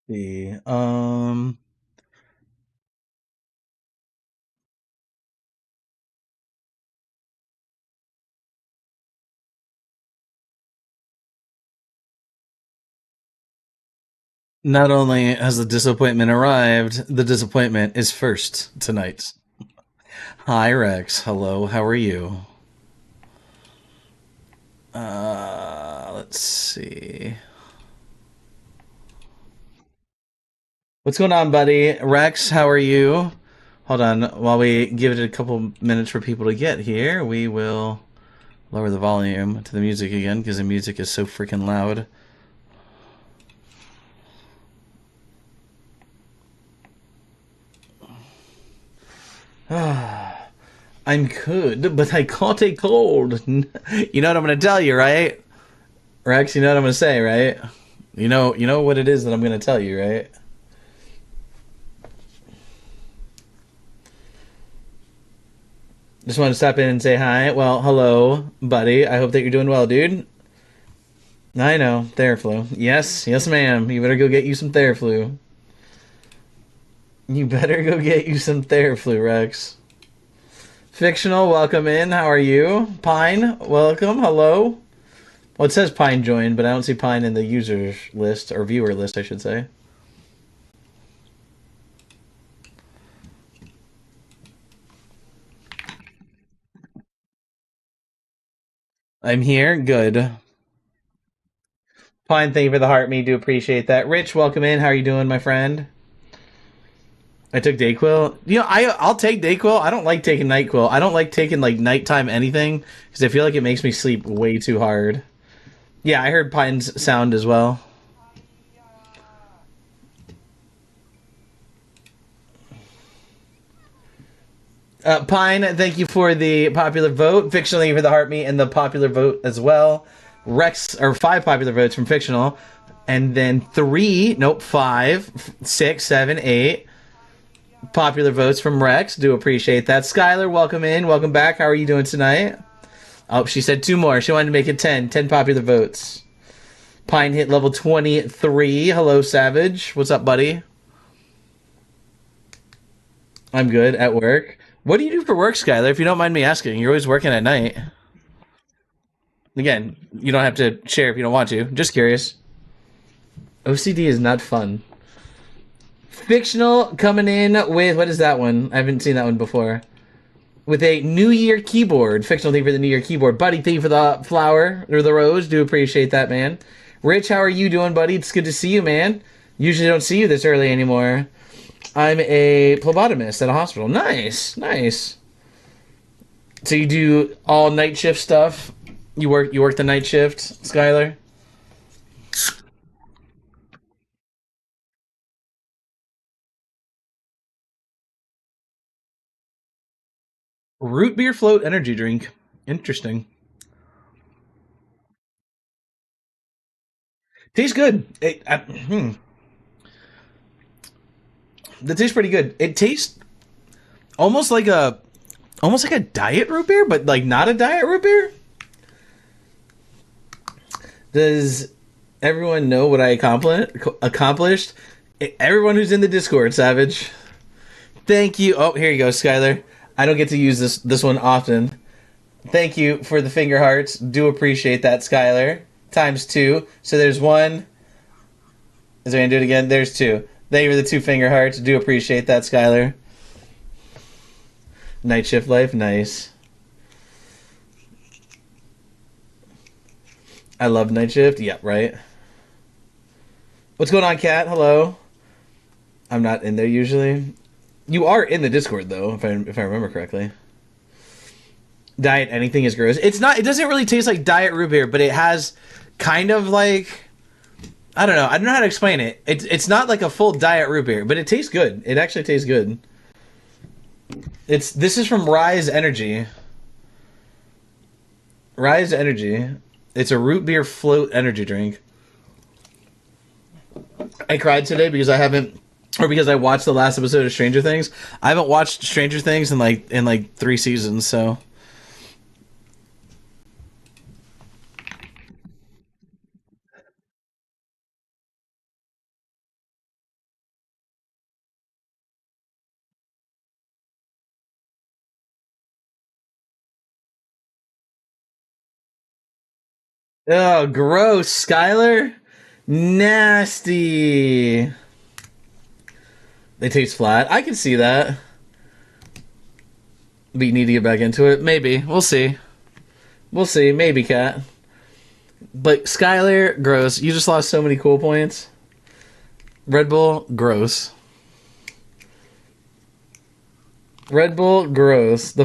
See. Not only has the disappointment arrived, the disappointment is first tonight. Hi, Rex. Hello, how are you? Let's see. What's going on, buddy? Rex, how are you? Hold on. While we give it a couple minutes for people to get here, we will lower the volume to the music again because the music is so freaking loud. I'm good, but I caught a cold. You know what I'm going to tell you, right? Rex, you know what I'm going to say, right? You know what it is that I'm going to tell you, right? Just want to stop in and say hi. Well, hello, buddy. I hope that you're doing well, dude. I know, Theraflu. Yes, yes, ma'am. You better go get you some Theraflu. You better go get you some Theraflu, Rex. Fictional, welcome in. How are you? Pine, welcome. Hello. Well, it says Pine joined, but I don't see Pine in the user list, or viewer list, I should say. I'm here. Good. Pine, thank you for the heart. Me do appreciate that. Rich, welcome in. How are you doing, my friend? I took Dayquil. I'll take Dayquil. I don't like taking Nyquil. I don't like taking like nighttime anything because I feel like it makes me sleep way too hard. Yeah, I heard Pine's sound as well. Pine, thank you for the popular vote. Fictional, thank you for the heart me and the popular vote as well. Rex, or 5 popular votes from Fictional, and then three, nope, five, 6, 7, 8 popular votes from Rex. Do appreciate that. Skylar, welcome in, welcome back. How are you doing tonight? Oh, she said two more. She wanted to make it 10. 10 popular votes. Pine hit level 23. Hello, Savage. What's up, buddy? I'm good at work. What do you do for work, Skylar? If you don't mind me asking, you're always working at night. Again, you don't have to share if you don't want to. Just curious. OCD is not fun. Fictional coming in with what is that one? I haven't seen that one before. With a New Year keyboard. Fictional thing for the New Year keyboard. Buddy, thank you for the flower or the rose. Do appreciate that, man. Rich, how are you doing, buddy? It's good to see you, man. Usually don't see you this early anymore. I'm a phlebotomist at a hospital. Nice, nice. So you do all night shift stuff? You work the night shift, Skylar? Root beer float energy drink. Interesting. Tastes good. That tastes pretty good. It tastes almost like a diet root beer, but like not a diet root beer. Does everyone know what I accomplished? Everyone who's in the Discord, Savage. Thank you. Oh, here you go, Skylar. I don't get to use this one often. Thank you for the finger hearts. Do appreciate that, Skylar. Times two. So there's one. Is there gonna do it again? There's two. Thank you for the two finger hearts. Do appreciate that, Skylar. Night shift life, nice. I love night shift. Yep, right. What's going on, Cat? Hello. I'm not in there usually. You are in the Discord though, if I remember correctly. Diet anything is gross. It's not. It doesn't really taste like diet root beer, but it has kind of like I don't know. I don't know how to explain it. It's not like a full diet root beer, but it tastes good. It actually tastes good. This is from Rise Energy. Rise Energy. It's a root beer float energy drink. I cried today because I haven't, or because I watched the last episode of Stranger Things. I haven't watched Stranger Things in like 3 seasons. So Oh, gross, Skylar. Nasty. They taste flat. I can see that. But you need to get back into it. Maybe. We'll see. We'll see. Maybe, Cat. But Skylar, gross. You just lost so many cool points. Red Bull, gross. Red Bull, gross.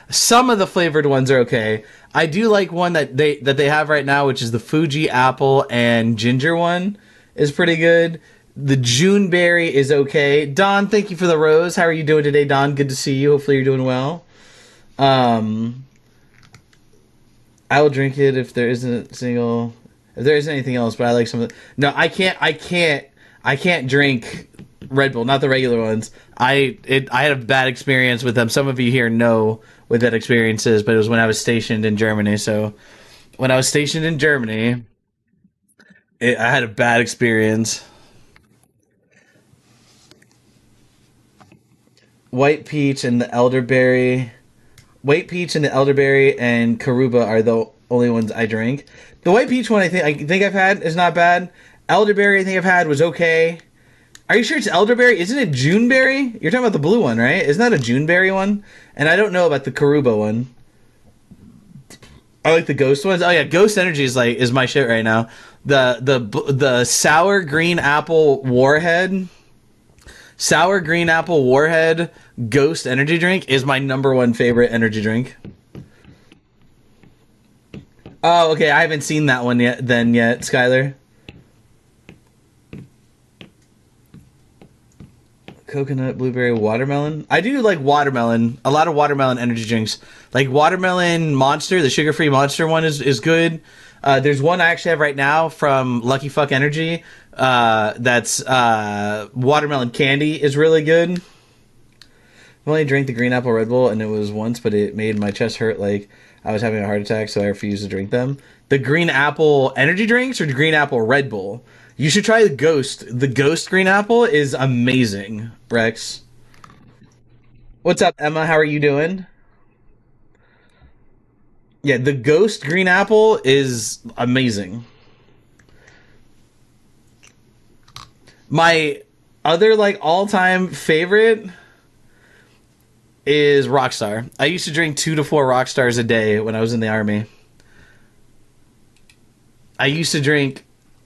Some of the flavored ones are okay. I do like one that they have right now, which is the Fuji apple and ginger one, is pretty good. The June berry is okay. Don, thank you for the rose. How are you doing today, Don? Good to see you. Hopefully you're doing well. I will drink it if there isn't a single. If there isn't anything else, but I like some of the. No, I can't drink Red Bull, not the regular ones. I had a bad experience with them. Some of you here know what that experience is, but it was when I was stationed in Germany. So when I was stationed in Germany, I had a bad experience. White peach and the elderberry. White peach and the elderberry and Karuba are the only ones I drink. The white peach one I think I've had is not bad. Elderberry I think I've had was okay. Are you sure it's elderberry? Isn't it Juneberry? You're talking about the blue one, right? Isn't that a Juneberry one? And I don't know about the Karuba one. I like the Ghost ones. Oh yeah, Ghost Energy is my shit right now. The sour green apple warhead. Sour green apple warhead Ghost energy drink is my #1 favorite energy drink. Oh, okay. I haven't seen that one yet, Skylar. Coconut, blueberry, watermelon. I do like watermelon. A lot of watermelon energy drinks. Like Watermelon Monster, the sugar-free Monster one is good. There's one I actually have right now from Lucky Fuck Energy. That's watermelon candy is really good. I only drank the green apple Red Bull, and it was once, but it made my chest hurt like I was having a heart attack, so I refused to drink them. The green apple energy drinks or the green apple Red Bull? You should try the Ghost. The Ghost green apple is amazing, Rex. What's up, Emma? How are you doing? Yeah, the Ghost green apple is amazing. My other like all-time favorite is Rockstar. I used to drink 2 to 4 Rockstars a day when I was in the army. I used to drink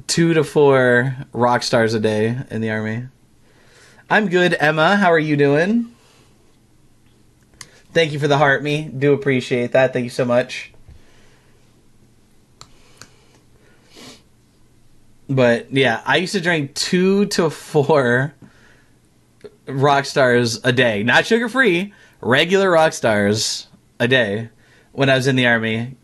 2 to 4 Rockstars a day in the army. I'm good, Emma. How are you doing? Thank you for the heart me. Do appreciate that. Thank you so much. But yeah, I used to drink 2 to 4 Rockstars a day. Not sugar free, regular Rockstars a day when I was in the army.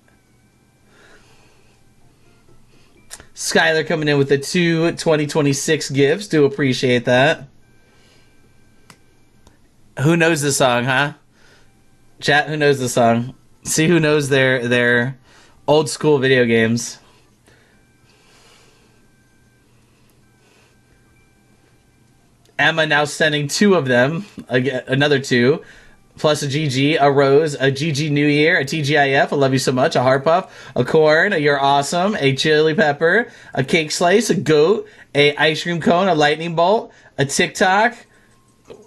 Skylar coming in with the 2 2026 gifts. Do appreciate that. Who knows the song, huh? Chat, who knows the song? See who knows their old school video games. Emma now sending 2 of them. Another 2. Plus a GG, a Rose, a GG New Year, a TGIF, I love you so much, a Heart Puff, a Corn, a You're Awesome, a Chili Pepper, a Cake Slice, a Goat, a Ice Cream Cone, a Lightning Bolt, a TikTok.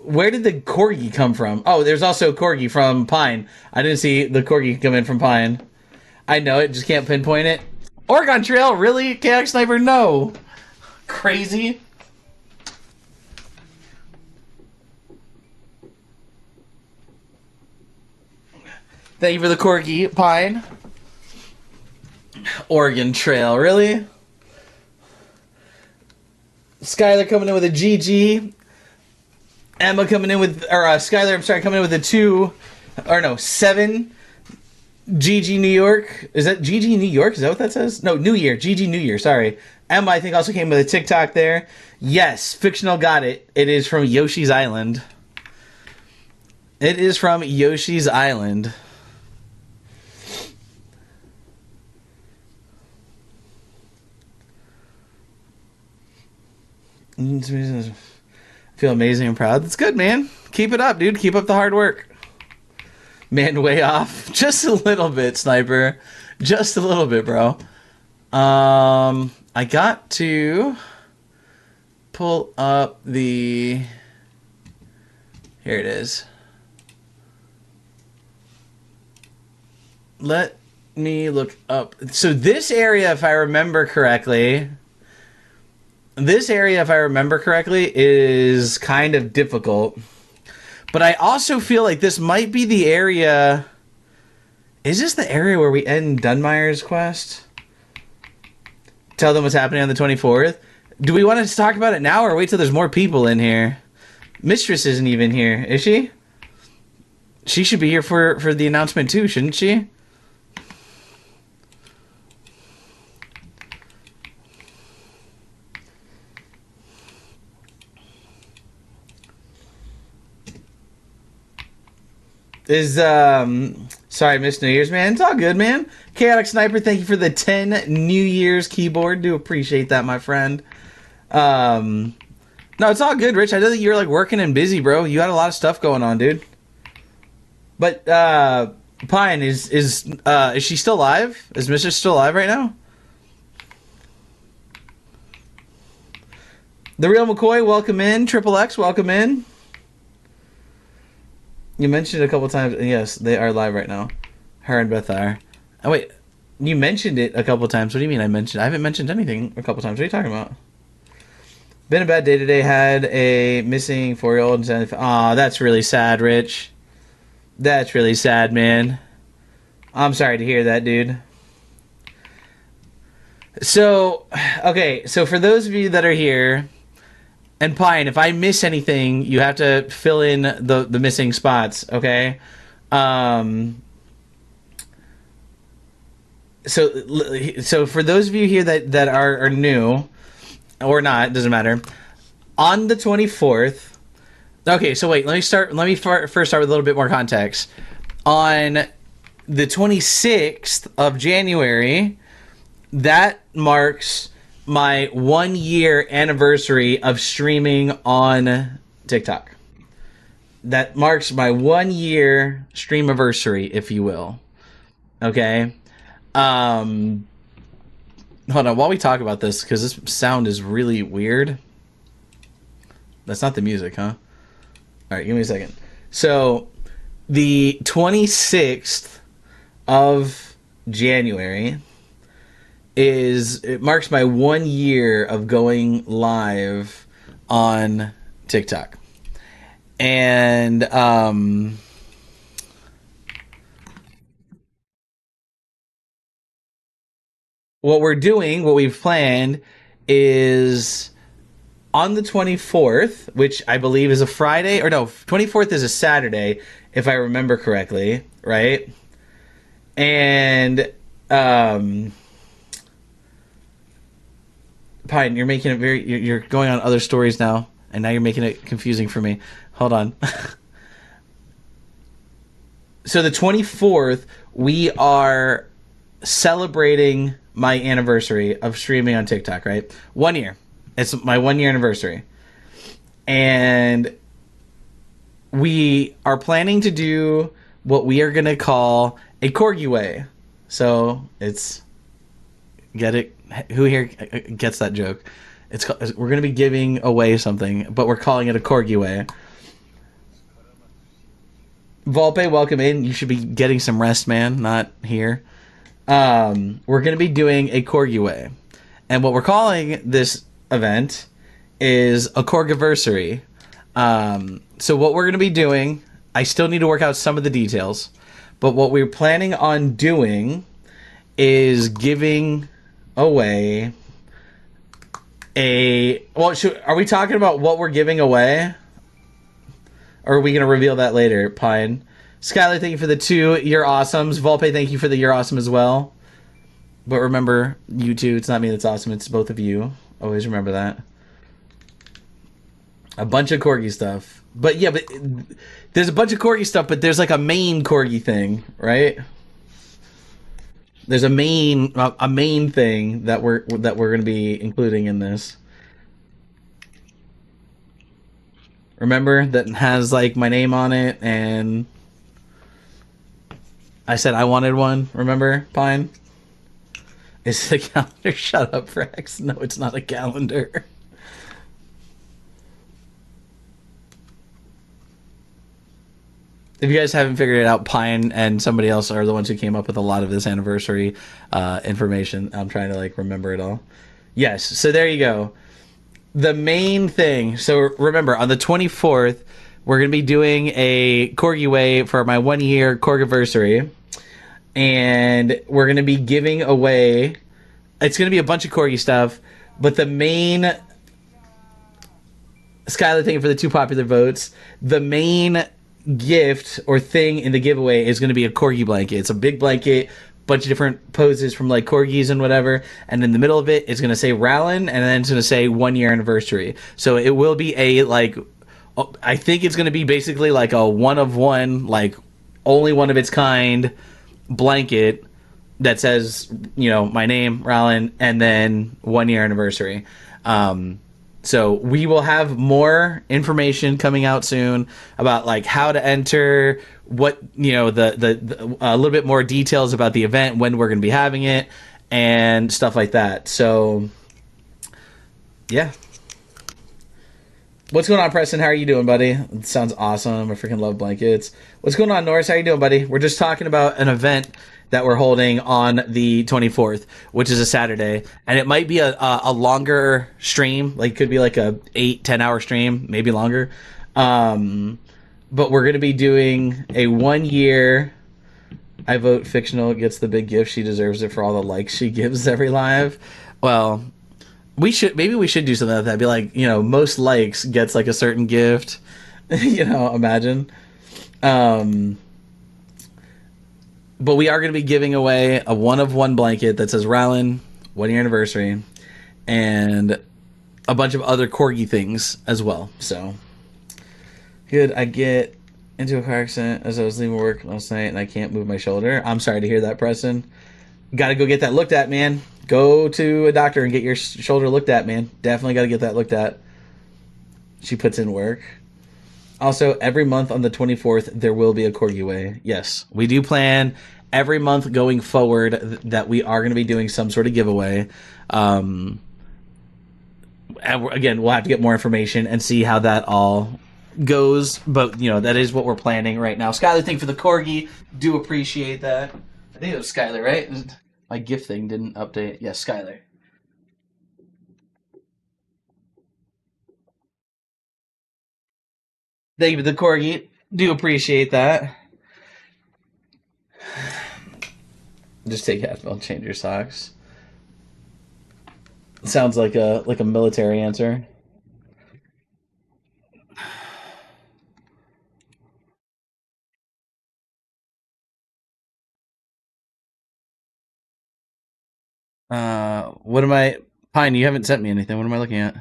Where did the Corgi come from? Oh, there's also a Corgi from Pine. I didn't see the Corgi come in from Pine. I know it, just can't pinpoint it. Oregon Trail, really? KX Sniper, no. Crazy. Thank you for the Corgi, Pine. Oregon Trail, really? Skylar coming in with a GG. Emma coming in with, or Skylar, I'm sorry, coming in with a 2, or no, 7. GG New York. Is that GG New York? Is that what that says? No, New Year. GG New Year, sorry. Emma, I think, also came with a TikTok there. Yes, Fictional got it. It is from Yoshi's Island. It is from Yoshi's Island. I feel amazing and proud. That's good, man. Keep it up, dude. Keep up the hard work. Man, way off. Just a little bit, Sniper. Just a little bit, bro. I got to pull up the... Here it is. Let me look up. So this area, if I remember correctly... is kind of difficult. But I also feel like this might be the area... Is this the area where we end Dunmire's quest? Tell them what's happening on the 24th? Do we want to talk about it now or wait till there's more people in here? Mistress isn't even here, is she? She should be here for the announcement too, shouldn't she? Sorry, I missed New Year's, man. It's all good, man. Chaotic Sniper, thank you for the 10 New Year's keyboard. Do appreciate that, my friend. No, it's all good, Rich. I know that you're like working and busy, bro. You had a lot of stuff going on, dude. But Pine, is she still alive? Is Mistress still alive right now? The Real McCoy, welcome in. Triple X, welcome in. You mentioned it a couple times. Yes, they are live right now. Her and Beth are. Oh, wait. You mentioned it a couple times. What do you mean I mentioned? I haven't mentioned anything a couple times. What are you talking about? Been a bad day today. Had a missing 4-year-old. Aw, that's really sad, Rich. That's really sad, man. I'm sorry to hear that, dude. So, okay. So for those of you that are here... And Pine, if I miss anything, you have to fill in the missing spots, okay? So for those of you here that are new, or not, doesn't matter. On the 24th... Okay, so wait, let me first start with a little bit more context. On the 26th of January, that marks... my 1 year anniversary of streaming on TikTok. That marks my 1 year streamiversary, if you will. Okay. Hold on, while we talk about this, because this sound is really weird. That's not the music, huh? Alright, give me a second. So, the 26th of January... it marks my 1 year of going live on TikTok. And what we've planned is on the 24th, which I believe is a Friday, or no, 24th is a Saturday, if I remember correctly, right? And Pine, you're making it you're going on other stories now, and now you're making it confusing for me. Hold on. So the 24th, we are celebrating my anniversary of streaming on TikTok, right? 1 year. It's my 1 year anniversary. And we are planning to do what we are going to call a Corgi Way. So it's... Get it? Who here gets that joke? We're going to be giving away something, but we're calling it a Corgi Way. Volpe, welcome in. You should be getting some rest, man, not here. We're going to be doing a Corgi Way. And what we're calling this event is a Corgiversary. So what we're going to be doing, I still need to work out some of the details, but what we're planning on doing is giving away a... Well, are we talking about what we're giving away? Or are we going to reveal that later, Pine? Skylar, thank you for the 2 You're Awesomes. Volpe, thank you for the You're Awesome as well. But remember, you two, it's not me that's awesome, it's both of you. Always remember that. A bunch of Corgi stuff. But yeah, but there's a bunch of Corgi stuff, but there's like a main Corgi thing, right? There's a main thing that we're going to be including in this. Remember, that has like my name on it, and I said I wanted one. Remember, Pine? Is it a calendar? Shut up, Rex. No, it's not a calendar. If you guys haven't figured it out, Pine and somebody else are the ones who came up with a lot of this anniversary information. I'm trying to like remember it all. Yes, so there you go. The main thing. So remember, on the 24th, we're gonna be doing a Corgi Way for my 1 year Corgiversary, and we're gonna be giving away. It's gonna be a bunch of Corgi stuff, but the main Skylar, thank you for the 2 popular votes. The main gift or thing in the giveaway is going to be a corgi blanket. It's a big blanket, bunch of different poses from like corgis and whatever. And in the middle of it, it's going to say Rowlin, and then it's going to say 1 year anniversary. So it will be a like, I think it's going to be basically like a one of one, like only one of its kind blanket that says, you know, my name, Rowlin, and then 1 year anniversary. So we will have more information coming out soon about like how to enter, what, you know, the a little bit more details about the event, when we're going to be having it, and stuff like that. So yeah. What's going on, Preston? How are you doing, buddy? It sounds awesome. I freaking love blankets. What's going on, Norris? How you doing, buddy? We're just talking about an event that we're holding on the 24th, which is a Saturday, and it might be a longer stream. Like, could be like a 8-10 hour stream, maybe longer. But we're gonna be doing a 1 year. I vote fictional gets the big gift. She deserves it for all the likes she gives every live. Well, maybe we should do something like that. Be like, you know, most likes gets like a certain gift. You know, imagine. But we are going to be giving away a one of one blanket that says Rowlin 1 year anniversary, and a bunch of other corgi things as well. So good. I get into a car accident as I was leaving work last night, and I can't move my shoulder. I'm sorry to hear that, Preston. Got to go get that looked at, man. Go to a doctor and get your shoulder looked at, man. Definitely got to get that looked at. She puts in work. Also, every month on the 24th, there will be a Corgi Way. Yes, we do plan every month going forward that we are going to be doing some sort of giveaway. And again, we'll have to get more information and see how that all goes. But, you know, that is what we're planning right now. Skylar, thank you for the Corgi. Do appreciate that. I think it was Skylar, right? My gift thing didn't update. Yes, Skylar. Thank you for the Corgi. Do appreciate that. Just take Advil, change your socks. Sounds like a military answer. What am I? Pine, you haven't sent me anything. What am I looking at?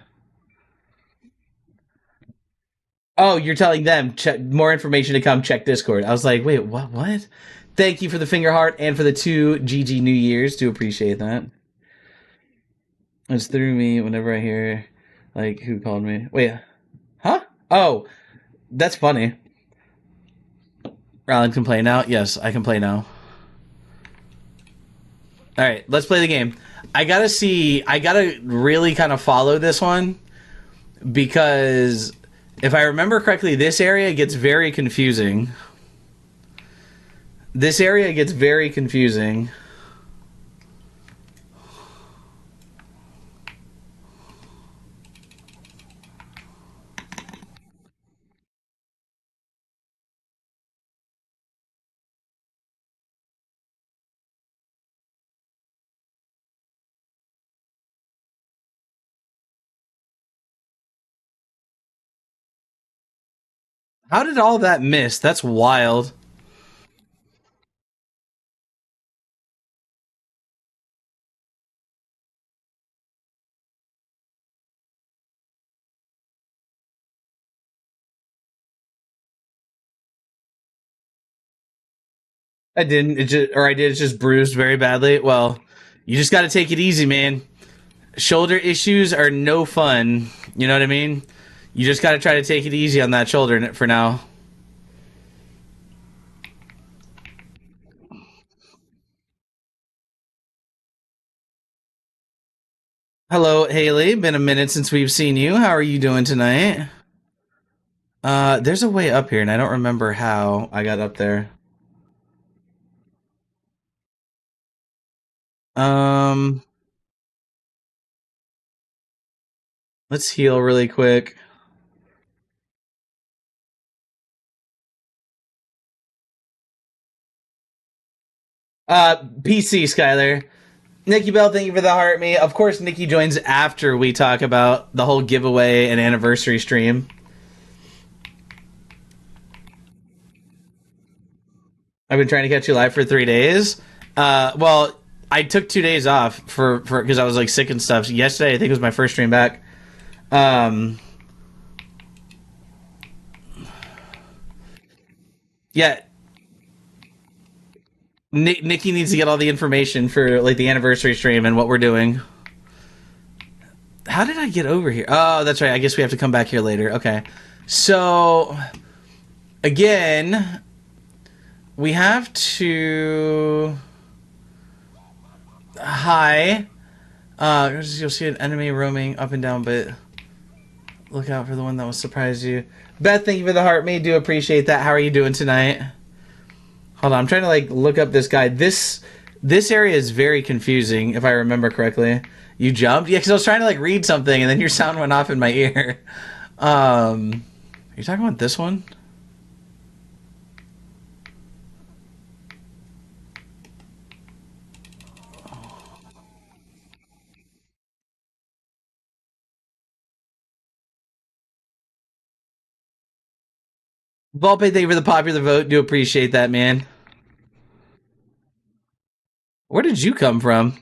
Oh, you're telling them check more information to come. Check Discord. I was like, wait, what? What? Thank you for the finger heart and for the 2 GG New Years. Do appreciate that. It's through me whenever I hear like who called me. Wait, huh? Oh, that's funny. Rylan can play now. Yes, I can play now. All right, let's play the game. I gotta see. I gotta really kind of follow this one because if I remember correctly, this area gets very confusing. This area gets very confusing. How did all that miss? That's wild. I didn't. It just, or I did. It's just bruised very badly. Well, you just got to take it easy, man. Shoulder issues are no fun. You know what I mean? You just got to try to take it easy on that shoulder for now. Hello, Haley. Been a minute since we've seen you. How are you doing tonight? There's a way up here, and I don't remember how I got up there. Um, let's heal really quick. PC, Skylar. Nikki Bell, thank you for the heart me. Of course, Nikki joins after we talk about the whole giveaway and anniversary stream. I've been trying to catch you live for 3 days. Well, I took 2 days off for because I was like sick and stuff. Yesterday, I think was my first stream back. Um, yeah, Nikki needs to get all the information for like the anniversary stream and what we're doing. How did I get over here? Oh, that's right. I guess we have to come back here later. Okay. So again, we have to hi. You'll see an enemy roaming up and down, but look out for the one that will surprise you. Beth, thank you for the heart. Me do appreciate that. How are you doing tonight? Hold on, I'm trying to like look up this guy. This area is very confusing, if I remember correctly. You jumped? Yeah, because I was trying to like read something, and then your sound went off in my ear. Are you talking about this one? Volpe, thank you for the popular vote. Do appreciate that, man. Where did you come from?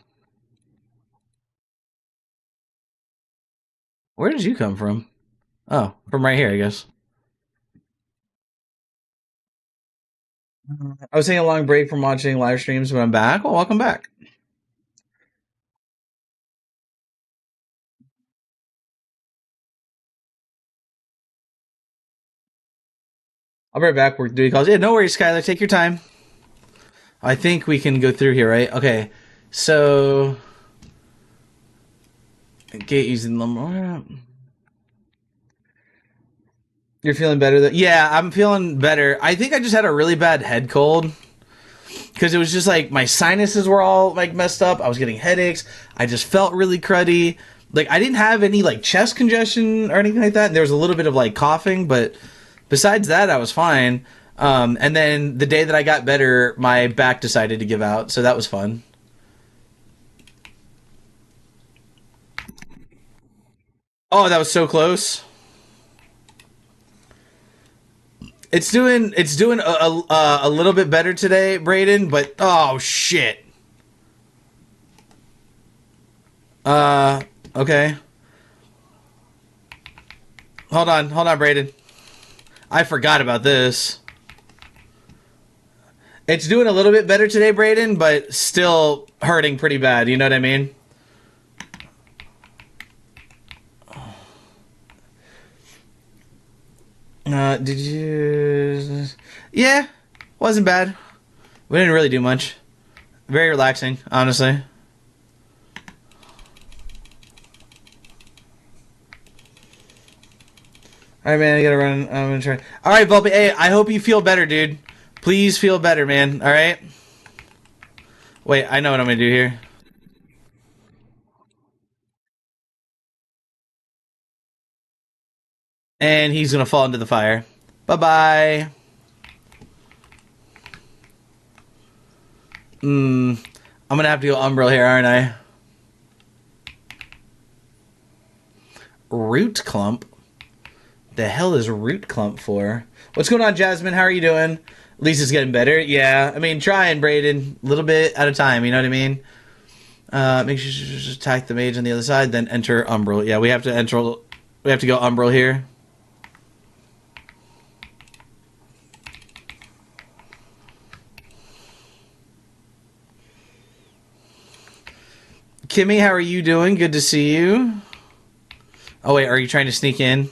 Where did you come from? Oh, from right here, I guess. I was taking a long break from watching live streams, but I'm back. Well, welcome back. I'll be right back. We're doing calls. Yeah, no worries, Skylar. Take your time. I think we can go through here, right? Okay. So, gate using lumber. You're feeling better? Yeah, I'm feeling better. I think I just had a really bad head cold because it was just like my sinuses were all like messed up. I was getting headaches. I just felt really cruddy. Like I didn't have any like chest congestion or anything like that. And there was a little bit of like coughing, but besides that, I was fine. And then the day that I got better, my back decided to give out, so that was fun. Oh, that was so close. It's doing a little bit better today, Braden. But oh shit. Uh, okay. Hold on, Braden. I forgot about this. It's doing a little bit better today, Braden, but still hurting pretty bad. You know what I mean? Did you? Yeah, wasn't bad. We didn't really do much. Very relaxing, honestly. All right, man. I gotta run. I'm gonna try. All right, Volpe. Hey, I hope you feel better, dude. Please feel better, man. All right. Wait, I know what I'm gonna do here. And he's gonna fall into the fire. Bye bye. I'm gonna have to go Umbral here, aren't I? Root clump. The hell is root clump for? What's going on, Jasmine? How are you doing? Lisa's getting better. Yeah, I mean, trying, Braden. A little bit at a time. You know what I mean? Make sure you just attack the mage on the other side, then enter Umbral. Yeah, we have to enter. We have to go Umbral here. Kimmy, how are you doing? Good to see you. Oh wait, are you trying to sneak in?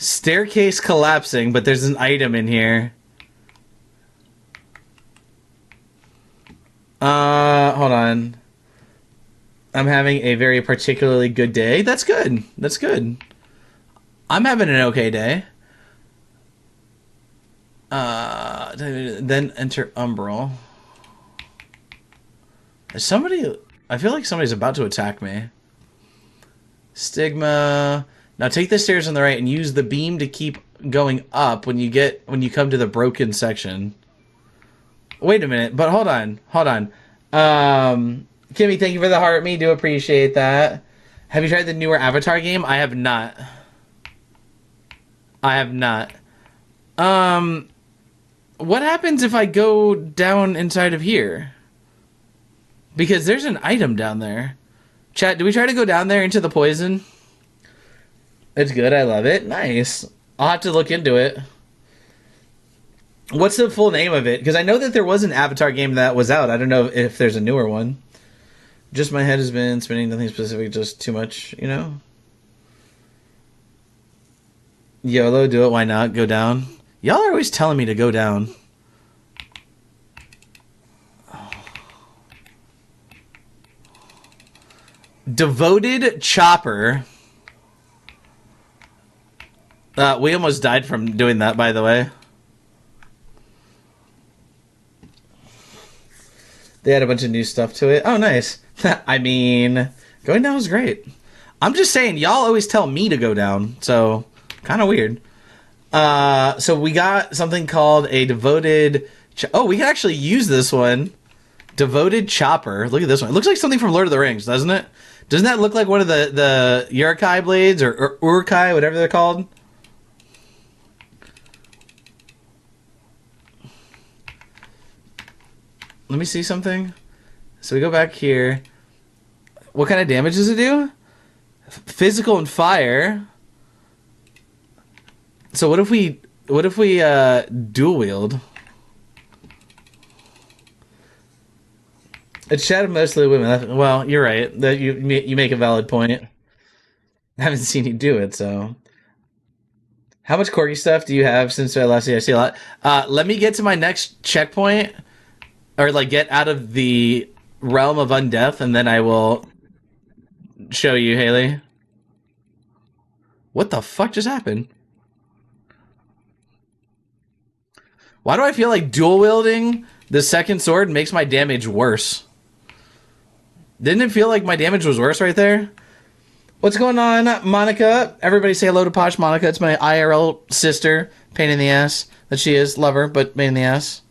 Staircase collapsing, but there's an item in here. Hold on. I'm having a very particularly good day. That's good. That's good. I'm having an okay day. Then enter Umbral. Is somebody... I feel like somebody's about to attack me. Stigma. Now take the stairs on the right and use the beam to keep going up when you come to the broken section. Wait a minute, but hold on. Kimmy, thank you for the heart. Me do appreciate that. Have you tried the newer Avatar game? I have not. What happens if I go down inside of here? Because there's an item down there. Chat, do we try to go down there into the poison? It's good, I love it. Nice. I'll have to look into it. What's the full name of it? Because I know that there was an Avatar game that was out. I don't know if there's a newer one. Just my head has been spinning, nothing specific, just too much, you know? YOLO, do it, why not? Go down. Y'all are always telling me to go down. Devoted Chopper. We almost died from doing that, by the way. They had a bunch of new stuff to it. Oh, nice. I mean, going down was great. I'm just saying, y'all always tell me to go down, so kind of weird. So we got something called a devoted... Oh, we can actually use this one. Devoted Chopper. Look at this one. It looks like something from Lord of the Rings, doesn't it? Doesn't that look like one of the Urkai blades, or Urkai, whatever they're called? Let me see something. So we go back here. What kind of damage does it do? Physical and fire. So what if we dual wield? It's shadowed mostly women. Well, you're right. That you make a valid point. I haven't seen you do it, so. How much Corgi stuff do you have since I last see a lot? Let me get to my next checkpoint. Or, like, get out of the realm of undeath, and then I will show you, Haley. What the fuck just happened? Why do I feel like dual wielding the second sword makes my damage worse? Didn't it feel like my damage was worse right there? What's going on, Monica? Everybody say hello to Posh Monica. It's my IRL sister. Pain in the ass that she is. Love her, but pain in the ass.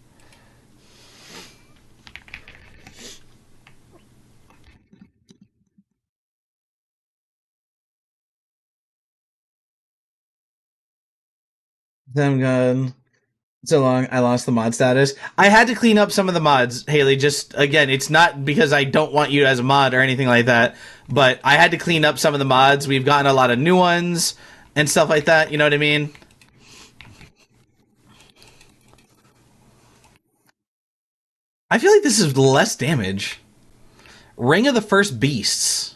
I'm gone so long. I lost the mod status. I had to clean up some of the mods, Haley. Just again, it's not because I don't want you as a mod or anything like that, but I had to clean up some of the mods. We've gotten a lot of new ones and stuff like that. You know what I mean? I feel like this is less damage. Ring of the First Beasts.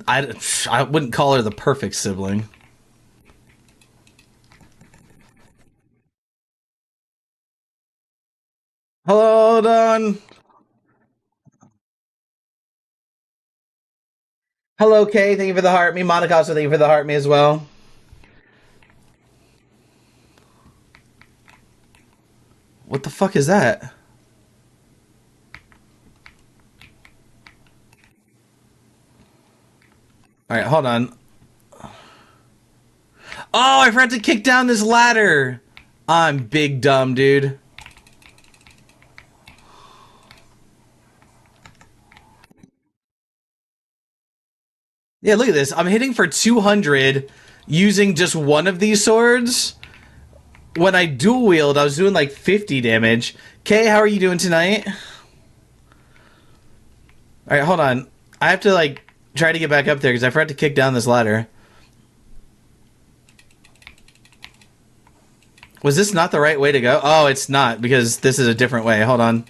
I wouldn't call her the perfect sibling. Hold on. Hello, Kay. Thank you for the heart me. Monica also thank you for the heart me as well. What the fuck is that? Alright, hold on. Oh, I forgot to kick down this ladder. I'm big dumb, dude. Yeah, look at this. I'm hitting for 200 using just one of these swords. When I dual wield, I was doing like 50 damage. Kay, how are you doing tonight? Alright, hold on. I have to like try to get back up there because I forgot to kick down this ladder. Was this not the right way to go? Oh, it's not because this is a different way. Hold on.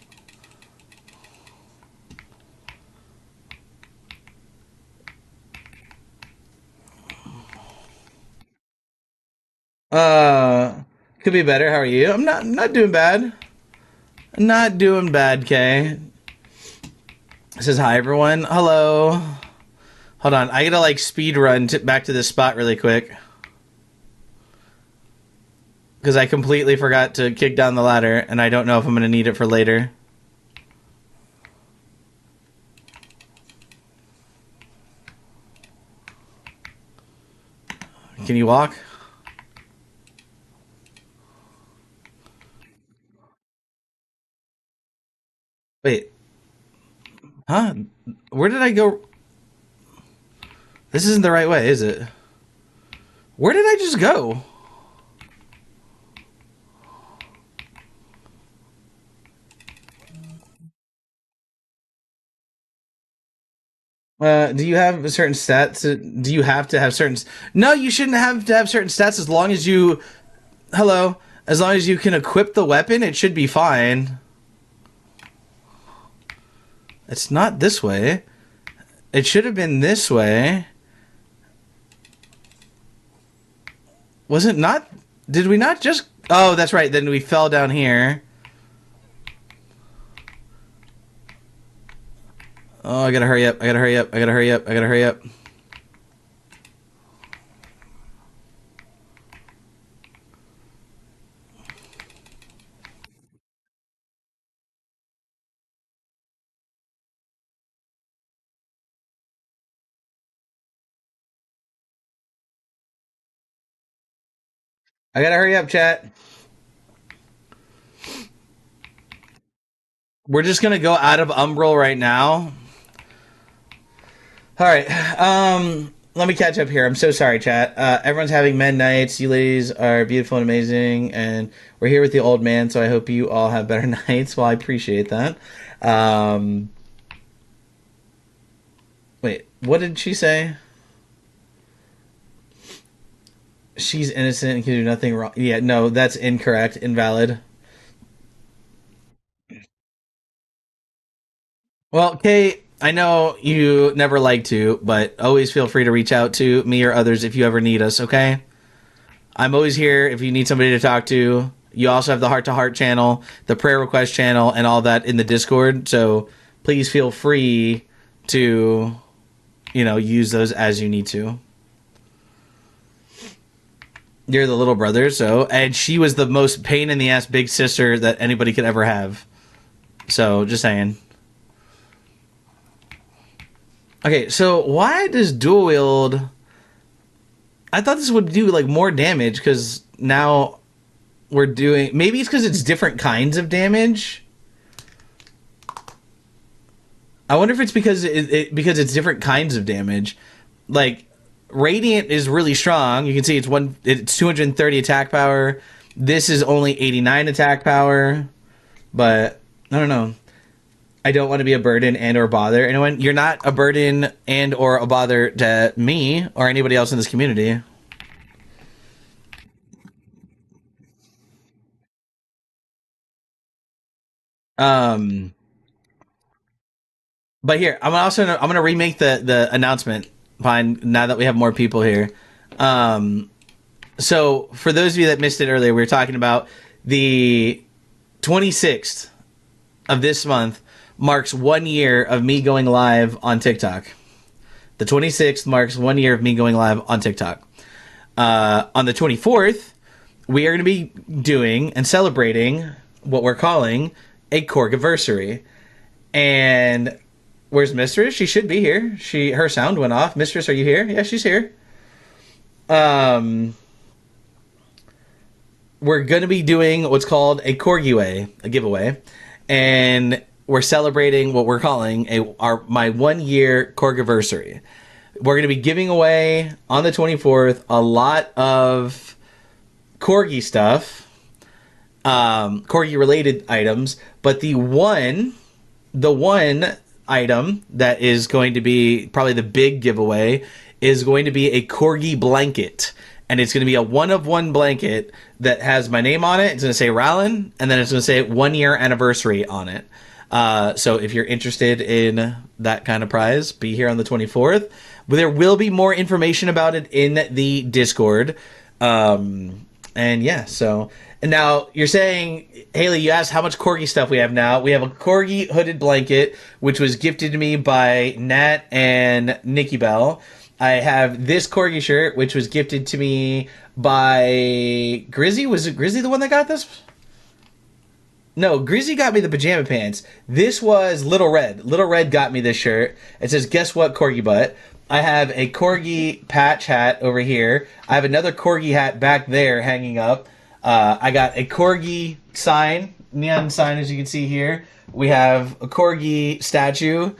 Uh, could be better. How are you? I'm not doing bad. Not doing bad, Kay. It says hi everyone. Hello. Hold on. I gotta like speed run back to this spot really quick. Because I completely forgot to kick down the ladder and I don't know if I'm gonna need it for later. Can you walk? Wait. Huh? Where did I go? This isn't the right way, is it? Where did I just go? Do you have a certain stats? Do you have to have certain? No, you shouldn't have to have certain stats as long as you. Hello. As long as you can equip the weapon, it should be fine. It's not this way. It should have been this way. Was it not? Did we not just... Oh, that's right. Then we fell down here. Oh, I gotta hurry up. I gotta hurry up. I gotta hurry up. I gotta hurry up. I gotta hurry up, chat. We're just gonna go out of Umbral right now. All right. Let me catch up here. I'm so sorry, chat. Everyone's having men nights. You ladies are beautiful and amazing, and we're here with the old man. So I hope you all have better nights. Well, I appreciate that. Wait, what did she say? She's innocent and can do nothing wrong. Yeah, no, that's incorrect. Invalid. Well, Kate, I know you never like to, but always feel free to reach out to me or others if you ever need us, okay? I'm always here if you need somebody to talk to. You also have the heart to heart channel, the prayer request channel, and all that in the Discord. So please feel free to, use those as you need to. You're the little brother, and she was the most pain in the ass big sister that anybody could ever have. So just saying. Okay, so why does dual wield? I thought this would do like more damage because now we're doing. Maybe it's because it's different kinds of damage. I wonder if it's because because it's different kinds of damage. Like Radiant is really strong. You can see it's 230 attack power. This is only 89 attack power. But I don't know. I don't want to be a burden and or bother anyone. You're not a burden and or a bother to me or anybody else in this community. Um, but here, I'm gonna remake the announcement. Fine, now that we have more people here. Um, so for those of you that missed it earlier, we were talking about the 26th of this month marks 1 year of me going live on TikTok. The 26th marks 1 year of me going live on TikTok. On the 24th, we are going to be doing and celebrating what we're calling a Korgiversary. And where's Mistress? She should be here. Her sound went off. Mistress, are you here? Yeah, she's here. We're going to be doing what's called a Corgi a giveaway. And we're celebrating what we're calling my 1 year Korgiversary. We're going to be giving away on the 24th a lot of Corgi stuff, Corgi related items, but the one item that is going to be probably the big giveaway is going to be a Corgi blanket. And it's going to be a 1-of-1 blanket that has my name on it. It's going to say Rallin, and then it's going to say 1 year anniversary on it. So if you're interested in that kind of prize, be here on the 24th. But there will be more information about it in the Discord. And yeah, so and now you're saying, Haley, you asked how much corgi stuff we have now. We have a corgi hooded blanket, which was gifted to me by Nat and Nikki Bell. I have this corgi shirt, which was gifted to me by Grizzy. Was it Grizzy the one that got this? No, Grizzy got me the pajama pants. This was Little Red. Little Red got me this shirt. It says, "Guess what, corgi butt." I have a corgi patch hat over here. I have another corgi hat back there hanging up. I got a corgi sign, neon sign, as you can see here. We have a corgi statue.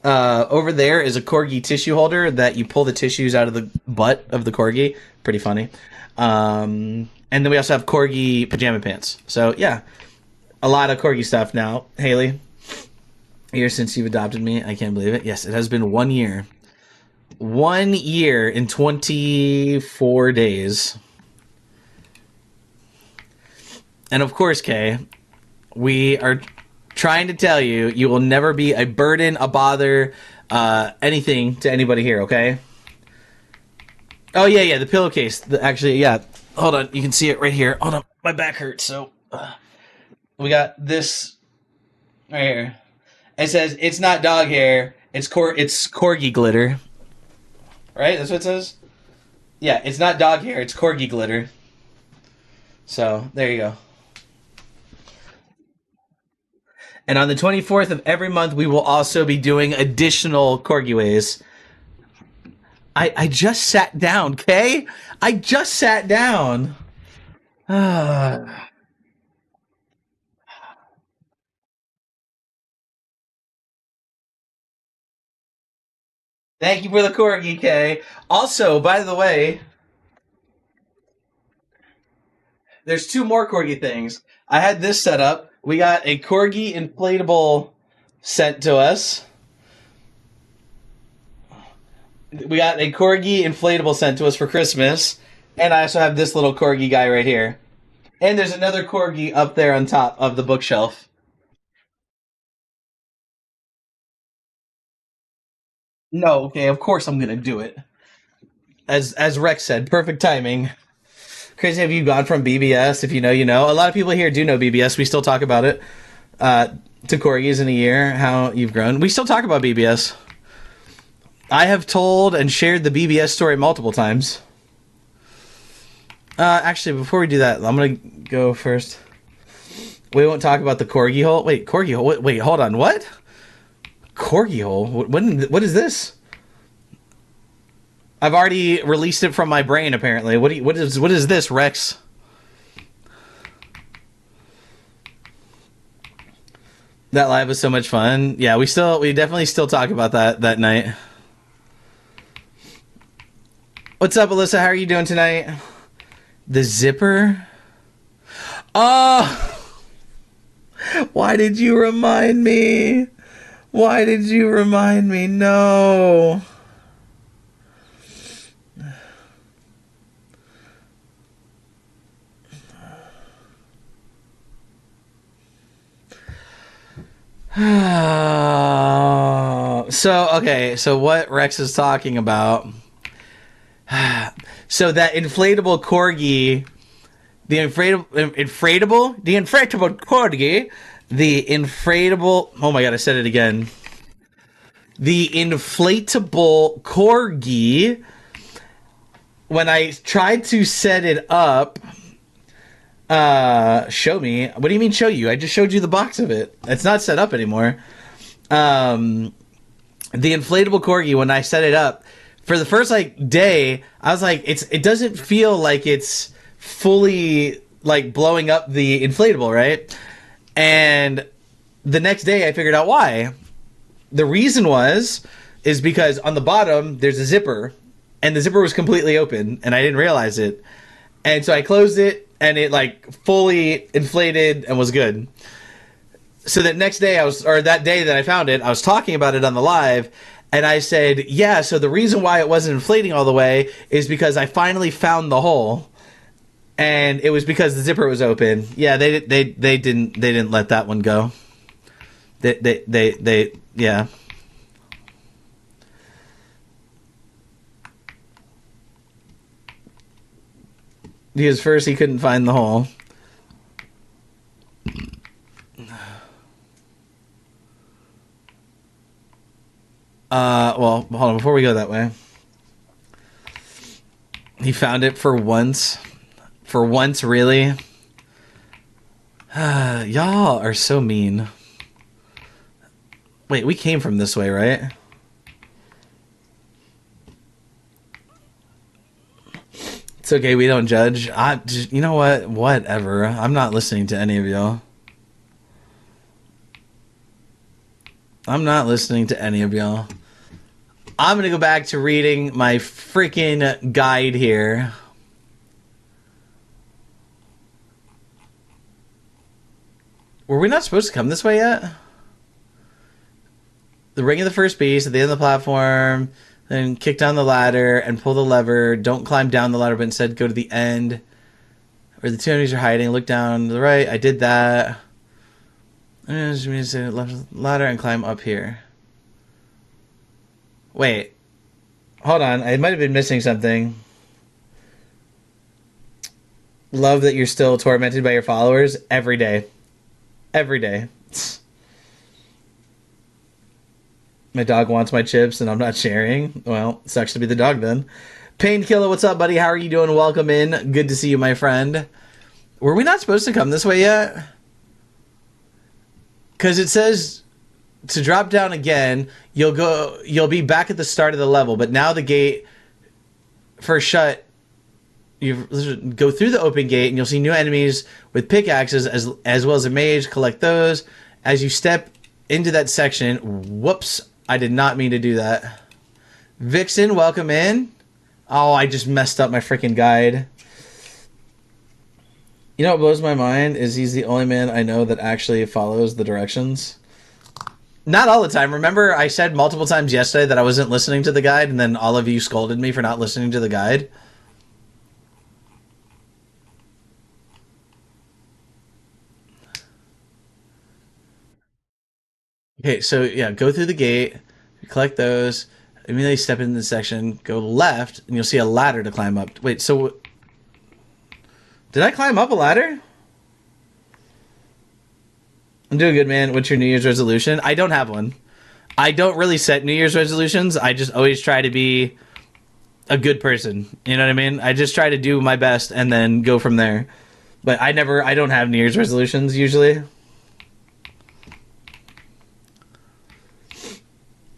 Over there is a corgi tissue holder that you pull the tissues out of the butt of the corgi. Pretty funny. And then we also have corgi pajama pants. So yeah, a lot of corgi stuff now. Haley, a year since you've adopted me. I can't believe it. Yes, it has been 1 year. 1 year in 24 days. And of course, Kay, we are trying to tell you, you will never be a burden, a bother, anything to anybody here, okay? Oh, yeah, the pillowcase. Actually, yeah. Hold on, you can see it right here. Hold on, my back hurts, so... we got this right here. It says, "It's not dog hair, it's corgi glitter." Right? That's what it says? Yeah, it's not dog hair, it's corgi glitter. So, there you go. And on the 24th of every month, we will also be doing additional corgi ways. I just sat down, Kay? I just sat down. Thank you for the corgi, Kay. Also, by the way, there's two more corgi things. I had this set up. We got a corgi inflatable sent to us. We got a corgi inflatable sent to us for Christmas. And I also have this little corgi guy right here. And there's another corgi up there on top of the bookshelf. No, okay, of course I'm gonna do it. As Rex said, perfect timing. Crazy, have you gone from BBS? If you know, you know. A lot of people here do know BBS. We still talk about it. To corgis in a year, how you've grown. We still talk about BBS. I have told and shared the BBS story multiple times. Actually, before we do that, I'm gonna go first. We won't talk about the corgi hole. Wait, corgi hole. Wait, hold on. What? Corgi hole? What is this? I've already released it from my brain. Apparently, what is this, Rex? That live was so much fun. Yeah, we definitely still talk about that night. What's up, Alyssa? How are you doing tonight? The zipper? Oh! Why did you remind me? Why did you remind me? No. So what Rex is talking about. So that inflatable corgi, the inflatable corgi, oh my god, I said it again. The inflatable corgi, when I tried to set it up, show me. What do you mean show you? I just showed you the box of it. It's not set up anymore. The inflatable corgi, when I set it up, for the first day, I was like, it doesn't feel like it's fully like blowing up the inflatable, right? And the next day I figured out why. The reason is because on the bottom there's a zipper, and the zipper was completely open, and I didn't realize it. And so I closed it, and it like fully inflated and was good. So that next day that day that I found it, I was talking about it on the live, and I said, yeah, so the reason why it wasn't inflating all the way is because I finally found the hole, and it was because the zipper was open. Yeah, they didn't let that one go. They yeah. Because first he couldn't find the hole. Well, hold on, before we go that way. He found it for once. For once, really? Y'all are so mean. Wait, we came from this way, right? It's okay, we don't judge. You know what? Whatever. I'm not listening to any of y'all. I'm not listening to any of y'all. I'm gonna go back to reading my freaking guide here. Were we not supposed to come this way yet? The ring of the first beast at the end of the platform, then kick down the ladder and pull the lever. Don't climb down the ladder, but instead go to the end where the two enemies are hiding. Look down to the right. I did that. And just means to left ladder and climb up here. Wait. Hold on. I might have been missing something. Love that you're still tormented by your followers every day. Every day. My dog wants my chips and I'm not sharing. Well, sucks to be the dog then. Painkiller, what's up, buddy? How are you doing? Welcome in. Good to see you, my friend. Were we not supposed to come this way yet? Because it says to drop down again, you'll be back at the start of the level, but now the gate first shut. You go through the open gate and you'll see new enemies with pickaxes as well as a mage. Collect those. As you step into that section, whoops, I did not mean to do that. Vixen, welcome in. Oh, I just messed up my freaking guide. You know what blows my mind is he's the only man I know that actually follows the directions. Not all the time. Remember I said multiple times yesterday that I wasn't listening to the guide and then all of you scolded me for not listening to the guide? Okay, so yeah, go through the gate, collect those, immediately step into the section, go left, and you'll see a ladder to climb up. Wait, so did I climb up a ladder? I'm doing good, man. What's your New Year's resolution? I don't have one. I don't really set New Year's resolutions. I just always try to be a good person. You know what I mean? I just try to do my best and then go from there. But I don't have New Year's resolutions usually.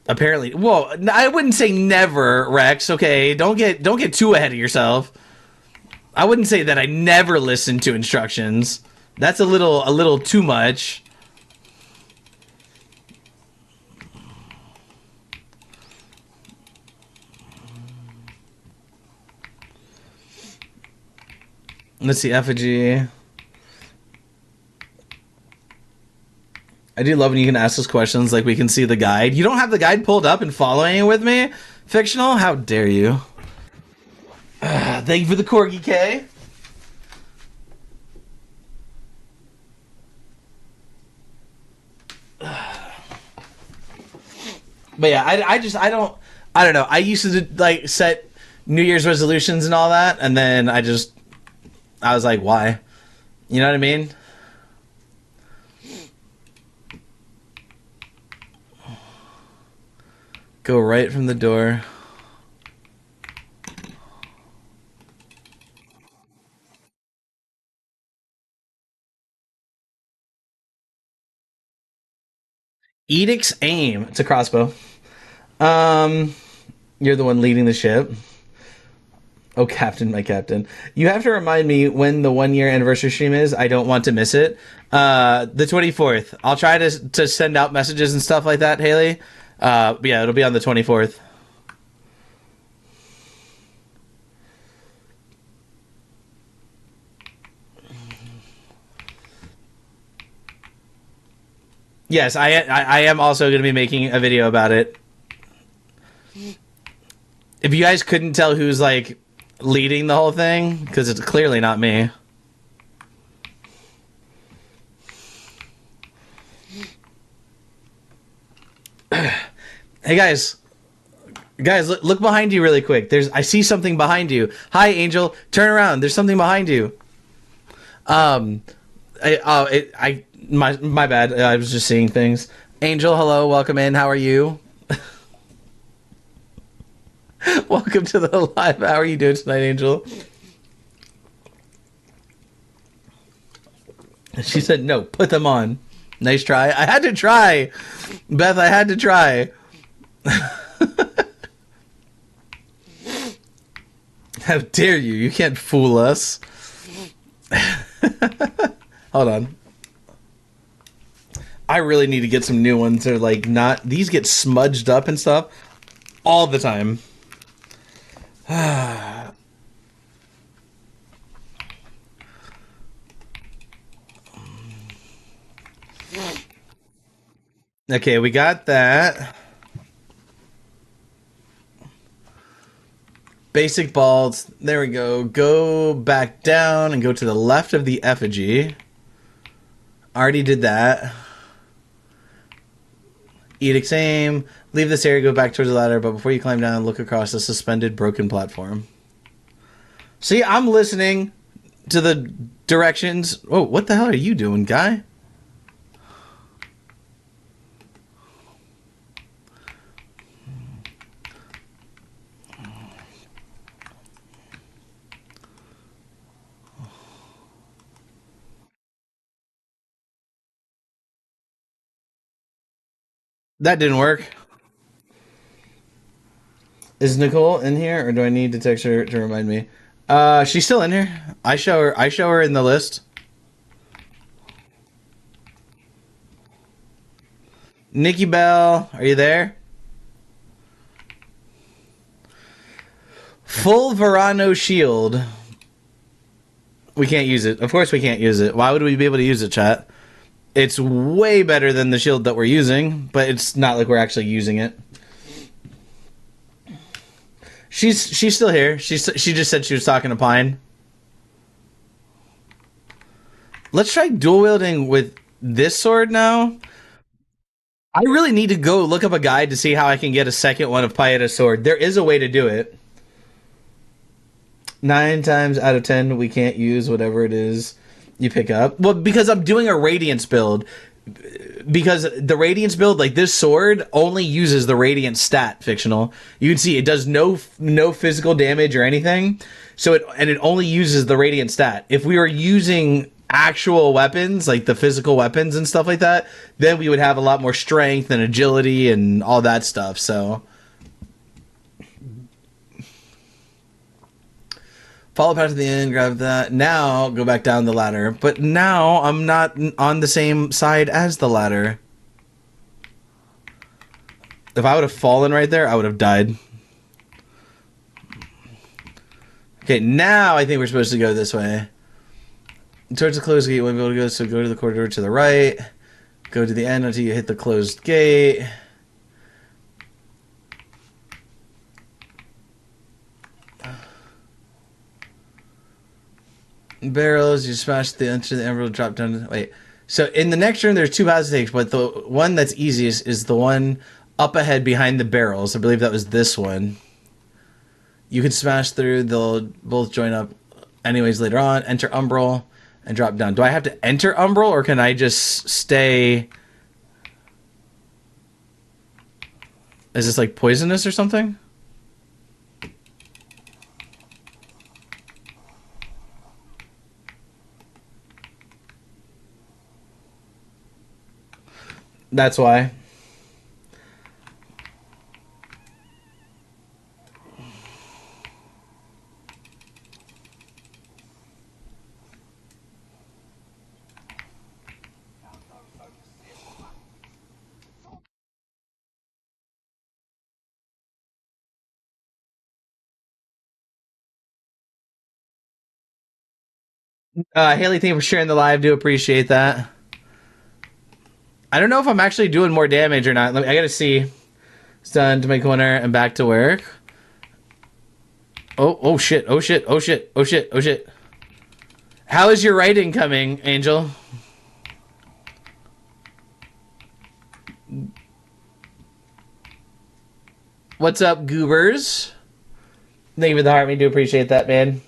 Apparently, well, I wouldn't say never, Rex. Okay, don't get too ahead of yourself. I wouldn't say that I never listen to instructions. That's a little too much. Let's see, effigy. I do love when you can ask us questions like we can see the guide. You don't have the guide pulled up and following it with me? Fictional? How dare you? Thank you for the Corgi K. But yeah, I don't know. I used to like set New Year's resolutions and all that, and then I was like, why? You know what I mean? Go right from the door. Edict's aim. It's a crossbow. You're the one leading the ship. Oh, Captain, my captain. You have to remind me when the 1 year anniversary stream is. I don't want to miss it. The 24th. I'll try to send out messages and stuff like that, Haley. But yeah, it'll be on the 24th. Yes, I am also going to be making a video about it. If you guys couldn't tell who's like leading the whole thing, because it's clearly not me. Hey guys, Guys, look behind you really quick. I see something behind you. Hi, Angel. Turn around. There's something behind you. My bad. I was just seeing things. Angel, hello. Welcome in. How are you? Welcome to the live. How are you doing tonight, Angel? She said, no, put them on. Nice try. I had to try. Beth, I had to try. How dare you? You can't fool us. Hold on. I really need to get some new ones. They're like not... These get smudged up and stuff all the time. Okay, we got that. Basic balls. There we go. Go back down and go to the left of the effigy. Already did that. Edict's aim. Leave this area, go back towards the ladder, but before you climb down, look across the suspended broken platform. See, I'm listening to the directions. Oh, what the hell are you doing, guy? That didn't work. Is Nicole in here, or do I need to text her to remind me? She's still in here. I show her in the list. Nikki Bell, are you there? Full Verano shield. We can't use it. Of course we can't use it. Why would we be able to use it, chat? It's way better than the shield that we're using, but it's not like we're actually using it. She's still here. She just said she was talking to Pine. Let's try dual wielding with this sword now. I really need to go look up a guide to see how I can get a second one of Paetta's sword. There is a way to do it. 9 times out of 10, we can't use whatever it is you pick up. Well, because I'm doing a Radiance build. Because the Radiance build, like this sword, only uses the Radiance stat, Fictional. You can see it does no physical damage or anything. So it only uses the Radiance stat. If we were using actual weapons, like the physical weapons and stuff like that, then we would have a lot more strength and agility and all that stuff. So follow path to the end, grab that. Now go back down the ladder. But now I'm not on the same side as the ladder. If I would have fallen right there, I would have died. Okay, now I think we're supposed to go this way. Towards the closed gate, you won't be able to go, so go to the corridor to the right. Go to the end until you hit the closed gate. Barrels, you smash the enter the emerald, drop down. Wait. So in the next room, there's 2 paths to take, but the one that's easiest is the one up ahead behind the barrels. I believe that was this one. You can smash through, they'll both join up anyways later on. Enter Umbral and drop down. Do I have to enter Umbral, or can I just stay? Is this like poisonous or something? That's why. Haley, thank you for sharing the live. Do appreciate that. I don't know if I'm actually doing more damage or not. I gotta see. It's done to my corner and back to work. Oh shit, oh shit, oh shit, oh shit, oh shit. How is your writing coming, Angel? What's up, goobers? Thank you for the heart. We do appreciate that, man.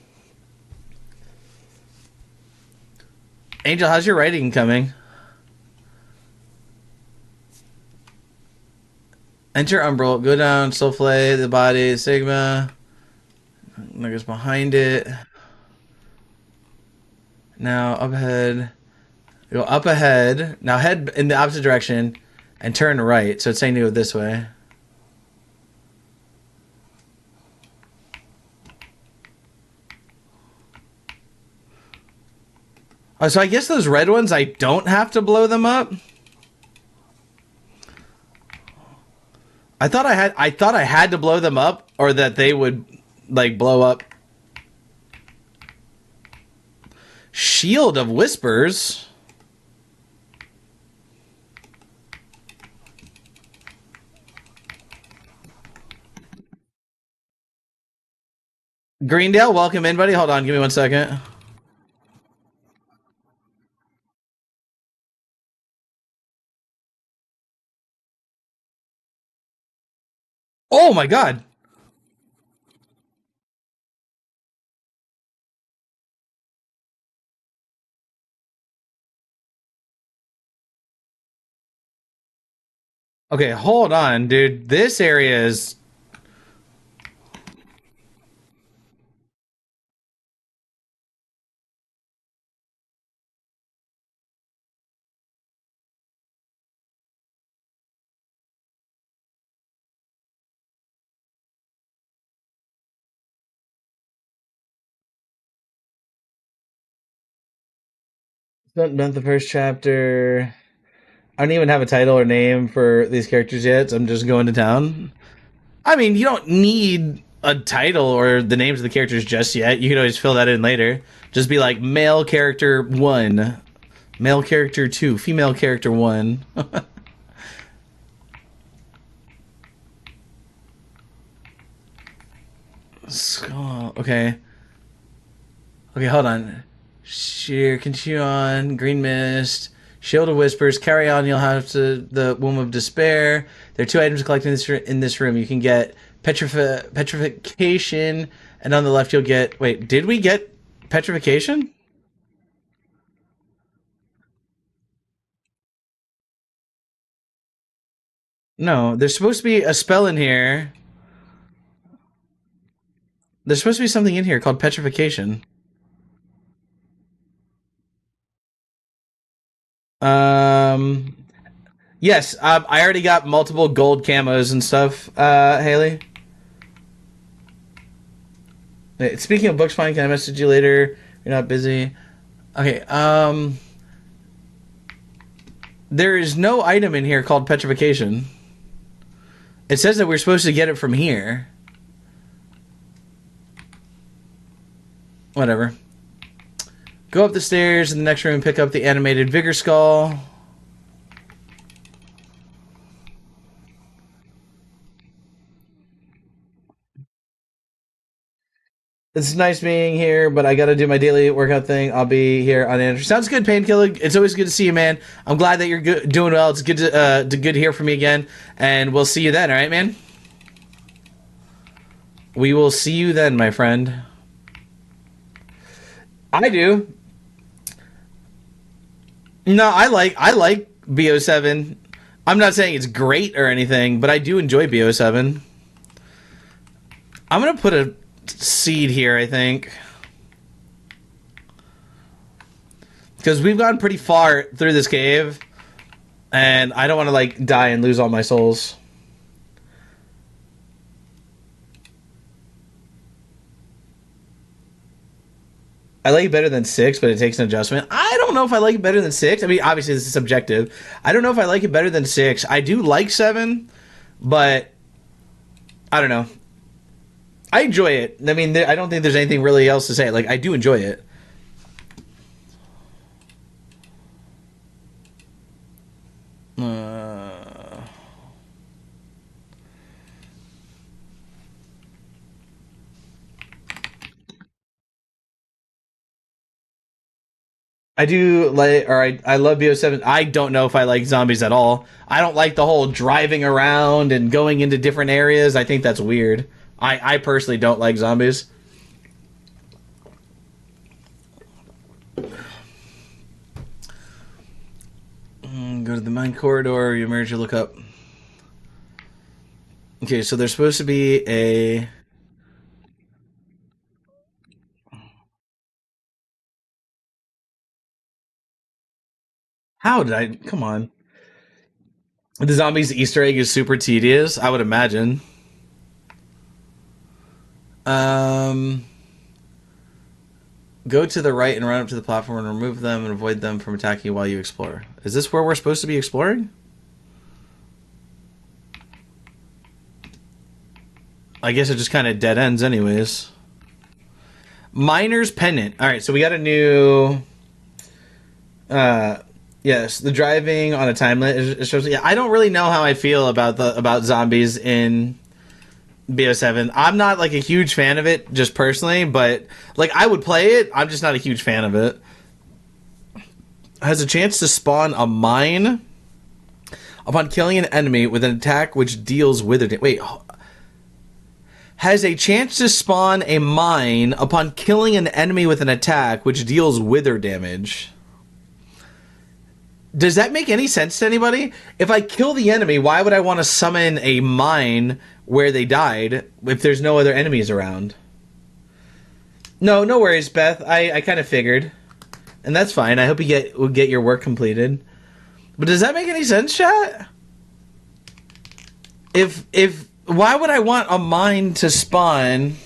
Angel, how's your writing coming? Enter Umbral. Go down. Soulflay, the body, Sigma. Niggas behind it. Now up ahead. Go up ahead. Now head in the opposite direction and turn right. So it's saying to go this way. Oh, so I guess those red ones, I don't have to blow them up. I thought I had to blow them up, or that they would like blow up. Shield of Whispers. Greendale, welcome in, buddy. Hold on, give me 1 second. Oh my god. Okay, hold on, dude. This area is... Not the first chapter. I don't even have a title or name for these characters yet, so I'm just going to town. I mean, you don't need a title or the names of the characters just yet. You can always fill that in later. Just be like, male character 1, male character 2, female character 1. Okay. Okay, hold on. Sheer, continue on. Green Mist. Shield of Whispers. Carry on. You'll have to the Womb of Despair. There are 2 items collected in this room. You can get Petrification, and on the left you'll get... Wait, did we get Petrification? No, there's supposed to be a spell in here. There's supposed to be something in here called Petrification. Yes, I already got multiple gold camos and stuff, Haley. Speaking of books, fine, can I message you later? You're not busy. Okay, there is no item in here called Petrification. It says that we're supposed to get it from here. Whatever. Go up the stairs in the next room and pick up the animated Vigor Skull. It's nice being here, but I gotta do my daily workout thing. I'll be here on Andrew. Sounds good, Painkiller. It's always good to see you, man. I'm glad that you're doing well. It's good to hear from you again, and we'll see you then. All right, man. We will see you then, my friend. I do. No, I like BO7. I'm not saying it's great or anything, but I do enjoy BO7. I'm gonna put a seed here, I think, because we've gone pretty far through this cave, and I don't want to like die and lose all my souls. I like it better than 6, but it takes an adjustment. I don't know if I like it better than 6. I mean, obviously this is subjective. I don't know if I like it better than 6. I do like 7, but I don't know. I enjoy it. I mean, I don't think there's anything really else to say. Like, I do enjoy it. I do like, or I love BO7. I don't know if I like zombies at all. I don't like the whole driving around and going into different areas. I think that's weird. I personally don't like zombies. Go to the mine corridor, you emerge, you look up. Okay, so there's supposed to be a... How did I... Come on. The zombies Easter egg is super tedious, I would imagine. Go to the right and run up to the platform and remove them and avoid them from attacking you while you explore. Is this where we're supposed to be exploring? I guess it just kind of dead ends anyways. Miner's Pendant. Alright, so we got a new... yes, the driving on a time limit. Yeah, I don't really know how I feel about zombies in BO7. I'm not like a huge fan of it, just personally, but like I would play it. I'm just not a huge fan of it. Has a chance to spawn a mine upon killing an enemy with an attack which deals withered. Wait, has a chance to spawn a mine upon killing an enemy with an attack which deals wither damage. Does that make any sense to anybody? If I kill the enemy, why would I want to summon a mine where they died if there's no other enemies around? No worries, Beth. I kind of figured. And that's fine. I hope you will get your work completed. But does that make any sense, chat? If why would I want a mine to spawn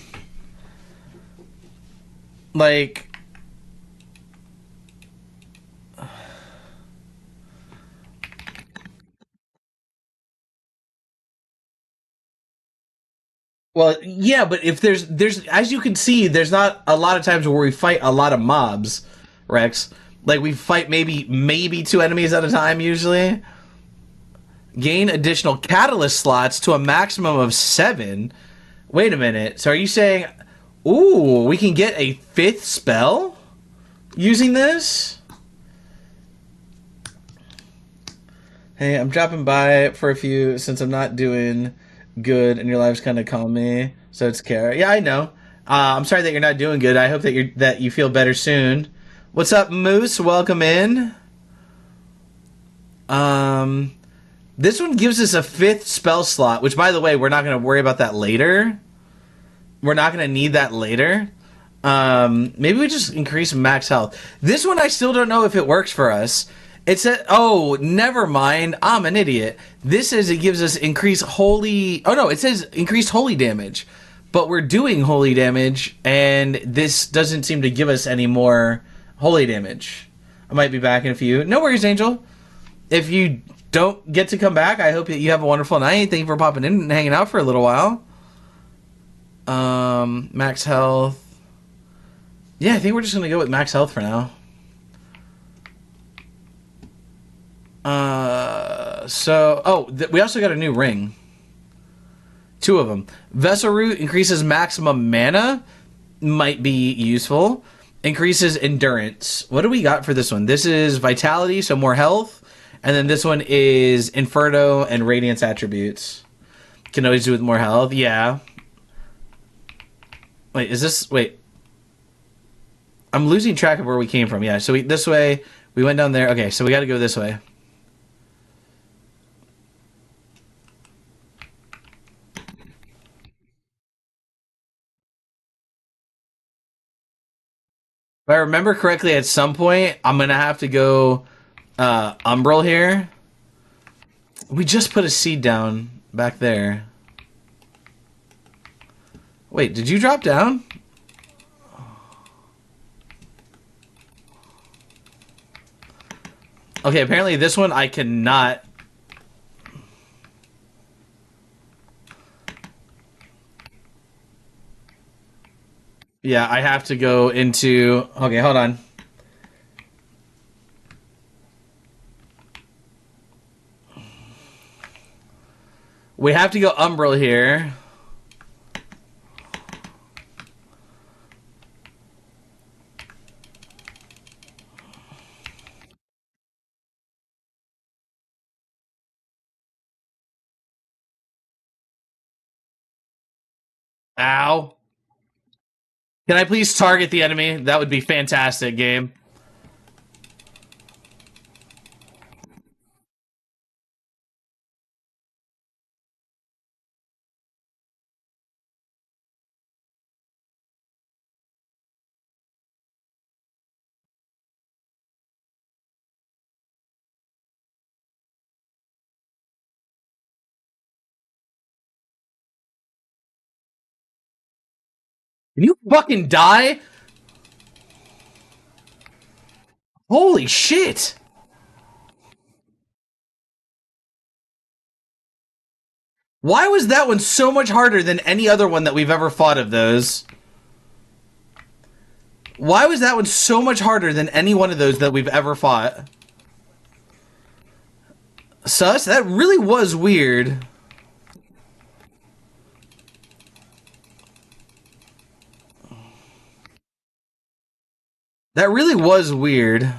like well, yeah, but if there's as you can see, there's not a lot of times where we fight a lot of mobs, Rex. Like we fight maybe 2 enemies at a time usually. Gain additional catalyst slots to a maximum of 7. Wait a minute. So are you saying, ooh, we can get a 5th spell using this? Hey, I'm dropping by for a few since I'm not doing good and your life's kind of calling me. So it's Kara. Yeah, I know. I'm sorry that you're not doing good. I hope that you feel better soon. What's up, Moose? Welcome in. This one gives us a 5th spell slot, which, by the way, we're not going to worry about that later. We're not going to need that later. Maybe we just increase max health. This one, I still don't know if it works for us. It said, oh, never mind. I'm an idiot. This says it gives us increased holy... Oh, no, it says increased holy damage. But we're doing holy damage, and this doesn't seem to give us any more holy damage. I might be back in a few. No worries, Angel. If you don't get to come back, I hope that you have a wonderful night. Thank you for popping in and hanging out for a little while. Max health. Yeah, I think we're just going to go with max health for now. We also got a new ring. 2 of them. Vessel Root increases maximum mana. Might be useful. Increases endurance. What do we got for this one? This is vitality, so more health. And then this one is Inferno and Radiance attributes. Can always do with more health. Yeah. Wait, is this... Wait. I'm losing track of where we came from. Yeah, so this way. We went down there. Okay, so we got to go this way. If I remember correctly, at some point, I'm going to have to go Umbral here. We just put a seed down back there. Wait, did you drop down? Okay, apparently this one I cannot... Yeah, I have to go into... Okay, hold on. We have to go Umbral here. Ow. Can I please target the enemy? That would be fantastic, game. Can you fucking die? Holy shit! Why was that one so much harder than any other one that we've ever fought of those? Why was that one so much harder than any one of those that we've ever fought? Sus? That really was weird. That really was weird.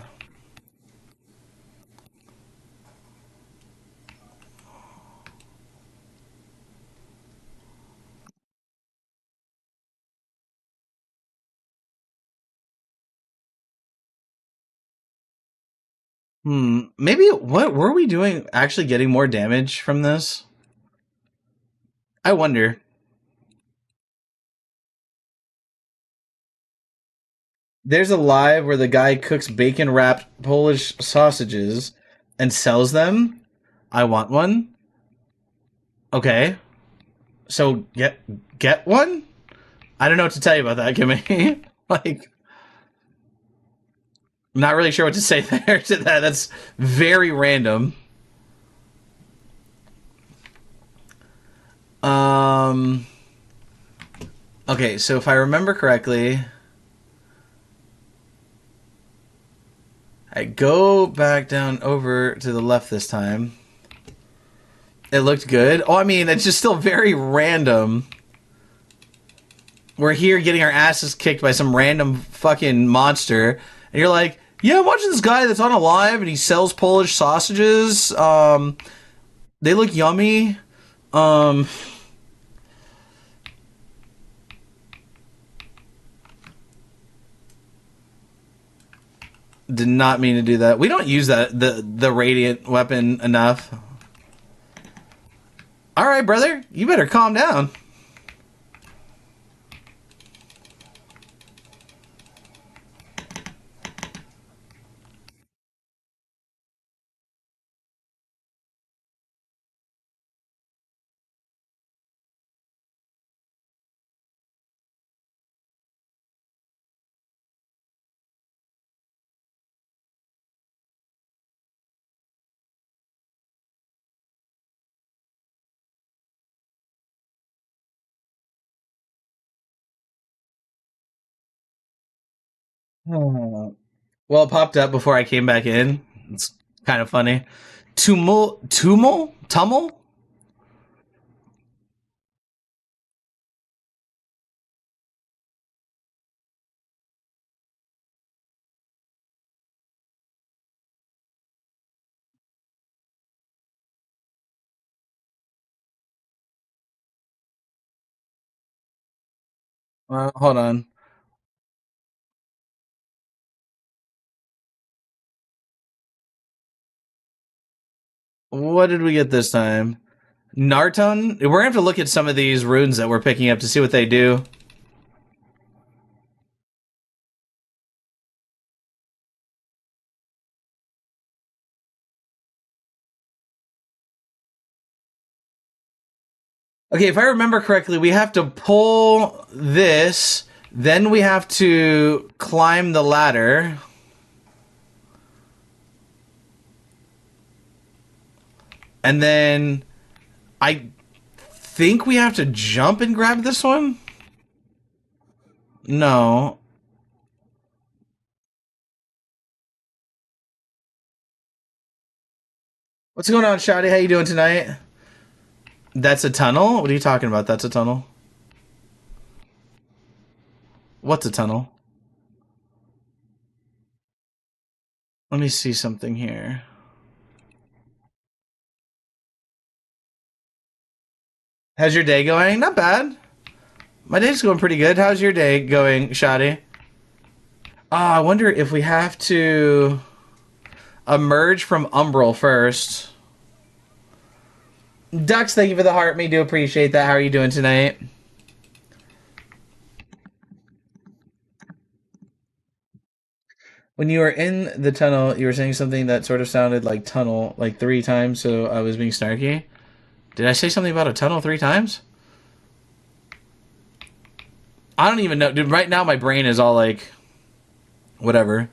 Maybe, what were we doing actually getting more damage from this? I wonder. There's a live where the guy cooks bacon wrapped Polish sausages and sells them. I want one. Okay. So get one? I don't know what to tell you about that, Kimmy. Like, I'm not really sure what to say there to that. That's very random. Um okay, so if I remember correctly, I go back down over to the left this time. It looked good. Oh, I mean, it's just still very random. We're here getting our asses kicked by some random fucking monster. And you're like, yeah, I'm watching this guy that's on a live and he sells Polish sausages. They look yummy. Um, did not mean to do that. We don't use the radiant weapon enough. All right, brother, you better calm down. Well, it popped up before I came back in. It's kind of funny. Tumul? Hold on. What did we get this time? Narton? We're gonna have to look at some of these runes that we're picking up to see what they do. Okay, if I remember correctly, we have to pull this, then we have to climb the ladder. And then I think we have to jump and grab this one? No. What's going on, Shotty? How you doing tonight? That's a tunnel? What are you talking about? That's a tunnel? What's a tunnel? Let me see something here. How's your day going? Not bad. My day's going pretty good. How's your day going, Shadi? I wonder if we have to emerge from Umbral first. Dux, thank you for the heart. Me do appreciate that. How are you doing tonight? When you were in the tunnel, you were saying something that sort of sounded like tunnel like 3 times, so I was being snarky. Did I say something about a tunnel 3 times? I don't even know. Dude, right now my brain is all like, whatever.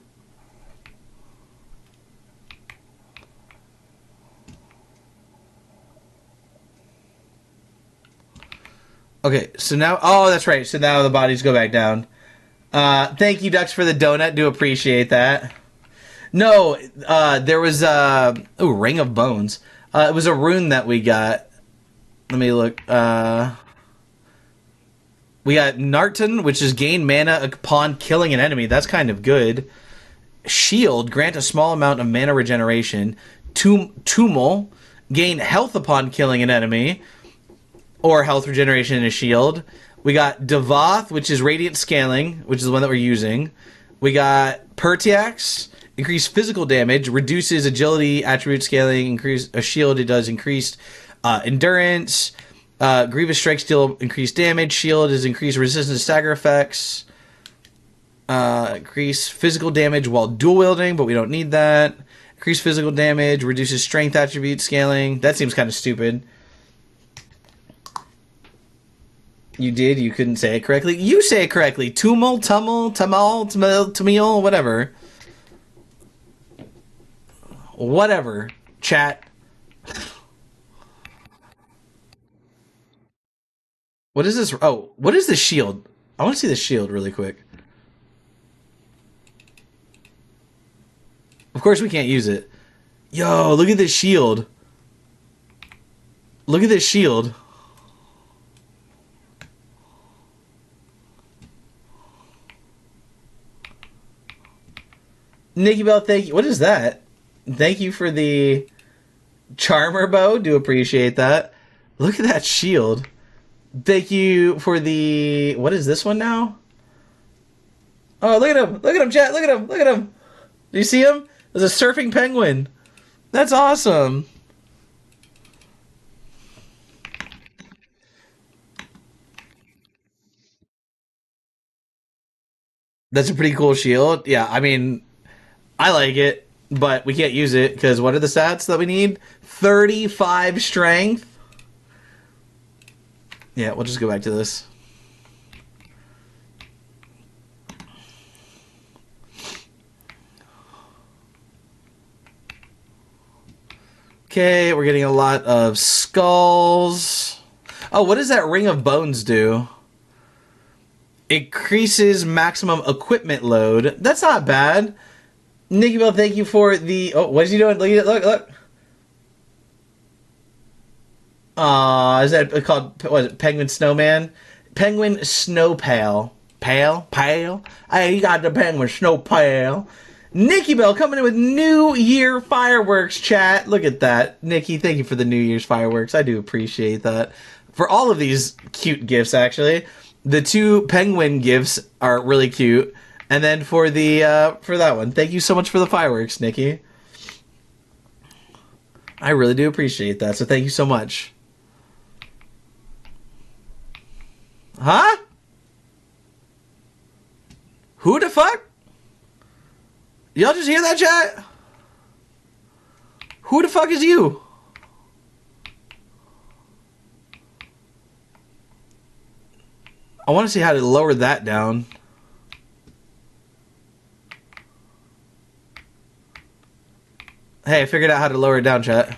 Okay, so now, oh, that's right. So now the bodies go back down. Thank you, Dux, for the donut. Do appreciate that. No, there was Ring of Bones. It was a rune that we got. Let me look. We got Narton, which is gain mana upon killing an enemy. That's kind of good. Shield, grant a small amount of mana regeneration. Tumul, gain health upon killing an enemy, or health regeneration in a shield. We got Devoth, which is radiant scaling, which is the one that we're using. We got Pertiax, increased physical damage, reduces agility, attribute scaling, increase a shield. It does increased endurance. Grievous strikes deal increased damage. Shield is increased resistance to stagger effects. Increase physical damage while dual wielding, but we don't need that. Increase physical damage, reduces strength attribute scaling. That seems kind of stupid. You did? You couldn't say it correctly? You say it correctly. Tumul, Tamil, whatever. Whatever. Chat. What is this? Oh, what is the shield? I want to see the shield really quick. Of course we can't use it. Yo, look at this shield. Look at this shield. Nikki Bell, thank you. What is that? Thank you for the Charmer bow. Do appreciate that. Look at that shield. Thank you for the... What is this one now? Oh, look at him. Look at him, chat. Look at him. Look at him. Do you see him? There's a surfing penguin. That's awesome. That's a pretty cool shield. Yeah, I mean, I like it, but we can't use it because what are the stats that we need? 35 strength. Yeah, we'll just go back to this. Okay, we're getting a lot of skulls. Oh, what does that Ring of Bones do? Increases maximum equipment load. That's not bad. Nikki Bell, thank you for the... Oh, what is he doing? Look at it. Look, look. Is that called... What is it? Penguin Snowman? Penguin Snow Pale. Pale? Pale? Hey, you got the Penguin Snow Pale. Nikki Bell coming in with New Year fireworks, chat. Look at that. Nikki, thank you for the New Year's fireworks. I do appreciate that. For all of these cute gifts, actually. The 2 penguin gifts are really cute. And then for the for that one, thank you so much for the fireworks, Nikki. I really do appreciate that, so thank you so much. Huh? Who the fuck? Y'all just hear that, chat? Who the fuck is you? I want to see how to lower that down. Hey, I figured out how to lower it down, chat.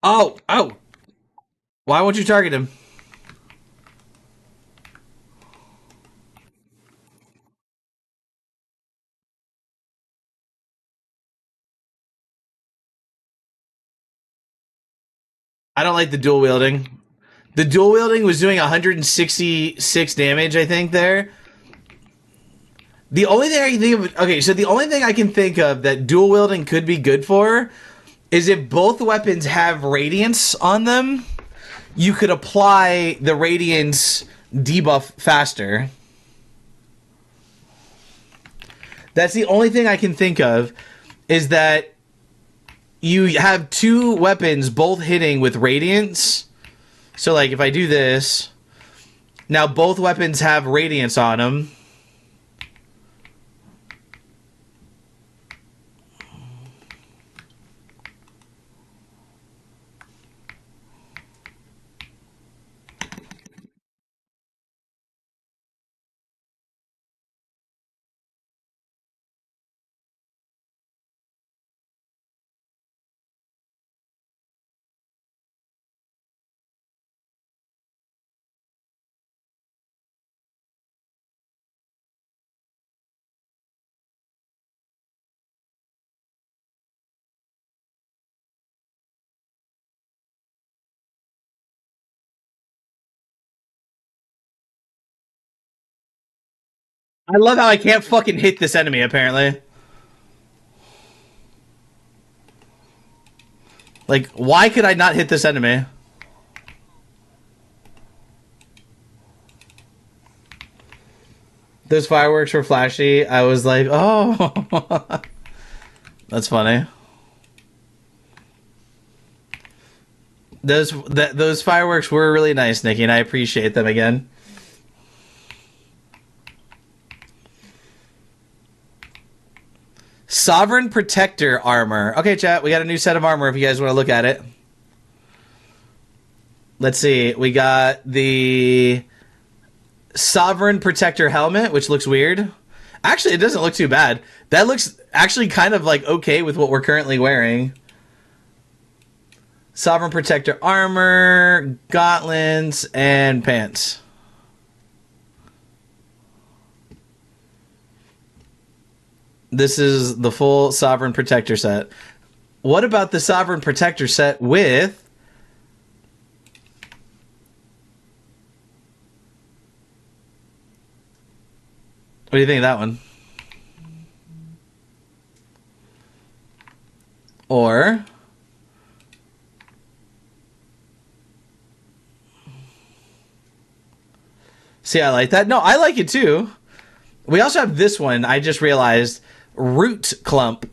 Oh, oh. Why won't you target him? I don't like the dual wielding. The dual wielding was doing 166 damage, I think, there. The only thing I can think of... Okay, so the only thing I can think of that dual wielding could be good for is if both weapons have radiance on them, you could apply the radiance debuff faster. That's the only thing I can think of, is that you have two weapons both hitting with radiance. So, like, if I do this, now both weapons have radiance on them. I love how I can't fucking hit this enemy, apparently. Like, why could I not hit this enemy? Those fireworks were flashy. I was like, oh. That's funny. Those fireworks were really nice, Nikki, and I appreciate them again. Sovereign Protector armor. Okay, chat, we got a new set of armor if you guys want to look at it. Let's see. We got the Sovereign Protector helmet, which looks weird. Actually, it doesn't look too bad. That looks actually kind of like okay with what we're currently wearing. Sovereign Protector armor, gauntlets, and pants. This is the full Sovereign Protector set. What about the Sovereign Protector set with... What do you think of that one? Or... See, I like that. No, I like it too. We also have this one, I just realized... Root clump.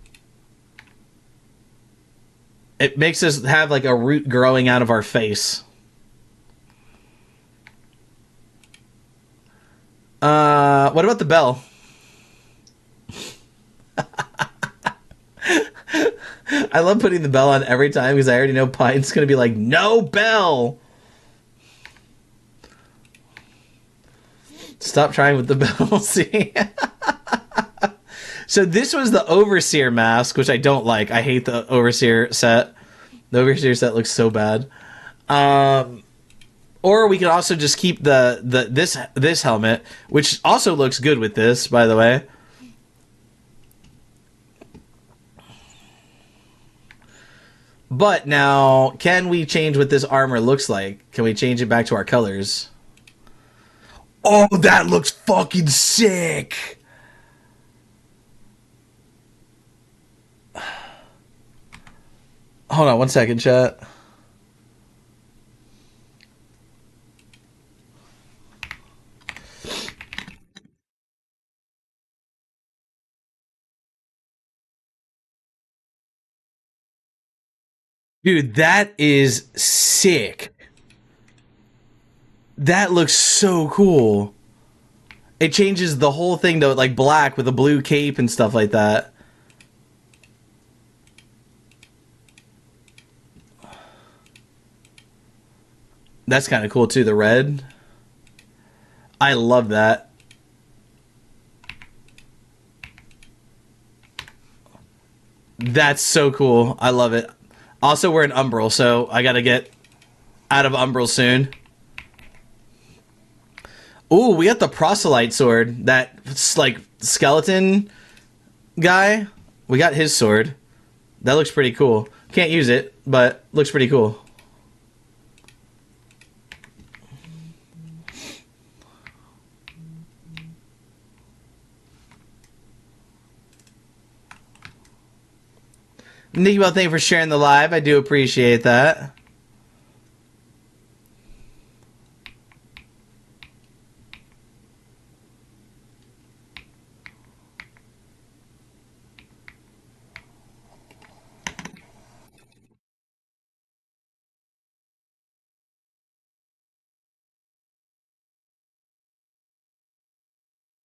It makes us have like a root growing out of our face. What about the bell? I love putting the bell on every time because I already know Pine's gonna be like, no bell. Stop trying with the bell. See. So this was the Overseer mask, which I don't like. I hate the Overseer set. The Overseer set looks so bad. Or we could also just keep this helmet, which also looks good with this, by the way. But now, can we change what this armor looks like? Can we change it back to our colors? Oh, that looks fucking sick! Hold on one second, chat. Dude, that is sick. That looks so cool. It changes the whole thing to like black with a blue cape and stuff like that. That's kind of cool too, the red. I love that. That's so cool. I love it. Also, we're in Umbral, so I gotta get out of Umbral soon. Ooh, we got the Proselyte sword. That's like skeleton guy. We got his sword. That looks pretty cool. Can't use it, but looks pretty cool. Nikki Bell, thank you for sharing the live. I do appreciate that.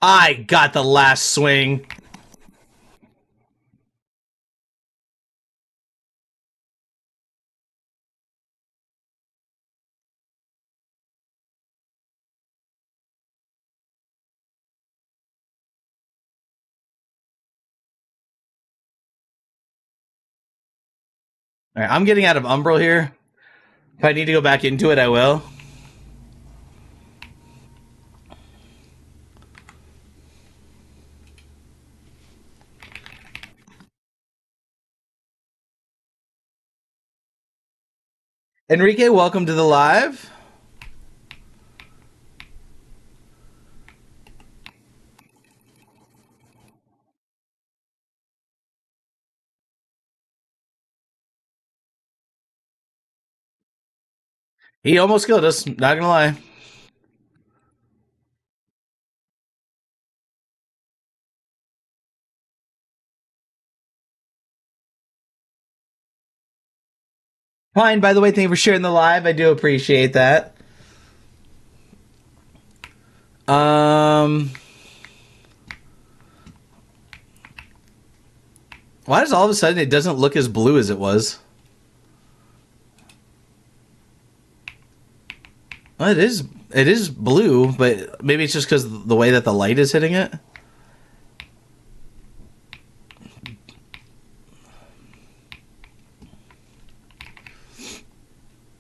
I got the last swing. All right, I'm getting out of Umbral here. If I need to go back into it, I will. Enrique, welcome to the live. He almost killed us, not gonna lie. Pine, by the way, thank you for sharing the live. I do appreciate that. Why does all of a sudden it doesn't look as blue as it was? Well, it is blue, but maybe it's just because the way that the light is hitting it.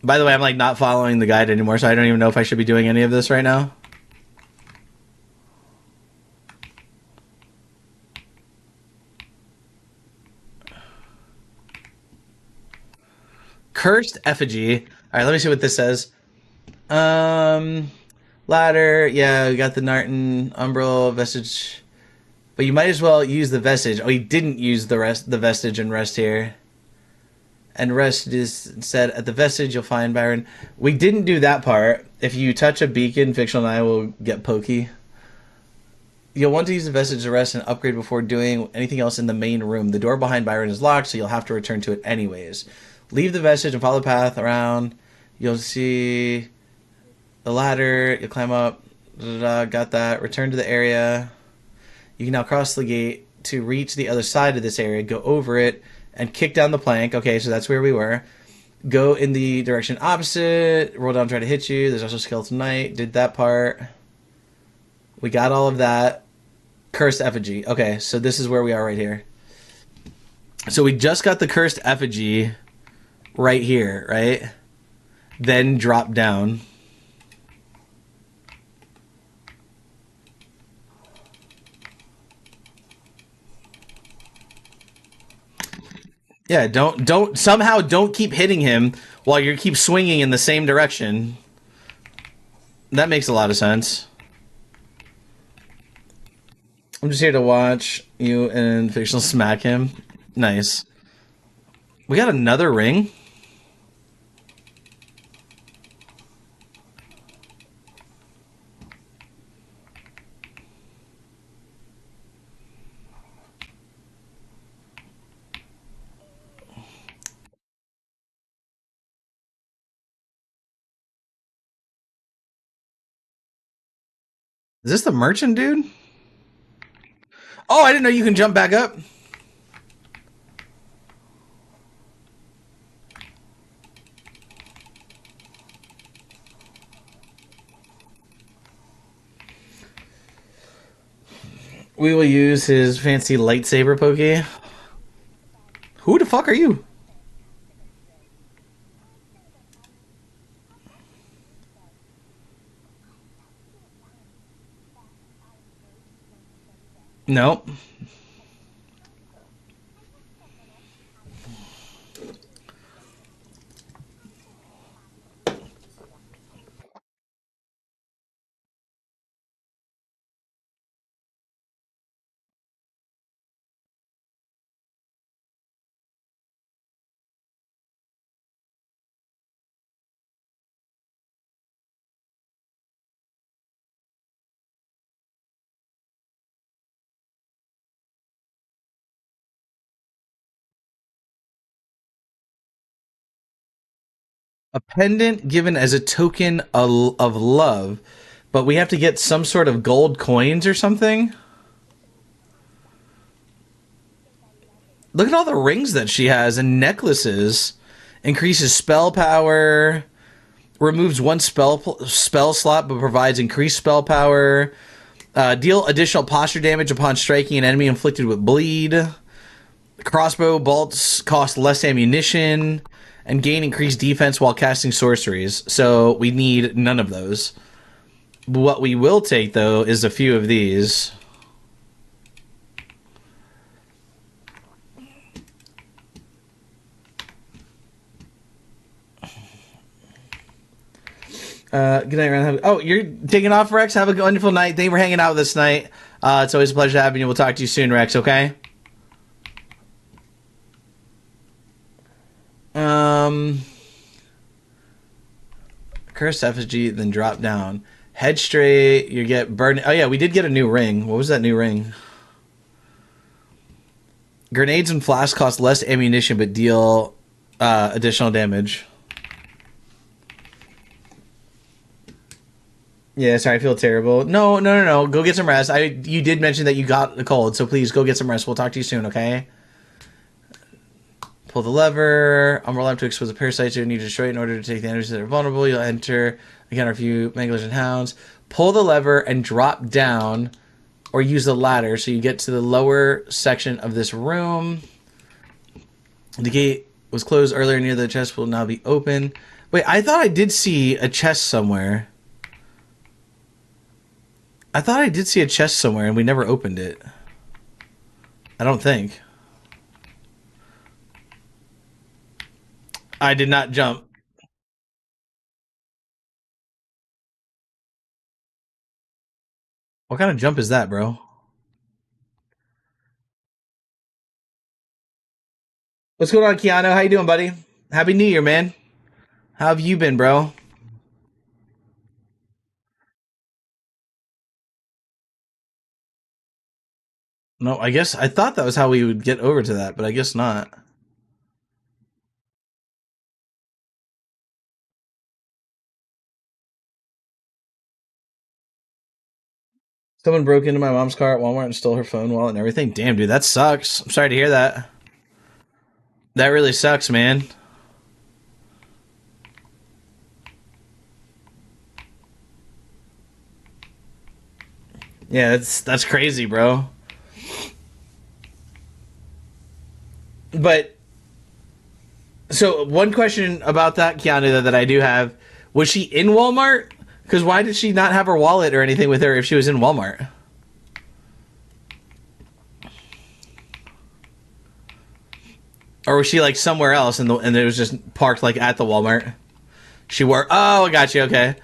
By the way, I'm like not following the guide anymore, so I don't even know if I should be doing any of this right now. Cursed effigy. All right, let me see what this says. Ladder. Yeah, we got the Narton Umbral vestige, but you might as well use the vestige. Oh, he didn't use the vestige and rest here. And rest is said at the vestige. You'll find Byron. We didn't do that part. If you touch a beacon, fictional and I will get pokey. You'll want to use the vestige to rest and upgrade before doing anything else in the main room. The door behind Byron is locked, so you'll have to return to it anyways. Leave the vestige and follow the path around. You'll see the ladder. You'll climb up. Got that. Return to the area. You can now cross the gate to reach the other side of this area. Go over it and kick down the plank. Okay, so that's where we were. Go in the direction opposite. Roll down, try to hit you. There's also Skeleton Knight. Did that part. We got all of that. Cursed effigy. Okay, so this is where we are right here. So we just got the cursed effigy right here, right? Then drop down. Yeah, don't somehow don't keep hitting him while you keep swinging in the same direction. That makes a lot of sense. I'm just here to watch you and Fictional smack him. Nice. We got another ring. Is this the merchant dude? Oh, I didn't know you can jump back up. We will use his fancy lightsaber pokey. Who the fuck are you? Nope. A pendant given as a token of love, but we have to get some sort of gold coins or something. Look at all the rings that she has and necklaces. Increases spell power. Removes one spell slot but provides increased spell power. Deal additional posture damage upon striking an enemy inflicted with bleed. Crossbow bolts cost less ammunition. And gain increased defense while casting sorceries. So we need none of those. What we will take, though, is a few of these. Good night, Ryan. Oh, you're taking off, Rex? Have a wonderful night. Thank you for hanging out with us tonight. It's always a pleasure having you. We'll talk to you soon, Rex, okay? Cursed effigy, then drop down. Head straight, you get burned. Oh, yeah, we did get a new ring. What was that new ring? Grenades and flasks cost less ammunition, but deal additional damage. Yeah, sorry, I feel terrible. No. Go get some rest. You did mention that you got a cold, so please go get some rest. We'll talk to you soon, okay? Pull the lever. I'm rolling up to expose the parasites you need to destroy in order to take the enemies that are vulnerable. You'll enter encounter a few manglers and hounds. Pull the lever and drop down, or use the ladder so you get to the lower section of this room. The gate was closed earlier near the chest will now be open. Wait, I thought I did see a chest somewhere. I thought I did see a chest somewhere and we never opened it. I don't think. I did not jump. What kind of jump is that, bro? What's going on, Keanu? How you doing, buddy? Happy New Year, man. How have you been, bro? No, I guess I thought that was how we would get over to that, but I guess not. Someone broke into my mom's car at Walmart and stole her phone, wallet, and everything. Damn, dude, that sucks. I'm sorry to hear that. That really sucks, man. Yeah, that's crazy, bro. But so one question about that, Keanu, that I do have: was she in Walmart? Because why did she not have her wallet or anything with her if she was in Walmart? Or was she like somewhere else and it was just parked like at the Walmart? She wore. Oh, I got you. Okay,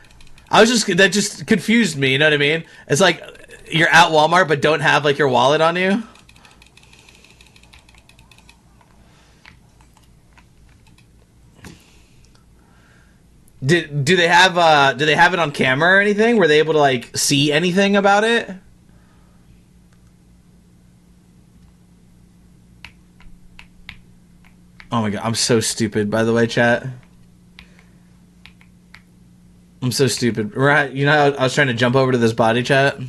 I was just that just confused me. You know what I mean? It's like you're at Walmart but don't have like your wallet on you. Do they have it on camera or anything? Were they able to like see anything about it? Oh my god, I'm so stupid. By the way, chat, I'm so stupid. Right? You know, how I was trying to jump over to this body chat,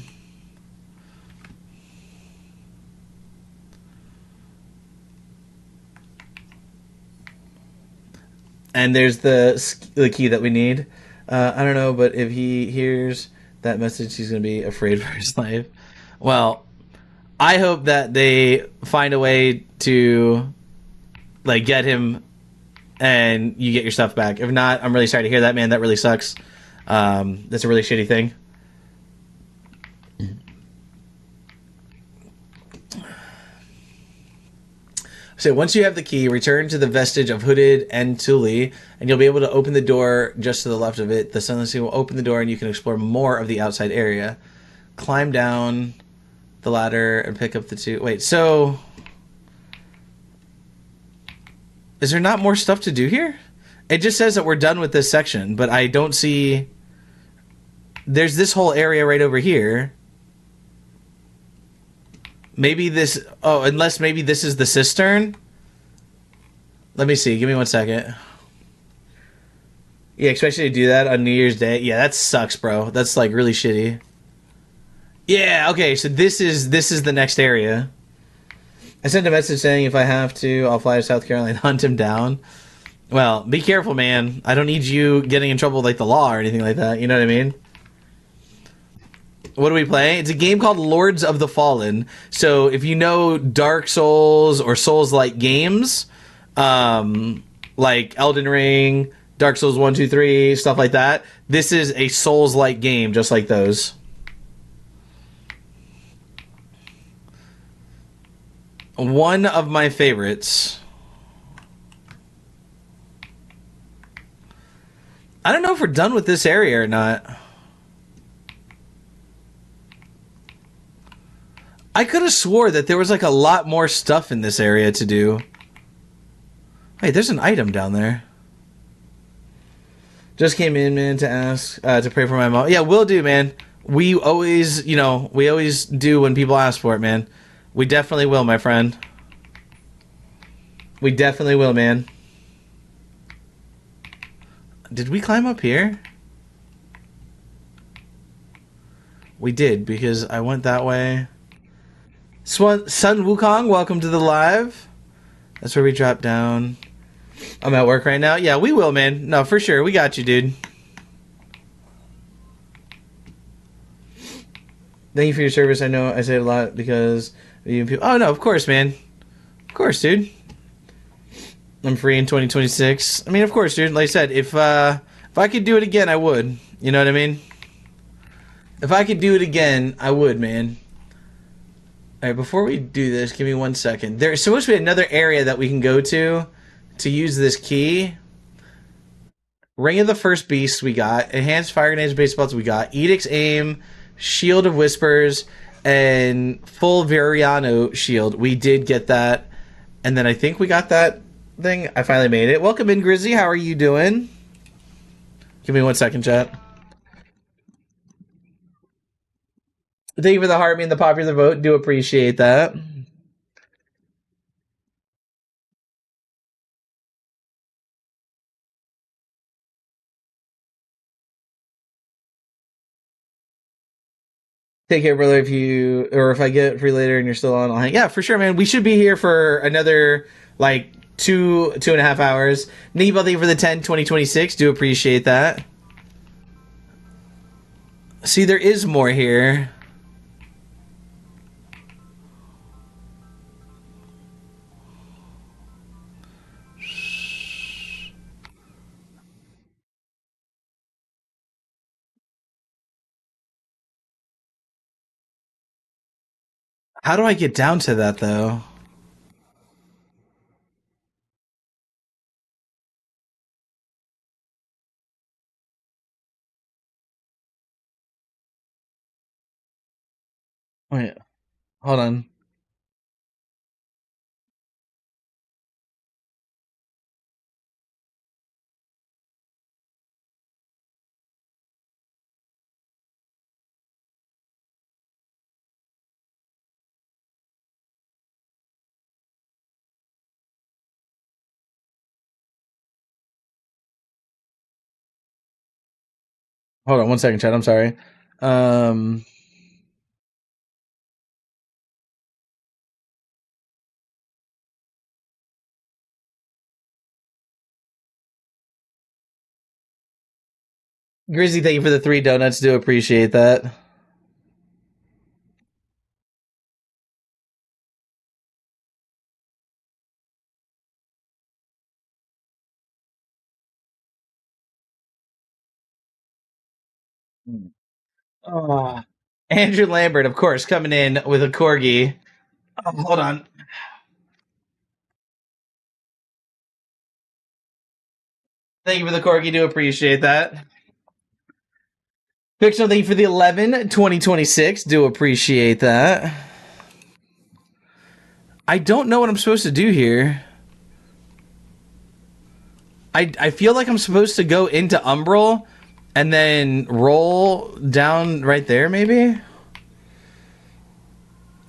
and there's the key that we need. I don't know, but if he hears that message, he's gonna be afraid for his life. Well, I hope that they find a way to like get him and you get your stuff back. If not, I'm really sorry to hear that, man. That really sucks. That's a really shitty thing. So once you have the key, return to the vestige of Hooded and Tuli, and you'll be able to open the door just to the left of it. The Sunless Sea will open the door, and you can explore more of the outside area. Climb down the ladder and pick up the two. Wait, so is there not more stuff to do here? It just says that we're done with this section, but I don't see. There's this whole area right over here. Maybe this... Oh, unless maybe this is the cistern? Let me see. Give me 1 second. Yeah, especially to do that on New Year's Day. Yeah, that sucks, bro. That's like really shitty. Yeah, okay, so this is the next area. I sent a message saying if I have to, I'll fly to South Carolina and hunt him down. Well, be careful, man. I don't need you getting in trouble with like the law or anything like that. You know what I mean? What are we playing? It's a game called Lords of the Fallen. So if you know Dark Souls or Souls-like games, like Elden Ring, Dark Souls 1, 2, 3, stuff like that, this is a Souls-like game just like those. One of my favorites. I don't know if we're done with this area or not. I could have swore that there was like a lot more stuff in this area to do. Wait, there's an item down there. Just came in, man, to ask to pray for my mom. Yeah, will do, man. We always, we always do when people ask for it, man. We definitely will, my friend. We definitely will, man. Did we climb up here? We did, because I went that way. Sun Wukong, welcome to the live. That's where we drop down. I'm at work right now. Yeah, we will, man. No, for sure. We got you, dude. Thank you for your service. I know I say it a lot because you people. Oh, no, of course, man. Of course, dude. I'm free in 2026. I mean, of course, dude. Like I said, if I could do it again, I would. You know what I mean? If I could do it again, I would, man. All right, before we do this, give me 1 second. There's supposed to be another area that we can go to use this key. Ring of the First Beast we got. Enhanced Fire Grenades and Baseball we got. Edict's Aim, Shield of Whispers, and Full Veriano Shield. We did get that. And then I think we got that thing. I finally made it. Welcome in, Grizzy. How are you doing? Give me 1 second, chat. Thank you for the heart, me and the popular vote. Do appreciate that. Take care, brother. If I get free later and you're still on, I'll hang. Yeah, for sure, man. We should be here for another like 2.5 hours. Thank you for the 10 2026. Do appreciate that. See, there is more here. How do I get down to that though? Wait, hold on. Hold on 1 second, chat. I'm sorry. Um. Grizzy, thank you for the 3 donuts. Do appreciate that. Oh. Andrew Lambert, of course, coming in with a corgi. Oh, hold on. Thank you for the corgi. Do appreciate that. Fictional, thank you for the 11 2026. Do appreciate that. I don't know what I'm supposed to do here. I feel like I'm supposed to go into Umbral and then roll down right there, maybe?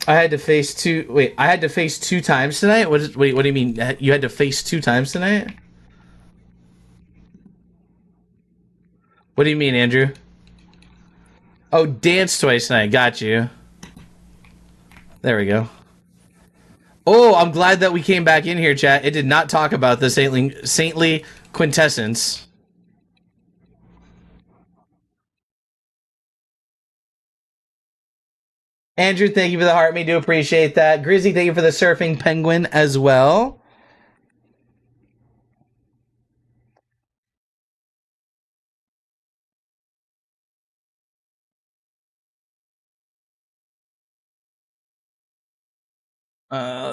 I had to face two. Wait, I had to face 2 times tonight? Wait, what do you mean? You had to face 2 times tonight? What do you mean, Andrew? Oh, dance twice tonight. Got you. There we go. Oh, I'm glad that we came back in here, chat. It did not talk about the saintly quintessence. Andrew, thank you for the heart. Me do appreciate that. Grizzy, thank you for the surfing penguin as well.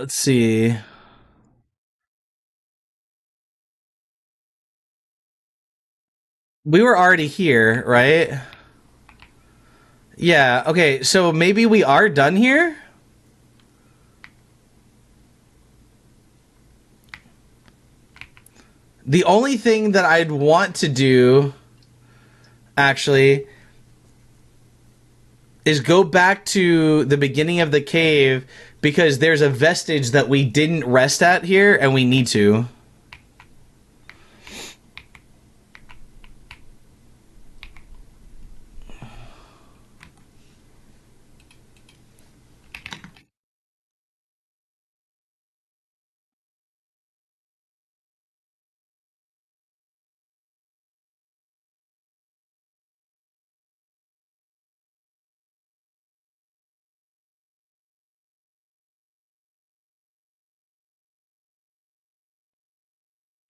Let's see. We were already here, right? Yeah, okay, so maybe we are done here? The only thing that I'd want to do, actually, is go back to the beginning of the cave because there's a vestige that we didn't rest at here and we need to.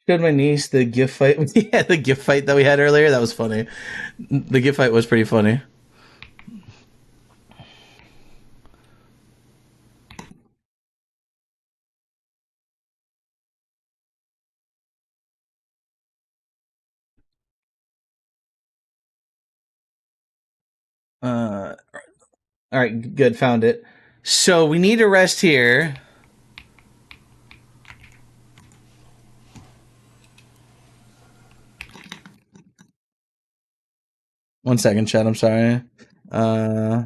Showed my niece the gift fight. Yeah, the gift fight that we had earlier. That was funny. The gift fight was pretty funny. Uh, all right, good. Found it. So we need to rest here. One second, Chad. I'm sorry. Uh,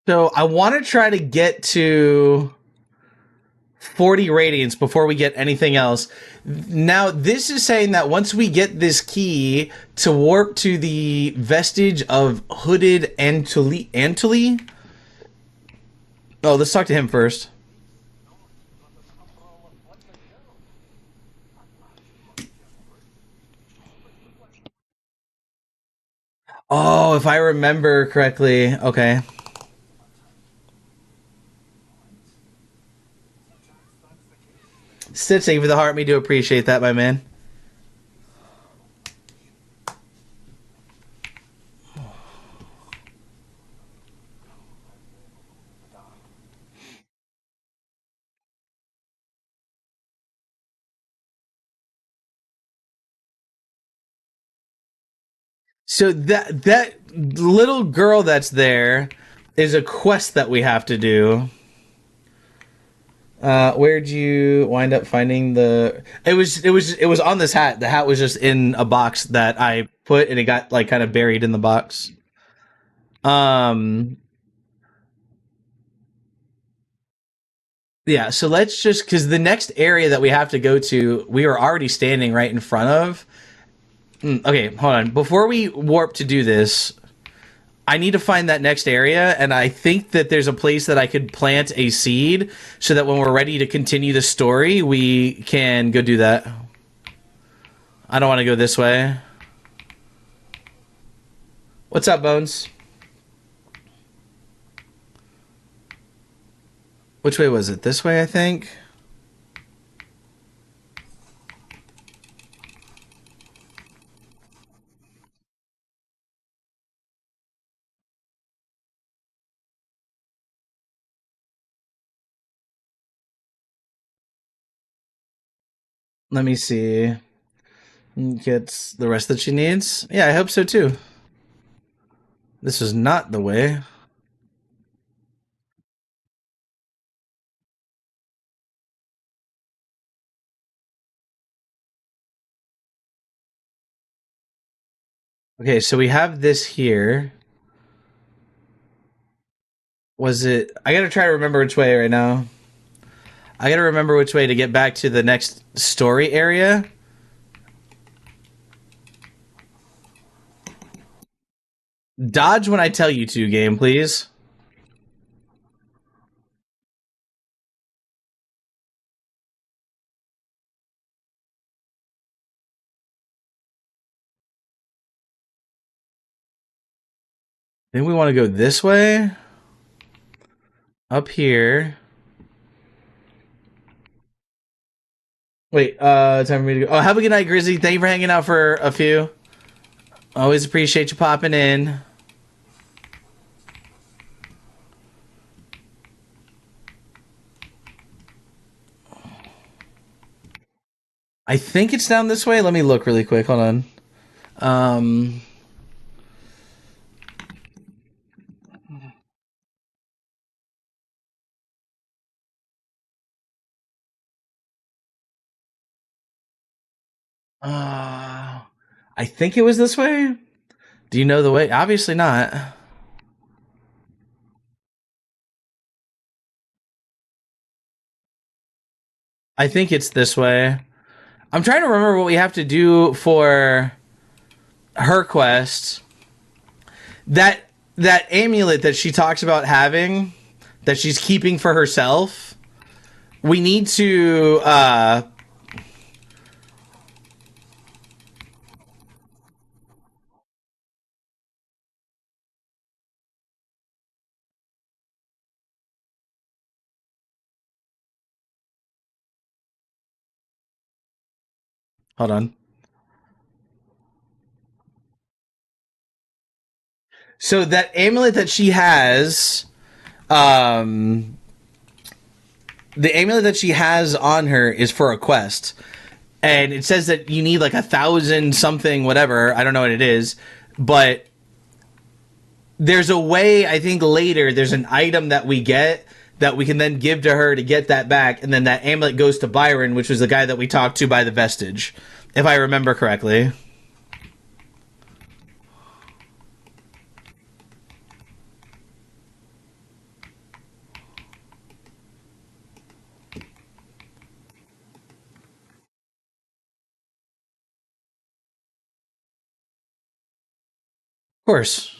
so I want to try to get to 40 radiance before we get anything else. Now, this is saying that once we get this key to warp to the vestige of hooded Antuli. Oh, let's talk to him first. Oh, if I remember correctly. Okay. Stitch, thank you for the heart. Me do appreciate that, my man. So that little girl that's there is a quest that we have to do. Where'd you wind up finding the? It was on this hat. The hat was just in a box that I put, and it got like kind of buried in the box. Um, yeah. So let's just because the next area that we have to go to, we are already standing right in front of. Okay, hold on. Before we warp to do this, I need to find that next area, and I think that there's a place that I could plant a seed so that when we're ready to continue the story, we can go do that. I don't want to go this way. What's up, Bones? Which way was it? This way, I think. Let me see. Gets the rest that she needs? Yeah, I hope so too. This is not the way. Okay, so we have this here. Was it? I gotta try to remember which way right now. I gotta remember which way to get back to the next story area. Dodge when I tell you to, game, please. Then we want to go this way. Up here. Wait, time for me to go. Oh, have a good night, Grizzly. Thank you for hanging out for a few. Always appreciate you popping in. I think it's down this way. Let me look really quick. Hold on. Um, uh, I think it was this way. Do you know the way? Obviously not. I think it's this way. I'm trying to remember what we have to do for her quest. That amulet that she talks about having, that she's keeping for herself. We need to hold on. So that amulet that she has, um, the amulet that she has on her is for a quest, and it says that you need like 1,000 something, whatever. I don't know what it is, but there's a way. I think later there's an item that we get that we can then give to her to get that back, and then that amulet goes to Byron, which was the guy that we talked to by the vestige, if I remember correctly. Of course.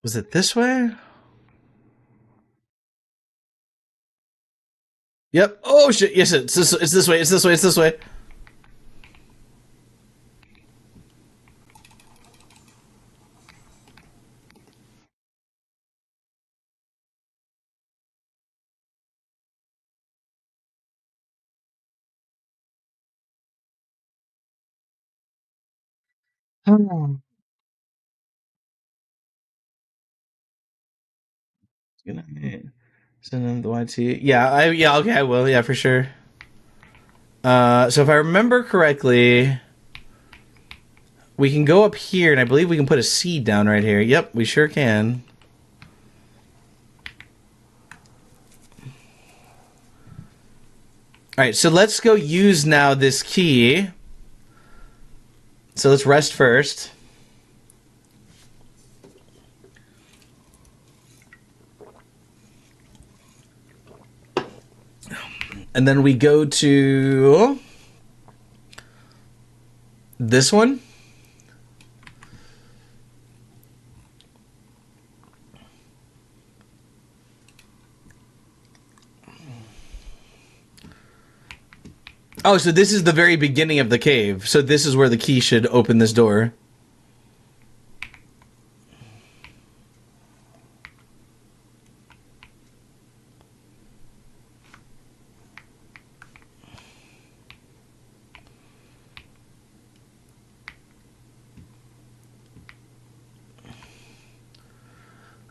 Was it this way? Yep. Oh shit! Yes, it's this way. It's this way. It's this way. Hmm. Gonna send them the YT. Yeah. Okay, I will. Yeah, for sure. So if I remember correctly, we can go up here, and I believe we can put a seed down right here. Yep, we sure can. All right, so let's go use now this key. So let's rest first. And then we go to this one. Oh, so this is the very beginning of the cave. So this is where the key should open this door.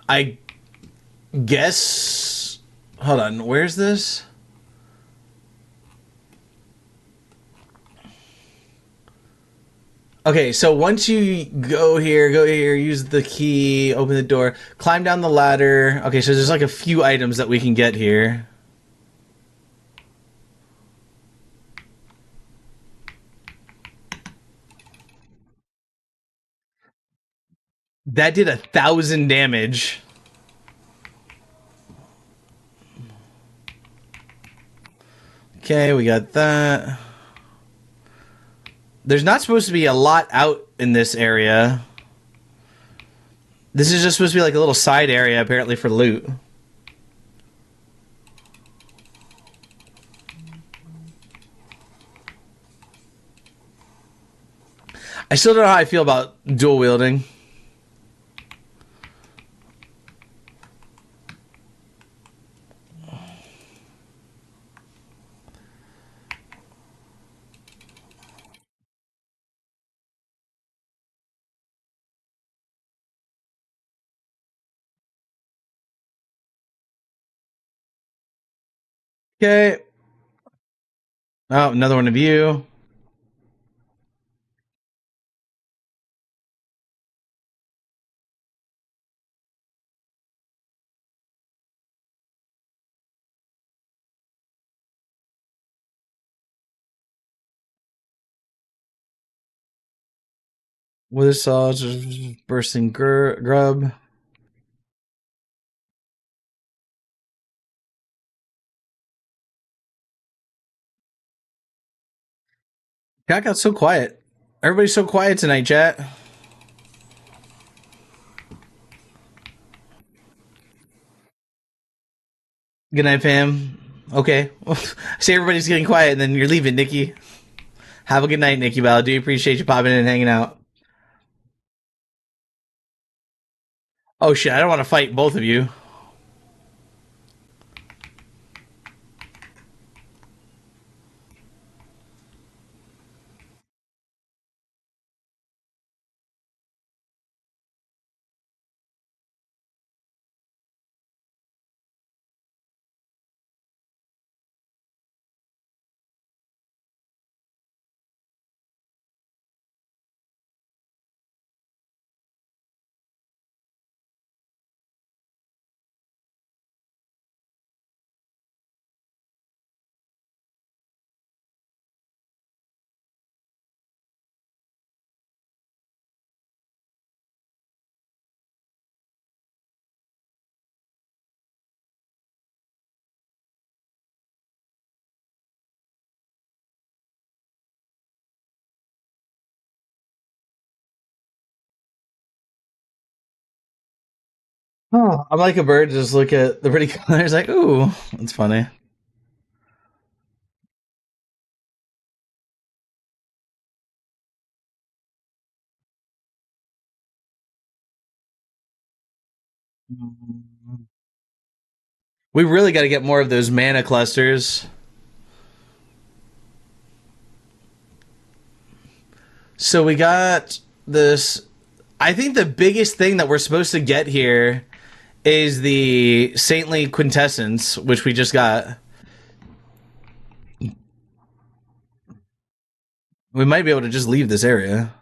I guess. Hold on, where's this? Okay, so once you go here, use the key, open the door, climb down the ladder. Okay, so there's like a few items that we can get here. That did 1,000 damage. Okay, we got that. There's not supposed to be a lot out in this area. This is just supposed to be like a little side area, apparently, for loot. I still don't know how I feel about dual wielding. Okay. Oh, another one of you. Wither saw, bursting grub. Cat got so quiet. Everybody's so quiet tonight, chat. Good night, fam. Okay. See, everybody's getting quiet, and then you're leaving, Nikki. Have a good night, Nikki Bell. Do appreciate you popping in and hanging out. Oh shit, I don't want to fight both of you. Oh, I'm like a bird. Just look at the pretty colors. Like, ooh, that's funny. We really got to get more of those mana clusters. So we got this. I think the biggest thing that we're supposed to get here is the Saintly Quintessence, which we just got. We might be able to just leave this area.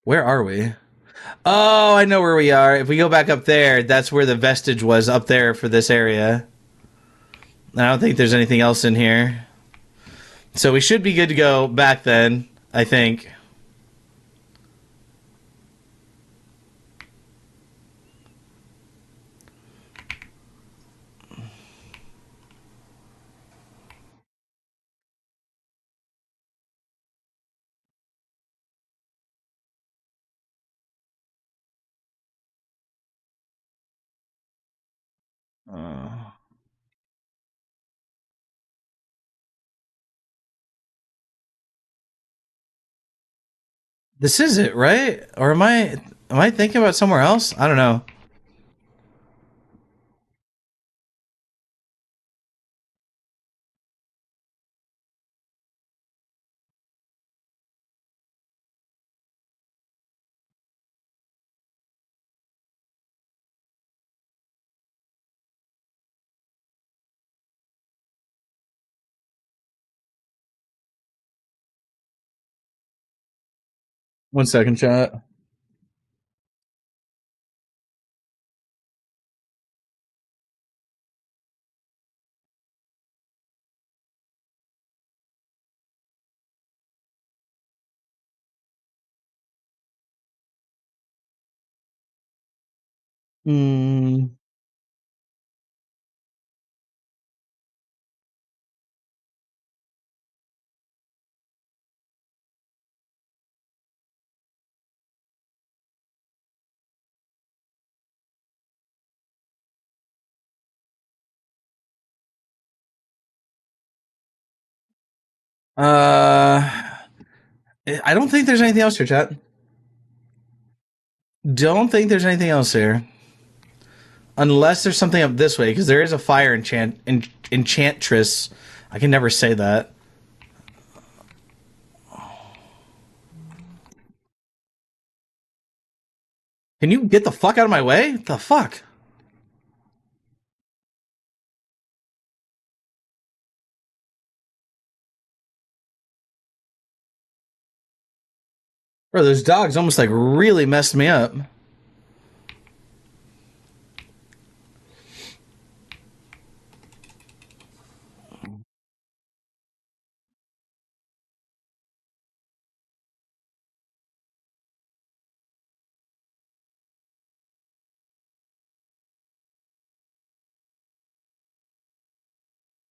Where are we? Oh, I know where we are. If we go back up there, that's where the vestige was, up there for this area. I don't think there's anything else in here. So we should be good to go back then, I think. Uh, this is it, right? Or am I thinking about somewhere else? I don't know. One second, chat. Hmm. I don't think there's anything else here, chat. Don't think there's anything else here. Unless there's something up this way, because there is a fire enchantress. I can never say that. Can you get the fuck out of my way? What the fuck? Bro, those dogs almost like really messed me up.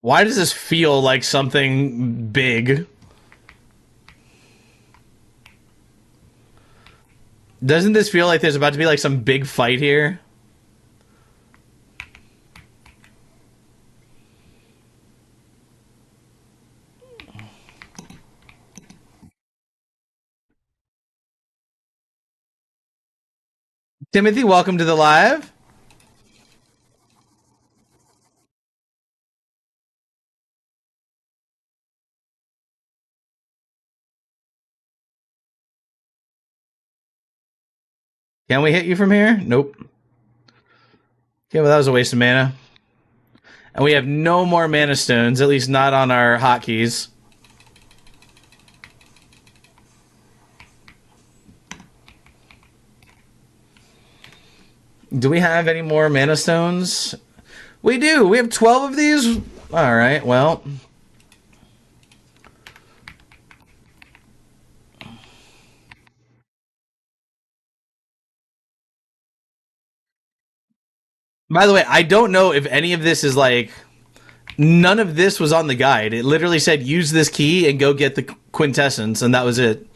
Why does this feel like something big? Doesn't this feel like there's about to be like some big fight here? Timothy, welcome to the live. Can we hit you from here? Nope. Okay, well, that was a waste of mana. And we have no more mana stones, at least not on our hotkeys. Do we have any more mana stones? We do. We have 12 of these. All right, well. By the way, I don't know if any of this is like. None of this was on the guide. It literally said use this key and go get the quintessence, and that was it.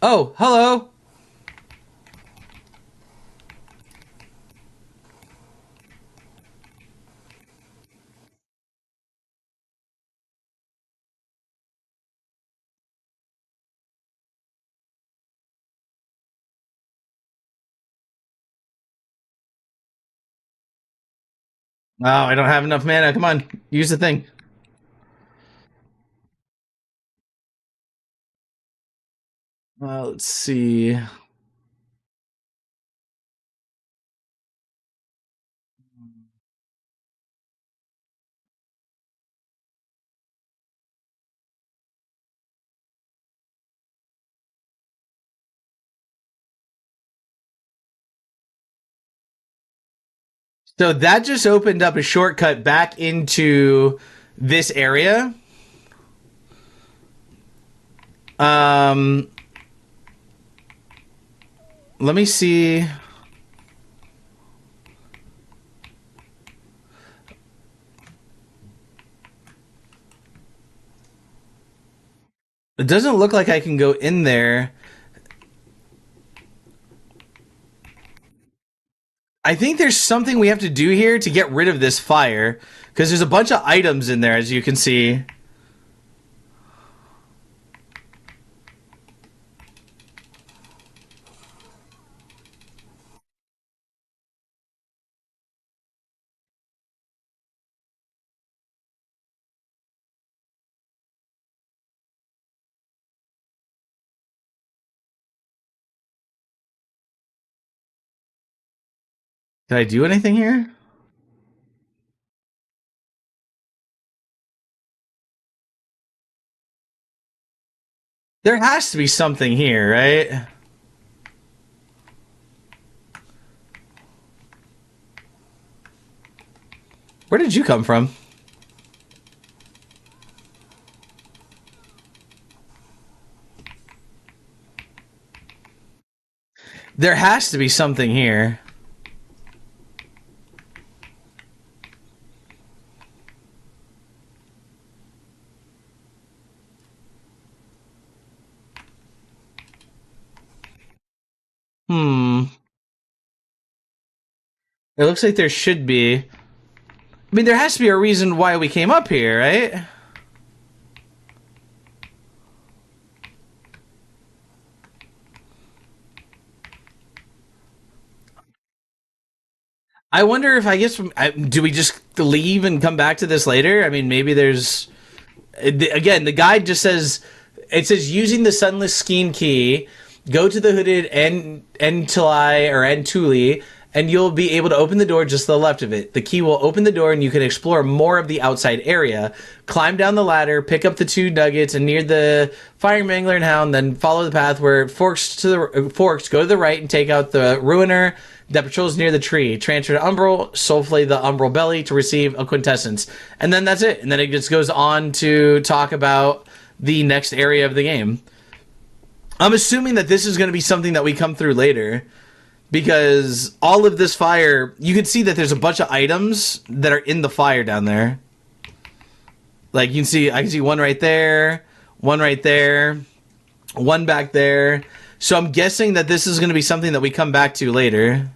Oh, hello. Oh, I don't have enough mana. Come on, use the thing. Let's see. So that just opened up a shortcut back into this area. Um, let me see. It doesn't look like I can go in there. I think there's something we have to do here to get rid of this fire, because there's a bunch of items in there, as you can see. Did I do anything here? There has to be something here, right? Where did you come from? There has to be something here. Hmm. It looks like there should be. I mean, there has to be a reason why we came up here, right? I wonder if do we just leave and come back to this later? I mean, maybe there's again the guide just says it says using the sunless scheme key, go to the hooded Entuli or Entuli, and you'll be able to open the door just to the left of it. The key will open the door and you can explore more of the outside area. Climb down the ladder, pick up the 2 nuggets, and near the Firing Mangler and Hound, then follow the path where it forks to the forks. Go to the right and take out the Ruiner that patrols near the tree. Transfer to Umbral, soulflay the Umbral belly to receive a quintessence. And then that's it. And then it just goes on to talk about the next area of the game. I'm assuming that this is going to be something that we come through later. Because all of this fire, you can see that there's a bunch of items that are in the fire down there. Like you can see, I can see one right there, one back there. So I'm guessing that this is going to be something that we come back to later.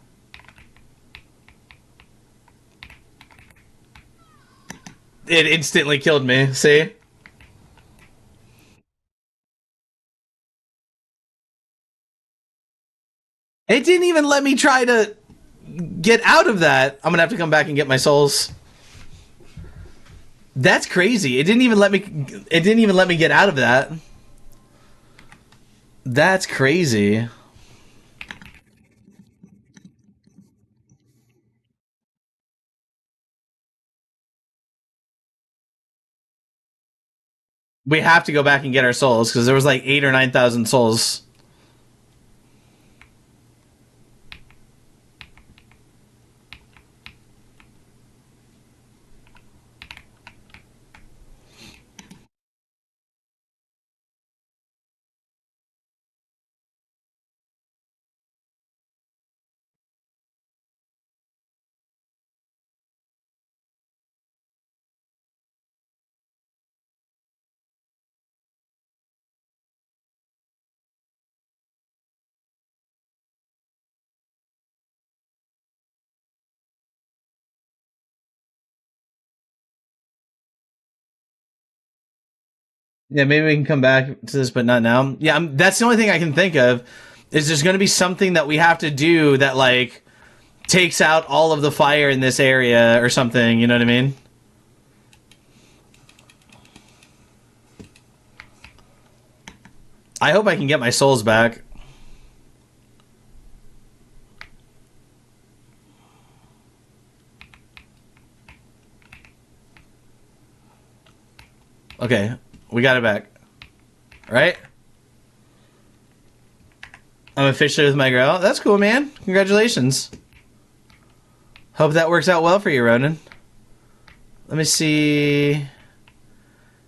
It instantly killed me, see? It didn't even let me try to get out of that. I'm gonna have to come back and get my souls. That's crazy. It didn't even let me. It didn't even let me get out of that. That's crazy. We have to go back and get our souls because there was like 8 or 9,000 souls. Yeah, maybe we can come back to this, but not now. Yeah, that's the only thing I can think of. Is there's going to be something that we have to do that like takes out all of the fire in this area or something. You know what I mean? I hope I can get my souls back. Okay, we got it back. Right? I'm officially with my girl. That's cool, man. Congratulations. Hope that works out well for you, Ronan. Let me see.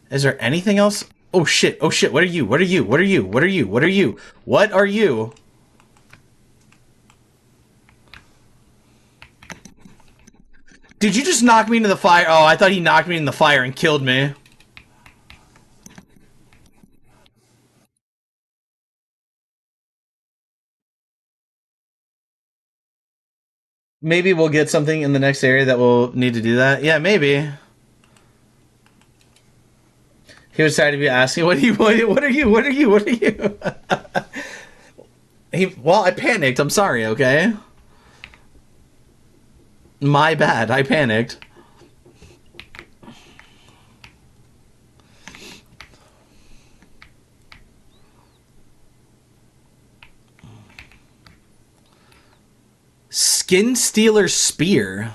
Is there anything else? Oh shit! Oh shit! What are you? What are you? What are you? What are you? What are you? What are you? Did you just knock me into the fire? Oh, I thought he knocked me in the fire and killed me. Maybe we'll get something in the next area that will need to do that. Yeah, maybe. He was tired of you asking, "What are you? What are you? What are you? What are you?" Well, I panicked. I'm sorry. Okay, my bad. I panicked. Skin Stealer Spear.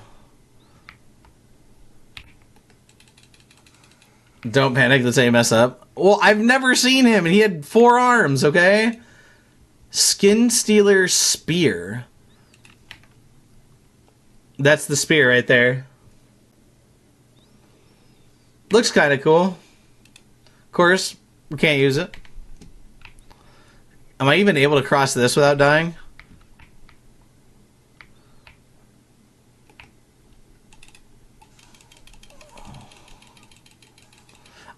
Don't panic. Let's say mess up. Well, I've never seen him, and he had 4 arms. Okay. Skin Stealer Spear. That's the spear right there. Looks kind of cool. Of course, we can't use it. Am I even able to cross this without dying?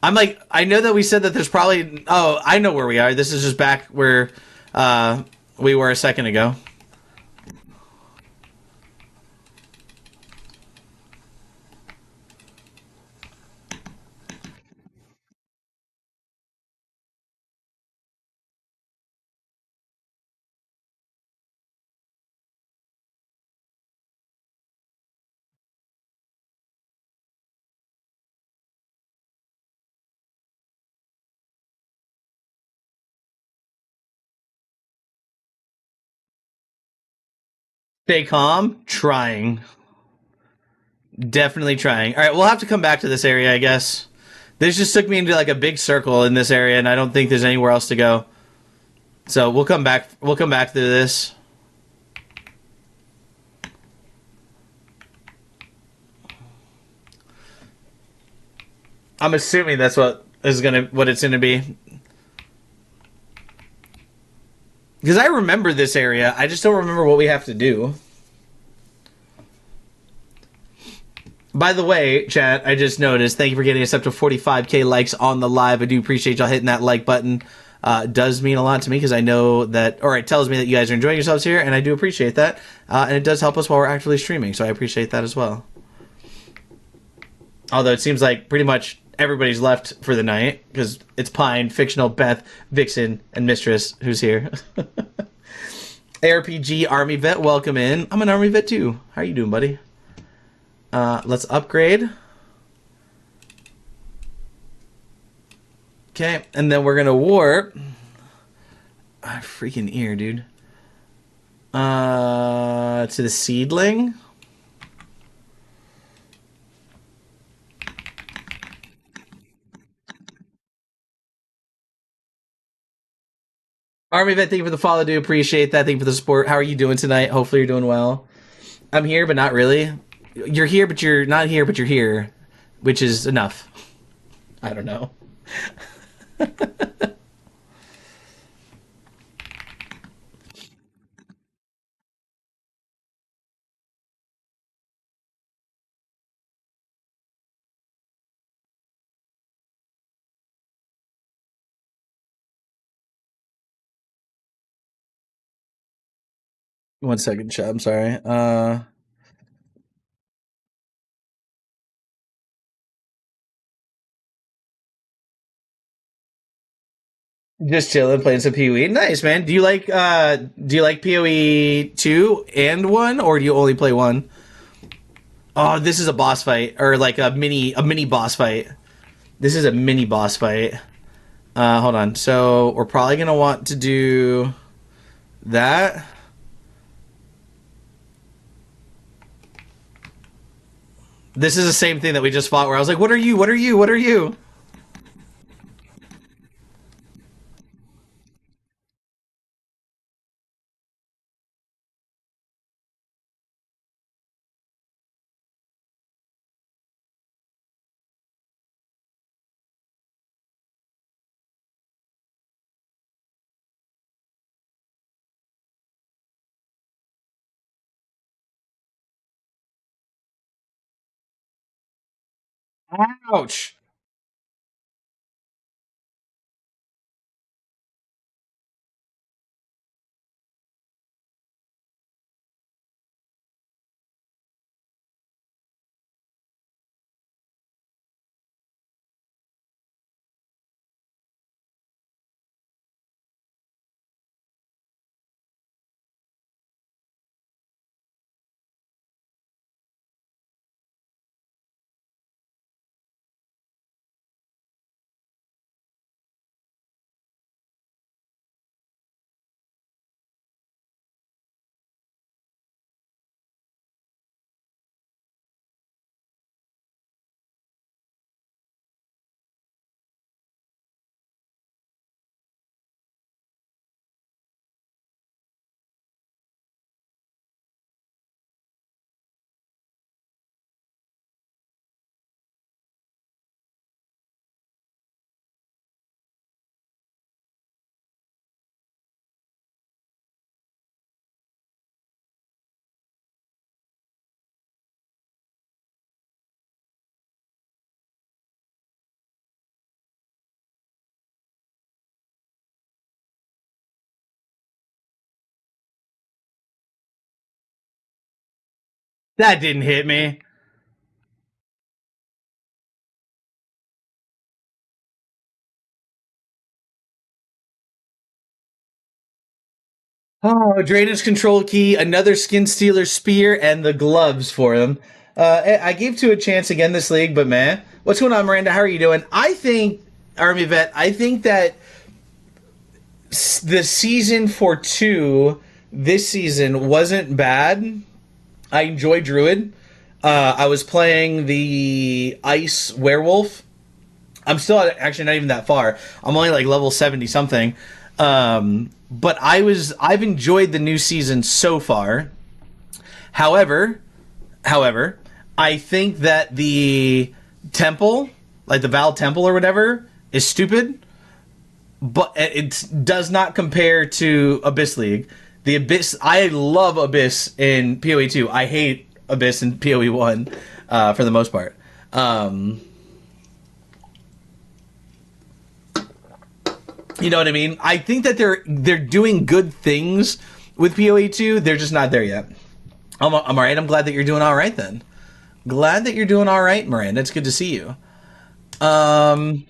I'm like, I know that we said that there's probably... Oh, I know where we are. This is just back where we were a second ago. Stay calm. Trying. Definitely trying. All right, we'll have to come back to this area, I guess. This just took me into like a big circle in this area, and I don't think there's anywhere else to go. So we'll come back. We'll come back to this. I'm assuming that's what it's gonna be. Because I remember this area, I just don't remember what we have to do. By the way, chat, I just noticed, thank you for getting us up to 45k likes on the live. I do appreciate y'all hitting that like button. It does mean a lot to me because I know that, or it tells me that you guys are enjoying yourselves here, and I do appreciate that. And it does help us while we're actually streaming, so I appreciate that as well. Although it seems like pretty much everybody's left for the night because it's Pine, Fictional, Beth, Vixen, and Mistress who's here. ARPG Army Vet, welcome in. I'm an Army Vet too. How are you doing, buddy? Let's upgrade. Okay, and then we're gonna warp. Freaking ear, dude. To the seedling. Army Vet, thank you for the follow, do appreciate that. Thank you for the support. How are you doing tonight? Hopefully you're doing well. I'm here, but not really. You're here, but you're not here, but you're here, which is enough. I don't know. 1 second, chat. I'm sorry. Just chilling, playing some PoE. Nice, man. Do you like PoE 2 and 1, or do you only play 1? Oh, this is a boss fight, or like a mini boss fight. This is a mini boss fight. Hold on. So we're probably gonna want to do that. This is the same thing that we just fought, where I was like, "What are you? What are you? What are you?" Ouch. That didn't hit me. Oh, Drainage Control Key, another Skin Stealer Spear, and the gloves for him. I gave two a chance again this league, but man. What's going on, Miranda? How are you doing? I think, Army Vet, I think that the season for two this season wasn't bad. I enjoy Druid. I was playing the Ice Werewolf. I'm still actually not even that far. I'm only like level 70 something. But I've enjoyed the new season so far. However, however, I think that the temple, like the Val Temple or whatever, is stupid. But it does not compare to Abyss League. The Abyss, I love Abyss in PoE 2. I hate Abyss in PoE 1 for the most part. You know what I mean? I think that they're doing good things with PoE 2. They're just not there yet. I'm all right. I'm glad that you're doing all right then. Glad that you're doing all right, Miranda. It's good to see you. Um,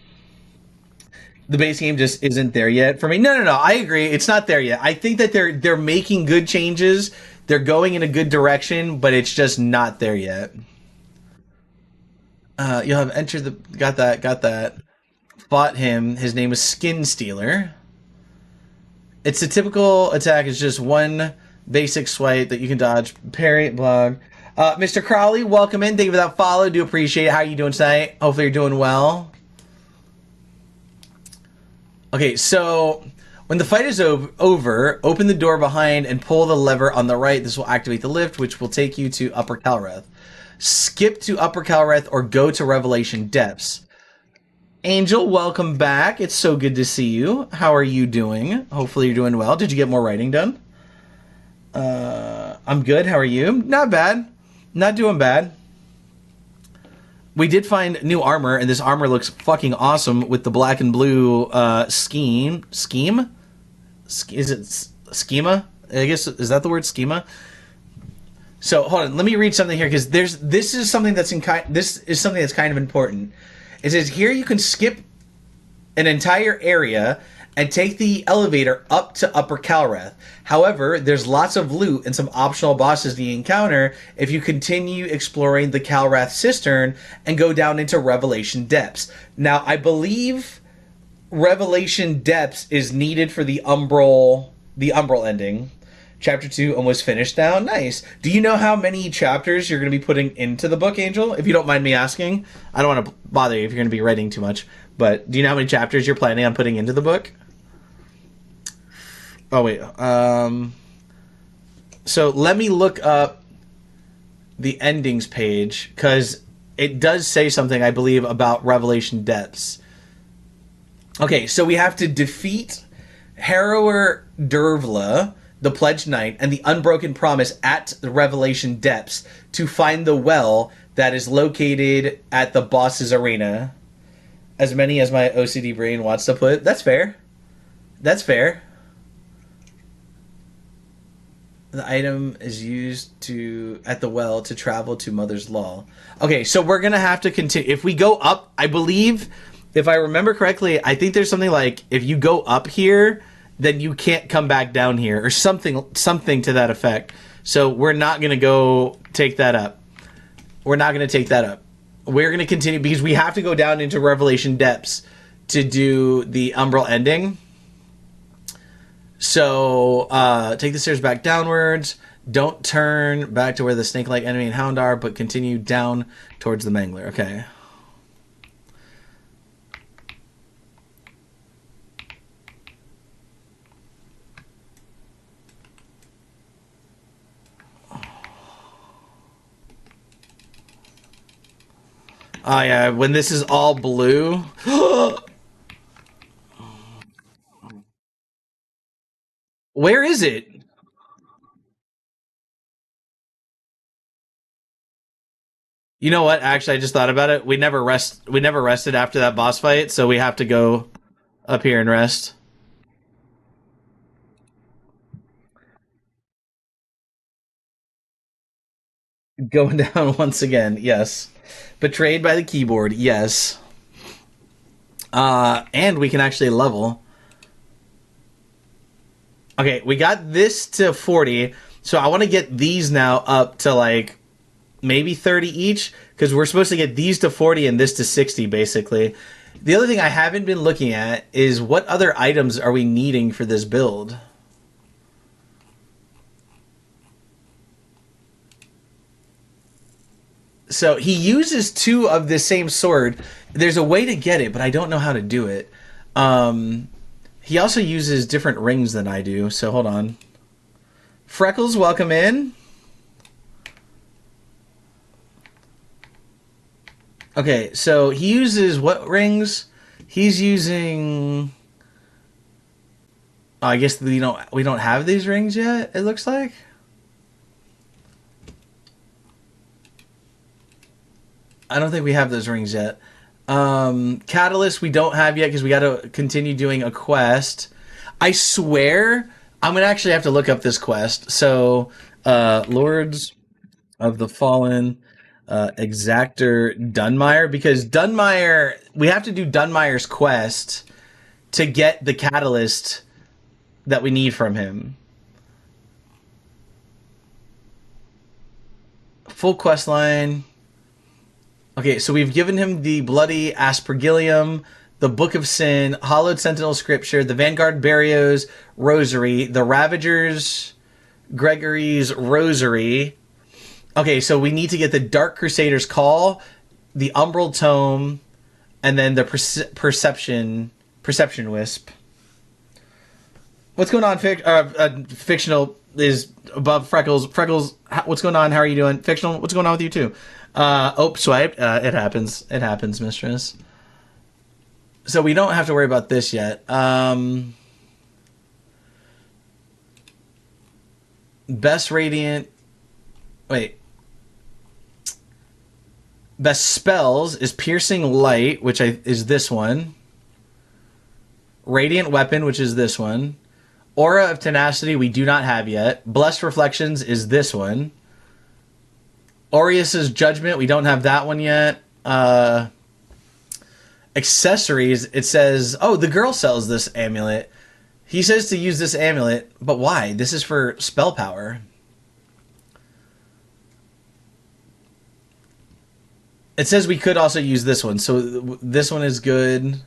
the base game just isn't there yet for me. No, no, no. I agree. It's not there yet. I think that they're making good changes. They're going in a good direction, but it's just not there yet. You'll have entered the got that. Fought him. His name is Skin Stealer. It's a typical attack. It's just one basic swipe that you can dodge. Parry, blog. Mr. Crowley, welcome in. Thank you for that follow. Do appreciate it. How are you doing tonight? Hopefully you're doing well. Okay, so when the fight is over, open the door behind and pull the lever on the right. This will activate the lift, which will take you to Upper Calreth. Skip to Upper Calreth or go to Revelation Depths. Angel, welcome back. It's so good to see you. How are you doing? Hopefully you're doing well. Did you get more writing done? I'm good. How are you? Not bad. Not doing bad. We did find new armor, and this armor looks fucking awesome with the black and blue scheme. Scheme? Is it schema? I guess, is that the word schema? So hold on, let me read something here because this is something that's kind of important. It says here you can skip an entire area and take the elevator up to Upper Calreth. However, there's lots of loot and some optional bosses you encounter if you continue exploring the Calrath Cistern and go down into Revelation Depths. Now, I believe Revelation Depths is needed for the Umbral ending. Chapter 2 almost finished now. Nice. Do you know how many chapters you're going to be putting into the book, Angel? If you don't mind me asking. I don't want to bother you if you're going to be writing too much. But do you know how many chapters you're planning on putting into the book? Oh, wait. So let me look up the endings page, because it does say something, I believe, about Revelation Depths. Okay, so we have to defeat Harrower Dervla, the Pledged Knight, and the Unbroken Promise at the Revelation Depths to find the well that is located at the boss's arena. As many as my OCD brain wants to put. That's fair. That's fair. The item is used at the well to travel to Mother's Law. Okay, so we're gonna have to continue. If we go up, I believe, if I remember correctly, I think there's something like if you go up here, then you can't come back down here, or something to that effect. So we're not gonna go take that up. We're not gonna take that up. We're gonna continue because we have to go down into Revelation Depths to do the Umbral ending. So, take the stairs back downwards. Don't turn back to where the snake-like enemy and hound are, but continue down towards the mangler. Okay. Oh, yeah, when this is all blue. Where is it? You know what? Actually, I just thought about it. We never rested after that boss fight, so we have to go up here and rest. Going down once again. Yes. Betrayed by the keyboard. Yes. And we can actually level. Okay, we got this to 40. So I want to get these now up to like maybe 30 each because we're supposed to get these to 40 and this to 60 basically. The other thing I haven't been looking at is what other items are we needing for this build? So he uses two of the same sword. There's a way to get it, but I don't know how to do it. Um, he also uses different rings than I do, so hold on. Freckles, welcome in. Okay, so he uses what rings? He's using. Oh, I guess we don't have these rings yet. It looks like. I don't think we have those rings yet. Catalyst we don't have yet because we got to continue doing a quest. I swear I'm gonna actually have to look up this quest. So, Lords of the Fallen, Exactor Dunmire, because Dunmire we have to do Dunmire's quest to get the catalyst that we need from him. Full quest line. Okay, so we've given him the Bloody Aspergillium, the Book of Sin, Hallowed Sentinel Scripture, the Vanguard Barrios Rosary, the Ravagers Gregory's Rosary. Okay, so we need to get the Dark Crusader's Call, the Umbral Tome, and then the Perception Wisp. What's going on, Fictional is above Freckles. Freckles, what's going on? How are you doing? Fictional, what's going on with you too? Oh, swiped. It happens. It happens, mistress. So we don't have to worry about this yet. Best Radiant. Wait. Best spells is Piercing Light, which is this one. Radiant Weapon, which is this one. Aura of Tenacity, we do not have yet. Blessed Reflections is this one. Aureus's Judgment, we don't have that one yet. Accessories, it says, oh, the girl sells this amulet. He says to use this amulet, but why? This is for spell power. It says we could also use this one, so this one is good.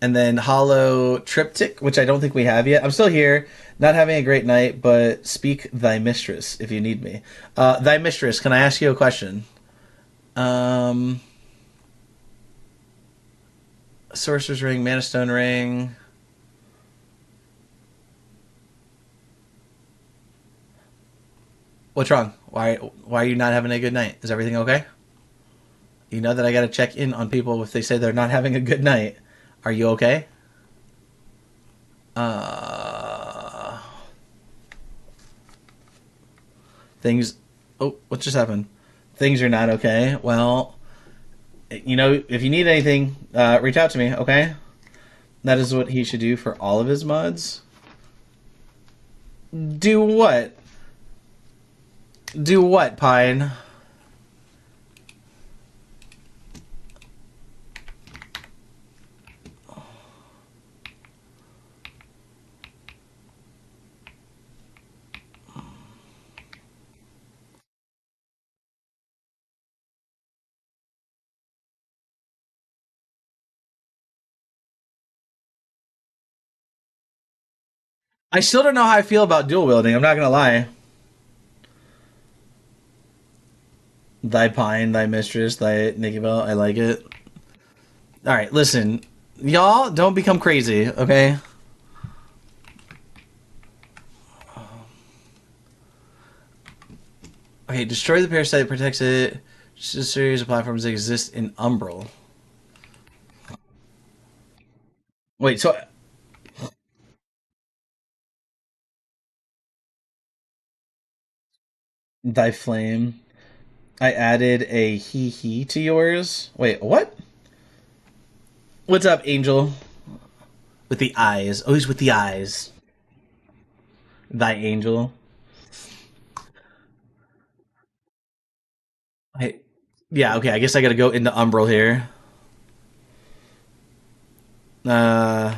And then Hollow Triptych, which I don't think we have yet. I'm still here, not having a great night, but speak thy mistress if you need me. Thy mistress, can I ask you a question? Um, Sorcerer's Ring, Mana Stone Ring. What's wrong? Why are you not having a good night? Is everything okay? You know that I gotta check in on people if they say they're not having a good night. Are you okay? Uh, things. Oh, what just happened? Things are not okay. Well, if you need anything, reach out to me. Okay. That is what he should do for all of his mods. Do what? Do what, Pine? I still don't know how I feel about dual wielding. I'm not gonna lie. Thy Pine, thy mistress, thy Nikki Bell. I like it. All right, listen, y'all don't become crazy, okay? Okay, destroy the parasite, protects it. Just a series of platforms that exist in Umbral. Wait, so thy flame. I added a he to yours. Wait, what? What's up, Angel? With the eyes. Oh, he's with the eyes. Thy angel. I, yeah, okay, I guess I gotta go into Umbral here. Uh,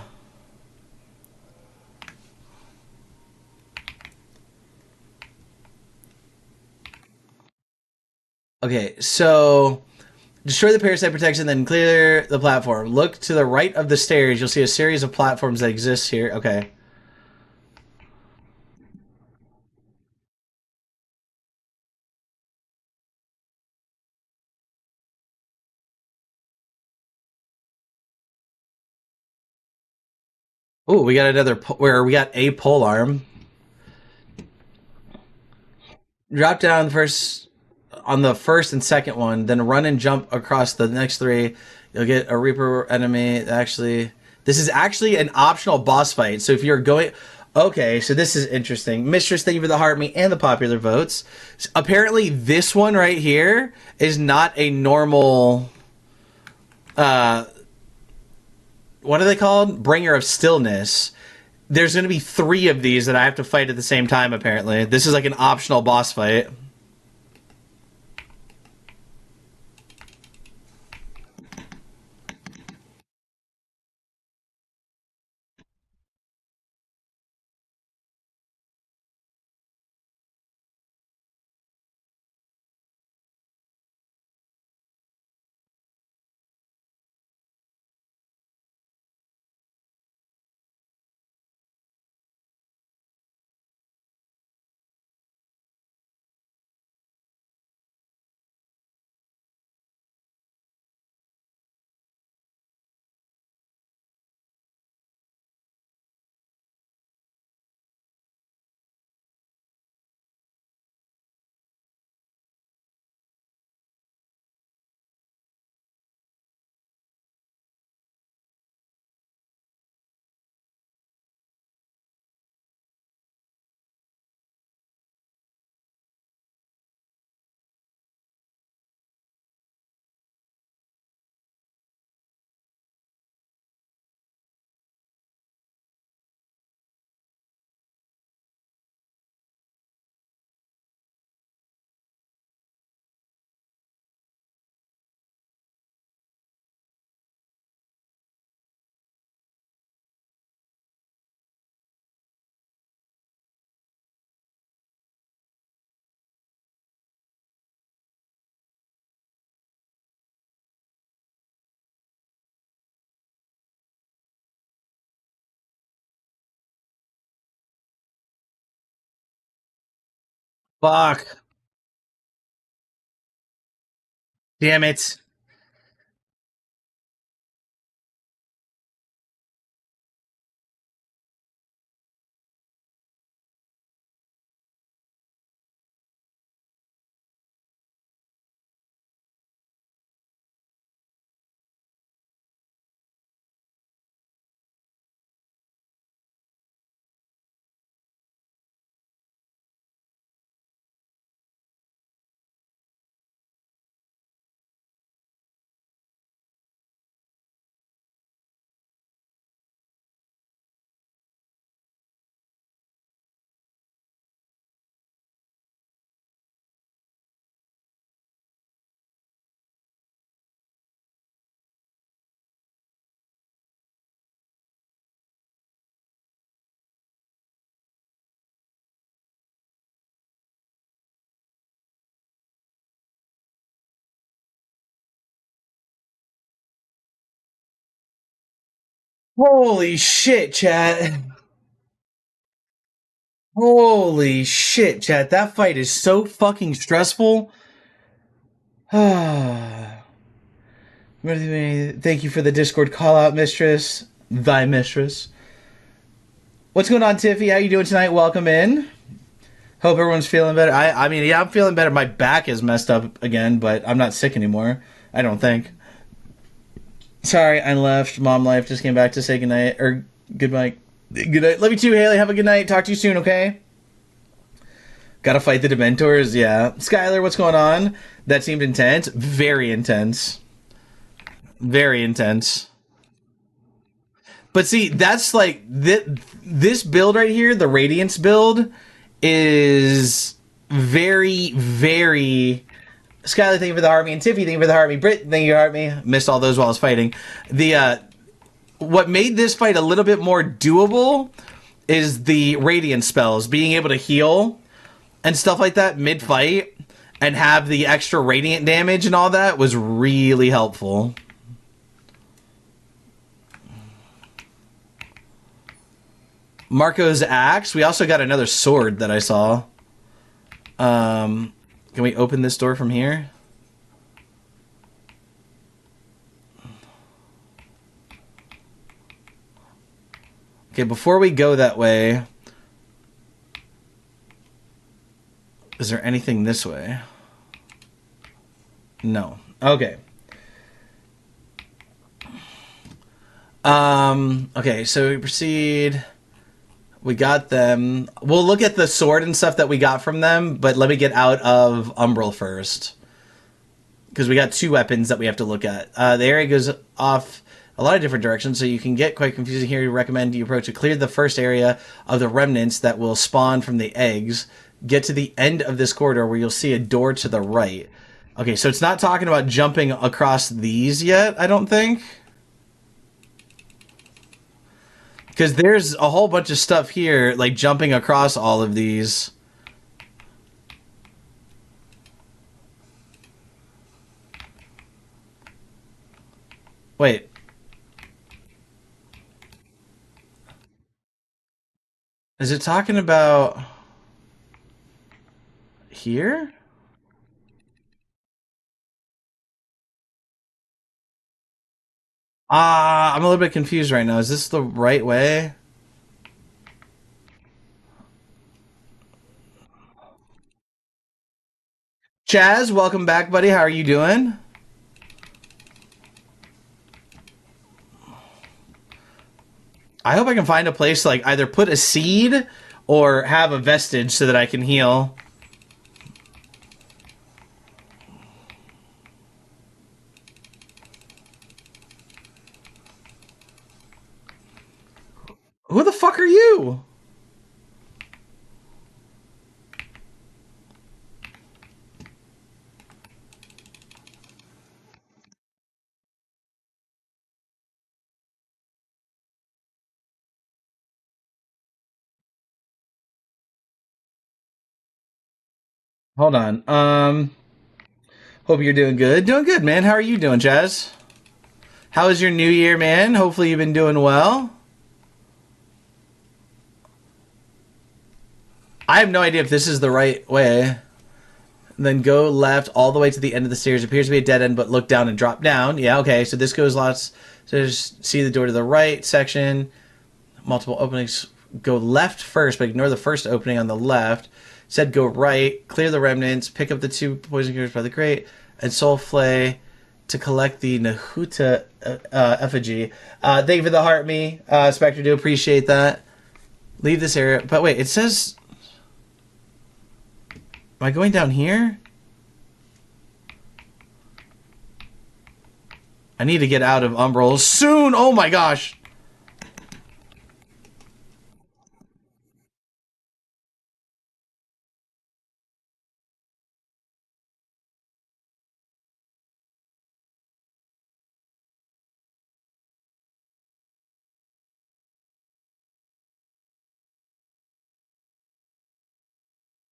okay, so destroy the parasite protection, then clear the platform. Look to the right of the stairs. You'll see a series of platforms that exist here. Okay. Oh, we got another where we got a pole arm. Drop down first on the first and second one, then run and jump across the next three. You'll get a Reaper enemy. Actually, this is actually an optional boss fight. So if you're going, okay, so this is interesting. Mistress, thank you for the heart me and the popular votes. So apparently, this one right here is not a normal. Uh, what are they called? Bringer of Stillness. There's going to be three of these that I have to fight at the same time. Apparently, this is like an optional boss fight. Fuck. Damn it. Holy shit, chat. Holy shit, chat. That fight is so fucking stressful. Thank you for the Discord call out, mistress. Thy mistress. What's going on, Tiffy? How you doing tonight? Welcome in. Hope everyone's feeling better. I mean, yeah, I'm feeling better. My back is messed up again, but I'm not sick anymore. I don't think. Sorry, I left. Mom life just came back to say goodnight or goodbye. Good night. Love you too, Haley. Have a good night. Talk to you soon, okay? Gotta fight the Dementors, yeah. Skylar, what's going on? That seemed intense. Very intense. Very intense. But see, that's like this build right here, the Radiance build, is very, very Skylar, thank you for the heart me, and Tiffy, thank you for the heart me. Britt, thank you for the heart me. Missed all those while I was fighting. The what made this fight a little bit more doable is the radiant spells, being able to heal and stuff like that mid-fight and have the extra radiant damage and all that was really helpful. Marco's axe. We also got another sword that I saw. Can we open this door from here? Okay, before we go that way, is there anything this way? No. Okay. Okay, so we proceed. We got them. We'll look at the sword and stuff that we got from them, but let me get out of Umbral first. Because we got 2 weapons that we have to look at. The area goes off a lot of different directions, so you can get quite confusing here. We recommend you approach it. Clear the first area of the remnants that will spawn from the eggs. Get to the end of this corridor where you'll see a door to the right. Okay, so it's not talking about jumping across these yet, I don't think. Because there's a whole bunch of stuff here, like jumping across all of these. Wait. Is it talking about here? I'm a little bit confused right now. Is this the right way? Chaz, welcome back, buddy. How are you doing? I hope I can find a place to like either put a seed or have a vestige so that I can heal. Who the fuck are you? Hold on. Hope you're doing good. Doing good, man. How are you doing, Chaz? How was your new year, man? Hopefully you've been doing well. I have no idea if this is the right way. Then go left all the way to the end of the stairs. Appears to be a dead end, but look down and drop down. Yeah, okay. So this goes lots. So just see the door to the right section. Multiple openings. Go left first, but ignore the first opening on the left. Said go right. Clear the remnants. Pick up the 2 poison cubes by the crate. And soul flay to collect the Nahuta effigy. Thank you for the heart, me. Spectre, do appreciate that. Leave this area. But wait, it says... Am I going down here? I need to get out of Umbral soon! Oh my gosh!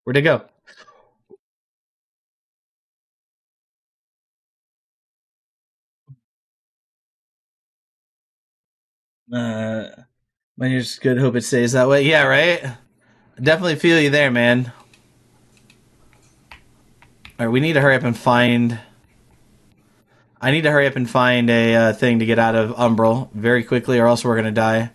Where'd it go? Uh, my ears good. Hope it stays that way. Yeah, right? Definitely feel you there, man. Alright, we need to hurry up and find... I need to hurry up and find a thing to get out of Umbral very quickly, or else we're gonna die.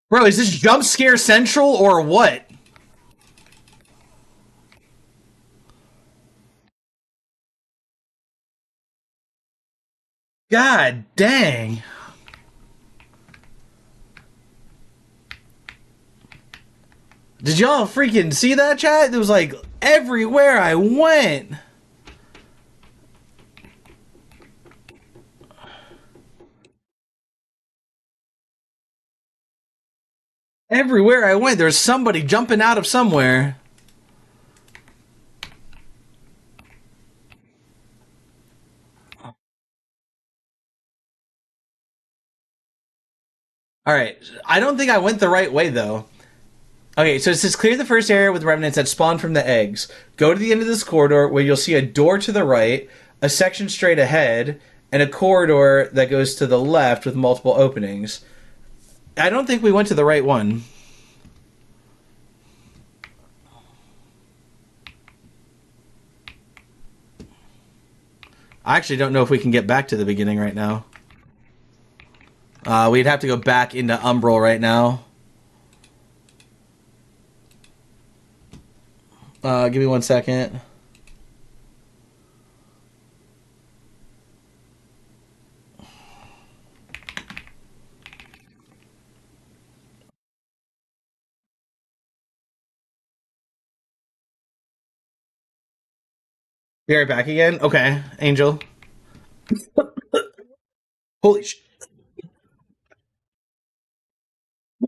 Bro, is this jump scare central or what? God dang. Did y'all freaking see that, chat? It was like everywhere I went. Everywhere I went, there's somebody jumping out of somewhere. All right. I don't think I went the right way, though. Okay, so it says clear the first area with remnants that spawn from the eggs. Go to the end of this corridor where you'll see a door to the right, a section straight ahead, and a corridor that goes to the left with multiple openings. I don't think we went to the right one. I actually don't know if we can get back to the beginning right now. We'd have to go back into Umbral right now. Give me 1 second. Be right back again? Okay, Angel. Holy sh...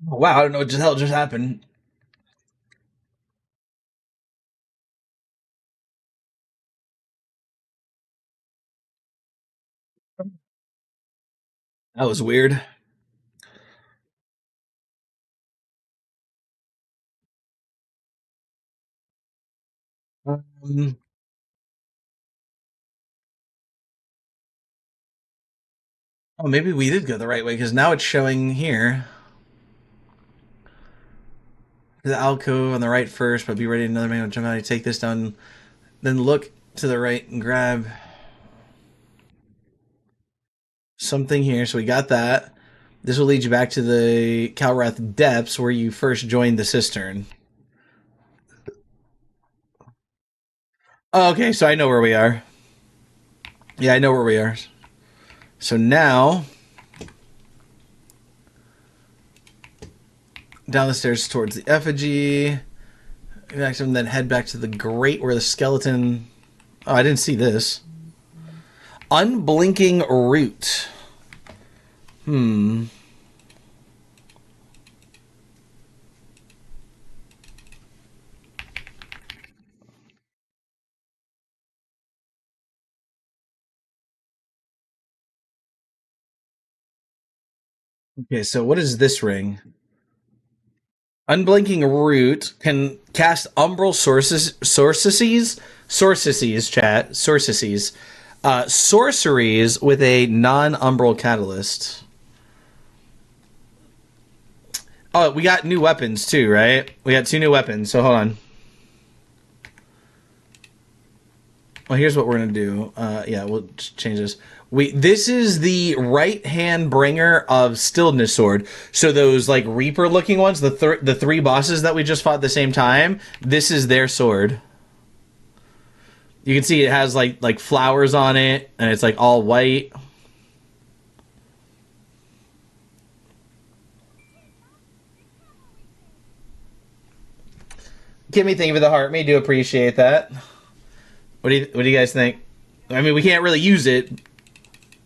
Oh, wow, I don't know what the hell just happened. That was weird. Um, oh, maybe we did go the right way, because now it's showing here. The alcove on the right first, but be ready another man will jump out and take this down. Then look to the right and grab something here. So we got that. This will lead you back to the Kalrath Depths where you first joined the cistern. Oh, okay, so I know where we are. Yeah, I know where we are. So now, down the stairs towards the effigy. And then head back to the grate where the skeleton... Oh, I didn't see this. Unblinking root. Okay, so what is this ring? Unblinking root can cast umbral sorceries with a non-umbral catalyst. Oh, we got new weapons too, right? We got 2 new weapons, so hold on. Well, here's what we're gonna do. Yeah, we'll change this. This is the right hand bringer of Stillness Sword. So those like Reaper looking ones, the 3 bosses that we just fought at the same time, this is their sword. You can see it has like flowers on it, and it's like all white. Kimmy, thank you for the heart. Me do appreciate that. What do you guys think? I mean, we can't really use it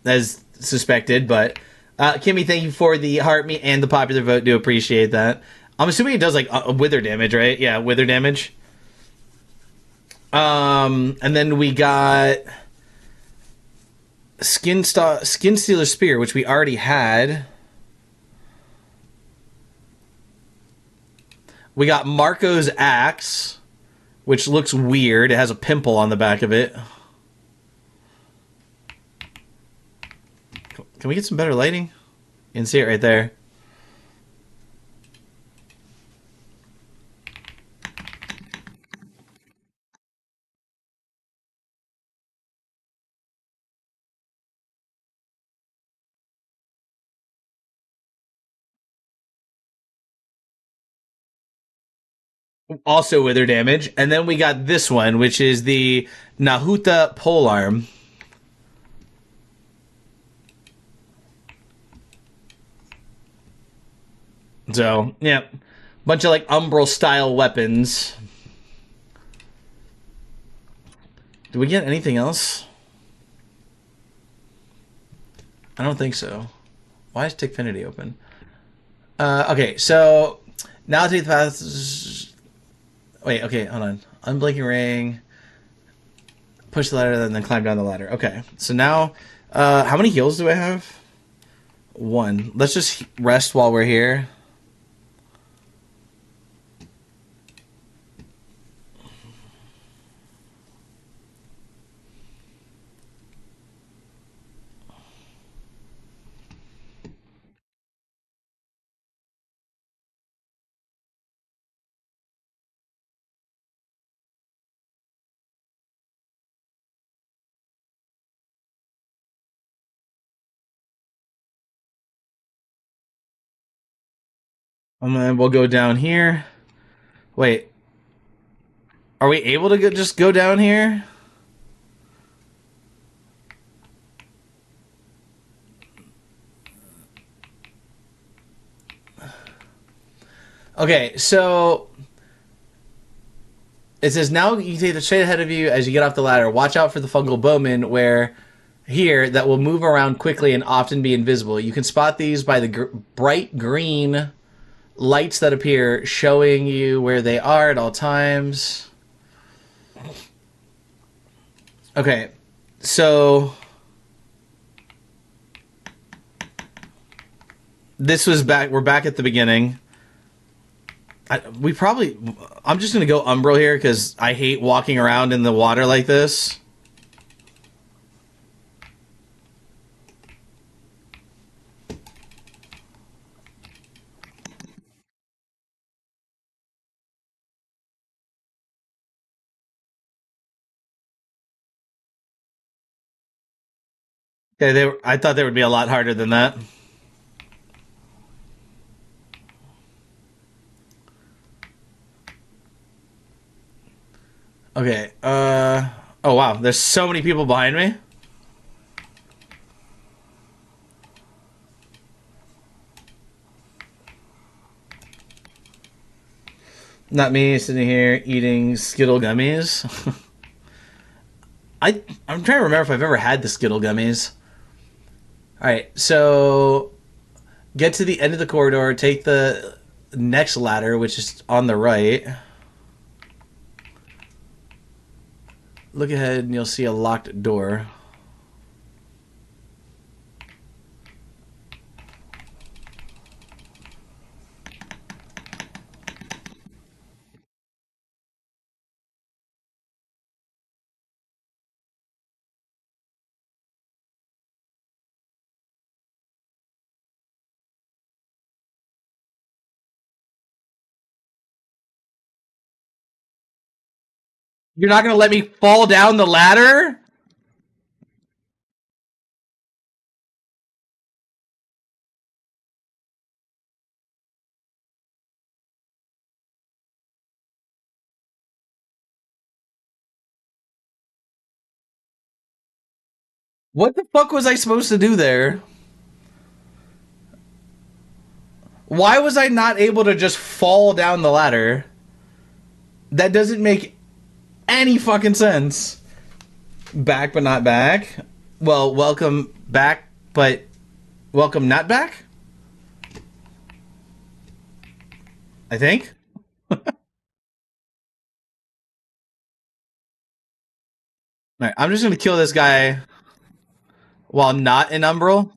as suspected, but Kimmy, thank you for the heart me and the popular vote. Do appreciate that. I'm assuming it does like wither damage, right? Yeah, wither damage. And then we got Skin Stealer Spear, which we already had. We got Marco's Axe, which looks weird. It has a pimple on the back of it. Can we get some better lighting? You can see it right there. Also wither damage. And then we got this one, which is the Nahuta Polearm. So, yeah. Bunch of like Umbral style weapons. Do we get anything else? I don't think so. Why is Tickfinity open? Okay, so now take the path. Wait, okay, hold on. Unblinking ring. Push the ladder, and then climb down the ladder. Okay, so now, how many heals do I have? One. Let's just rest while we're here. And then we'll go down here. Wait, are we able to just go down here? Okay, so it says now you take the straight ahead of you as you get off the ladder. Watch out for the fungal bowmen where here that will move around quickly and often be invisible. You can spot these by the bright green lights that appear showing you where they are at all times. Okay, so this was back. We're back at the beginning. I'm just gonna go Umbral here because I hate walking around in the water like this. Okay, I thought they would be a lot harder than that. Okay. Oh wow, there's so many people behind me. Not me sitting here eating Skittle gummies. I'm trying to remember if I've ever had the Skittle gummies. All right, so get to the end of the corridor, take the next ladder, which is on the right. Look ahead and you'll see a locked door. You're not gonna let me fall down the ladder? What the fuck was I supposed to do there? Why was I not able to just fall down the ladder? That doesn't make any fucking sense. Back but not back. Well, welcome back, but welcome not back? I think. Alright, I'm just gonna kill this guy while not in Umbral.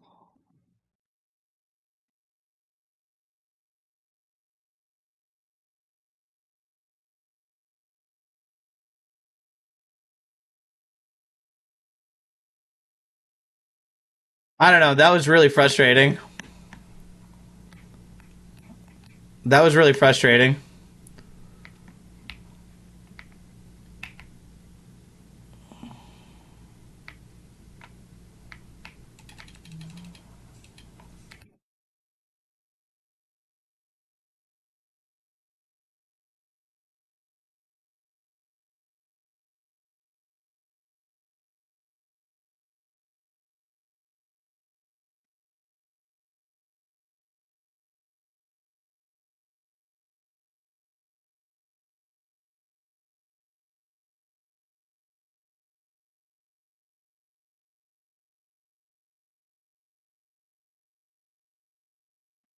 I don't know, that was really frustrating. That was really frustrating.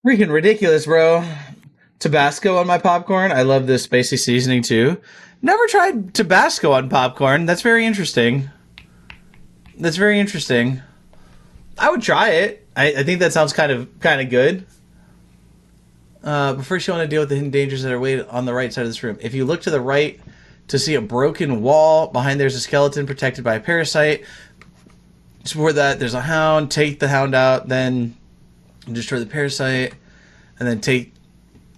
Freaking ridiculous, bro. Tabasco on my popcorn. I love this spicy seasoning too. Never tried Tabasco on popcorn. That's very interesting. That's very interesting. I would try it. I think that sounds kind of good. But first, you want to deal with the hidden dangers that are way on the right side of this room. If you look to the right to see a broken wall, behind there's a skeleton protected by a parasite. Just before that, there's a hound. Take the hound out, then destroy the parasite, and then take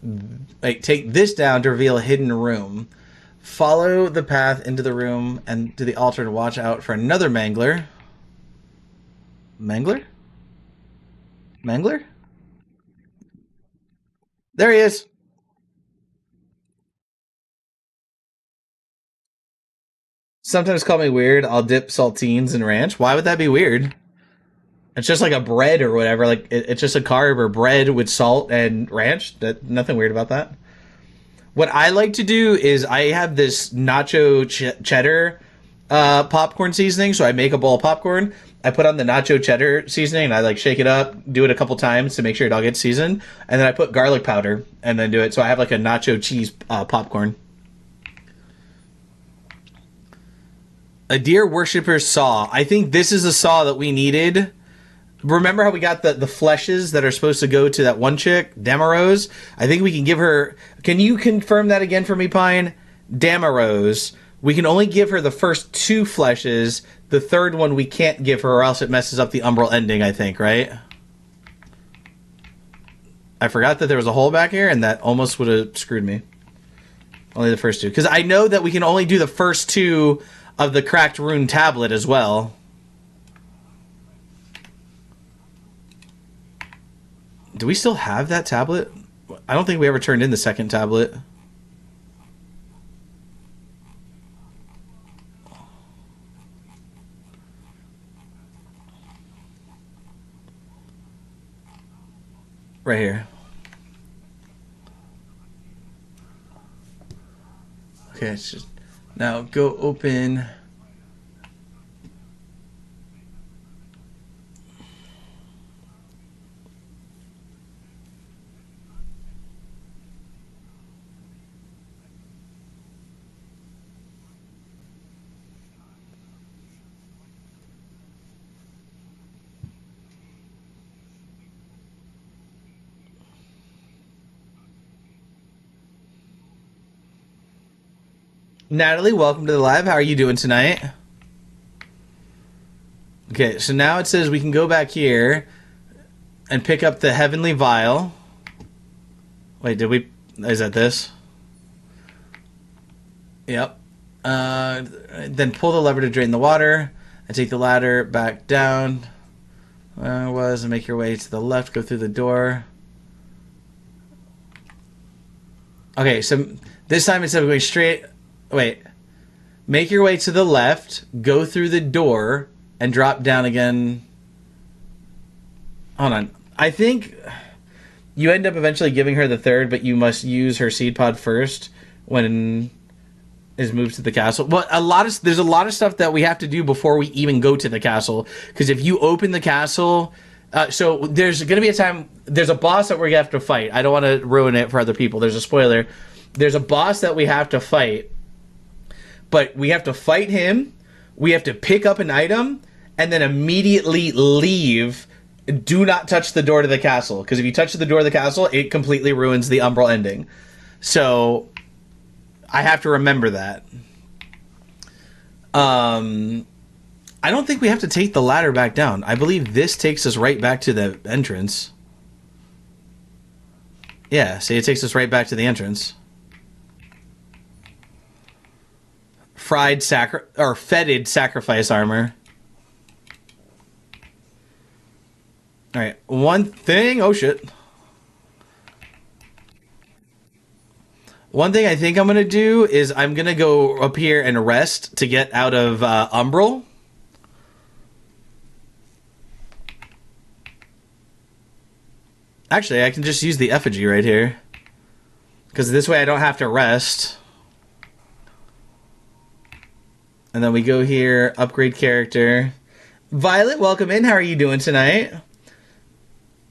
this down to reveal a hidden room. Follow the path into the room and to the altar to watch out for another mangler. Mangler? Mangler? There he is. Sometimes call me weird. I'll dip saltines in ranch. Why would that be weird? It's just like a bread or whatever. Like it's just a carb or bread with salt and ranch. Nothing weird about that. What I like to do is I have this nacho cheddar popcorn seasoning. So I make a bowl of popcorn. I put on the nacho cheddar seasoning and I like shake it up, do it a couple times to make sure it all gets seasoned, and then I put garlic powder and then do it. So I have like a nacho cheese popcorn. A deer worshiper's saw. I think this is a saw that we needed. Remember how we got the fleshes that are supposed to go to that one chick, Damarose? I think we can give her... Can you confirm that again for me, Pine? Damarose. We can only give her the first 2 fleshes. The third one we can't give her or else it messes up the umbral ending, I think, right? I forgot that there was a hole back here and that almost would have screwed me. Only the first 2. Because I know that we can only do the first 2 of the cracked rune tablet as well. Do we still have that tablet? I don't think we ever turned in the second tablet. Right here. Okay, it's just... Now go open... Natalie, welcome to the live. How are you doing tonight? Okay, so now it says we can go back here and pick up the heavenly vial. Wait, did we... Is that this? Yep. Then pull the lever to drain the water and take the ladder back down. Where it was, and make your way to the left. Go through the door. Okay, so this time instead of going straight... Wait. Make your way to the left, go through the door, and drop down again. Hold on. I think you end up eventually giving her the third, but you must use her seed pod first when is moved to the castle. But there's a lot of stuff that we have to do before we even go to the castle. Because if you open the castle... so there's going to be a time... There's a boss that we're going to have to fight. I don't want to ruin it for other people. There's a spoiler. There's a boss that we have to fight. But we have to fight him, we have to pick up an item, and then immediately leave. Do not touch the door to the castle, because if you touch the door to the castle, it completely ruins the umbral ending. So, I have to remember that. I don't think we have to take the ladder back down. I believe this takes us right back to the entrance. Yeah, see, it takes us right back to the entrance. Fetid sacrifice armor. Alright, one thing... Oh, shit. One thing I think I'm going to do is I'm going to go up here and rest to get out of Umbral. Actually, I can just use the effigy right here. Because this way I don't have to rest. And then we go here, upgrade character. Violet, welcome in. How are you doing tonight?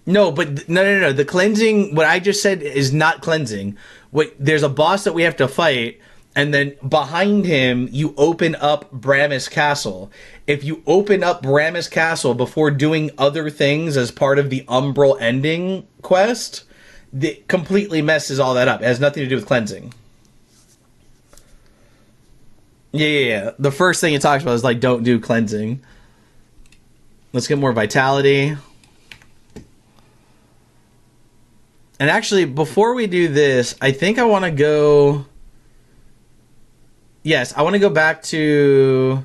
No, but no. The cleansing, what I just said is not cleansing. What there's a boss that we have to fight, and then behind him you open up Bramus Castle. If you open up Bramus Castle before doing other things as part of the Umbral ending quest, it completely messes all that up. It has nothing to do with cleansing. Yeah. The first thing it talks about is like don't do cleansing. Let's get more vitality. And actually, before we do this, I think I want to go. Yes, I want to go back to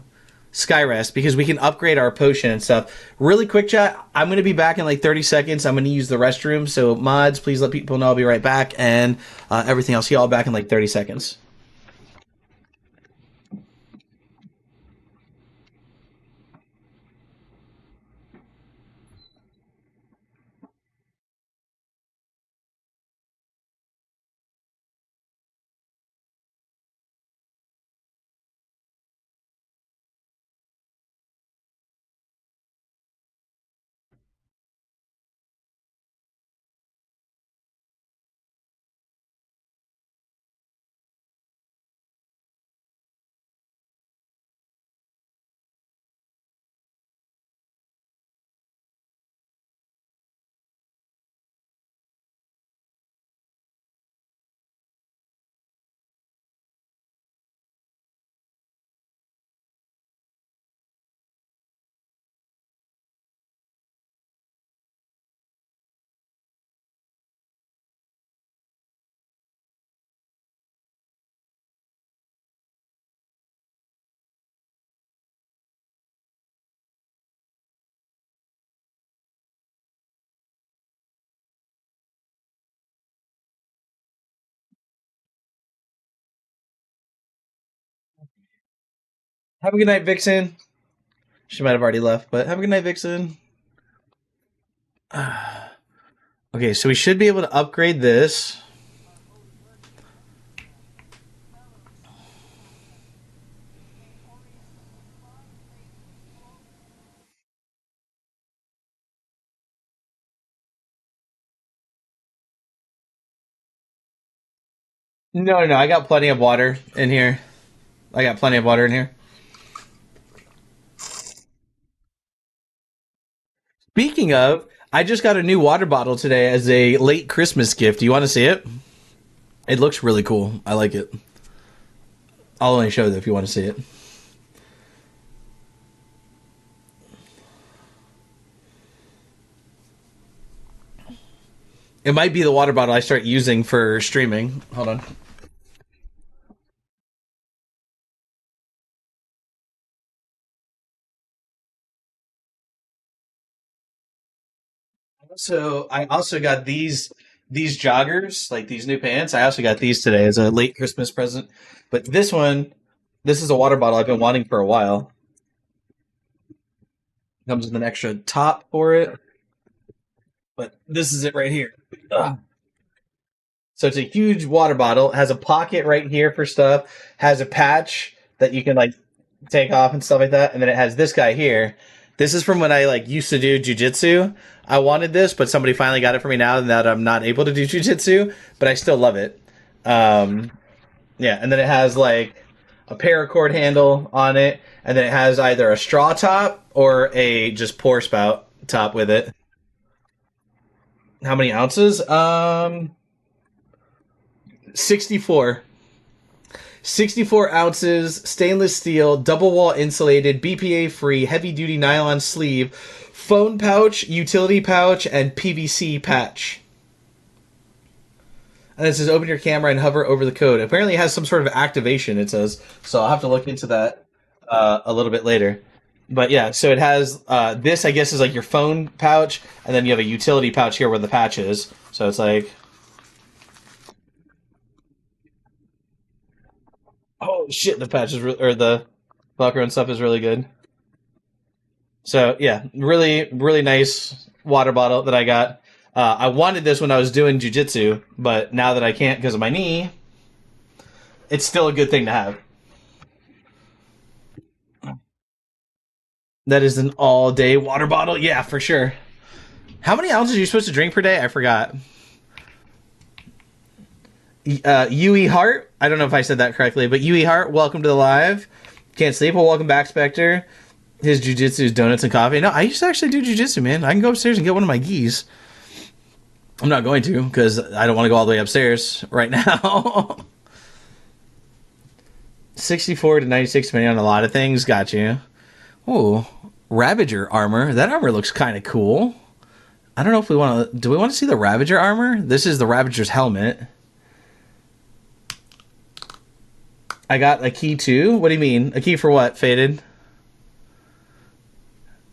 Skyrest because we can upgrade our potion and stuff. Really quick, chat. I'm going to be back in like 30 seconds. I'm going to use the restroom. So, mods, please let people know I'll be right back. And everything else, see y'all back in like 30 seconds. Have a good night, Vixen. She might have already left, but have a good night, Vixen. Okay, so we should be able to upgrade this. No. I got plenty of water in here. I got plenty of water in here. Speaking of, I just got a new water bottle today as a late Christmas gift. Do you want to see it? It looks really cool. I like it. I'll only show it if you want to see it. It might be the water bottle I start using for streaming. Hold on. So I also got these joggers, like these new pants. I also got these today as a late Christmas present. But this one, this is a water bottle I've been wanting for a while. Comes with an extra top for it, but this is it right here. Ugh. So it's a huge water bottle. It has a pocket right here for stuff. Has a patch that you can like take off and stuff like that. And then it has this guy here. This is from when I like used to do jujitsu. I wanted this, but somebody finally got it for me now that I'm not able to do jujitsu. But I still love it. Um, yeah, and then it has like a paracord handle on it, and then it has either a straw top or a just pour spout top with it. How many ounces? 64. 64 ounces, stainless steel, double wall insulated, BPA free, heavy duty nylon sleeve, phone pouch, utility pouch, and PVC patch. And it says open your camera and hover over the code. Apparently it has some sort of activation, it says. So I'll have to look into that a little bit later. But yeah, so it has this, I guess, is like your phone pouch, and then you have a utility pouch here where the patch is. So it's like, oh shit, the patch is or the Velcro and stuff is really good. So yeah, really, really nice water bottle that I got. I wanted this when I was doing jujitsu, but now that I can't because of my knee, it's still a good thing to have. That is an all-day water bottle, yeah, for sure. How many ounces are you supposed to drink per day? I forgot. Yui Hart. I don't know if I said that correctly, but Yui Hart, welcome to the live. Can't sleep. Well, welcome back, Spectre. His jujitsu is donuts and coffee. No, I used to actually do jujitsu, man. I can go upstairs and get one of my gis. I'm not going to because I don't want to go all the way upstairs right now. 64 to 96, depending on a lot of things. Got you. Oh, Ravager armor. That armor looks kind of cool. I don't know if we want to... Do we want to see the Ravager armor? This is the Ravager's helmet. I got a key too. What do you mean? A key for what, Faded?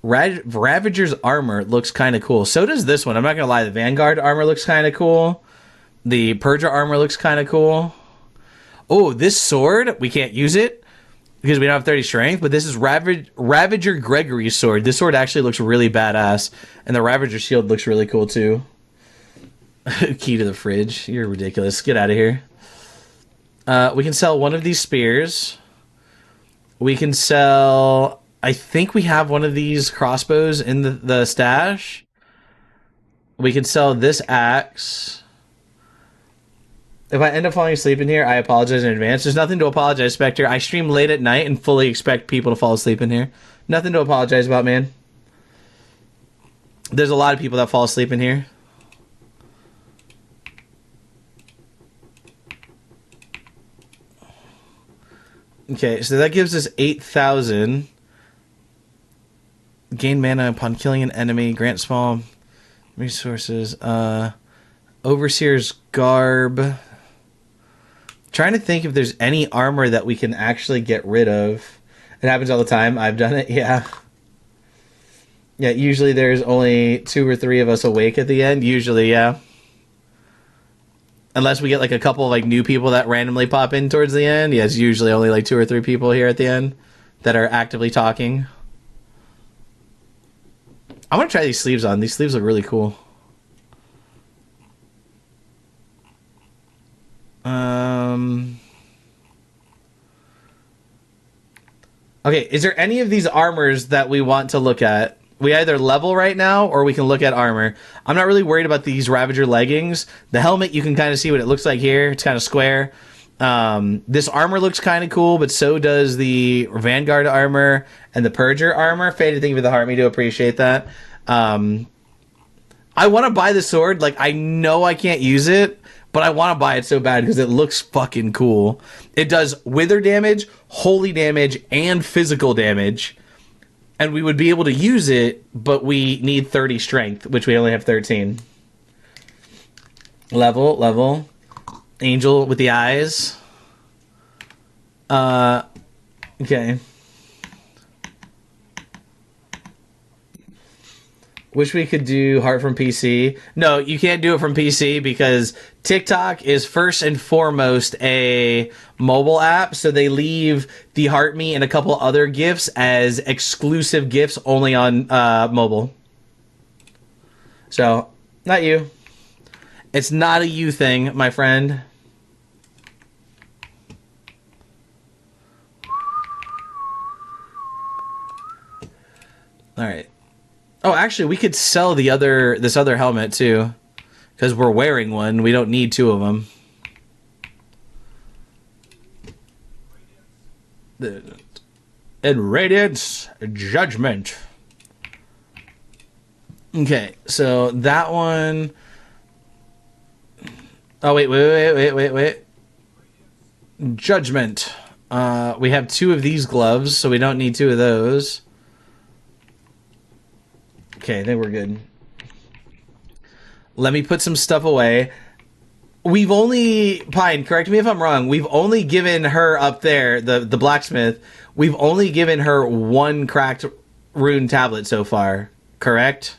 Ravager's armor looks kind of cool. So does this one. I'm not going to lie. The Vanguard armor looks kind of cool. The Purger armor looks kind of cool. Oh, this sword, we can't use it because we don't have 30 strength, but this is Ravager Gregory's sword. This sword actually looks really badass, and the Ravager shield looks really cool too. Key to the fridge. You're ridiculous. Get out of here. We can sell one of these spears. We can sell... I think we have one of these crossbows in the stash. We can sell this axe. If I end up falling asleep in here, I apologize in advance. There's nothing to apologize, Spectre. I stream late at night and fully expect people to fall asleep in here. Nothing to apologize about, man. There's a lot of people that fall asleep in here. Okay, so that gives us 8,000. Gain mana upon killing an enemy. Grant small resources. Overseer's garb. Trying to think if there's any armor that we can actually get rid of. It happens all the time. I've done it, yeah. Yeah, usually there's only 2 or 3 of us awake at the end. Usually, yeah. Unless we get like a couple of like new people that randomly pop in towards the end. Yeah, it's usually only like 2 or 3 people here at the end that are actively talking. I want to try these sleeves on. These sleeves look really cool. Okay, is there any of these armors that we want to look at? We either level right now or we can look at armor. I'm not really worried about these Ravager leggings. The helmet, you can kind of see what it looks like here. It's kind of square. This armor looks kind of cool, but so does the Vanguard armor and the Purger armor. Faded, thank you for the heart. Me to appreciate that. I want to buy the sword. Like, I know I can't use it, but I want to buy it so bad because it looks fucking cool. It does wither damage, holy damage, and physical damage. And we would be able to use it, but we need 30 strength, which we only have 13. Level. Angel with the eyes. Okay. Wish we could do Heart from PC. No, you can't do it from PC because TikTok is first and foremost a mobile app, so they leave the Heart Me and a couple other gifts as exclusive gifts only on mobile. So, not you. It's not a you thing, my friend. All right. Oh, actually, we could sell this other helmet too, because we're wearing one. We don't need 2 of them. In Radiance Judgment. Okay, so that one. Oh wait. Judgment. We have 2 of these gloves, so we don't need 2 of those. Okay, I think we're good. Let me put some stuff away. We've only... Pine, correct me if I'm wrong. We've only given her up there, the blacksmith, we've only given her 1 cracked rune tablet so far. Correct?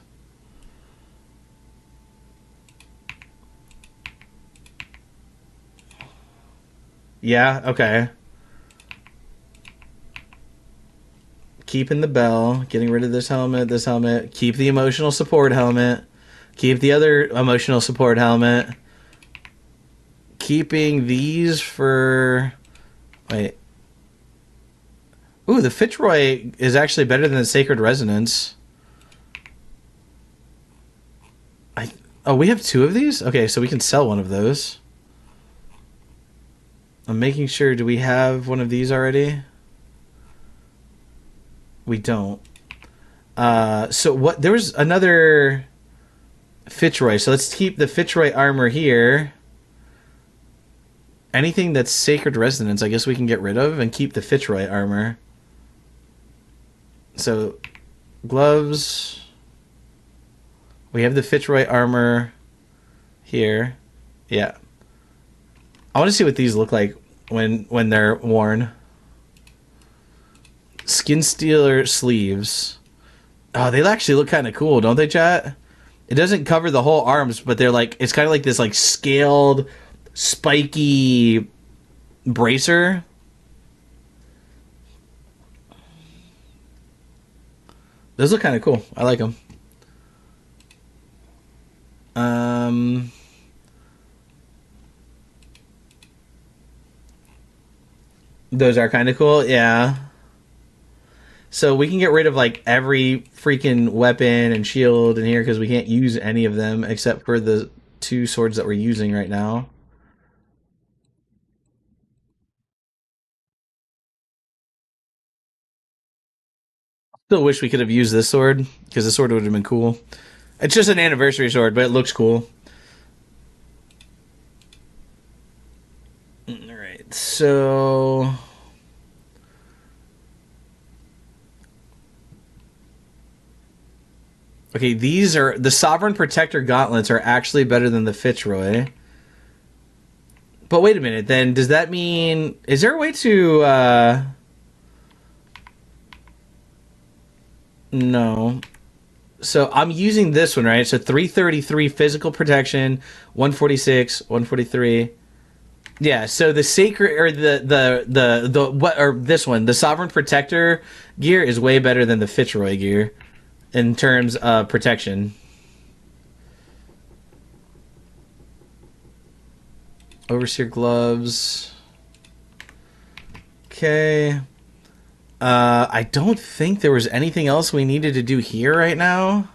Yeah? Okay. Keeping the bell, getting rid of this helmet, keep the emotional support helmet, keep the other emotional support helmet, keeping these for... Wait. Ooh, the Fitzroy is actually better than the Sacred Resonance. Oh, we have two of these? Okay, so we can sell one of those. I'm making sure. Do we have one of these already? We don't. So what? There was another Fitzroy. So let's keep the Fitzroy armor here. Anything that's Sacred Resonance, I guess we can get rid of and keep the Fitzroy armor. So, gloves. We have the Fitzroy armor here. Yeah. I want to see what these look like when they're worn. Skin Stealer sleeves. Oh, they actually look kind of cool, don't they, chat? It doesn't cover the whole arms, but they're like, it's kind of like this like scaled, spiky bracer. Those look kind of cool. I like them. Um, those are kind of cool. Yeah. So we can get rid of like every freaking weapon and shield in here because we can't use any of them except for the two swords that we're using right now. Still wish we could have used this sword because this sword would have been cool. It's just an anniversary sword, but it looks cool. All right, so okay, these are the Sovereign Protector gauntlets are actually better than the Fitzroy. But wait a minute, then does that mean is there a way to no. So I'm using this one, right? So 333 physical protection, 146, 143. Yeah, so the sacred or the what or this one, the Sovereign Protector gear is way better than the Fitzroy gear in terms of protection. Overseer gloves. Okay. I don't think there was anything else we needed to do here right now.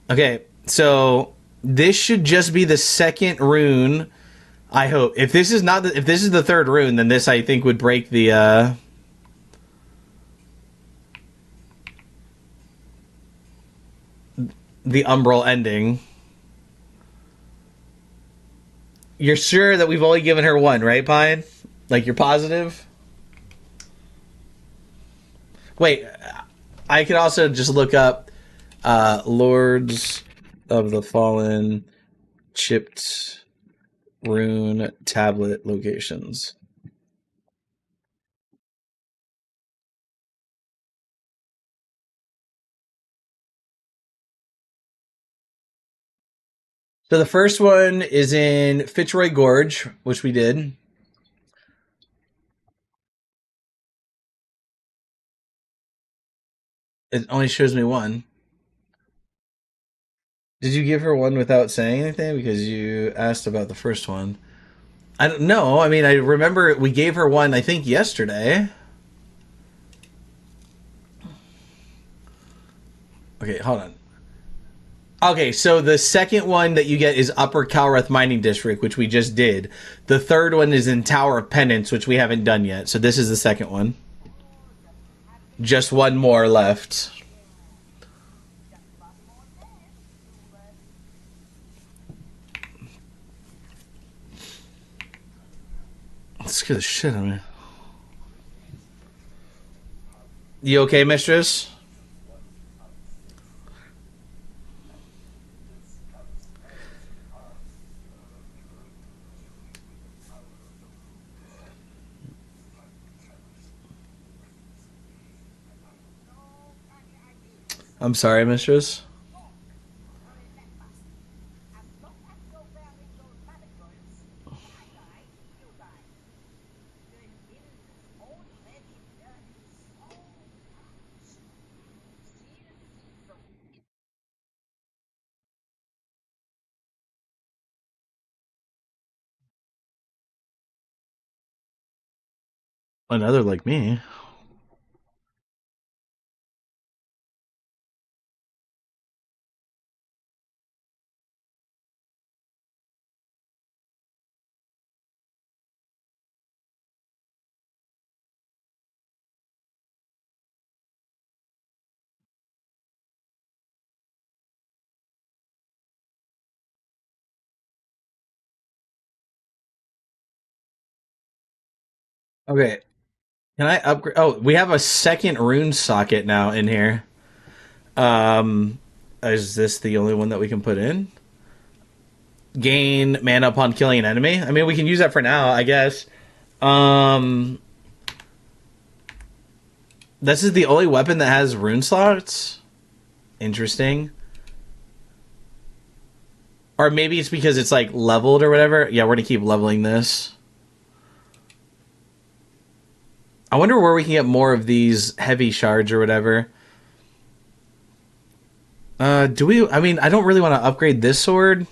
Okay, so this should just be the second rune. I hope if this is not if this is the third rune, then this I think would break the umbral ending. You're sure that we've only given her one, right, Pine? Like you're positive? Wait, I could also just look up Lords of the Fallen chipped rune tablet locations. So the first one is in Fitzroy Gorge, which we did. It only shows me one. Did you give her one without saying anything? Because you asked about the first one. I don't know. I mean, I remember we gave her one, I think, yesterday. Okay, hold on. Okay, so the second one that you get is Upper Calreth Mining District, which we just did. The third one is in Tower of Penance, which we haven't done yet. So this is the second one. Just one more left. Let's scare the shit out of me. You okay, mistress? I'm sorry, mistress. Another like me. Okay. Can I upgrade? Oh, we have a second rune socket now in here. Um, is this the only one that we can put in? Gain mana upon killing an enemy. I mean, we can use that for now, I guess. Um, this is the only weapon that has rune slots. Interesting. Or maybe it's because it's like leveled or whatever. Yeah, we're gonna keep leveling this. I wonder where we can get more of these heavy shards or whatever. Do we? I mean, I don't really want to upgrade this sword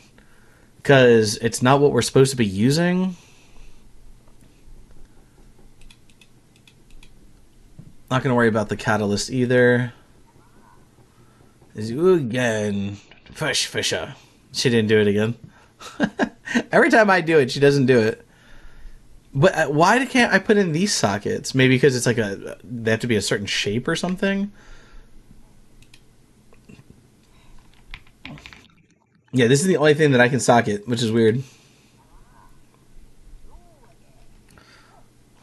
because it's not what we're supposed to be using. Not gonna worry about the catalyst either. Again, Fisher. She didn't do it again. Every time I do it, she doesn't do it. But why can't I put in these sockets? Maybe because it's like they have to be a certain shape or something. Yeah, this is the only thing that I can socket, which is weird.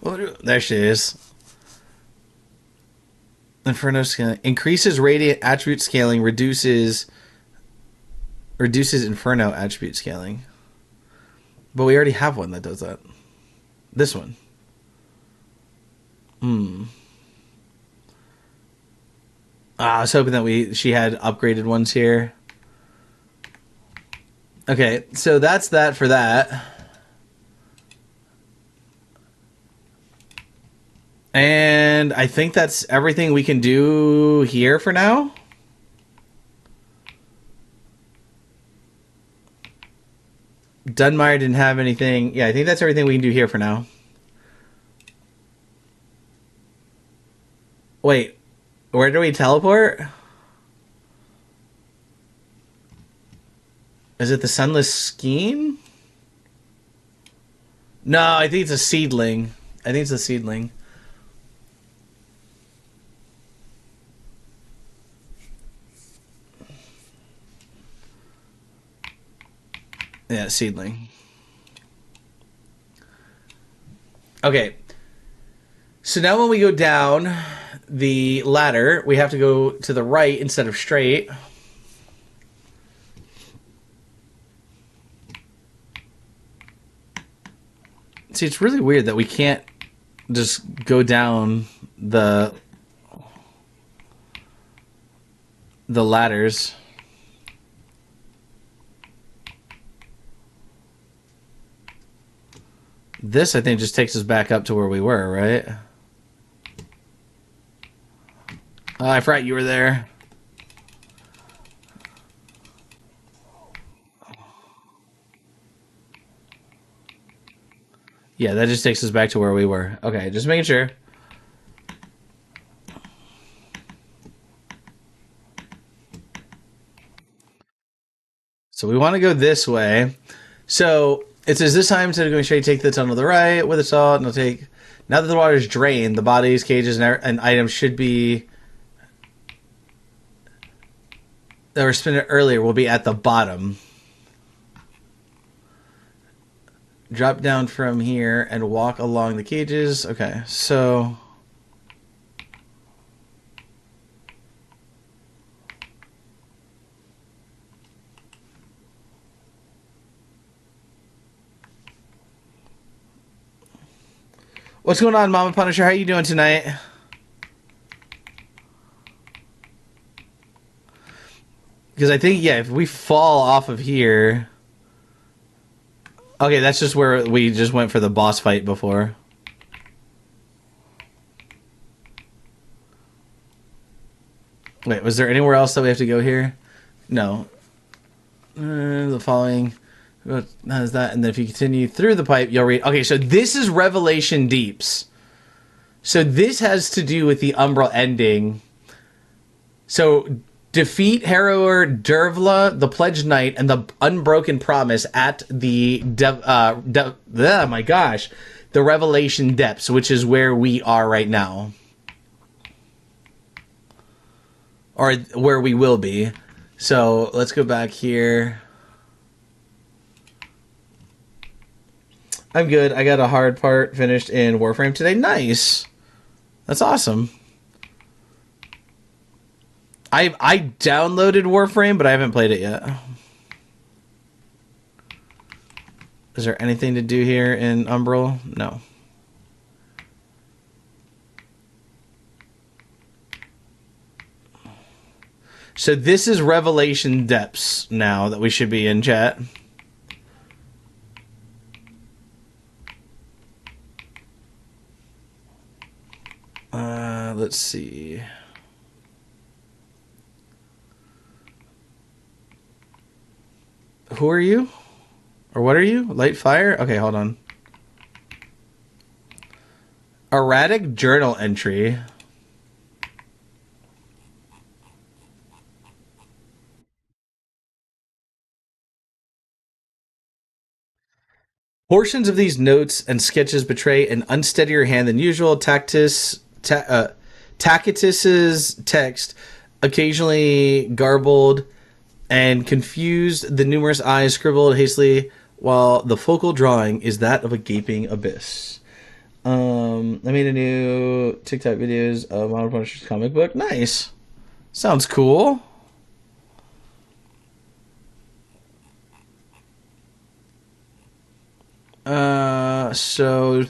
Oh, there she is. Inferno scaling increases radiant attribute scaling, reduces Inferno attribute scaling. But we already have one that does that. This one. I was hoping that she had upgraded ones here. Okay, so that's that for that. And I think that's everything we can do here for now. Dunmire didn't have anything. Yeah, I think that's everything we can do here for now. Wait, where do we teleport? Is it the Sunless Scheme? No, I think it's a seedling. I think it's a seedling. Yeah, seedling. Okay. So now when we go down the ladder, we have to go to the right instead of straight. See, it's really weird that we can't just go down the ladders. This, I think, just takes us back up to where we were, right? Oh, I forgot you were there. Yeah, that just takes us back to where we were. Okay, just making sure. So we want to go this way. So it says this time instead of going straight, take the tunnel to the right with a salt, and I'll take. Now that the water is drained, the bodies, cages, and items should be that were spent earlier will be at the bottom. Drop down from here and walk along the cages. Okay, so what's going on, Mama Punisher? How you doing tonight? Because I think, yeah, if we fall off of here... Okay, that's just where we just went for the boss fight before. Wait, was there anywhere else that we have to go here? No. The following... Has that, and then if you continue through the pipe, you'll read... Okay, so this is Revelation Deeps. So this has to do with the Umbral ending. So... Defeat Harrower Dervla, the Pledged Knight, and the Unbroken Promise at the oh my gosh, the Revelation Depths, which is where we are right now, or where we will be. So let's go back here. I'm good. I got a hard part finished in Warframe today. Nice. That's awesome. I downloaded Warframe, but I haven't played it yet. Is there anything to do here in Umbral? No. So this is Revelation Depths now that we should be in, chat. Let's see. Who are you? Or what are you? Light fire? Okay, hold on. Erratic journal entry. Portions of these notes and sketches betray an unsteadier hand than usual. Tacitus's text, occasionally garbled and confused, the numerous eyes scribbled hastily, while the focal drawing is that of a gaping abyss. I made a new TikTok videos of Modern Punisher's comic book. Nice. Sounds cool. So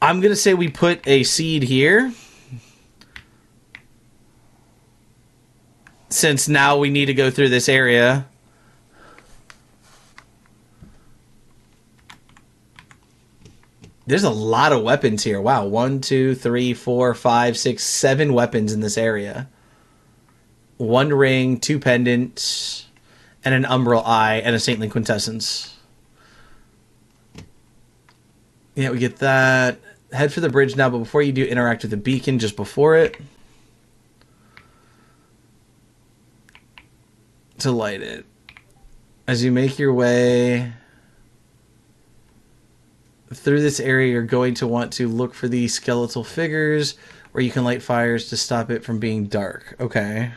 I'm gonna say we put a seed here, since now we need to go through this area. There's a lot of weapons here. Wow, 1, 2, 3, 4, 5, 6, 7 weapons in this area. 1 ring, 2 pendants, and an umbral eye, and a saintly quintessence. Yeah, we get that. Head for the bridge now, but before you do, interact with the beacon just before it to light it. As you make your way through this area, you're going to want to look for the skeletal figures, or you can light fires to stop it from being dark. Okay.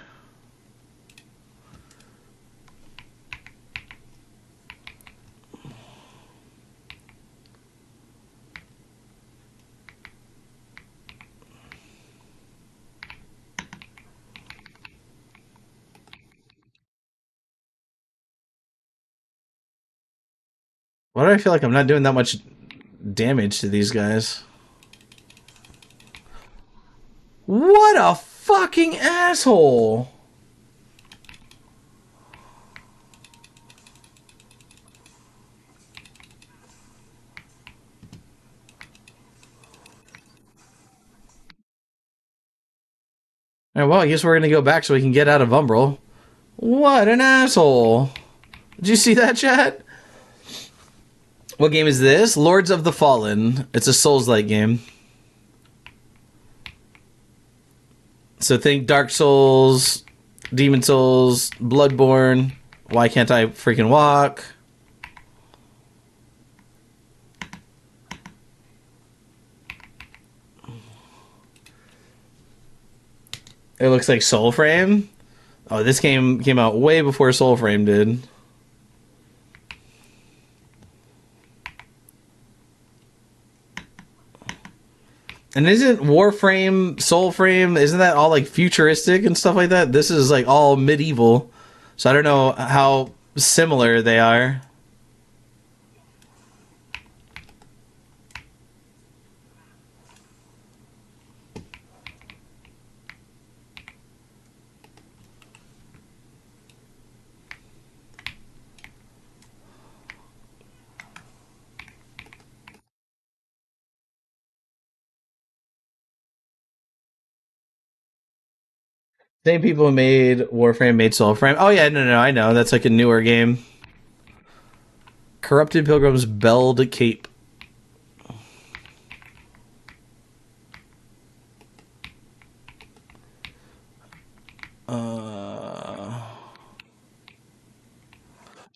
Why do I feel like I'm not doing that much damage to these guys? What a fucking asshole! Alright, well, I guess we're gonna go back so we can get out of Umbral. What an asshole! Did you see that, chat? What game is this? Lords of the Fallen. It's a Souls-like game. So think Dark Souls, Demon Souls, Bloodborne. Why can't I freaking walk? It looks like Soulframe. Oh, this game came out way before Soulframe did. And isn't Warframe, Soulframe, isn't that all like futuristic and stuff like that? This is like all medieval. So I don't know how similar they are. Same people who made Warframe made Soulframe. Oh yeah, no, I know. That's like a newer game. Corrupted Pilgrim's Belled Cape.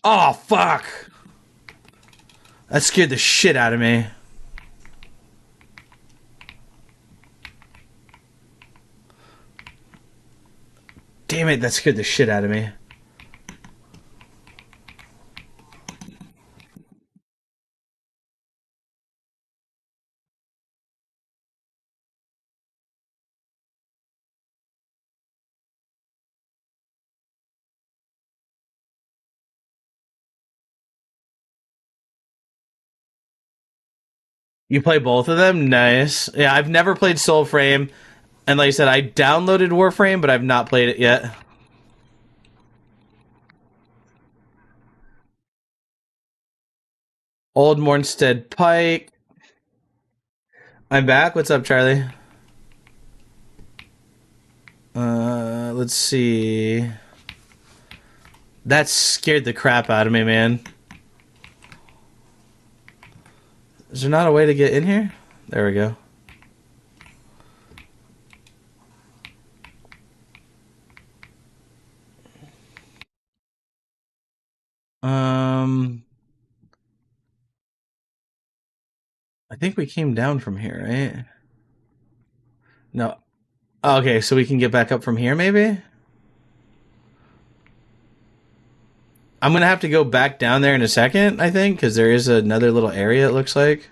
Oh, fuck! That scared the shit out of me. Damn it, that scared the shit out of me. You play both of them? Nice. Yeah, I've never played Soulframe, and like I said, I downloaded Warframe, but I've not played it yet. Old Mornstead Pike. I'm back. What's up, Charlie? Let's see. That scared the crap out of me, man. Is there not a way to get in here? There we go. I think we came down from here, right? No. Okay, so we can get back up from here, maybe? I'm gonna have to go back down there in a second, I think, because there is another little area, it looks like.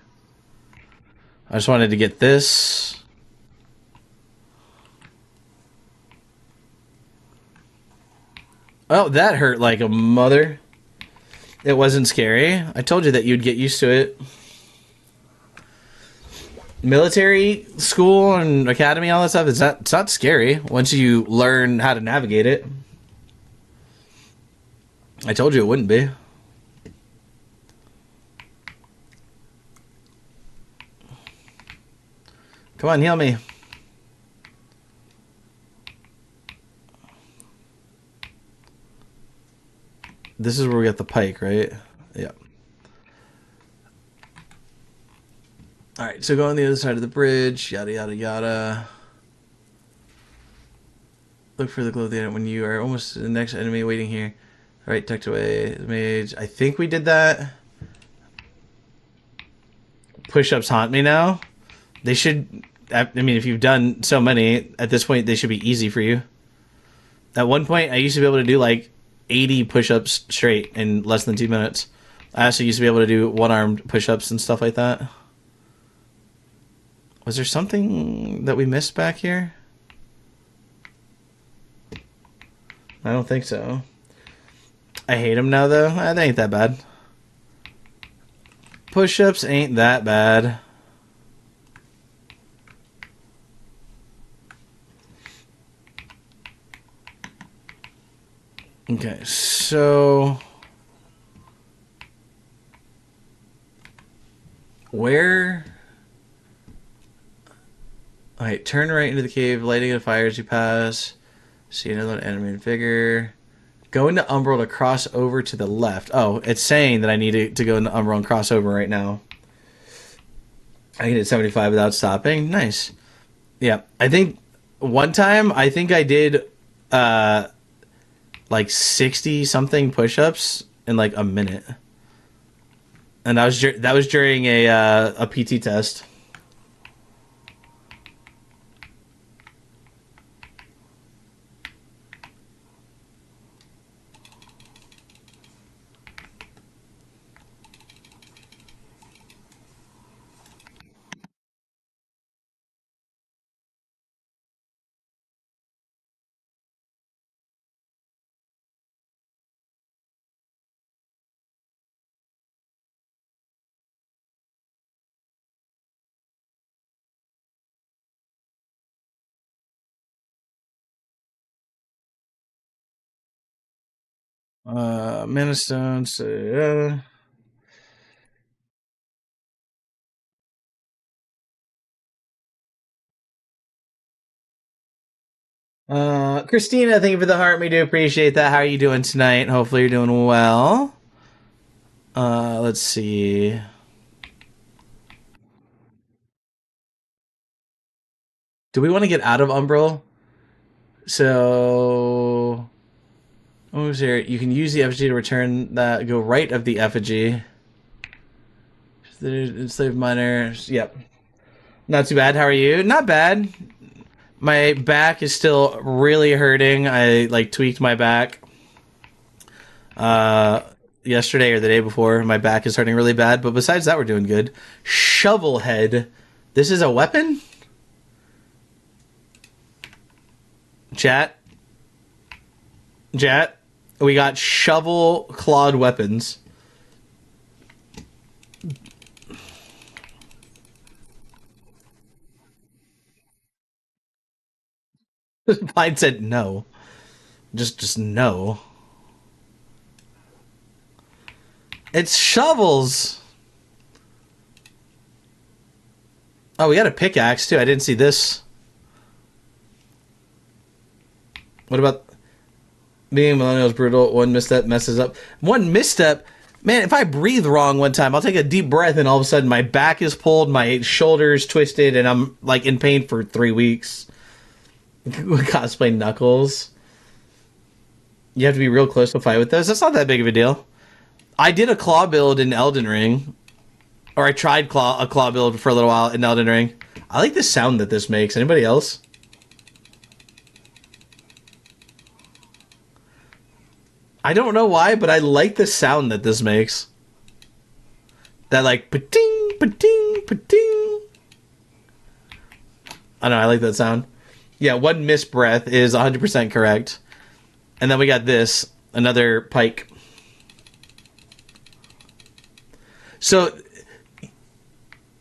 I just wanted to get this. Oh, that hurt like a mother. It wasn't scary. I told you that you'd get used to it. Military school and academy, all that stuff, it's not scary once you learn how to navigate it. I told you it wouldn't be. Come on, heal me. This is where we got the pike, right? Yeah. Alright, so go on the other side of the bridge, yada yada yada. Look for the glow of the enemy when you are almost the next enemy waiting here. Alright, tucked away the mage. I think we did that. Push-ups haunt me now. They should... I mean, if you've done so many, at this point, they should be easy for you. At one point, I used to be able to do like 80 push-ups straight in less than 2 minutes. I also used to be able to do one-armed push-ups and stuff like that. Was there something that we missed back here? I don't think so. I hate them now, though. They ain't that bad. Push-ups ain't that bad. Okay, so... Where... Alright, turn right into the cave, lighting a fire as you pass. See another enemy and figure. Go into Umbral to cross over to the left. Oh, it's saying that I need to go into Umbral and cross over right now. I can hit 75 without stopping. Nice. Yeah, I think one time, I think I did like 60 something push-ups in like a minute. And that was during a PT test. Mana stones. Christina, thank you for the heart. We do appreciate that. How are you doing tonight? Hopefully you're doing well. Let's see. Do we want to get out of Umbral? So... What was here? You can use the effigy to return that. Go right of the effigy. The enslaved miners. Yep. Not too bad. How are you? Not bad. My back is still really hurting. I like tweaked my back yesterday or the day before. My back is hurting really bad, but besides that, we're doing good. Shovelhead. This is a weapon? Chat. We got shovel clawed weapons. Pine said no. Just no. It's shovels. Oh, we got a pickaxe too. I didn't see this. What about being millennial is brutal? One misstep messes up. One misstep, man. If I breathe wrong one time, I'll take a deep breath, and all of a sudden my back is pulled, my shoulders twisted, and I'm like in pain for 3 weeks. Cosplay Knuckles. You have to be real close to fight with those. That's not that big of a deal. I did a claw build in Elden Ring, or I tried a claw build for a little while in Elden Ring. I like the sound that this makes. Anybody else? I don't know why, but I like the sound that this makes. That like pa-ting, pa-ting, pa-ting. I don't know, I like that sound. Yeah, one missed breath is 100% correct. And then we got this, another pike. So,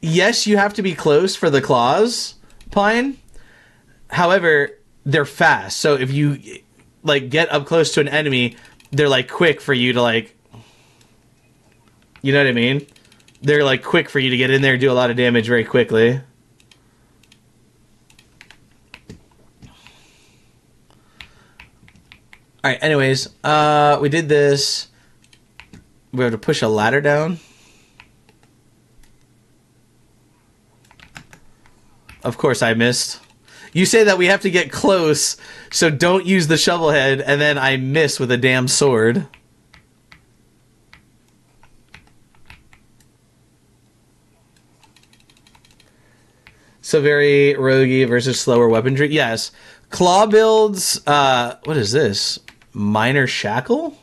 yes, you have to be close for the claws, Pine. However, they're fast. So if you like get up close to an enemy, they're like quick for you to like, you know what I mean? They're like quick for you to get in there and do a lot of damage very quickly. All right, anyways, we did this. We have to push a ladder down. Of course I missed. You say that we have to get close, so don't use the shovel head, and then I miss with a damn sword. So very roguey versus slower weaponry. Yes. Claw builds, what is this? Minor Shackle?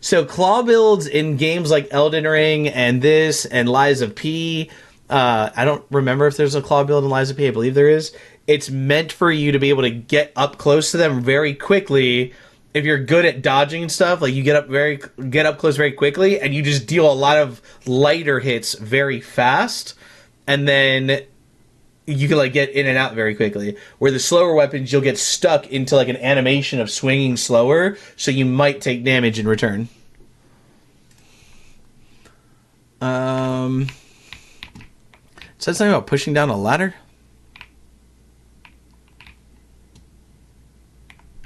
So claw builds in games like Elden Ring and this and Lies of P. I don't remember if there's a claw build in Lies of P. I believe there is. It's meant for you to be able to get up close to them very quickly. If you're good at dodging and stuff, like you get up close very quickly, and you just deal a lot of lighter hits very fast, and then you can like get in and out very quickly. Where the slower weapons, you'll get stuck into like an animation of swinging slower, so you might take damage in return. It said something about pushing down a ladder.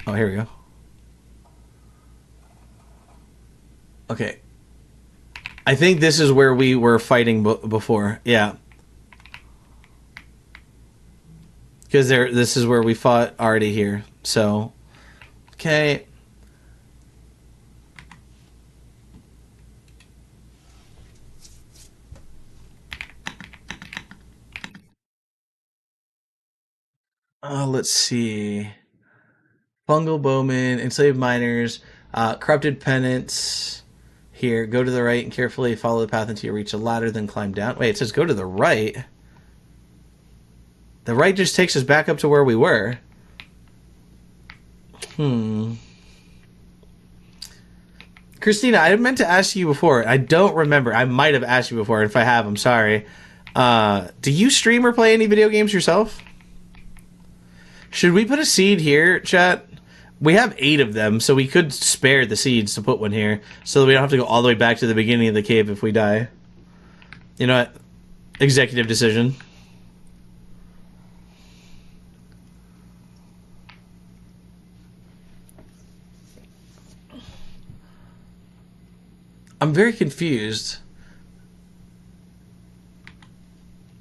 Oh, here we go. Okay. I think this is where we were fighting before. Yeah. Because this is where we fought already here. So, okay. Let's see. Fungal bowmen, enslaved miners, corrupted penance. Here, go to the right and carefully follow the path until you reach a ladder, then climb down. Wait, it says go to the right. The right just takes us back up to where we were. Christina, I meant to ask you before. I don't remember. I might have asked you before. If I have, I'm sorry. Do you stream or play any video games yourself? Should we put a seed here, chat? We have 8 of them, so we could spare the seeds to put one here, so that we don't have to go all the way back to the beginning of the cave if we die. You know what? Executive decision. I'm very confused.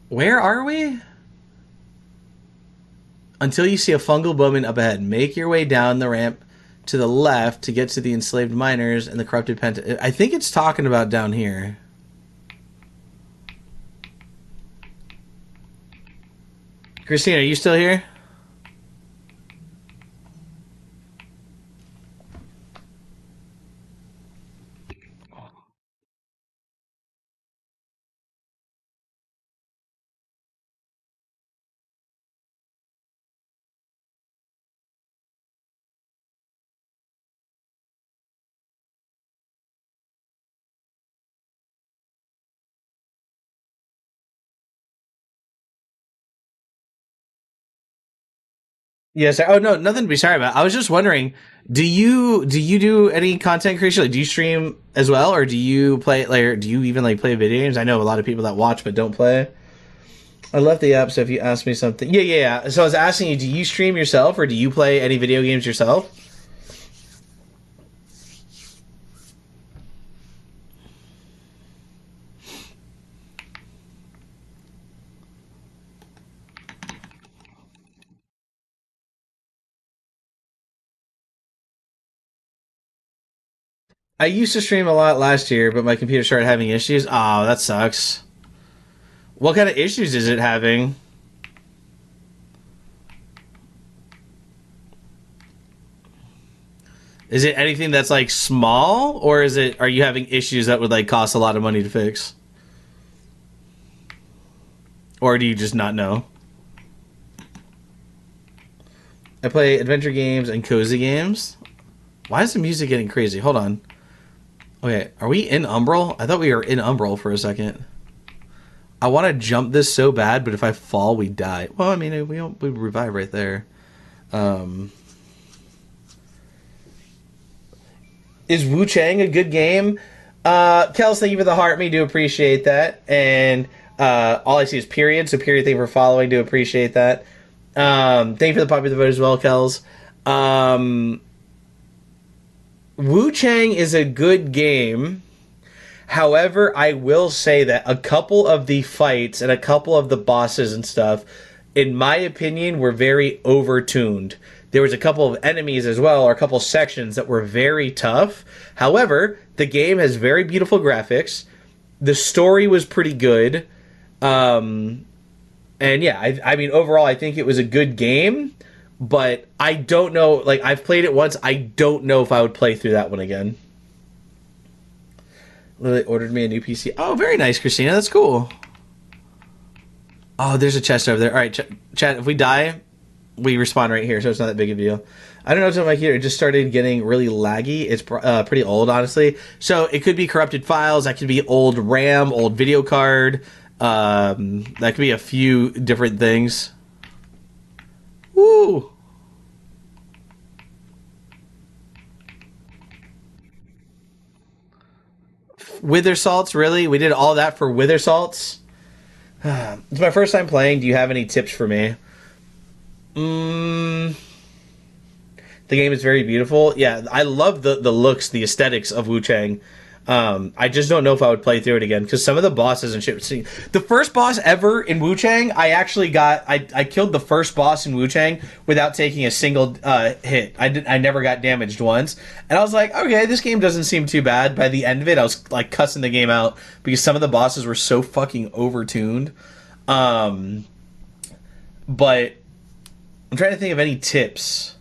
Where are we? Until you see a fungal bowman up ahead, make your way down the ramp to the left to get to the enslaved miners and the corrupted penta. I think it's talking about down here. Christina, are you still here? Yes. Oh no, nothing to be sorry about. I was just wondering, do you do any content creation? Like, do you stream as well, or do you play like, or do you even like play video games? I know a lot of people that watch but don't play. I left the app, so if you ask me something, yeah. So I was asking you, do you stream yourself, or do you play any video games yourself? I used to stream a lot last year, but my computer started having issues. Oh, that sucks. What kind of issues is it having? Is it anything that's like small, or is it? Are you having issues that would like cost a lot of money to fix, or do you just not know? I play adventure games and cozy games. Why is the music getting crazy? Hold on. Okay, are we in Umbral? I thought we were in Umbral for a second. I want to jump this so bad, but if I fall, we die. Well, I mean, we revive right there. Um, is Wu Chang a good game? Kels, thank you for the heart. Me do appreciate that. And all I see is period. So period. Thank you for following. Do appreciate that. Thank you for the popular vote as well, Kels. Um, Wu Chang is a good game. However, I will say that a couple of the fights and a couple of the bosses and stuff, in my opinion, were very overtuned. There was a couple of enemies as well, or a couple sections that were very tough. However, the game has very beautiful graphics. The story was pretty good. Um, and yeah, I mean, overall, I think it was a good game. But I don't know. Like, I've played it once. I don't know if I would play through that one again. Lily ordered me a new PC. Oh, very nice, Christina. That's cool. Oh, there's a chest over there. All right, chat. If we die, we respawn right here, so it's not that big of a deal. I don't know what's on my computer. It just started getting really laggy. It's pretty old, honestly. So it could be corrupted files. That could be old RAM, old video card. That could be a few different things. Woo! Wither salts, really? We did all that for wither salts? It's my first time playing. Do you have any tips for me? Mm, the game is very beautiful. Yeah, I love the looks, the aesthetics of Wu Chang. I just don't know if I would play through it again because some of the bosses and shit. See, the first boss ever in Wu Chang, I actually got. I killed the first boss in Wu Chang without taking a single hit. I never got damaged once, and I was like, okay, this game doesn't seem too bad. By the end of it, I was like cussing the game out because some of the bosses were so fucking overtuned. Um, but I'm trying to think of any tips.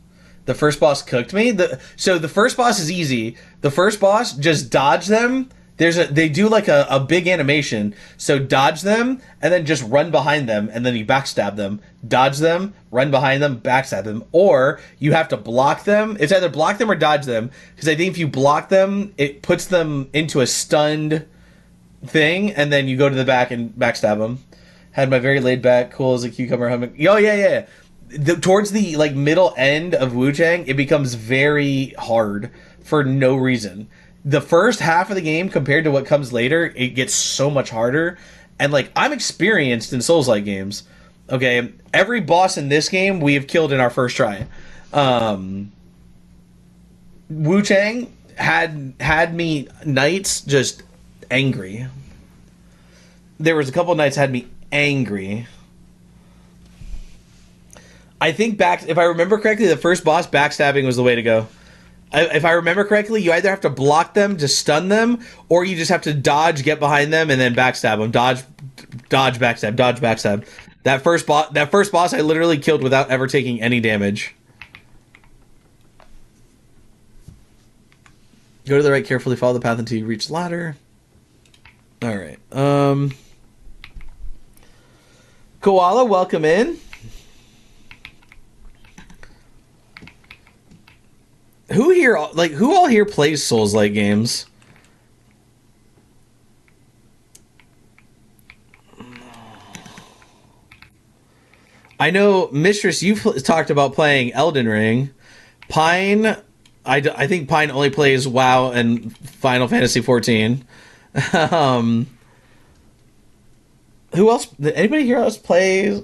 The first boss cooked me. So the first boss is easy. The first boss, just dodge them. They do like a big animation. So dodge them and then just run behind them and then you backstab them. Dodge them, run behind them, backstab them. Or you have to block them. It's either block them or dodge them. Because I think if you block them, it puts them into a stunned thing and then you go to the back and backstab them. Had my very laid back, cool as a cucumber humming. Oh yeah. Towards the like middle end of Wu Chang, it becomes very hard for no reason. The first half of the game compared to what comes later, it gets so much harder. And like I'm experienced in Souls-like games. Okay, every boss in this game we have killed in our first try. Wu Chang had me nights just angry. There was a couple nights had me angry. I think if I remember correctly, the first boss backstabbing was the way to go. If I remember correctly, you either have to block them to stun them, or you just have to dodge, get behind them, and then backstab them. Dodge, backstab, dodge, backstab. That first boss, I literally killed without ever taking any damage. Go to the right, carefully follow the path until you reach the ladder. All right. Koala, welcome in. Who all here plays Souls-like games? I know, Mistress, you've talked about playing Elden Ring. Pine, I think Pine only plays WoW and Final Fantasy 14. um, who else? Did anybody here else play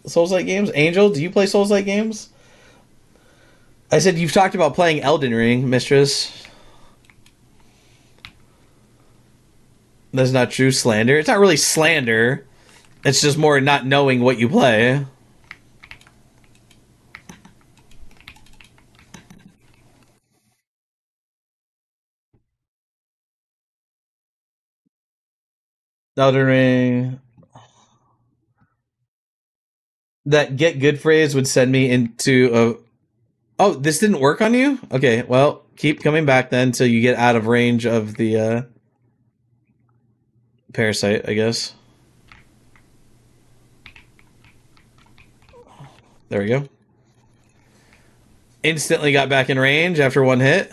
Souls-like games? Angel, do you play Souls-like games? I said you've talked about playing Elden Ring, Mistress. That's not true slander. It's not really slander. It's just more not knowing what you play. Elden Ring. That get good phrase would send me into a. Oh, this didn't work on you? Okay, well, keep coming back then until you get out of range of the parasite, I guess. There we go. Instantly got back in range after one hit.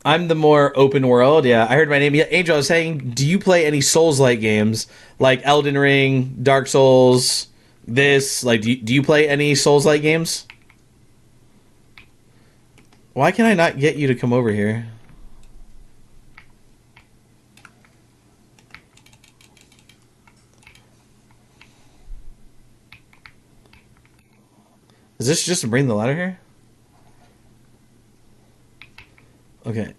I'm the more open world. Yeah, I heard my name. Yeah, Angel, I was saying, do you play any Souls-like games like Elden Ring, Dark Souls, this? Like, do you play any Souls-like games? Why can I not get you to come over here? Is this just to bring the ladder here? Okay.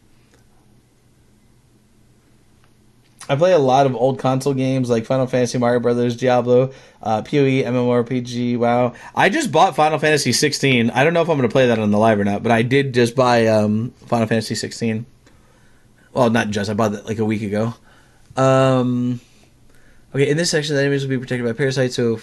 I play a lot of old console games like Final Fantasy, Mario Brothers, Diablo, PoE, MMORPG. WoW. I just bought Final Fantasy 16. I don't know if I'm going to play that on the live or not, but I did just buy Final Fantasy 16. Well, not just. I bought it like a week ago. Um, okay, in this section, the enemies will be protected by parasites. So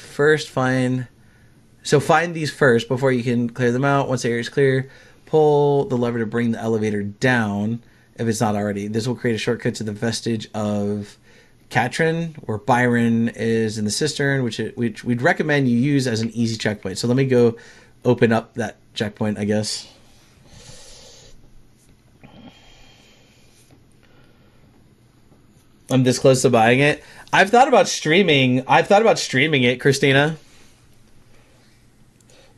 find these first before you can clear them out. Once the area is clear, pull the lever to bring the elevator down if it's not already. This will create a shortcut to the vestige of Katrin, where Byron is in the cistern, which we'd recommend you use as an easy checkpoint. So let me go open up that checkpoint, I guess. I'm this close to buying it. I've thought about streaming. I've thought about streaming it, Christina.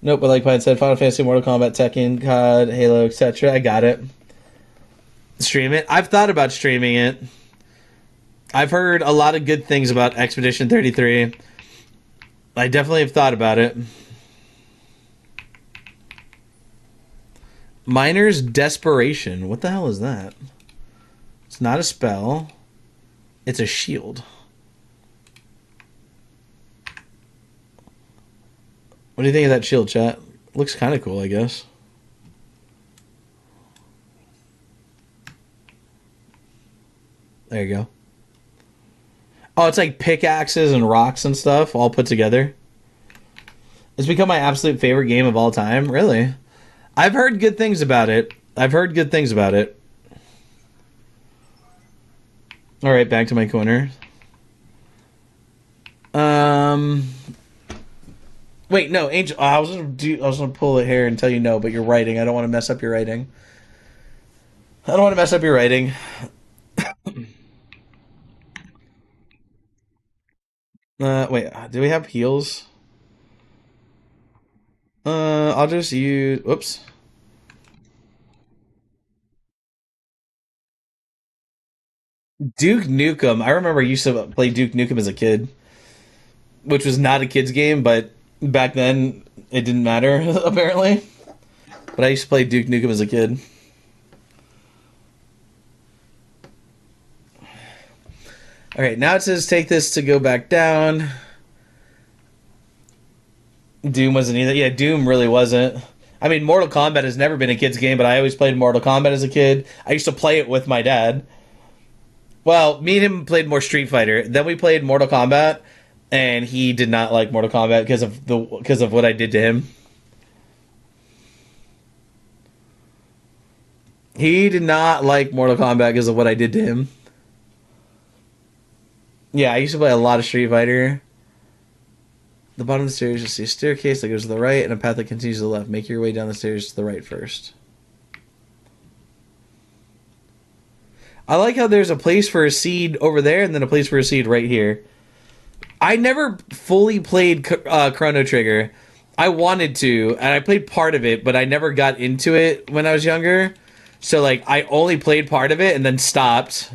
Nope, but like Pine said, Final Fantasy, Mortal Kombat, Tekken, COD, Halo, etc. I got it. Stream it. I've thought about streaming it. I've heard a lot of good things about Expedition 33. I definitely have thought about it. Miner's Desperation. What the hell is that? It's not a spell. It's a shield. What do you think of that shield, chat? Looks kind of cool, I guess. There you go. Oh, it's like pickaxes and rocks and stuff all put together. It's become my absolute favorite game of all time. Really? I've heard good things about it. I've heard good things about it. All right, back to my corner. Wait, no, Angel. I was gonna pull it here and tell you no, but you're writing. I don't want to mess up your writing. I don't want to mess up your writing. Wait, do we have heals? I'll just use. Whoops. Duke Nukem. I remember I used to play Duke Nukem as a kid, which was not a kid's game, but back then it didn't matter apparently. But I used to play Duke Nukem as a kid. All right, now it says take this to go back down. Doom wasn't either. Yeah, Doom really wasn't. I mean, Mortal Kombat has never been a kid's game, but I always played Mortal Kombat as a kid. I used to play it with my dad. Well, me and him played more Street Fighter. Then we played Mortal Kombat, and he did not like Mortal Kombat because of what I did to him. He did not like Mortal Kombat because of what I did to him. Yeah, I used to play a lot of Street Fighter. The bottom of the stairs, you'll see a staircase that goes to the right and a path that continues to the left. Make your way down the stairs to the right first. I like how there's a place for a seed over there and then a place for a seed right here. I never fully played Chrono Trigger. I wanted to, and I played part of it, but I never got into it when I was younger. So like, I only played part of it and then stopped.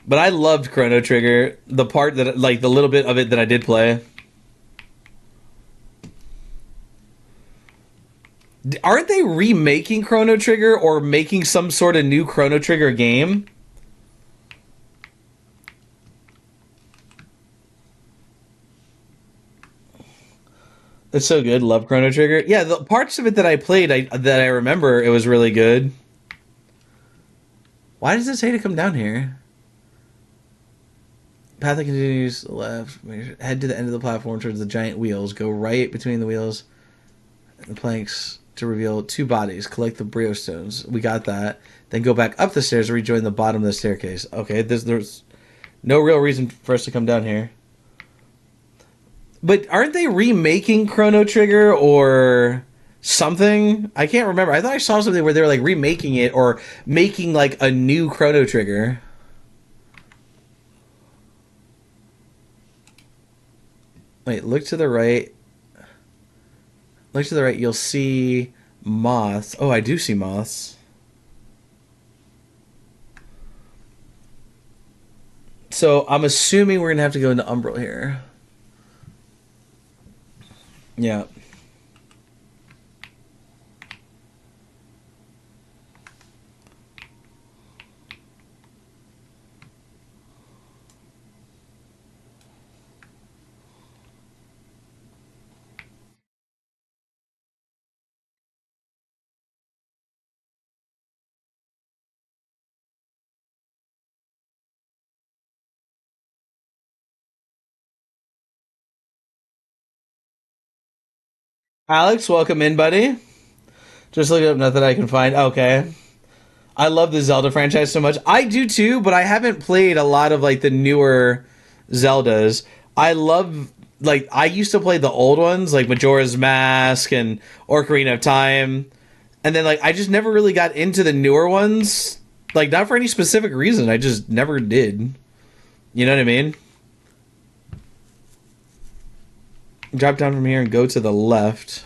But I loved Chrono Trigger. The part that, like, the little bit of it that I did play. Aren't they remaking Chrono Trigger or making some sort of new Chrono Trigger game? It's so good. Love Chrono Trigger. Yeah, the parts of it that I played, that I remember, it was really good. Why does it say to come down here? Path that continues left. Head to the end of the platform towards the giant wheels. Go right between the wheels and the planks to reveal two bodies. Collect the Brio stones. We got that. Then go back up the stairs to rejoin the bottom of the staircase. Okay, there's no real reason for us to come down here. But aren't they remaking Chrono Trigger or something? I can't remember. I thought I saw something where they were like remaking it or making like a new Chrono Trigger. Wait, look to the right. Look to the right, you'll see moths. Oh, I do see moths. So I'm assuming we're gonna have to go into Umbral here. Yeah. Alex, welcome in, buddy. Just looking up nothing I can find. Okay. I love the Zelda franchise so much. I do too, but I haven't played a lot of like the newer Zeldas. I love like I used to play the old ones like Majora's Mask and Ocarina of Time. And then like I just never really got into the newer ones. Like not for any specific reason. I just never did. You know what I mean? Drop down from here and go to the left.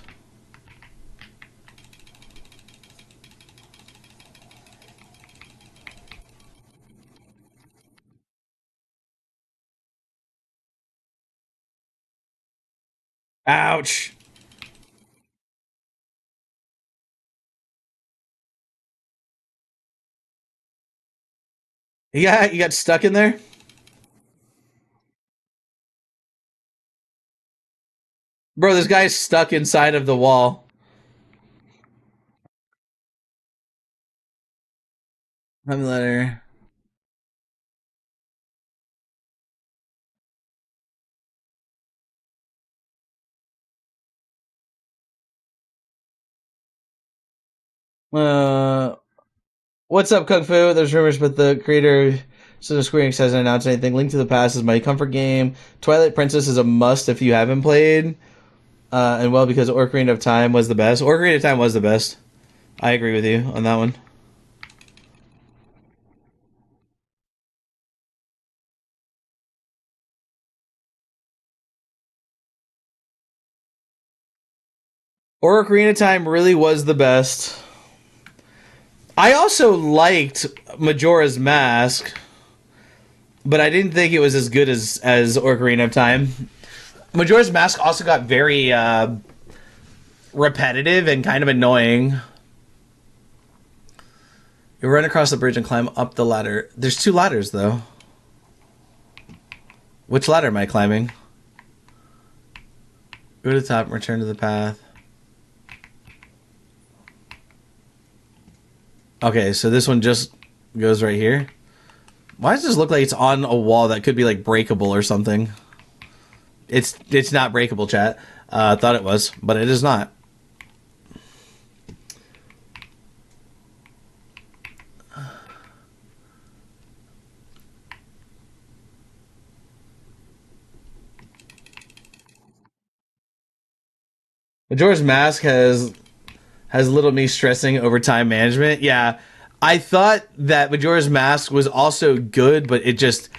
Ouch. Yeah, you got stuck in there? Bro, this guy's stuck inside of the wall. Let me let her. Uh, what's up, Kung Fu? There's rumors, but the creator, so the Square Enix hasn't announced anything. Link to the Past is my comfort game. Twilight Princess is a must if you haven't played. And well, because Ocarina of Time was the best. Ocarina of Time was the best. I agree with you on that one. Ocarina of Time really was the best. I also liked Majora's Mask, but I didn't think it was as good as Ocarina of Time. Majora's Mask also got very repetitive and kind of annoying. You run across the bridge and climb up the ladder. There's two ladders, though. Which ladder am I climbing? Go to the top and return to the path. Okay, so this one just goes right here. Why does this look like it's on a wall that could be like breakable or something? It's not breakable, chat. I thought it was, but it is not. Majora's Mask has little me stressing over time management. Yeah, I thought that Majora's Mask was also good, but it just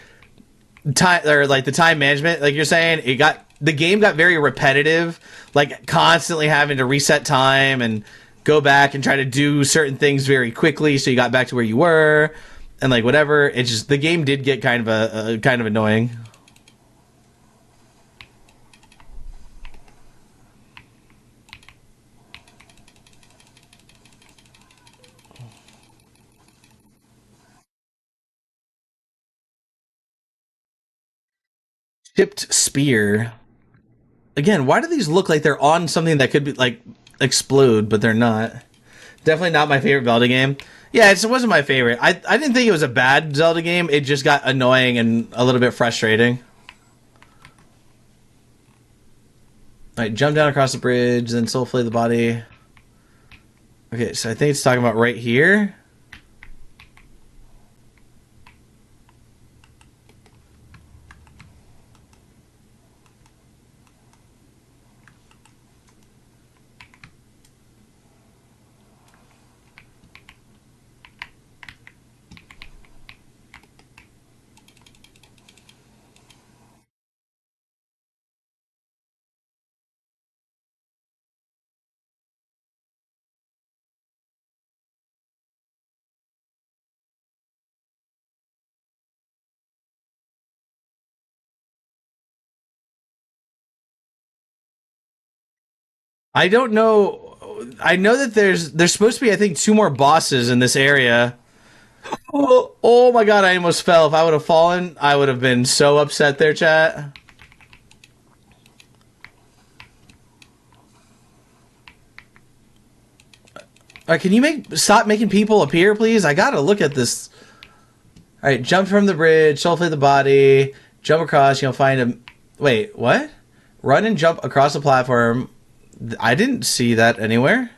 time or like the time management, like you're saying, the game got very repetitive, like constantly having to reset time and go back and try to do certain things very quickly, so you got back to where you were, and like whatever. It just the game did get kind of a kind of annoying. Chipped spear. Again, why do these look like they're on something that could be like explode, but they're not? Definitely not my favorite Zelda game. Yeah, it wasn't my favorite. I didn't think it was a bad Zelda game. It just got annoying and a little bit frustrating. All right, jump down across the bridge, then soul flay the body. Okay, so I think it's talking about right here. I don't know. I know that there's supposed to be, I think, two more bosses in this area. Oh my god, I almost fell. If I would have fallen, I would have been so upset there, chat. Can you stop making people appear, please? I gotta look at this. All right, jump from the bridge, soul flay the body, jump across. You'll find a. Wait, what? Run and jump across the platform. I didn't see that anywhere.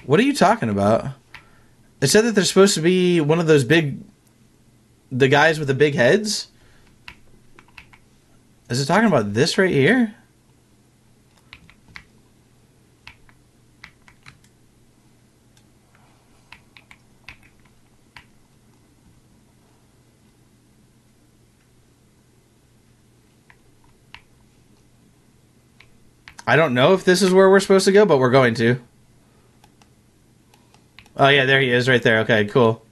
What are you talking about? It said that there's supposed to be one of those the guys with the big heads. Is it talking about this right here? I don't know if this is where we're supposed to go, but we're going to. Oh yeah, there he is right there. Okay, cool.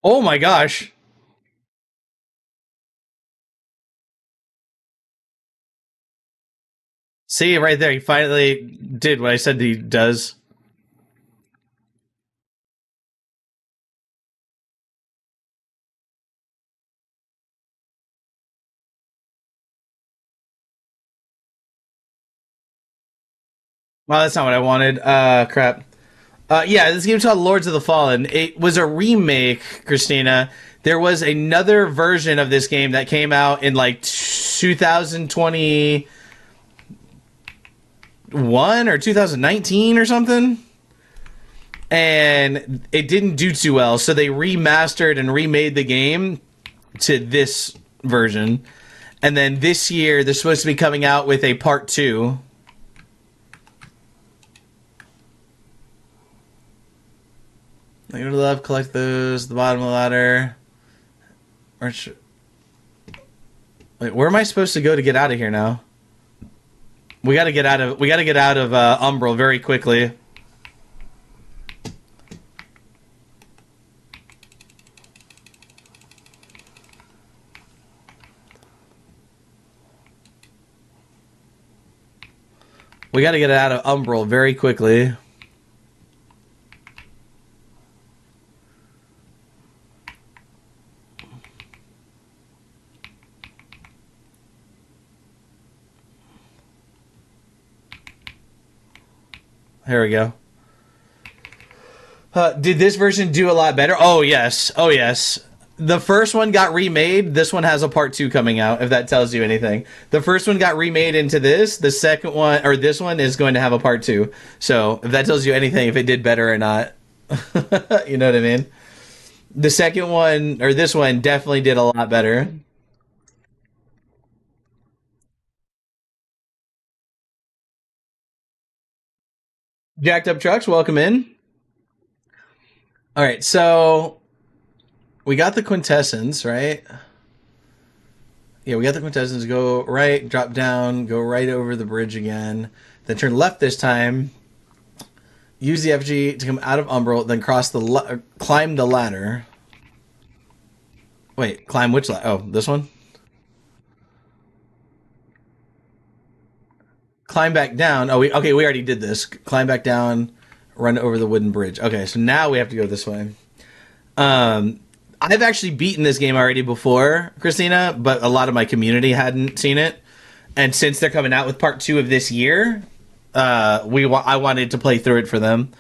Oh my gosh. See right there, he finally did what I said he does. Well, that's not what I wanted. Crap. Yeah, this game's called Lords of the Fallen. It was a remake, Christina. There was another version of this game that came out in like 2021 or 2019 or something. And it didn't do too well, so they remastered and remade the game to this version. And then this year, they're supposed to be coming out with a part 2. Go to the left, collect those, the bottom of the ladder. Wait, where am I supposed to go to get out of here now? We gotta get out of Umbral very quickly. We got to get it out of Umbral very quickly. Here we go. Did this version do a lot better? Oh, yes. Oh, yes. The first one got remade. This one has a part 2 coming out, if that tells you anything. The first one got remade into this. The second one, or this one, is going to have a part 2. So, if that tells you anything, if it did better or not. You know what I mean? The second one, or this one, definitely did a lot better. Jacked Up Trucks, welcome in. All right, so we got the quintessence, right? Yeah, we got the quintessence. Go right, drop down, go right over the bridge again. Then turn left this time. Use the FG to come out of Umbral, then climb the ladder. Wait, climb which ladder? Oh, this one? Climb back down. Oh, we already did this. Climb back down, run over the wooden bridge. Okay, so now we have to go this way. I've actually beaten this game already before, Christina, but a lot of my community hadn't seen it. And since they're coming out with part 2 of this year, I wanted to play through it for them.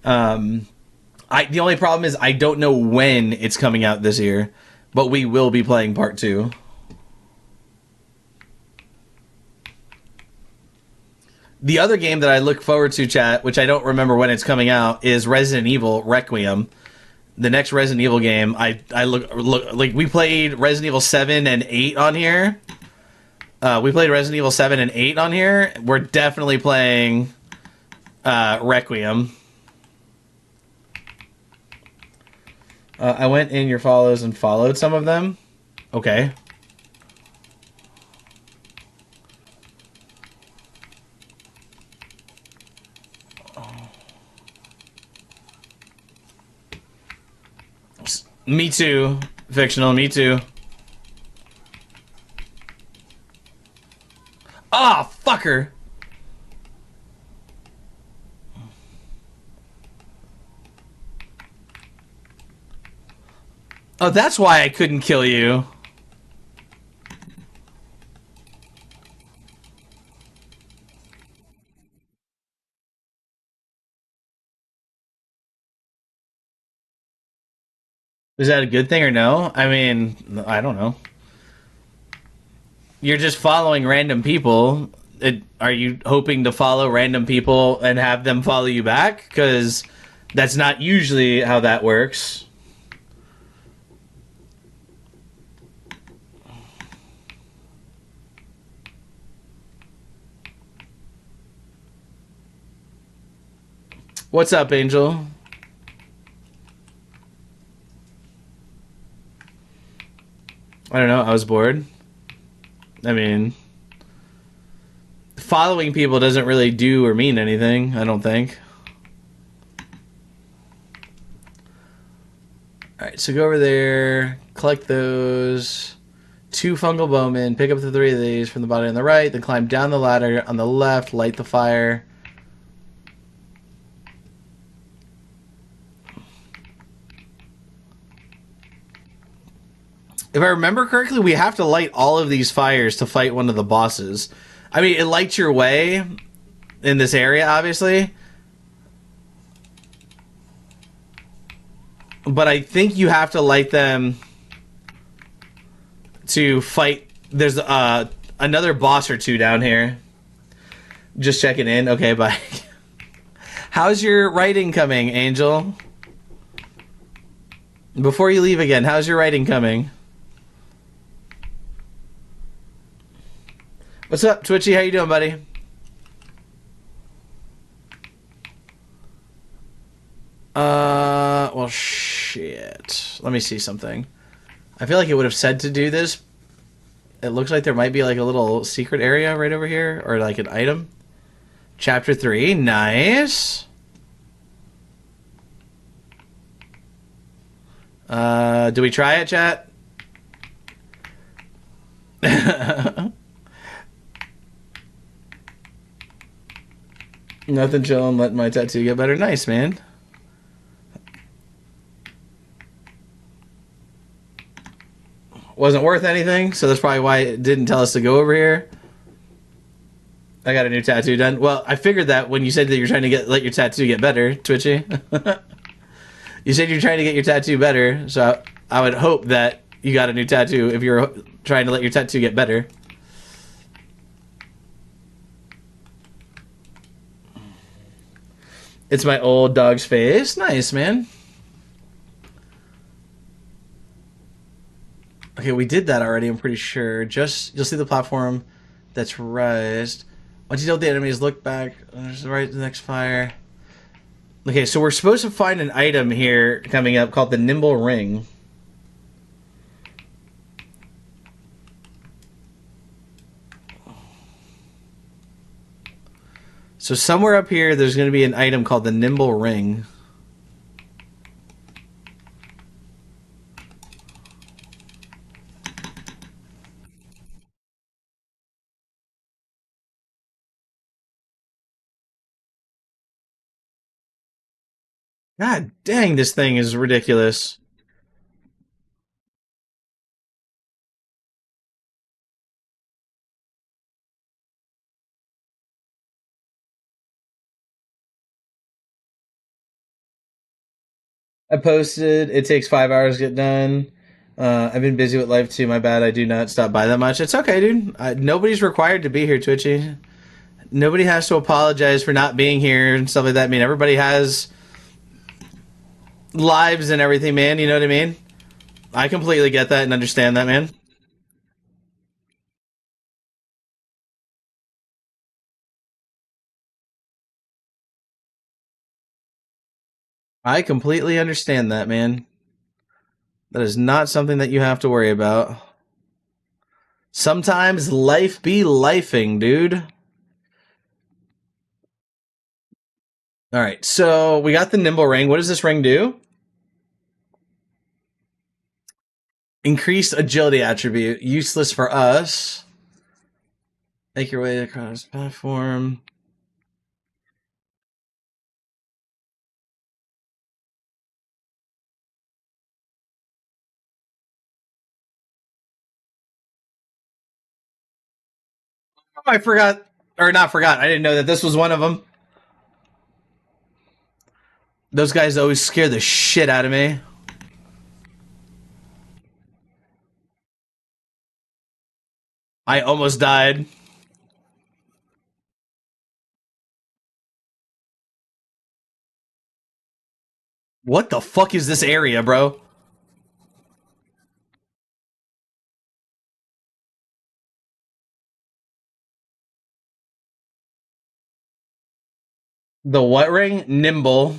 The only problem is I don't know when it's coming out this year, but we will be playing part 2. The other game that I look forward to, chat, which I don't remember when it's coming out, is Resident Evil Requiem. The next Resident Evil game. I look like we played Resident Evil 7 and 8 on here. We played Resident Evil 7 and 8 on here. We're definitely playing Requiem. I went in your follows and followed some of them. Okay. Me too. Fictional, me too. Ah, oh, fucker. Oh, that's why I couldn't kill you. Is that a good thing or no? I mean, I don't know. You're just following random people. Are you hoping to follow random people and have them follow you back? Because that's not usually how that works. What's up, Angel? I don't know. I was bored. I mean, following people doesn't really do or mean anything, I don't think. Alright, so go over there, collect those. 2 fungal bowmen, pick up the 3 of these from the body on the right, then climb down the ladder on the left, light the fire. If I remember correctly, we have to light all of these fires to fight one of the bosses. I mean, it lights your way in this area, obviously. But I think you have to light them to fight. There's another boss or 2 down here. Just checking in. Okay, bye. How's your writing coming, Angel? Before you leave again, how's your writing coming? What's up, Twitchy? How you doing, buddy? Well, shit. Let me see something. I feel like it would have said to do this. It looks like there might be like a little secret area right over here, or like an item. Chapter 3, nice. Do we try it, chat? Nothing, chillin', letting my tattoo get better. Nice, man. Wasn't worth anything, so that's probably why it didn't tell us to go over here. I got a new tattoo done. Well, I figured that when you said that you're trying to let your tattoo get better, Twitchy. You said you're trying to get your tattoo better, so I would hope that you got a new tattoo if you're trying to let your tattoo get better. It's my old dog's face. Nice, man. Okay, we did that already, I'm pretty sure. Just, you'll see the platform that's raised. Once you deal with the enemies, look back. There's right the next fire. Okay, so we're supposed to find an item here coming up called the Nimble Ring. So somewhere up here, there's going to be an item called the Nimble Ring. God dang, this thing is ridiculous. I posted, it takes 5 hours to get done. I've been busy with life too, my bad. I do not stop by that much. It's okay, dude. Nobody's required to be here, Twitchy. Nobody has to apologize for not being here and stuff like that. I mean, everybody has lives and everything, man. You know what I mean? I completely get that and understand that, man. I completely understand that, man. That is not something that you have to worry about. Sometimes life be lifing, dude. All right, so we got the Nimble Ring. What does this ring do? Increased agility attribute. Useless for us. Make your way across the platform. Oh, I forgot, or not forgot. I didn't know that this was one of them. Those guys always scare the shit out of me. I almost died. What the fuck is this area, bro? The what ring? Nimble.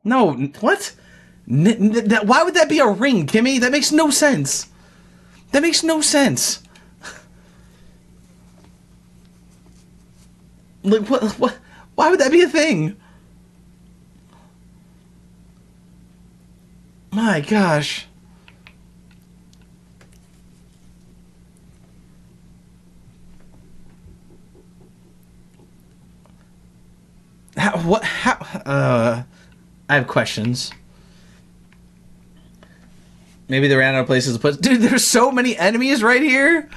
No, what? Why would that be a ring, Kimmy? That makes no sense. That makes no sense. Like, what? Why would that be a thing? My gosh. What? How? I have questions. Maybe they ran out of places to put. Dude, there's so many enemies right here.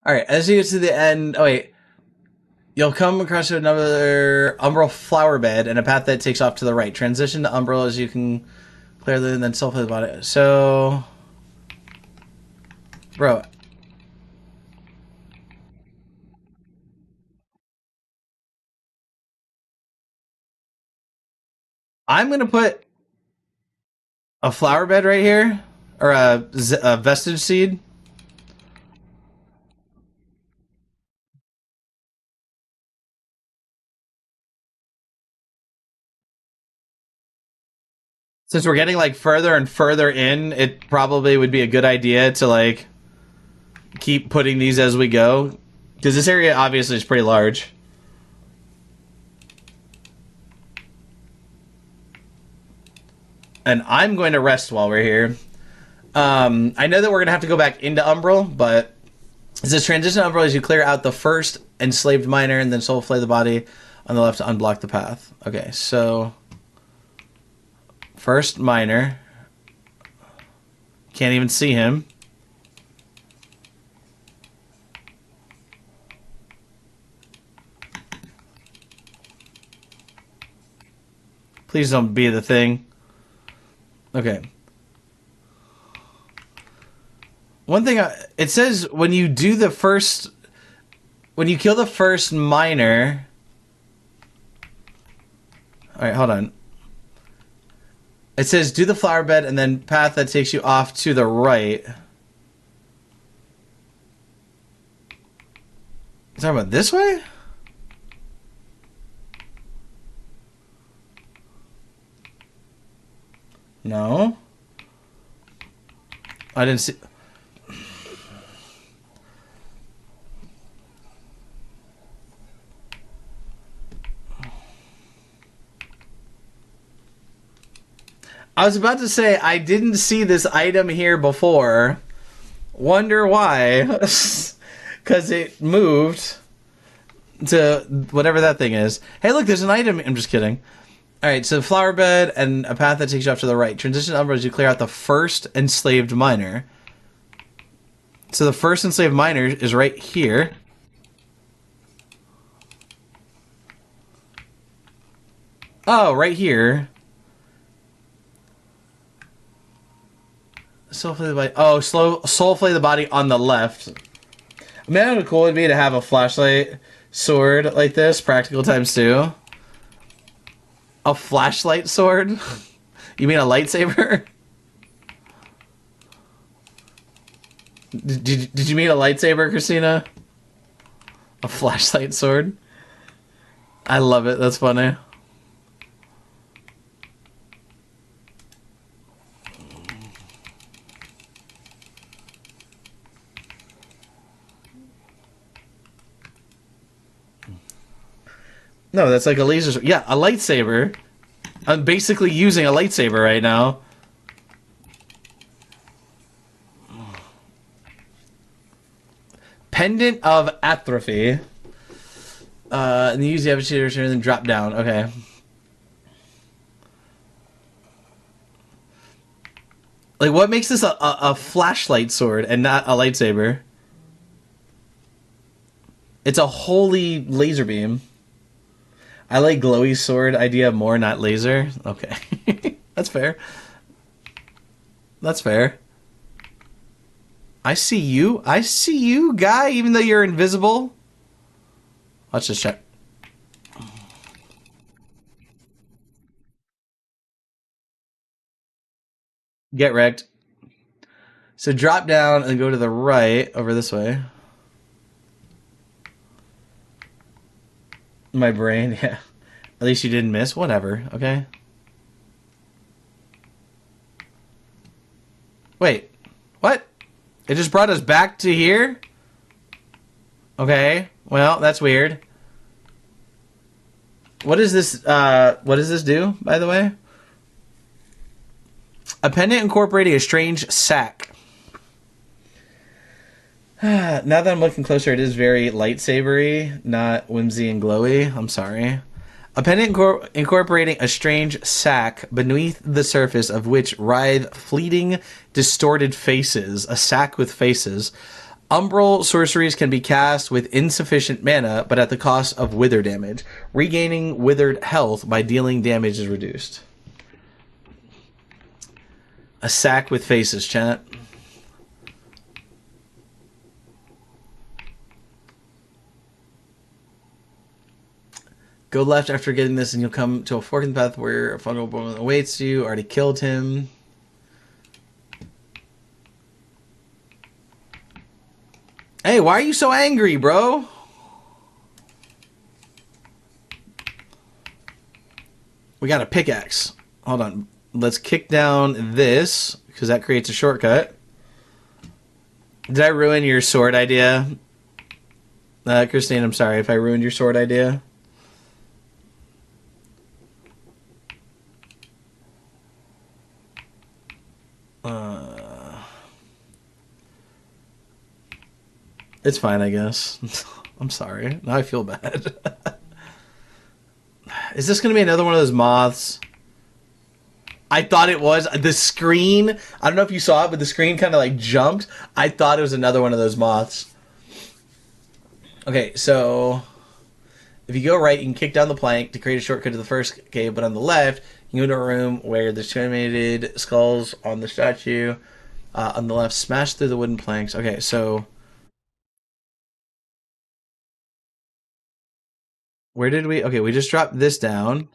All right, as you get to the end. Oh wait, you'll come across another umbral flower bed and a path that takes off to the right. Transition to umbral as you can clearly, and then self about it. So, bro, I'm gonna put a flower bed right here, or a vestige seed. Since we're getting like further and further in, it probably would be a good idea to like keep putting these as we go, because this area obviously is pretty large. And I'm going to rest while we're here. I know that we're going to have to go back into Umbral, but it says transition Umbral as you clear out the first enslaved miner and then soul flay the body on the left to unblock the path. Okay, so first miner. Can't even see him. Please don't be the thing. Okay. One thing, it says when you do the first, when you kill the first miner. All right, hold on. It says do the flower bed and then path that takes you off to the right. You talking about this way? No. I didn't see. I was about to say, I didn't see this item here before. Wonder why. Because it moved to whatever that thing is. Hey, look, there's an item. I'm just kidding. All right, so flower bed and a path that takes you off to the right. Transition Umbra as you clear out the first enslaved miner. So the first enslaved miner is right here. Oh, right here. Soul flay the body. Oh, soul flay the body on the left. Imagine how cool it'd be to have a flashlight sword like this, practical times 2. A flashlight sword? You mean a lightsaber? Did you mean a lightsaber, Christina? A flashlight sword? I love it. That's funny. No, that's like a laser sword. Yeah, a lightsaber. I'm basically using a lightsaber right now. Pendant of Atrophy. And you use the applicator and then drop down. Okay. Like, what makes this a flashlight sword and not a lightsaber? It's a holy laser beam. I like glowy sword idea more, not laser. Okay. That's fair. That's fair. I see you. I see you, guy, even though you're invisible. Let's just check. Get wrecked. So drop down and go to the right over this way. My brain, yeah. At least you didn't miss. Whatever, okay? Wait. What? It just brought us back to here? Okay. Well, that's weird. What is this, what does this do, by the way? A pendant incorporating a strange sack. Now that I'm looking closer, it is very lightsabery, not whimsy and glowy. I'm sorry. A pendant incorporating a strange sack beneath the surface of which writhe fleeting, distorted faces. A sack with faces. Umbral sorceries can be cast with insufficient mana, but at the cost of wither damage. Regaining withered health by dealing damage is reduced. A sack with faces, chat. Go left after getting this and you'll come to a fork in the path where a fungal bone awaits you. Already killed him. Hey, why are you so angry, bro? We got a pickaxe. Hold on. Let's kick down this, because that creates a shortcut. Did I ruin your sword idea? Christine, I'm sorry if I ruined your sword idea. It's fine, I guess. I'm sorry. Now I feel bad. Is this going to be another one of those moths? I thought it was. The screen, I don't know if you saw it, but the screen kind of like jumped. I thought it was another one of those moths. Okay, so if you go right, you can kick down the plank to create a shortcut to the first cave, but on the left, you go to a room where there's two animated skulls on the statue. On the left, smash through the wooden planks. Okay, so where did we? Okay, we just dropped this down.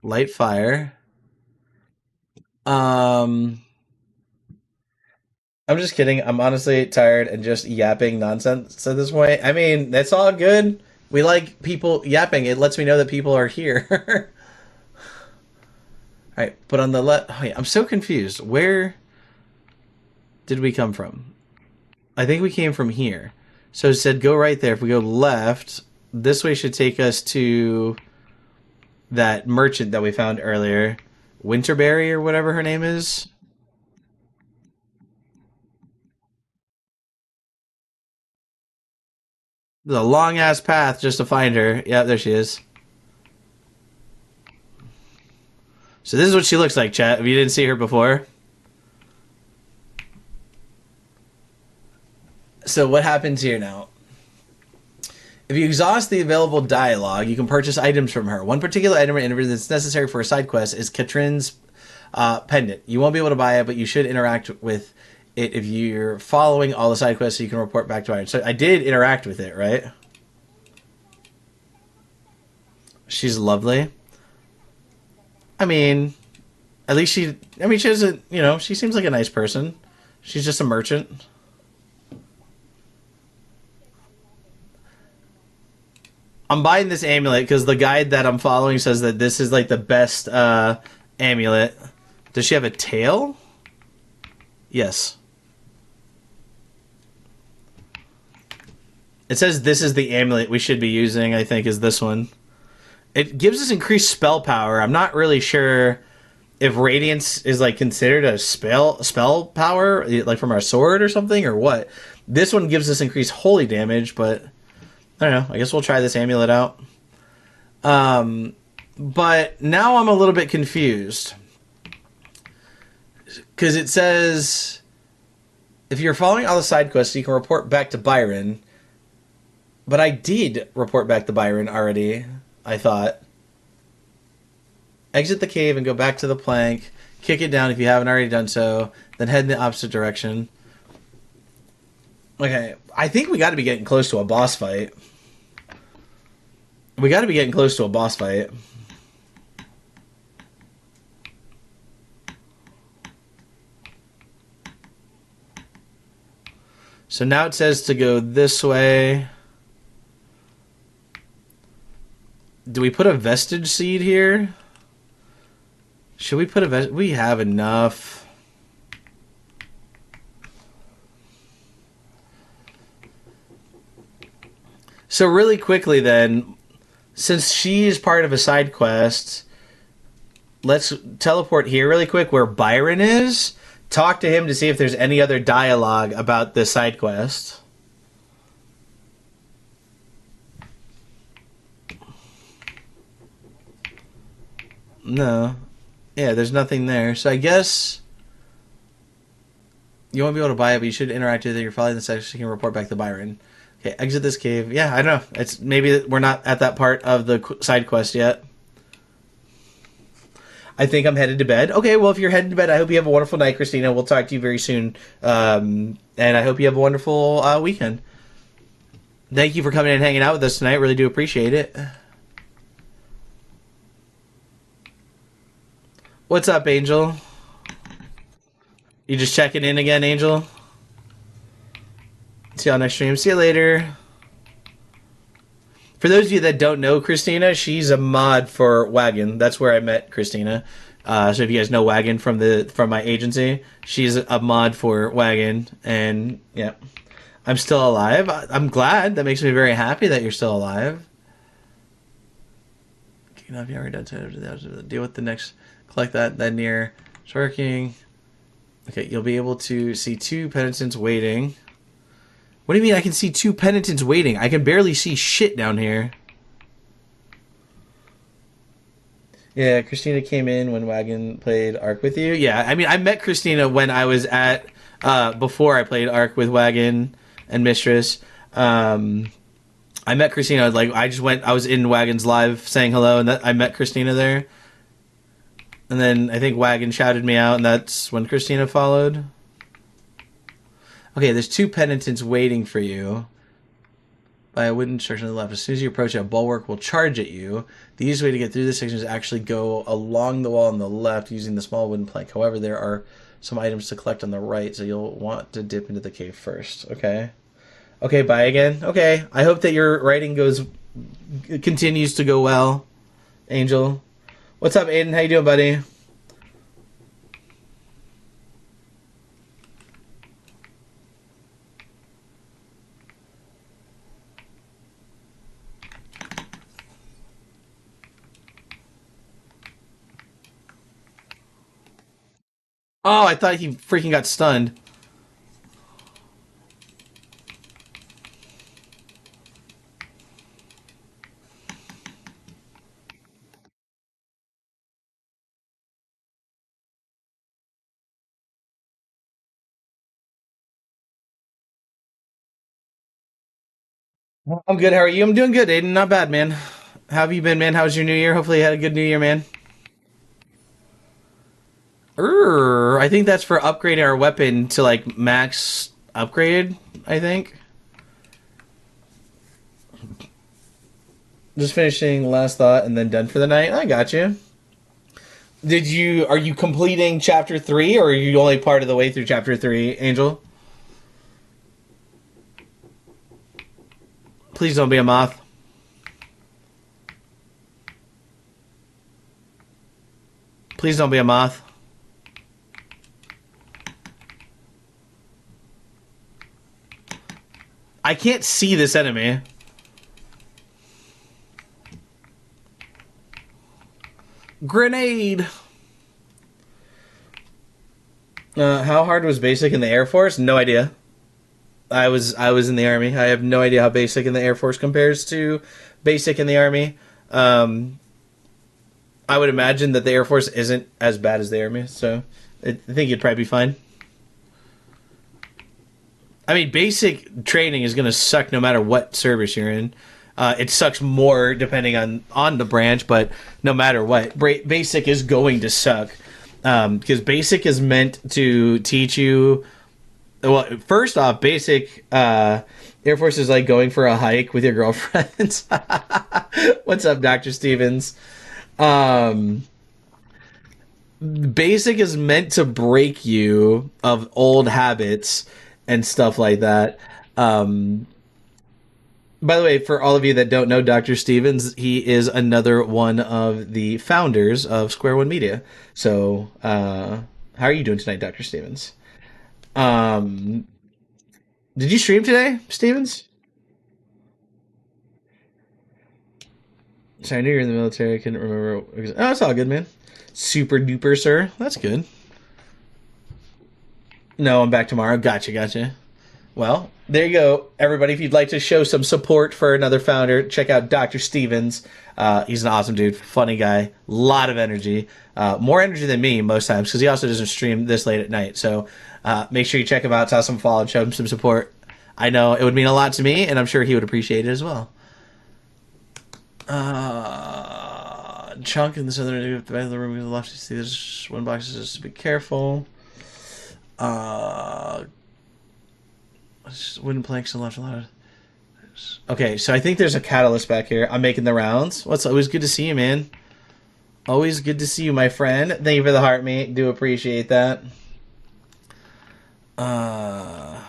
Light fire. I'm just kidding. I'm honestly tired and just yapping nonsense at this point. I mean, that's all good. We like people yapping. It lets me know that people are here. All right, but on the left, oh, yeah, I'm so confused. Where did we come from? I think we came from here. So it said go right there. If we go left, this way should take us to that merchant that we found earlier. Winterberry or whatever her name is. The long ass path just to find her. Yeah, there she is. So this is what she looks like, chat. If you didn't see her before. So what happens here now? If you exhaust the available dialogue, you can purchase items from her. One particular item or inventory that's necessary for a side quest is Katrin's pendant. You won't be able to buy it, but you should interact with it if you're following all the side quests so you can report back to Iron. So I did interact with it, right? She's lovely. I mean, at least she doesn't, she seems like a nice person. She's just a merchant. I'm buying this amulet because the guide that I'm following says that this is like the best amulet. Does she have a tail? Yes. It says this is the amulet we should be using, I think, is this one. It gives us increased spell power. I'm not really sure if Radiance is like considered a spell power, like from our sword or something, or what. This one gives us increased holy damage, but I don't know. I guess we'll try this amulet out. But now I'm a little bit confused. Because it says, if you're following all the side quests, you can report back to Byron. But I did report back to Byron already, I thought. Exit the cave and go back to the plank. Kick it down if you haven't already done so. Then head in the opposite direction. Okay, I think we got to be getting close to a boss fight. We got to be getting close to a boss fight. So now it says to go this way. Do we put a vestige seed here? Should we put a vestige? We have enough. So really quickly then, since she is part of a side quest, let's teleport here really quick where Byron is. Talk to him to see if there's any other dialogue about this side quest. No. Yeah, there's nothing there. So I guess you won't be able to buy it, but you should interact with it. You're following the section, so you can report back to Byron. Okay, exit this cave. Yeah, I don't know. It's maybe we're not at that part of the side quest yet. I think I'm headed to bed. Okay, well, if you're headed to bed, I hope you have a wonderful night, Christina. We'll talk to you very soon. And I hope you have a wonderful weekend. Thank you for coming and hanging out with us tonight. Really do appreciate it. What's up, Angel? You just checking in again, Angel? See y'all next stream. See you later. For those of you that don't know Christina, she's a mod for Wagon. That's where I met Christina. So if you guys know Wagon from my agency, she's a mod for Wagon, and yeah, I'm still alive. I'm glad. That makes me very happy that you're still alive. Have you already done to deal with the next? Collect that. Then near working. Okay, you'll be able to see two penitents waiting. What do you mean I can see two penitents waiting? I can barely see shit down here. Yeah, Christina came in when Wagon played Ark with you. Yeah, I mean, I met Christina when I was at, before I played Ark with Wagon and Mistress. I met Christina, like, I was in Wagon's live saying hello, and I met Christina there. And then I think Wagon shouted me out, and that's when Christina followed. Okay, there's two penitents waiting for you by a wooden structure on the left. As soon as you approach it, a bulwark will charge at you. The easiest way to get through this section is actually go along the wall on the left using the small wooden plank. However, there are some items to collect on the right, so you'll want to dip into the cave first. Okay. Okay, bye again. Okay, I hope that your writing continues to go well, Angel. What's up, Aiden? How you doing, buddy? Oh, I thought he freaking got stunned. I'm good. How are you? I'm doing good, Aiden. Not bad, man. How have you been, man? How was your New Year? Hopefully, you had a good New Year, man. I think that's for upgrading our weapon to like max upgrade. I think. Just finishing last thought and then done for the night. I got you. Are you completing chapter 3 or are you only part of the way through chapter 3, Angel? Please don't be a moth. Please don't be a moth. I can't see this enemy. Grenade. How hard was basic in the Air Force? No idea. I was in the Army. I have no idea how basic in the Air Force compares to basic in the Army. Um, I would imagine that the Air Force isn't as bad as the Army, so I think you'd probably be fine. I mean, basic training is going to suck no matter what service you're in. It sucks more depending on the branch, but no matter what, basic is going to suck because basic is meant to teach you. Well, first off, basic Air Force is like going for a hike with your girlfriends. What's up, Doctor Stevens? Um, basic is meant to break you of old habits and stuff like that. Um, by the way, for all of you that don't know Dr. Stevens, he is another one of the founders of Square One Media. So, how are you doing tonight, Dr. Stevens? Um, did you stream today, Stevens? Sorry, I knew you were in the military. I couldn't remember. Oh, it's all good, man. Super duper, sir. That's good. No, I'm back tomorrow. Gotcha, gotcha. Well, there you go, everybody. If you'd like to show some support for another founder, check out Dr. Stevens. He's an awesome dude, funny guy, lot of energy, more energy than me most times because he also doesn't stream this late at night. So make sure you check him out, toss him a follow, and show him some support. I know it would mean a lot to me, and I'm sure he would appreciate it as well. Chunk in the southern the back of the room to the left. You see, there's one box. Just be careful. Uh, wooden planks on the left and left. Okay, so I think there's a catalyst back here. I'm making the rounds. What's always good to see you, man. Always good to see you, my friend. Thank you for the heart, mate. Do appreciate that. Uh.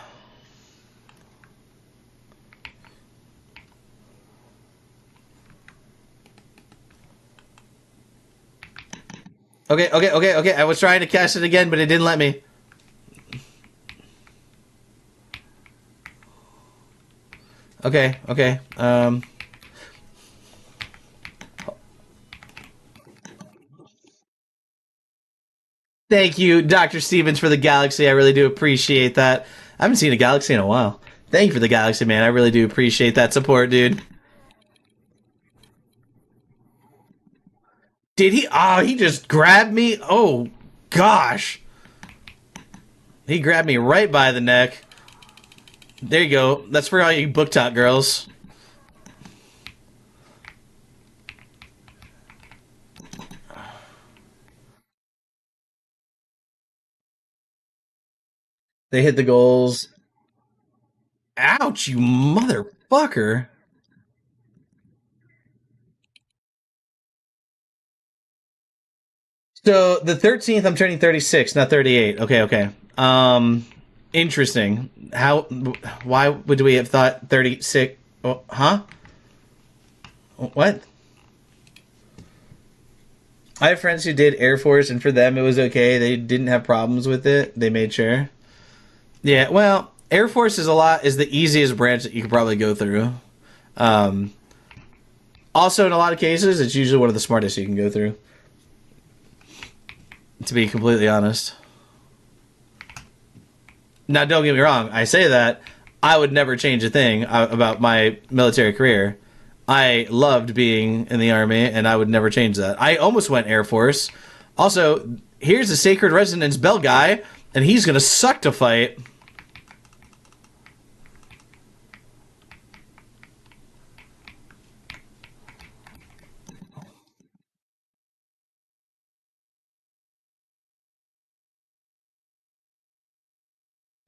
Okay. I was trying to cast it again, but it didn't let me. Okay. Thank you, Dr. Stevens, for the galaxy. I really do appreciate that. I haven't seen a galaxy in a while. Thank you for the galaxy, man. I really do appreciate that support, dude. Did he? Oh, he just grabbed me. Oh, gosh. He grabbed me right by the neck. There you go. That's for all you book talk girls. They hit the goals. Ouch, you motherfucker. So the 13th, I'm turning 36, not 38. Okay, okay. Interesting. How? Why would we have thought 36? Oh, huh? What? I have friends who did Air Force, and for them it was okay. They didn't have problems with it. They made sure. Yeah, well, Air Force is the easiest branch that you could probably go through. Um, Also, in a lot of cases, it's usually one of the smartest you can go through. To be completely honest. Now, don't get me wrong. I say that I would never change a thing about my military career. I loved being in the army, and I would never change that. I almost went Air Force. Also, here's the Sacred Resonance Bell guy, and he's gonna suck to fight.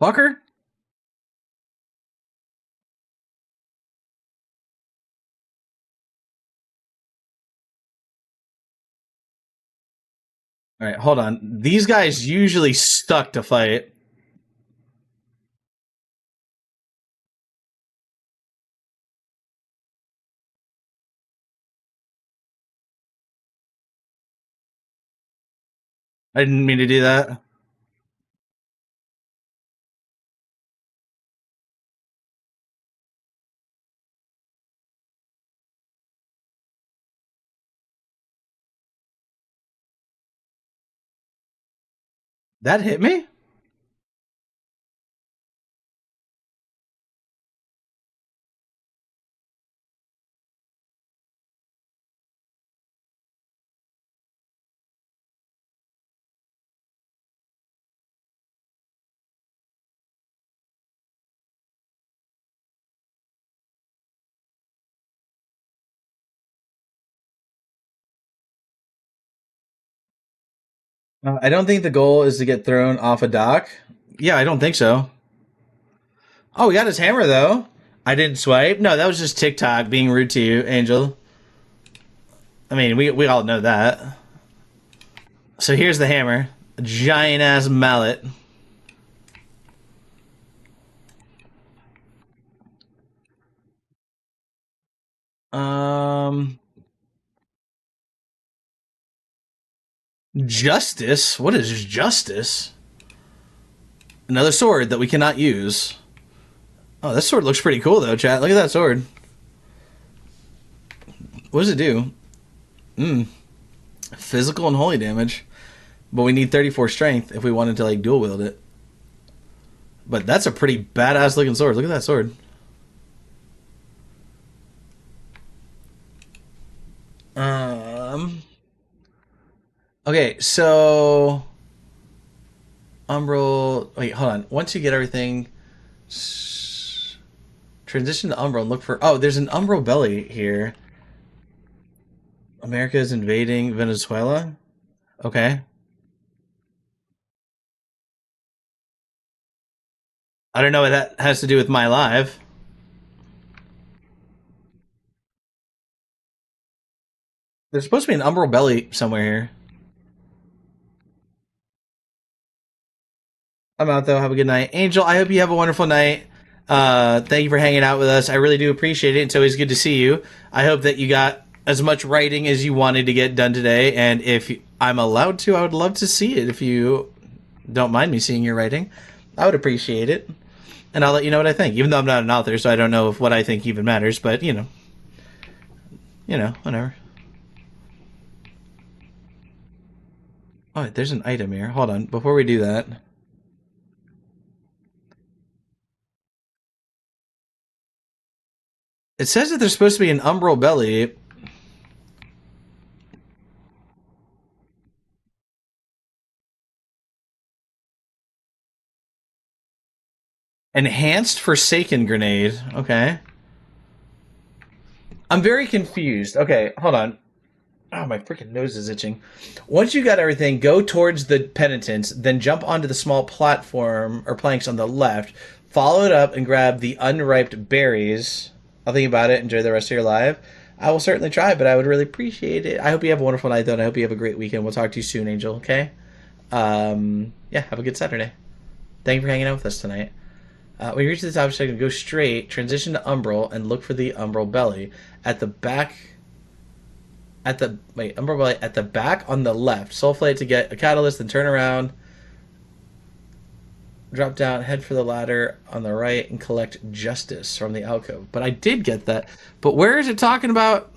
Fucker. All right, hold on. These guys usually stuck to fight. I didn't mean to do that. That hit me? I don't think the goal is to get thrown off a dock. Yeah, I don't think so. Oh, we got his hammer though. I didn't swipe. No, that was just TikTok being rude to you, Angel. I mean, we all know that. So here's the hammer, a giant ass mallet. Um, Justice. What is justice? Another sword that we cannot use. Oh, this sword looks pretty cool though, chat. Look at that sword. What does it do? Physical and holy damage. But we need 34 strength if we wanted to like dual wield it. But that's a pretty badass looking sword. Look at that sword. Um. Okay, so Umbral. Wait, hold on. Once you get everything, transition to Umbral and look for. Oh, there's an Umbral belly here. America is invading Venezuela. Okay. I don't know what that has to do with my live. There's supposed to be an Umbral belly somewhere here. I'm out though. Have a good night, Angel. I hope you have a wonderful night. Thank you for hanging out with us. I really do appreciate it. It's always good to see you. I hope that you got as much writing as you wanted to get done today. And if I'm allowed to, I would love to see it. If you don't mind me seeing your writing, I would appreciate it. And I'll let you know what I think. Even though I'm not an author, so I don't know if what I think even matters. But whatever. Oh, there's an item here. Hold on. Before we do that. It says that there's supposed to be an umbral belly. Enhanced Forsaken Grenade. Okay. I'm very confused. Okay, hold on. Oh, my freaking nose is itching. Once you got everything, go towards the penitents, then jump onto the small platform or planks on the left. Follow it up and grab the unripe berries. I'll think about it. Enjoy the rest of your life. I will certainly try, but I would really appreciate it. I hope you have a wonderful night, though, and I hope you have a great weekend. We'll talk to you soon, Angel, okay? Yeah, have a good Saturday. Thank you for hanging out with us tonight. When you reach the top of the section, go straight, transition to Umbral, and look for the Umbral Belly. At the back... Umbral Belly at the back on the left. Sulfate to get a catalyst, then turn around. Drop down, head for the ladder on the right, and collect Justice from the alcove. But I did get that. But where is it talking about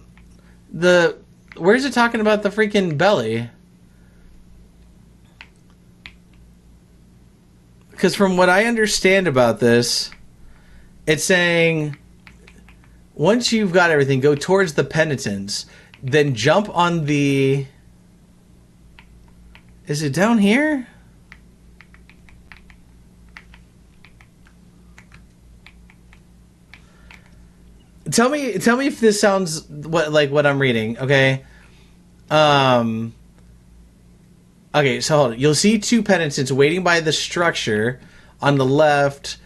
the... Where is it talking about the freaking belly? Because from what I understand about this, it's saying once you've got everything, go towards the penitents, then jump on the... Is it down here? Tell me if this sounds like what I'm reading, okay? Okay, so hold on. You'll see two penitents waiting by the structure on the left,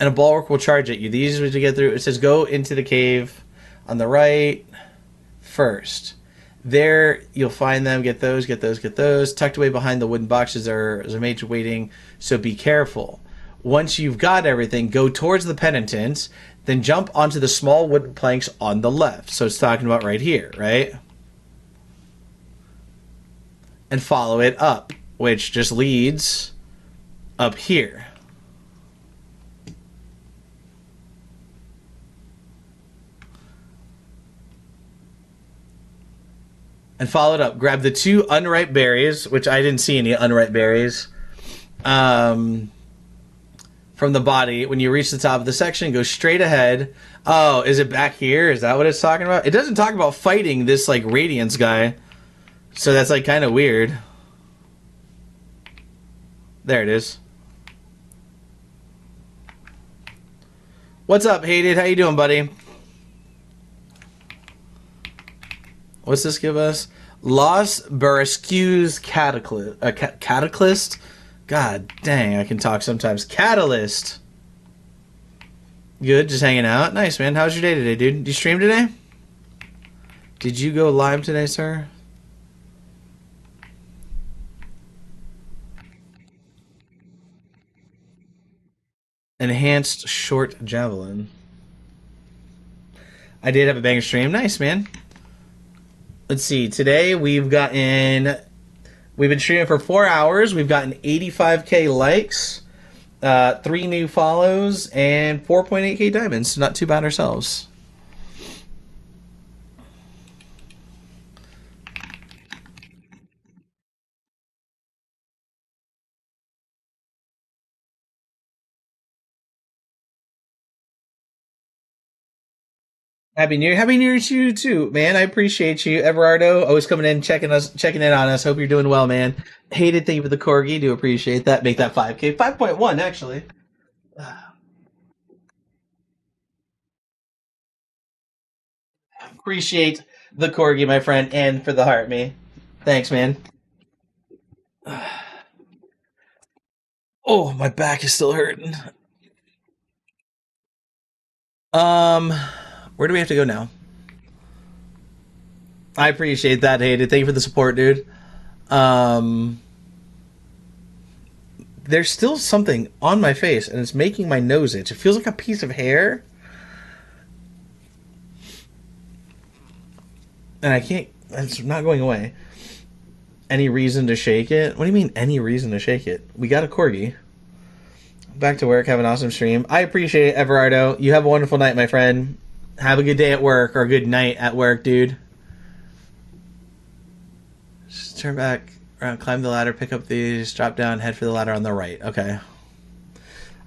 and a bulwark will charge at you. The easiest way to get through, it says go into the cave on the right first. There, you'll find them. Get those. Tucked away behind the wooden boxes there's a mage waiting, so be careful. Once you've got everything, go towards the penitents, then jump onto the small wooden planks on the left. So it's talking about right here, right? And follow it up, which just leads up here. And follow it up. Grab the two unripe berries, which I didn't see any unripe berries, from the body. When you reach the top of the section, go straight ahead. Oh, is it back here? Is that what it's talking about? It doesn't talk about fighting this, like, Radiance guy. So that's, like, kind of weird. There it is. What's up, Hated? How you doing, buddy? What's this give us? Los Barascue's Cataclysm. God dang, I can talk sometimes. Catalyst. Good, just hanging out. Nice, man. How's your day today, dude? Did you stream today? Did you go live today, sir? Enhanced short javelin. I did have a banger stream. Nice, man. Let's see. Today we've been streaming for 4 hours. We've gotten 85k likes, 3 new follows, and 4.8k diamonds. Not too bad ourselves. Happy New Year to you too, man. I appreciate you, Everardo. Always coming in, checking in on us. Hope you're doing well, man. Hated, thank you for the corgi. Do appreciate that. Make that 5K, 5.1 actually. Appreciate the corgi, my friend, and for the heart, me. Thanks, man. Oh, my back is still hurting. Where do we have to go now? I appreciate that, Hated. Thank you for the support, dude. There's still something on my face, and it's making my nose itch. It feels like a piece of hair. And I can't... It's not going away. Any reason to shake it? What do you mean, any reason to shake it? We got a corgi. Back to work. Have an awesome stream. I appreciate it, Everardo. You have a wonderful night, my friend. Have a good day at work, or a good night at work, dude. Just turn back climb the ladder, pick up these, drop down, head for the ladder on the right. Okay.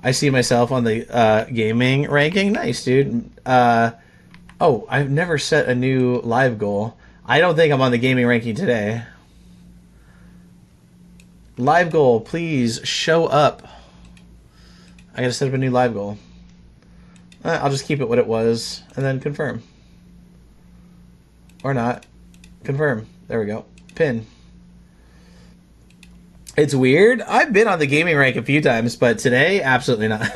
I see myself on the gaming ranking. Nice, dude. Oh, I've never set a new live goal. I don't think I'm on the gaming ranking today. Live goal, please show up. I gotta set up a new live goal. I'll just keep it what it was and then confirm. Or not. Confirm. There we go. Pin. It's weird. I've been on the gaming rank a few times, but today, absolutely not.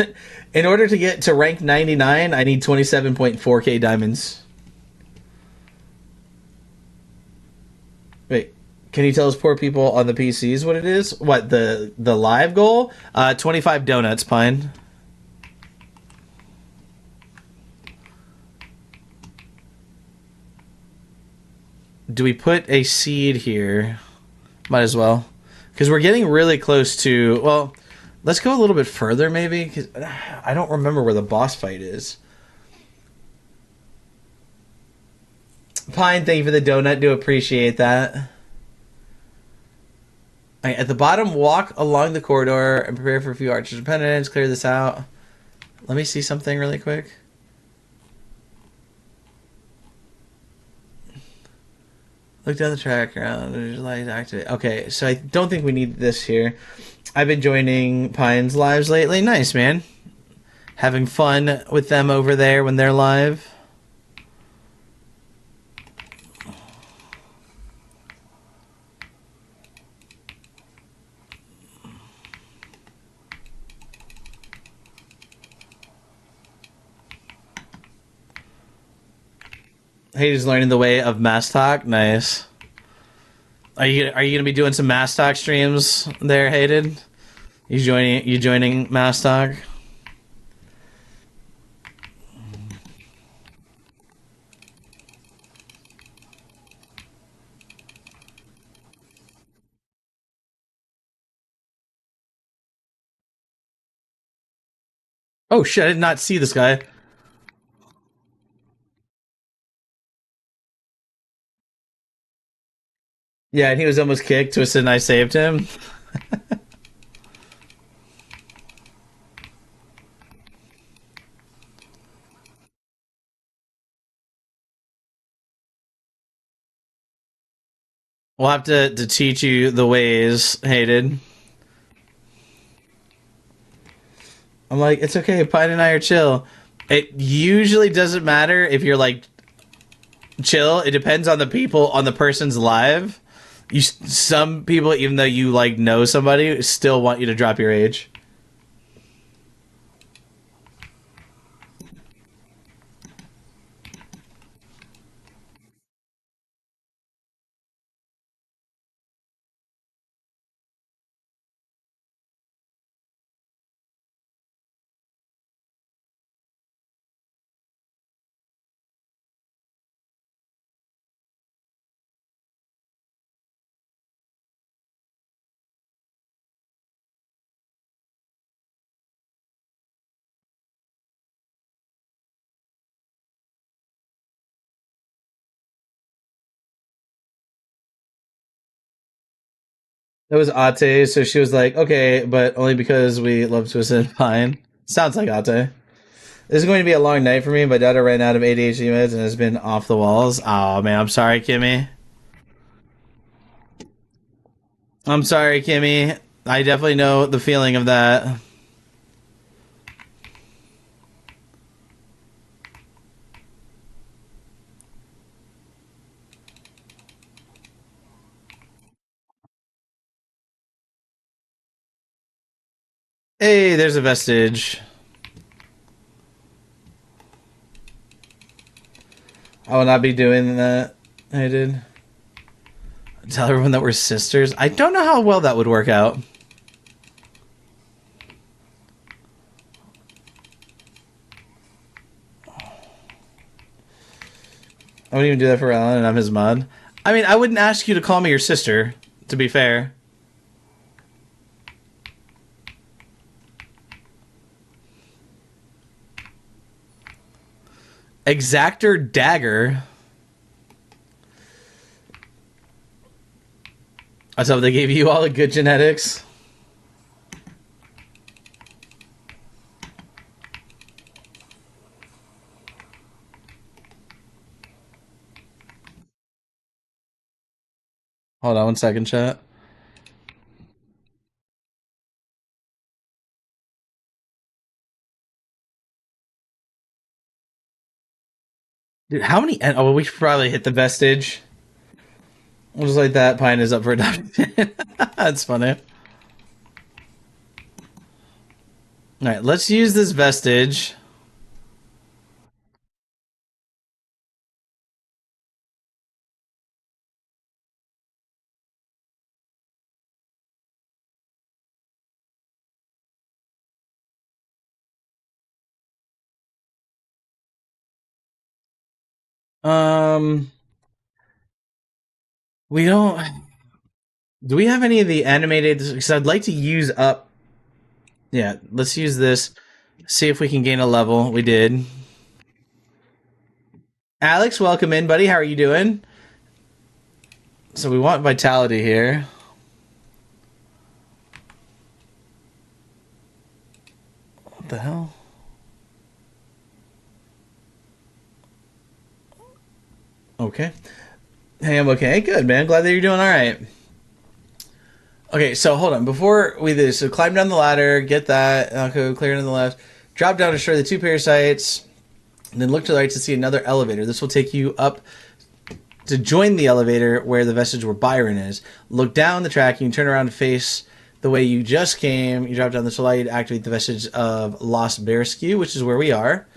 In order to get to rank 99, I need 27.4k diamonds. Wait, can you tell us poor people on the PCs what it is? What, the live goal? 25 donuts, Pine. Do we put a seed here? Might as well. Because we're getting really close to... Well, let's go a little bit further, maybe. Because I don't remember where the boss fight is. Pine, thank you for the donut. Do appreciate that. Right, at the bottom, walk along the corridor and prepare for a few archers of penitence. Clear this out. Let me see something really quick. Look down the track around. Visualize, activate. Okay, so I don't think we need this here. I've been joining Pine's lives lately. Nice, man. Having fun with them over there when they're live. Hey, just learning the way of Mass Talk. Nice. Are you gonna be doing some Mass Talk streams there, Hayden? You joining Mass Talk? Oh shit! I did not see this guy. Yeah, and he was almost kicked, twisted, and I saved him. We'll have to teach you the ways, Hayden. I'm like, it's okay, Pine and I are chill. It usually doesn't matter if you're like chill. It depends on the people, on the person's live. Some people, even though you like know somebody, still want you to drop your age. It was Ate, so she was like, okay, but only because we love Twisted and Pine. Sounds like Ate. This is going to be a long night for me. My daughter ran out of ADHD meds and has been off the walls. Oh man, I'm sorry, Kimmy. I'm sorry, Kimmy. I definitely know the feeling of that. Hey, there's a vestige. I will not be doing that. I did. Tell everyone that we're sisters. I don't know how well that would work out. I wouldn't even do that for Alan, and I'm his mod. I mean, I wouldn't ask you to call me your sister, to be fair. Exactor Dagger. I thought they gave you all the good genetics. Hold on 1 second, chat. Dude, how many? Oh, we should probably hit the vestige. We'll just like that. Pine is up for adoption. That's funny. All right, let's use this vestige. Um, we don't. Do we have any of the animated? Because I'd like to use up. Yeah, let's use this. See if we can gain a level. We did. Alex, welcome in, buddy. How are you doing? So we want vitality here. What the hell? Okay. Hey, I'm okay. Good, man. Glad that you're doing all right. Okay, so hold on. Before we do this, so climb down the ladder, get that. Okay, clear to the left. Drop down, destroy the 2 parasites. And then look to the right to see another elevator. This will take you up to join the elevator where the vestige where Byron is. Look down the track. You can turn around and face the way you just came. You drop down this light, activate the vestige of Lost Bearskew, which is where we are.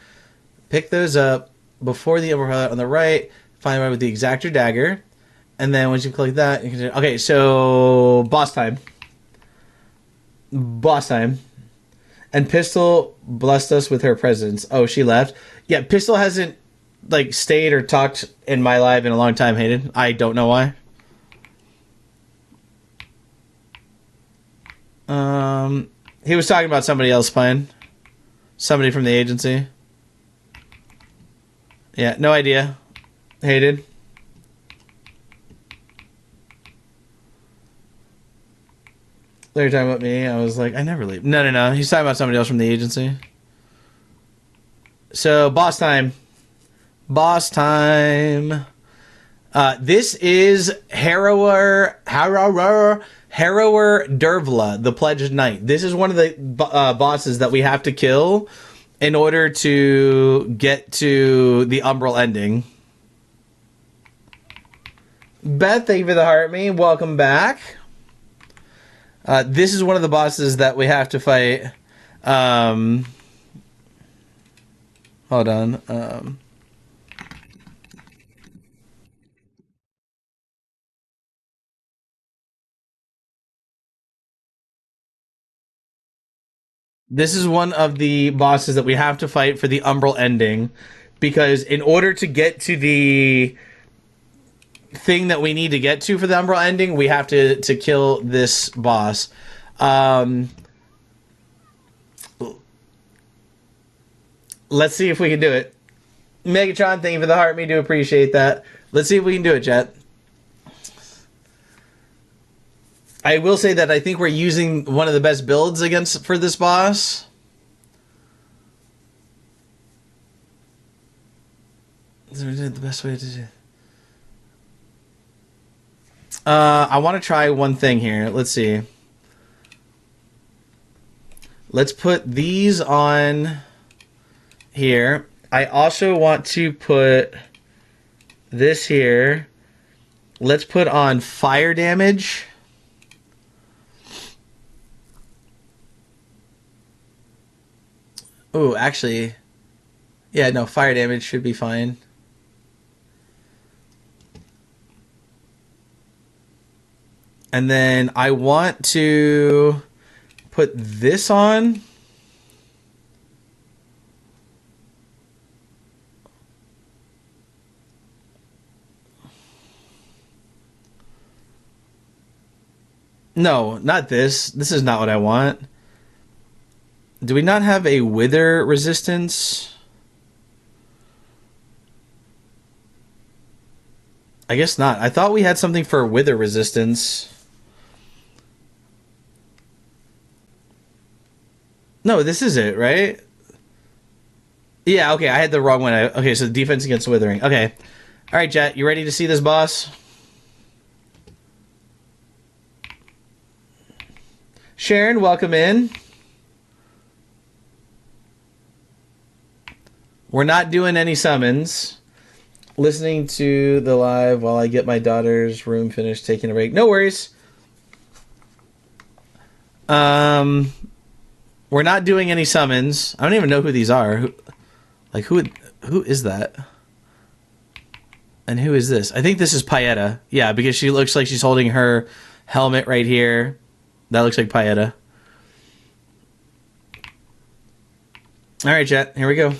Pick those up before the umbrella on the right. Find one with the exactor dagger. And then once you click that, you can. Okay, so boss time. Boss time. And Pistol blessed us with her presence. Oh, she left. Yeah, Pistol hasn't like stayed or talked in my live in a long time, Hayden. I don't know why. He was talking about somebody else playing. Somebody from the agency. Yeah, no idea. Hayden. They were talking about me. I was like, I never leave. No. He's talking about somebody else from the agency. So, boss time. Boss time. This is Harrower Dervla, the Pledged Knight. This is one of the bosses that we have to kill in order to get to the Umbral ending. Beth, thank you for the heart me. Welcome back. This is one of the bosses that we have to fight. Hold on. This is one of the bosses that we have to fight for the Umbral ending, because in order to get to the thing that we need to get to for the Umbral ending, we have to kill this boss. Let's see if we can do it. Megatron, thank you for the heart. Me do appreciate that. Let's see if we can do it, chat. I will say that I think we're using one of the best builds for this boss. The best way to do. I want to try one thing here. Let's see. Let's put these on here. I also want to put this here. Let's put on fire damage. Oh, actually, yeah, no, fire damage should be fine. And then I want to put this on. No, not this. This is not what I want. Do we not have a wither resistance? I guess not. I thought we had something for wither resistance. No, this is it, right? Yeah, okay, I had the wrong one. Okay, so defense against Withering. Okay. All right, Jet, you ready to see this boss? Sharon, welcome in. We're not doing any summons. Listening to the live while I get my daughter's room finished, taking a break. No worries. Um, we're not doing any summons. I don't even know who these are. Who is that? And who is this? I think this is Paeta. Yeah, because she looks like she's holding her helmet right here. That looks like Paeta. All right, chat. Here we go.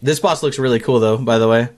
This boss looks really cool, though, by the way.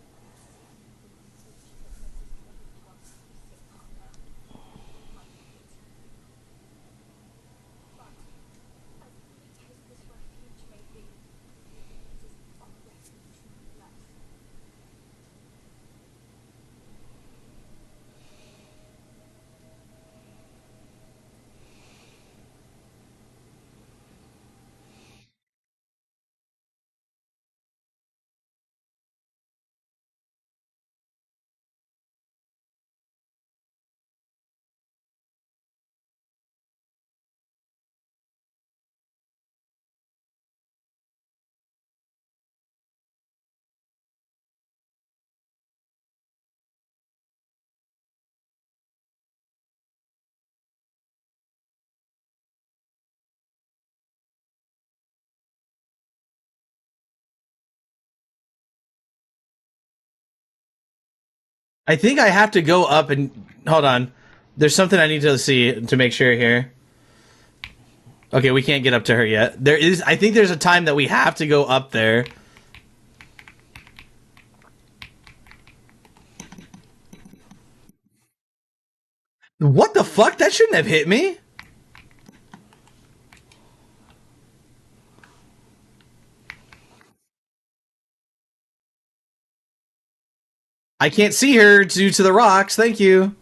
I think I have to go up and... Hold on. There's something I need to see to make sure here. Okay, we can't get up to her yet. There is... I think there's a time that we have to go up there. What the fuck? That shouldn't have hit me. I can't see her due to the rocks. Thank you.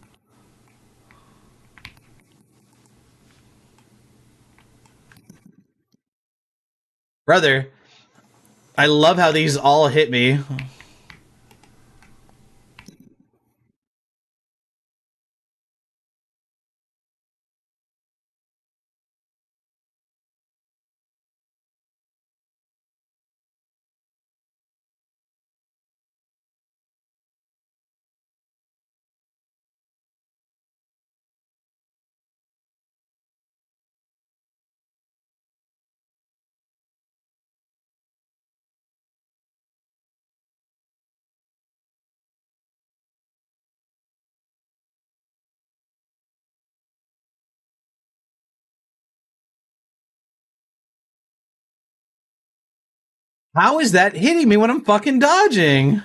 Brother, I love how these all hit me. How is that hitting me when I'm fucking dodging?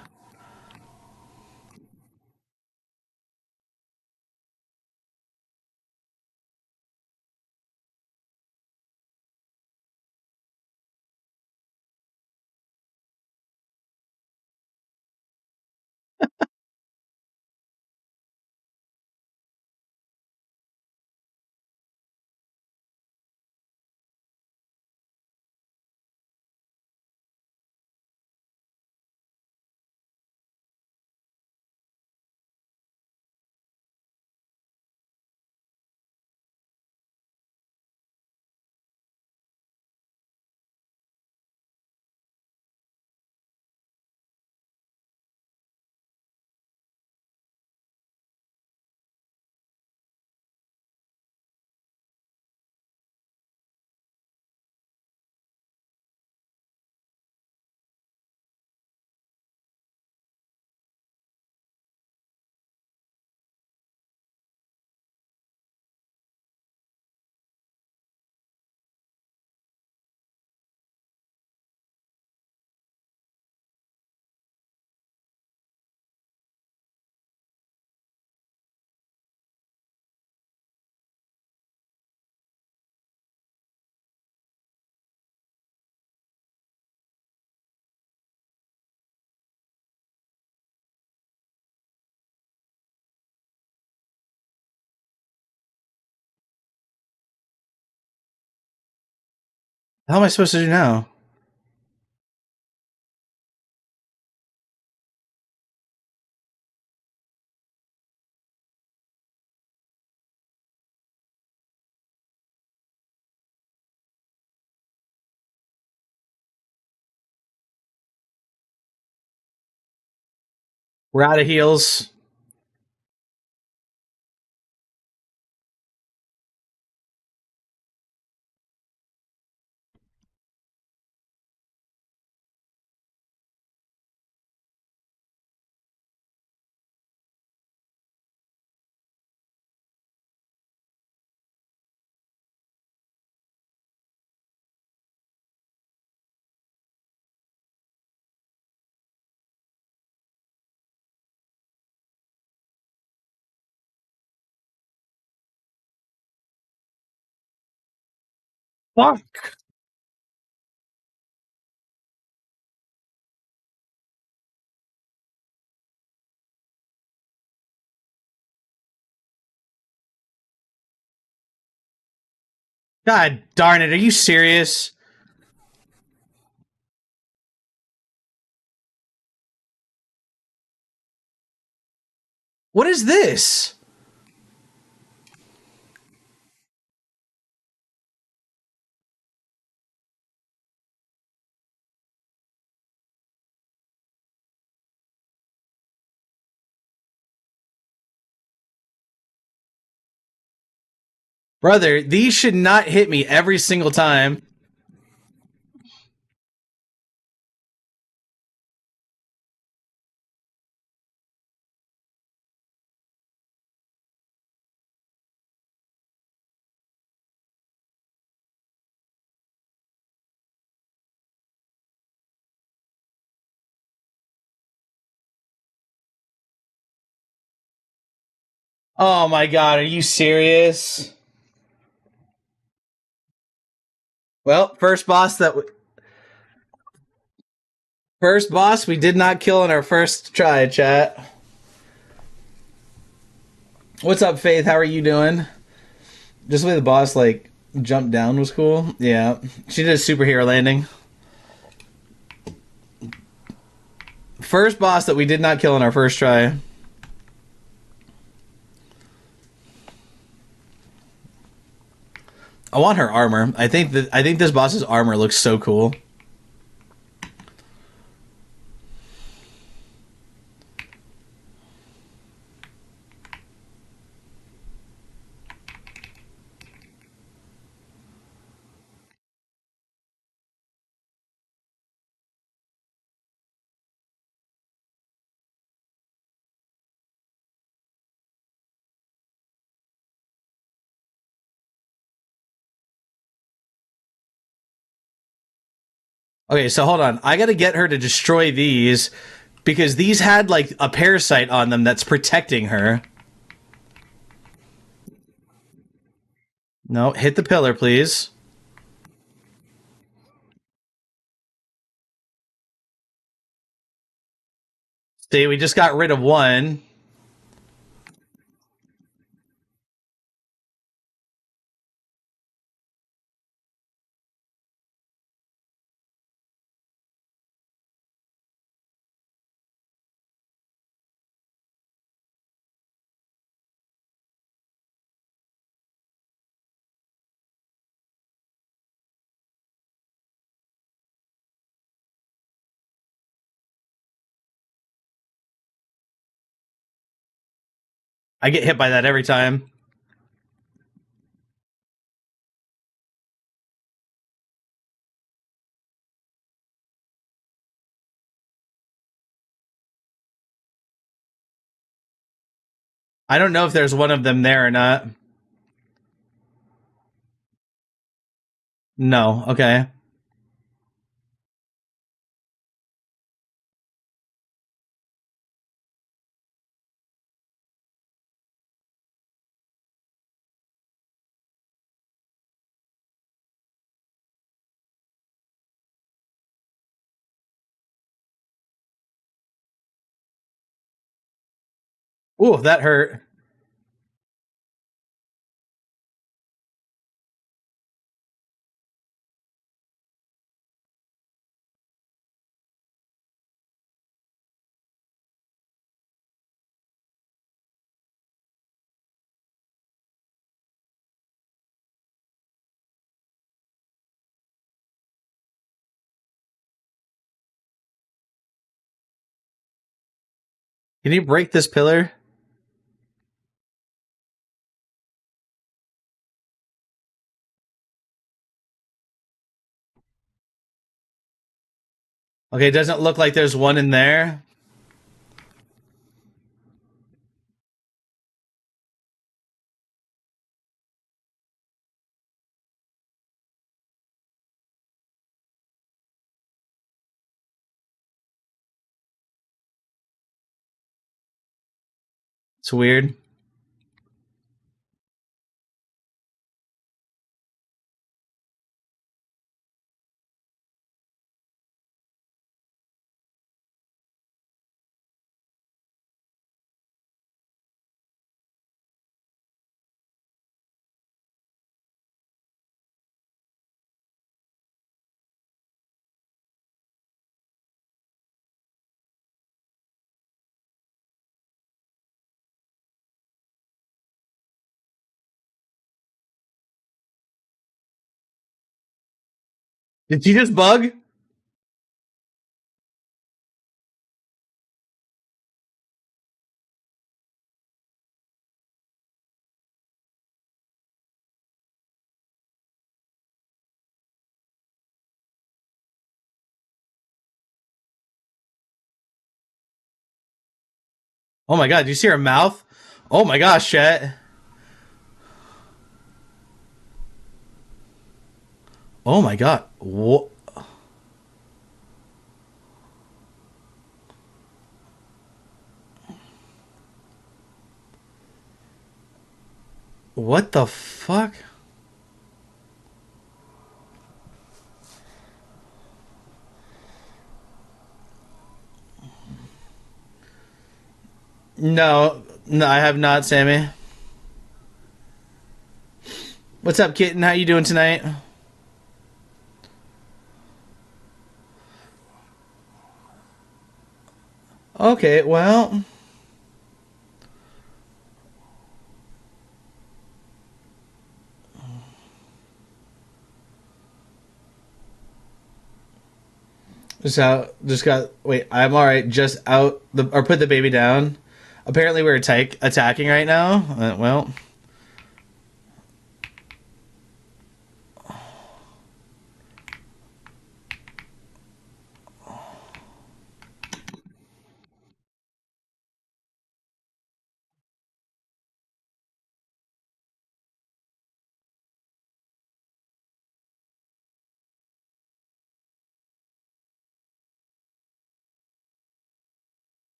How am I supposed to do now? We're out of heals. Fuck. God darn it. Are you serious? What is this? Brother, these should not hit me every single time. Oh my god, are you serious? Well, first boss we did not kill in our first try, chat. What's up, Faith? How are you doing? Just the way the boss like jumped down was cool. Yeah. She did a superhero landing. First boss that we did not kill in our first try. I want her armor. I think this boss's armor looks so cool. Okay, so hold on. I got to get her to destroy these because these had like a parasite on them that's protecting her. No, hit the pillar, please. See, we just got rid of one. I get hit by that every time. I don't know if there's one of them there or not. No. Okay. Ooh, that hurt. Can you break this pillar? Okay, it doesn't look like there's one in there. It's weird. Did you just bug? Oh my god, do you see her mouth? Oh my gosh, chat. Oh my god. What the fuck? No, no, I have not, Sammy. What's up, kitten? How you doing tonight? Okay, well, just out. Just got. Wait, I'm all right. Just out the or put the baby down. Apparently, we're attacking right now.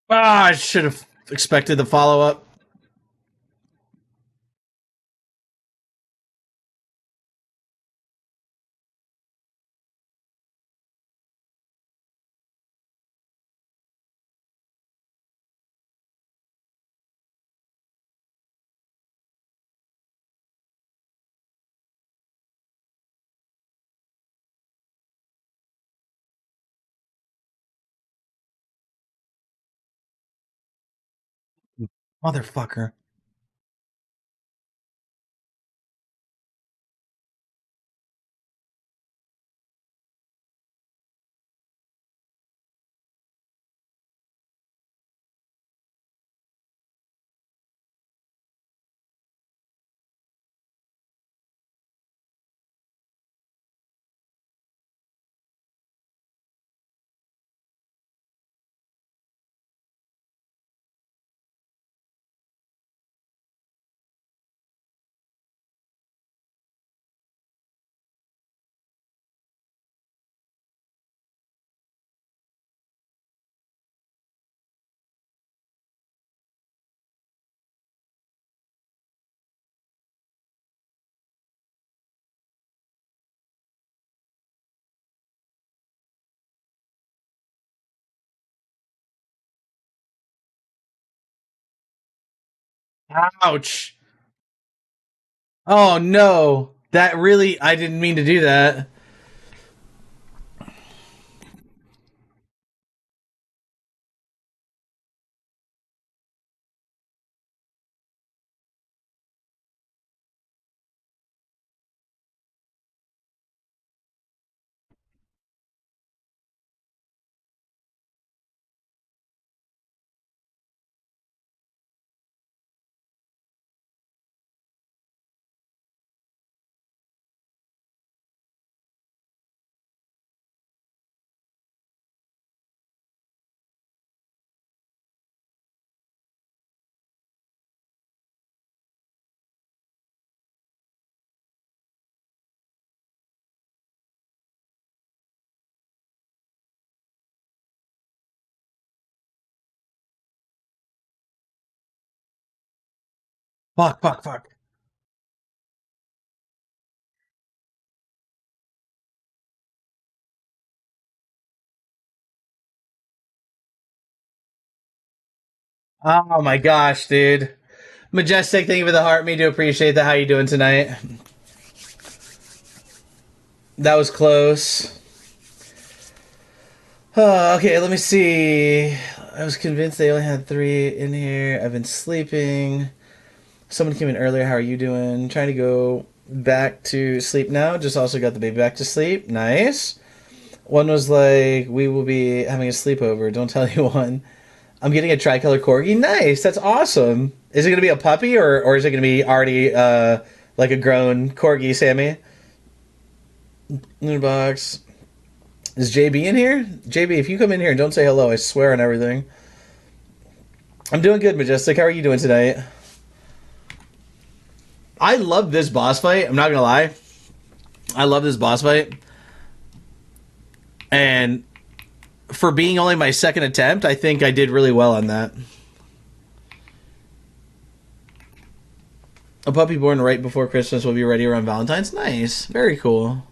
Well, I should have expected the follow up. Motherfucker. Ouch. Oh no. That really, I didn't mean to do that. Fuck, fuck, fuck. Oh my gosh, dude. Majestic, thank you for the heart. Me do appreciate that. How you doing tonight? That was close. Okay, let me see. I was convinced they only had three in here. I've been sleeping. Someone came in earlier. How are you doing? Trying to go back to sleep now. Just also got the baby back to sleep. Nice. One was like, we will be having a sleepover. Don't tell anyone. I'm getting a tricolor corgi. Nice. That's awesome. Is it going to be a puppy or is it going to be already like a grown corgi, Sammy? In the box. Is JB in here? JB, if you come in here and don't say hello, I swear on everything. I'm doing good, Majestic. How are you doing tonight? I love this boss fight. I'm not gonna lie. I love this boss fight. And for being only my second attempt, I think I did really well on that. A puppy born right before Christmas will be ready around Valentine's. Nice. Very cool.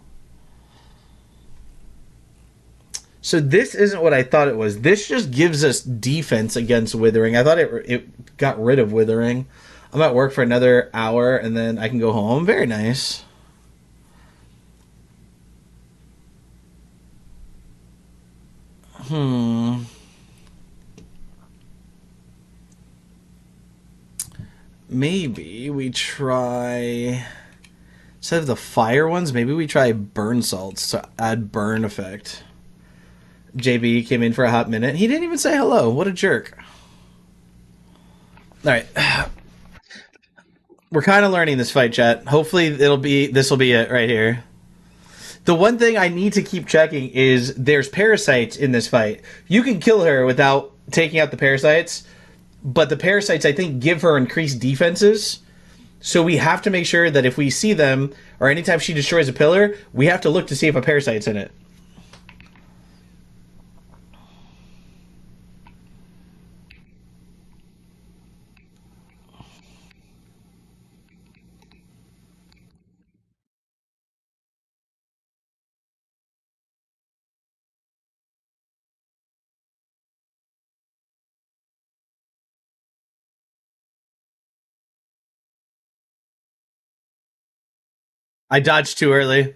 So this isn't what I thought it was. This just gives us defense against withering. I thought it got rid of withering. I'm at work for another hour and then I can go home. Very nice. Hmm. Maybe we try instead of the fire ones. Maybe we try burn salts to add burn effect. JB came in for a hot minute. He didn't even say hello. What a jerk. All right. We're kind of learning this fight, chat. Hopefully this will be it right here. The one thing I need to keep checking is there's parasites in this fight. You can kill her without taking out the parasites, but the parasites I think give her increased defenses. So we have to make sure that if we see them or anytime she destroys a pillar, we have to look to see if a parasite's in it. I dodged too early.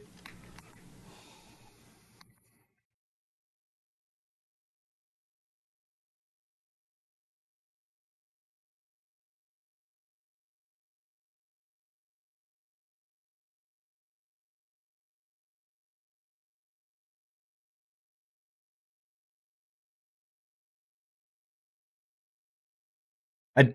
I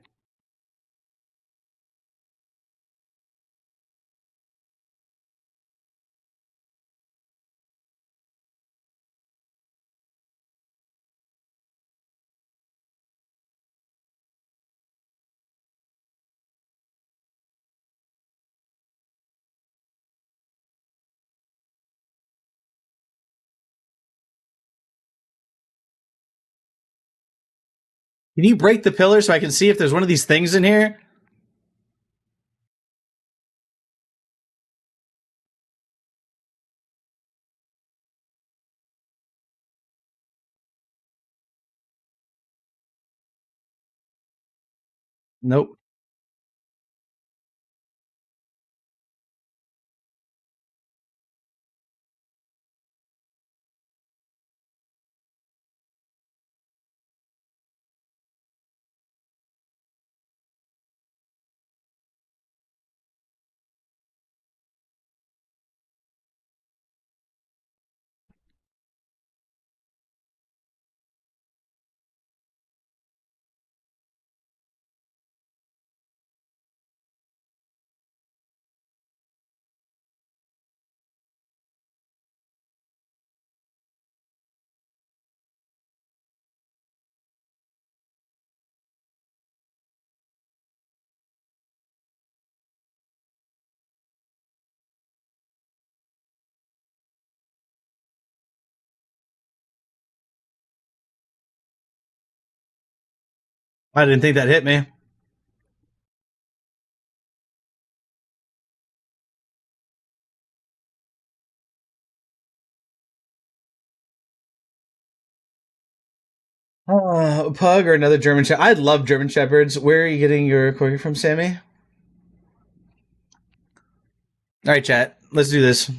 Can you break the pillar so I can see if there's one of these things in here? Nope. I didn't think that hit me. Pug or another German Shepherd. I love German Shepherds. Where are you getting your corgi from, Sammy? All right, chat. Let's do this.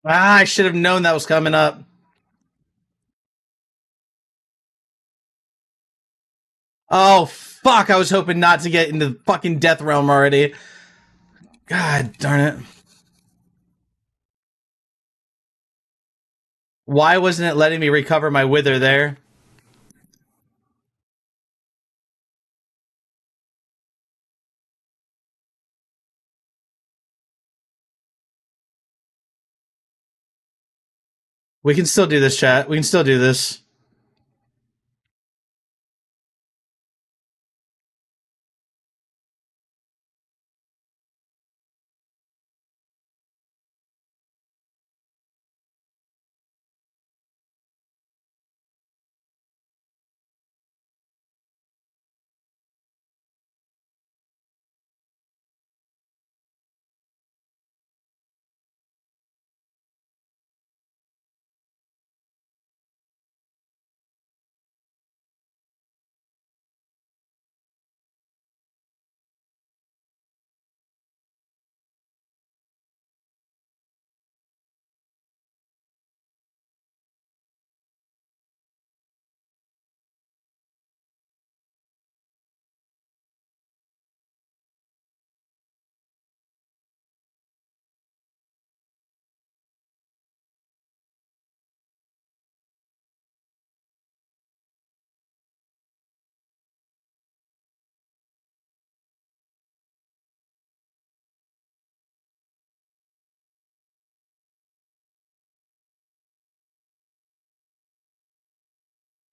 I should have known that was coming up. Oh, fuck. I was hoping not to get into the fucking Death Realm already. God darn it. Why wasn't it letting me recover my Wither there? We can still do this, chat. We can still do this.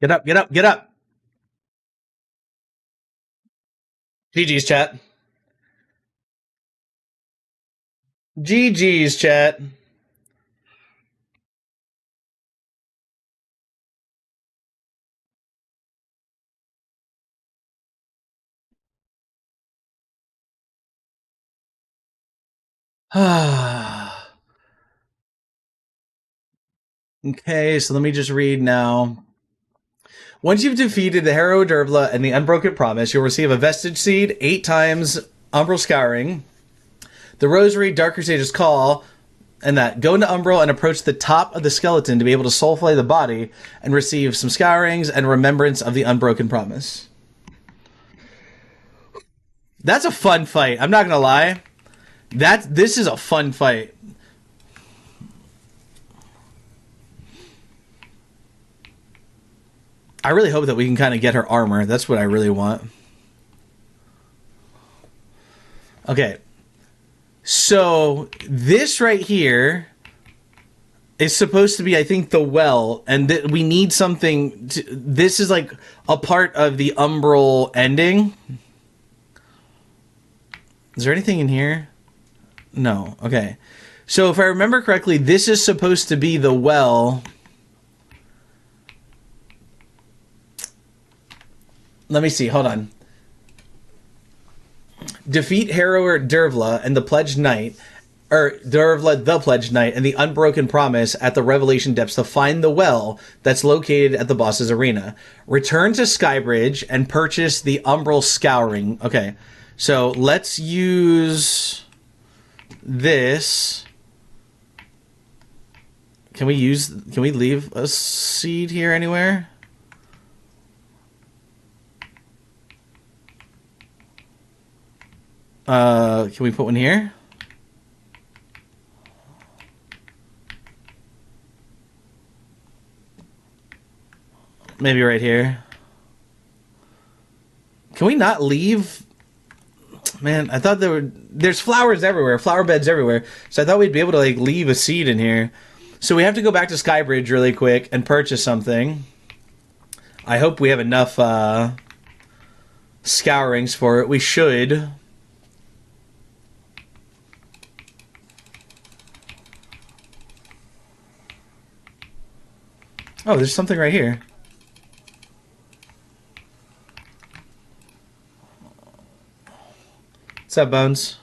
Get up, get up, get up. GG's, chat. GG's, chat. Okay, so let me just read now. Once you've defeated the Harrow Dervla and the Unbroken Promise, you'll receive a Vestige Seed, 8 times Umbral Scouring, the Rosary, Dark Crusader's Call, and that. Go into Umbral and approach the top of the skeleton to be able to soulflay the body and receive some Scourings and Remembrance of the Unbroken Promise. That's a fun fight. I'm not gonna lie. This is a fun fight. I really hope that we can kind of get her armor. That's what I really want. Okay. So this right here is supposed to be, I think, the well, and we need something. This is like a part of the Umbral ending. Is there anything in here? No. Okay. So if I remember correctly, this is supposed to be the well. Let me see. Hold on. Defeat Harrower Dervla and the Pledged Knight, or Dervla the Pledged Knight, and the Unbroken Promise at the Revelation Depths to find the well that's located at the boss's arena. Return to Skybridge and purchase the Umbral Scouring. Okay, so let's use this. Can we leave a seed here anywhere? Can we put one here? Maybe right here. Can we not leave? Man, I thought there's flowers everywhere, flower beds everywhere. So I thought we'd be able to like leave a seed in here. So we have to go back to Skybridge really quick and purchase something. I hope we have enough scourings for it. We should. Oh, there's something right here. What's up, Bones?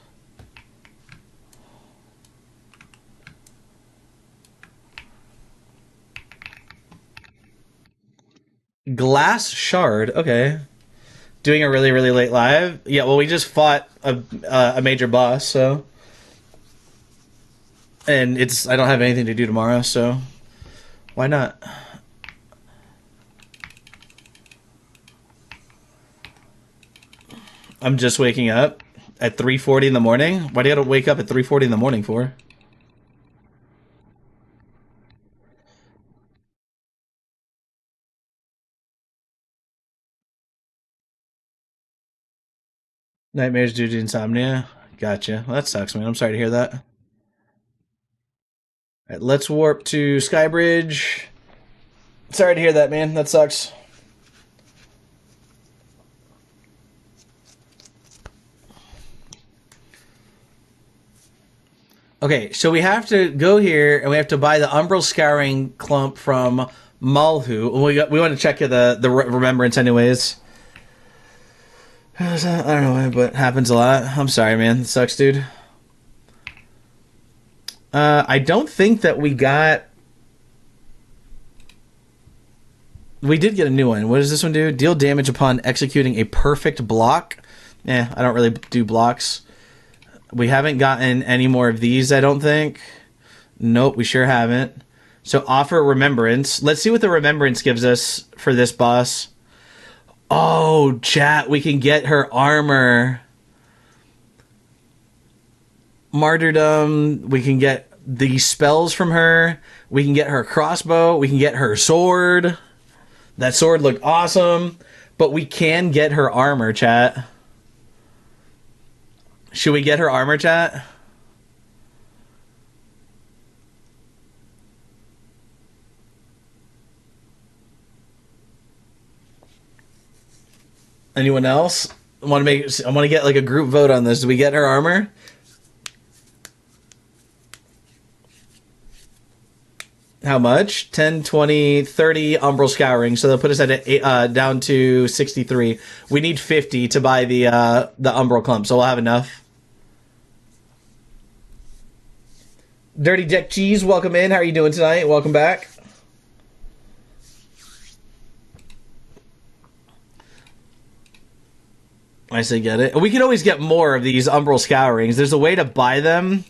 Glass Shard. Okay. Doing a really, really late live. Yeah, well, we just fought a major boss, so. And I don't have anything to do tomorrow, so. Why not? I'm just waking up at 3:40 in the morning. Why do you gotta wake up at 3:40 in the morning for? Nightmares due to insomnia. Gotcha. Well, that sucks, man. I'm sorry to hear that. All right, let's warp to Skybridge. Sorry to hear that, man. That sucks. Okay, so we have to go here and we have to buy the Umbral Scouring Clump from Malhu. We want to check the remembrance anyways. I don't know why, but it happens a lot. I'm sorry, man. It sucks, dude. I don't think that we got... We did get a new one. What does this one do? Deal damage upon executing a perfect block. I don't really do blocks. We haven't gotten any more of these, I don't think. Nope, we sure haven't. So offer remembrance. Let's see what the remembrance gives us for this boss. Oh, chat, we can get her armor. Martyrdom. We can get the spells from her. We can get her crossbow. We can get her sword. That sword looked awesome. But we can get her armor, chat. Should we get her armor, chat? Anyone else? I want to get like a group vote on this. Do we get her armor? How much? 10, 20, 30 Umbral Scouring. So they'll put us at down to 63. We need 50 to buy the Umbral Clump, so we'll have enough. Dirty Jack Cheese, welcome in. How are you doing tonight? Welcome back. I say get it. We can always get more of these Umbral Scourings. There's a way to buy them.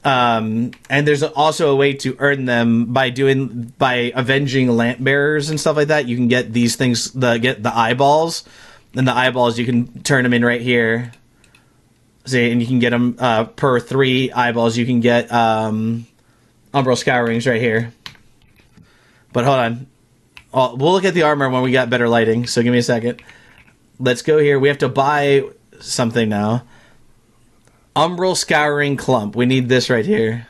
And there's also a way to earn them by avenging lamp bearers and stuff like that. You can get these things, get the eyeballs. And the eyeballs, you can turn them in right here. See, and you can get them per 3 eyeballs. You can get Umbral Scourings right here. But hold on. We'll look at the armor when we got better lighting. So give me a second. Let's go here. We have to buy something now. Umbral Scouring Clump. We need this right here.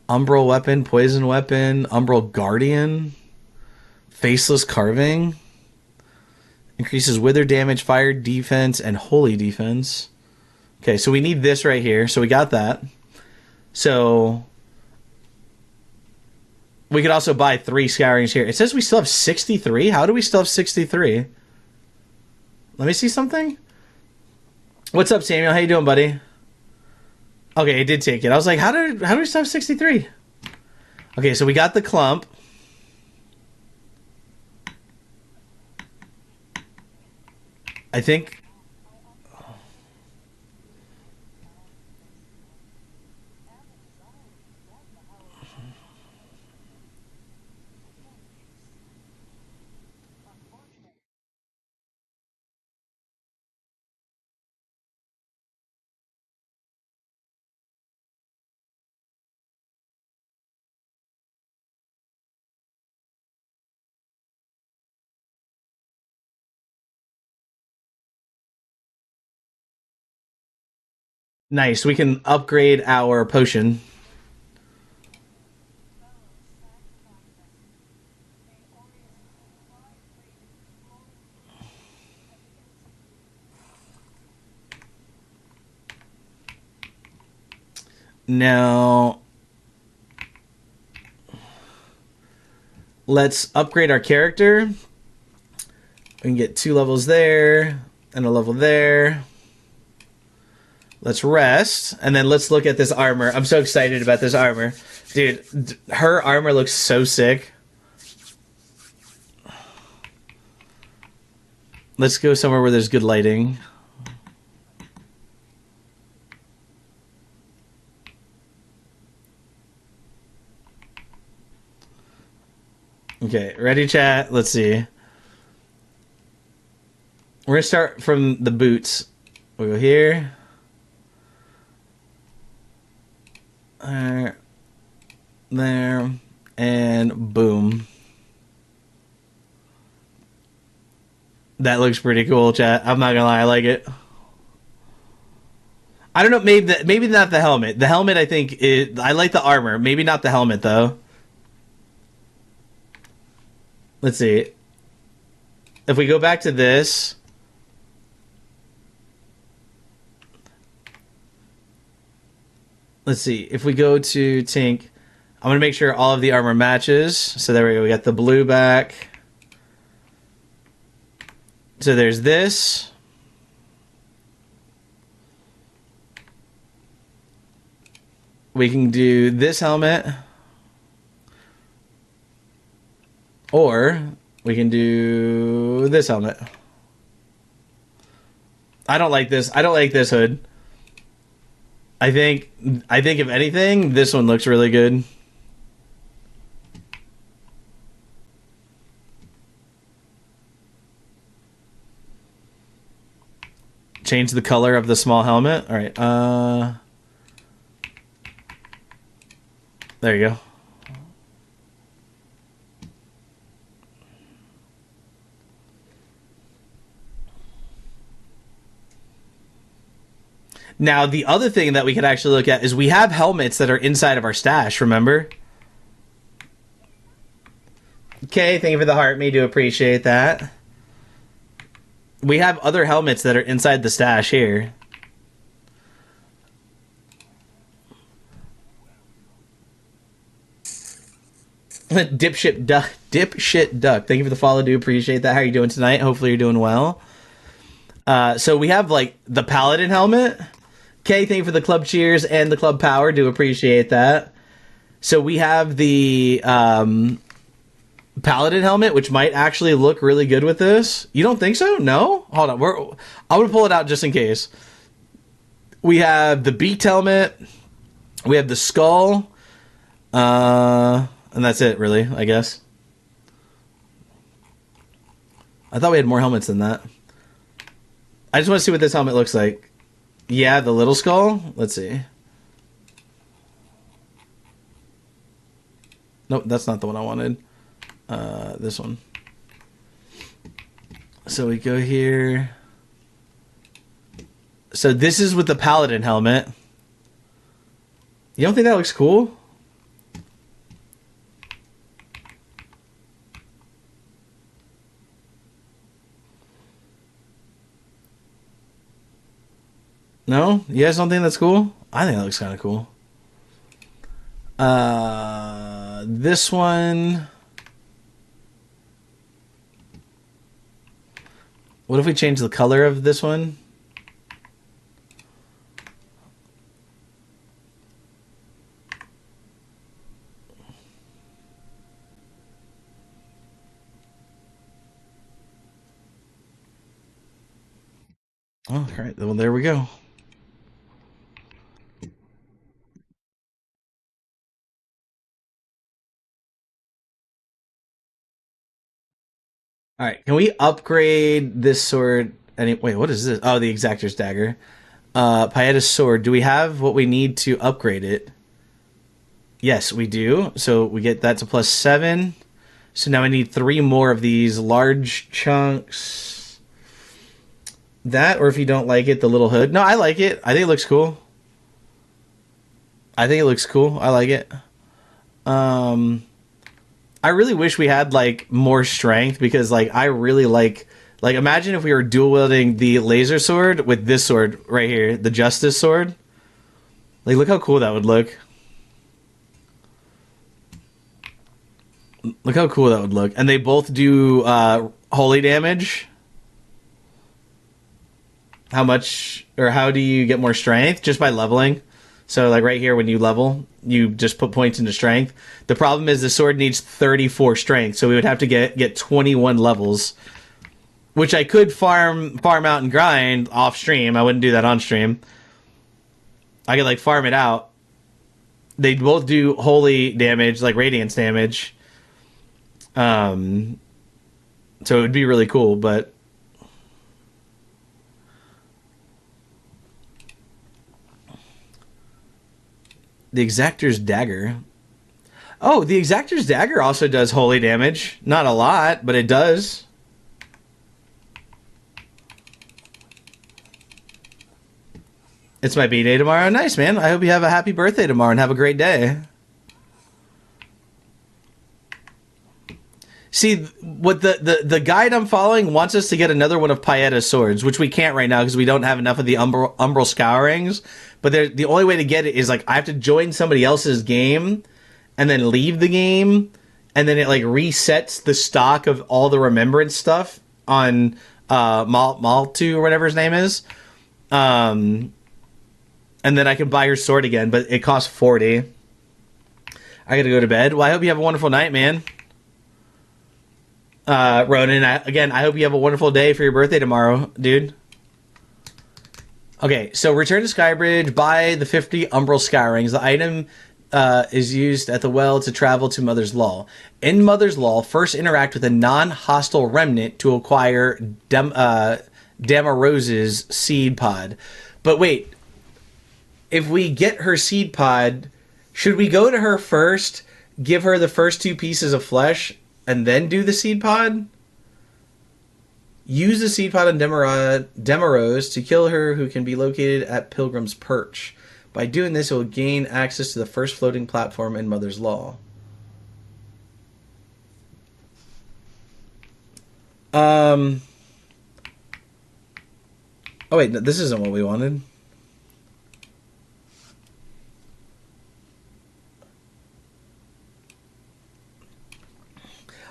Umbral Weapon, Poison Weapon, Umbral Guardian, Faceless Carving. Increases Wither damage, Fire defense, and Holy defense. Okay, so we need this right here. So we got that. So we could also buy 3 Scourings here. It says we still have 63. How do we still have 63? Let me see something. What's up, Samuel? How you doing, buddy? Okay, it did take it. I was like, how do we still have 63? Okay, so we got the clump. I think. Nice. We can upgrade our potion. Now, let's upgrade our character. We can get 2 levels there and a level there. Let's rest, and then let's look at this armor. I'm so excited about this armor. Dude, her armor looks so sick. Let's go somewhere where there's good lighting. Okay, ready, chat? Let's see. We're going to start from the boots. We'll go here. There, and boom. That looks pretty cool, chat. I'm not gonna lie, I like it. I don't know, maybe not the helmet. The helmet, I think, I like the armor. Maybe not the helmet, though. Let's see. If we go back to this... Let's see. If we go to Tink, I'm going to make sure all of the armor matches. So there we go. We got the blue back. So there's this. We can do this helmet. Or we can do this helmet. I don't like this. I don't like this hood. I think if anything, this one looks really good. Change the color of the small helmet. All right. There you go. Now, the other thing that we could actually look at is we have helmets that are inside of our stash, remember? Okay, thank you for the heart. Me do appreciate that. We have other helmets that are inside the stash here. Dipshit duck. Thank you for the follow. Do appreciate that. How are you doing tonight? Hopefully you're doing well. So we have like the paladin helmet. Okay, thank you for the club cheers and the club power. Do appreciate that. So we have the paladin helmet, which might actually look really good with this. You don't think so? No? Hold on. I'm going to pull it out just in case. We have the beaked helmet. We have the skull. And that's it, really, I guess. I thought we had more helmets than that. I just want to see what this helmet looks like. Yeah, the little skull. Let's see. Nope, that's not the one I wanted. This one. So we go here. So this is with the paladin helmet. You don't think that looks cool? No? You guys don't think that's cool? I think that looks kind of cool. This one. What if we change the color of this one? Oh, all right. Well, there we go. All right. Can we upgrade this sword? Wait, what is this? Oh, the Exactor's Dagger. Paetta's Sword. Do we have what we need to upgrade it? Yes, we do. So we get that to +7. So now I need 3 more of these large chunks. That, or if you don't like it, the little hood. No, I like it. I think it looks cool. I think it looks cool. I like it. I really wish we had like more strength because like I really like imagine if we were dual wielding the laser sword with this sword right here, the Justice sword. Like look how cool that would look. Look how cool that would look. And they both do holy damage. How much or how do you get more strength? Just by leveling. So like right here when you level, you just put points into strength. The problem is the sword needs 34 strength, so we would have to get 21 levels. Which I could farm out and grind off stream. I wouldn't do that on stream. I could like farm it out. They both do holy damage, like radiance damage. So it would be really cool, but the Exactor's Dagger. Oh, the Exactor's Dagger also does holy damage. Not a lot, but it does. It's my B-Day tomorrow. Nice, man. I hope you have a happy birthday tomorrow and have a great day. See, what the guide I'm following wants us to get another one of Paetta's swords, which we can't right now because we don't have enough of the Umbral Scourings. But the only way to get it is like I have to join somebody else's game and then leave the game, and then it like resets the stock of all the remembrance stuff on Maltu or whatever his name is. And then I can buy her sword again, but it costs 40. I gotta go to bed. Well, I hope you have a wonderful night, man. Ronan, I hope you have a wonderful day for your birthday tomorrow, dude. Okay, so return to Skybridge, buy the 50 Umbral Scourings. The item is used at the well to travel to Mother's Law. In Mother's Law, first interact with a non-hostile remnant to acquire Damarose's seed pod. But wait, if we get her seed pod, should we go to her first, give her the first 2 pieces of flesh, and then do the seed pod? Use the seed pod on Demarose to kill her, who can be located at Pilgrim's Perch. By doing this, it will gain access to the first floating platform in Mother's Law. Oh wait, no, this isn't what we wanted.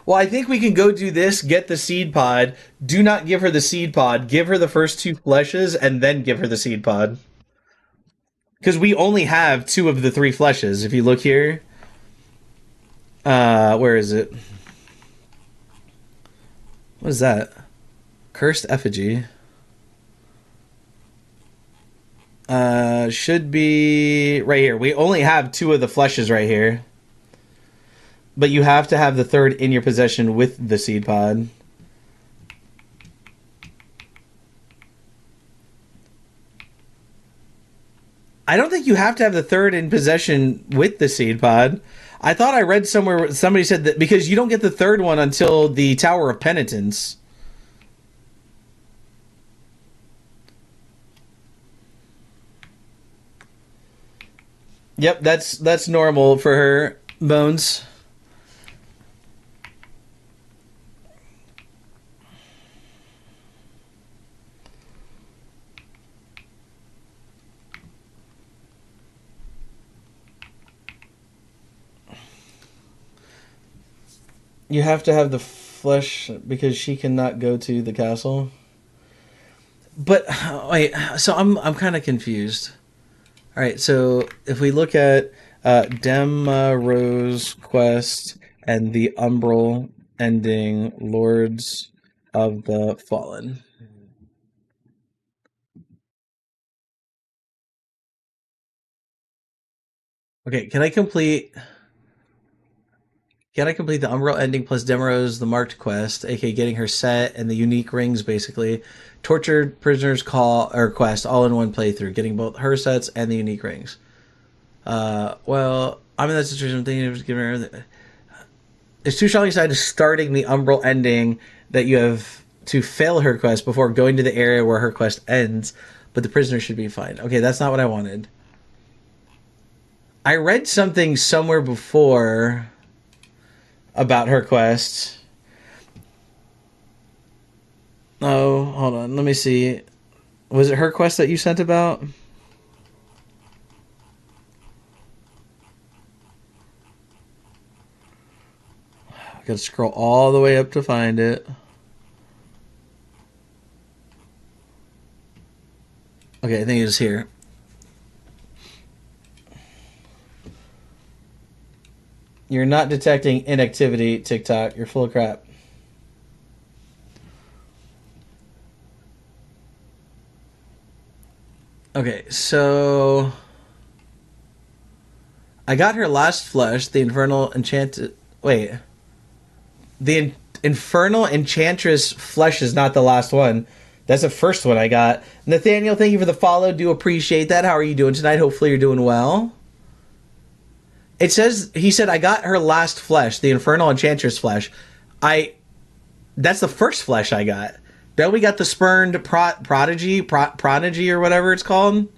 Well, I think we can go do this, get the seed pod. Do not give her the seed pod. Give her the first 2 fleshes, and then give her the seed pod. Because we only have 2 of the 3 fleshes. If you look here. Where is it? What is that? Cursed Effigy. Should be right here. We only have 2 of the fleshes right here. But you have to have the 3rd in your possession with the seed pod. I don't think you have to have the 3rd in possession with the seed pod. I thought I read somewhere somebody said that because you don't get the 3rd one until the Tower of Penitence. Yep, that's normal for her, Bones. You have to have the flesh because she cannot go to the castle. But wait, so I'm kind of confused. All right, so if we look at Rose quest and the Umbral ending, Lords of the Fallen. Okay, can I complete? Can I complete the Umbral ending plus Demerose the Marked quest, aka getting her set and the unique rings, basically? Tortured Prisoners Call or quest all in one playthrough, getting both her sets and the unique rings. Well, I'm in that situation. I'm thinking of giving her. There's two strong sides to starting the Umbral ending that you have to fail her quest before going to the area where her quest ends, but the prisoner should be fine. Okay, that's not what I wanted. I read something somewhere before about her quest. Oh, hold on. Let me see. Was it her quest that you sent about? I gotta scroll all the way up to find it. Okay, I think it's here. You're not detecting inactivity, TikTok. You're full of crap. Okay, so I got her last flesh, the Infernal Enchanted. Wait, the Infernal Enchantress flesh is not the last one. That's the first one I got. Nathaniel, thank you for the follow. Do appreciate that. How are you doing tonight? Hopefully you're doing well. It says he said I got her last flesh, the Infernal Enchantress flesh. I That's the first flesh I got. Then we got the spurned prodigy or whatever it's called.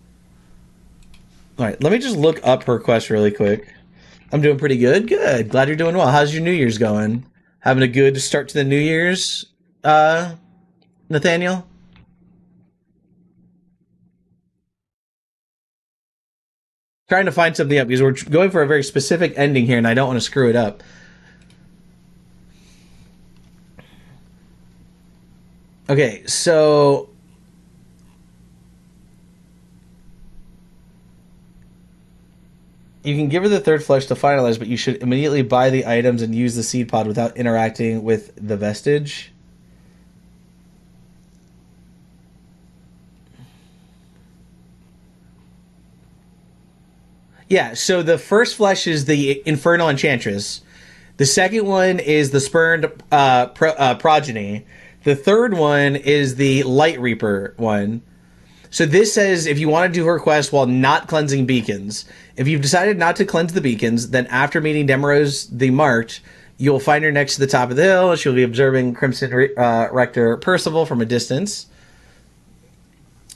All right, let me just look up her quest really quick. I'm doing pretty good. Good. Glad you're doing well. How's your New Year's going? Having a good start to the New Year's, Nathaniel? Trying to find something up because we're going for a very specific ending here and I don't want to screw it up. Okay, so you can give her the third flesh to finalize, but you should immediately buy the items and use the seed pod without interacting with the vestige. Yeah, so the first flesh is the Infernal Enchantress. The second one is the Spurned Progeny. The third one is the Light Reaper one. So this says if you want to do her quest while not cleansing beacons, if you've decided not to cleanse the beacons, then after meeting Demerose the Marked, you'll find her next to the top of the hill. She'll be observing Crimson Rector Percival from a distance.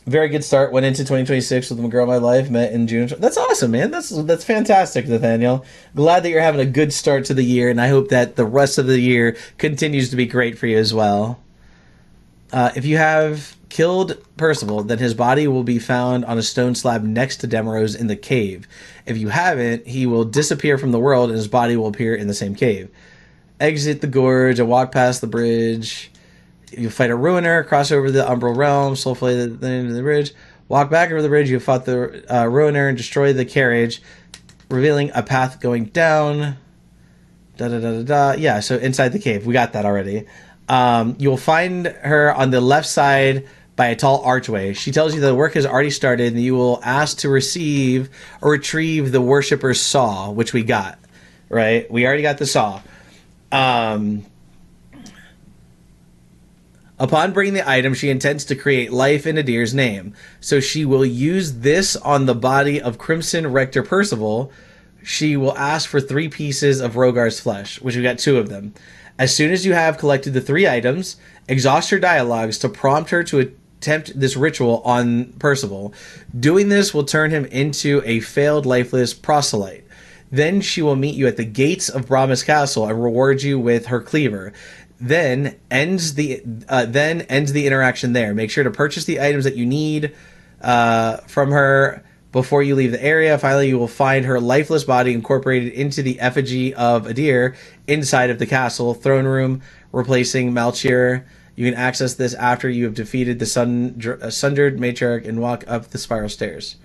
Very good start. Went into 2026 with the girl of my life. Met in June. That's awesome, man. That's fantastic, Nathaniel. Glad that you're having a good start to the year, and I hope that the rest of the year continues to be great for you as well. If you have killed Percival, then his body will be found on a stone slab next to Demerose in the cave. If you haven't, he will disappear from the world, and his body will appear in the same cave. Exit the gorge and walk past the bridge. You fight a ruiner, cross over the Umbral Realm, soulflay the end of the bridge, walk back over the bridge. You fought the ruiner and destroy the carriage, revealing a path going down. Da da da da da. Yeah, so inside the cave, we got that already. You'll find her on the left side by a tall archway. She tells you that the work has already started, and you will ask to receive or retrieve the worshipper's saw, which we got. Right, we already got the saw. Upon bringing the item, she intends to create life in Adir's name. So she will use this on the body of Crimson Rector Percival. She will ask for 3 pieces of Rogar's flesh, which we got 2 of them. As soon as you have collected the 3 items, exhaust her dialogues to prompt her to attempt this ritual on Percival. Doing this will turn him into a failed, lifeless proselyte. Then she will meet you at the gates of Brahma's castle and reward you with her cleaver. Then ends the interaction there. Make sure to purchase the items that you need from her before you leave the area. Finally, you will find her lifeless body incorporated into the effigy of a deer inside of the castle throne room, replacing Malcheer. You can access this after you have defeated the sundered matriarch and walk up the spiral stairs.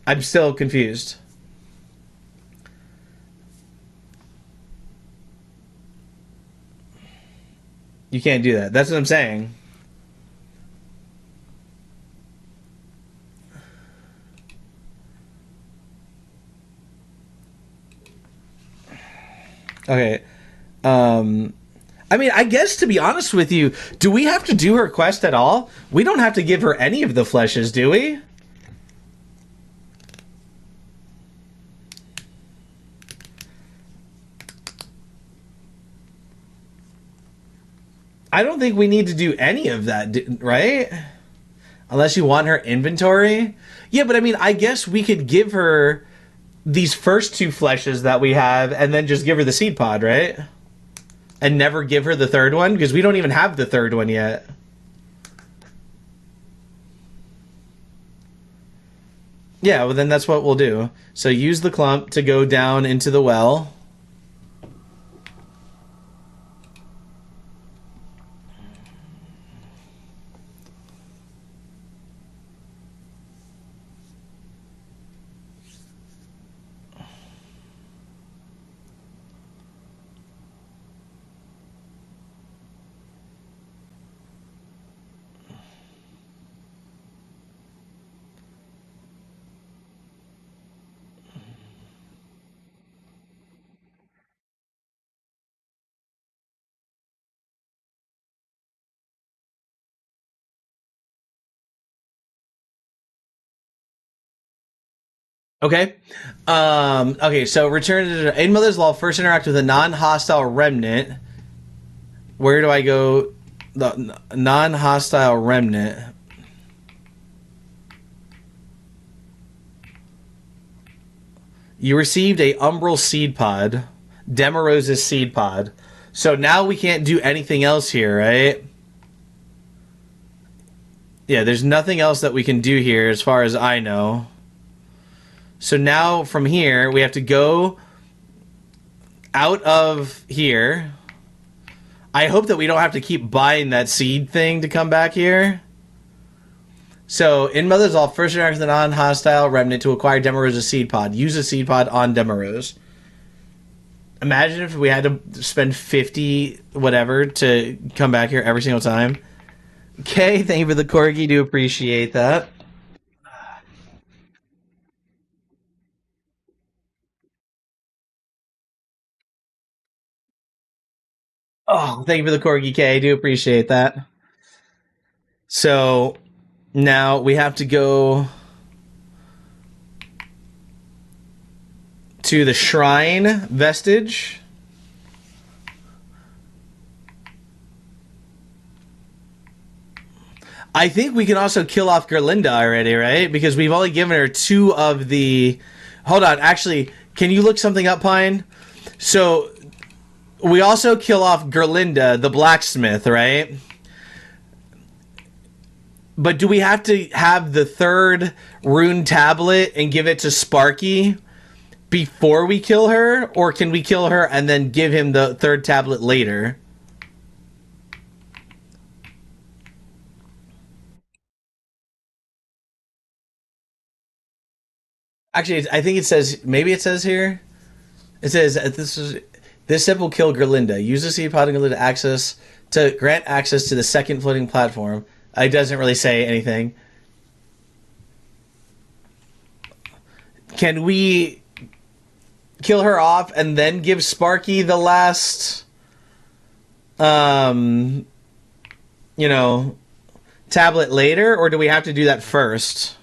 I'm still confused. You can't do that. That's what I'm saying. Okay. I mean, I guess to be honest with you, do we have to do her quest at all? We don't have to give her any of the fleshes, do we? I don't think we need to do any of that, right? Unless you want her inventory. Yeah, but I mean, I guess we could give her these first two fleshes that we have and then just give her the seed pod, right? And never give her the third one because we don't even have the third one yet. Yeah, well then that's what we'll do. So use the clump to go down into the well. Okay. Okay, so return to in Mother's Law, first interact with a non-hostile remnant. Where do I go? The non-hostile remnant. You received a Umbral seed pod. Demarose's seed pod. So now we can't do anything else here, right? Yeah, there's nothing else that we can do here as far as I know. So now from here, we have to go out of here. I hope that we don't have to keep buying that seed thing to come back here. So in Mother's Law, first interact with a non-hostile remnant to acquire Demarose's seed pod. Use a seed pod on Demarose. Imagine if we had to spend 50 whatever to come back here every single time. Okay, thank you for the corgi. Do appreciate that. Oh, thank you for the corgi, K. Do appreciate that. So now we have to go to the shrine vestige. I think we can also kill off Gerlinda already, right? Because we've only given her two of the... Hold on, actually, can you look something up, Pine? So, we also kill off Gerlinda, the blacksmith, right? But do we have to have the third rune tablet and give it to Sparky before we kill her? Or can we kill her and then give him the third tablet later? Actually, I think it says, maybe it says here, it says this step will kill Gerlinda. Use the seed pod and Gerlinda access to grant access to the second floating platform. It doesn't really say anything. Can we kill her off and then give Sparky the last, you know, tablet later, or do we have to do that first?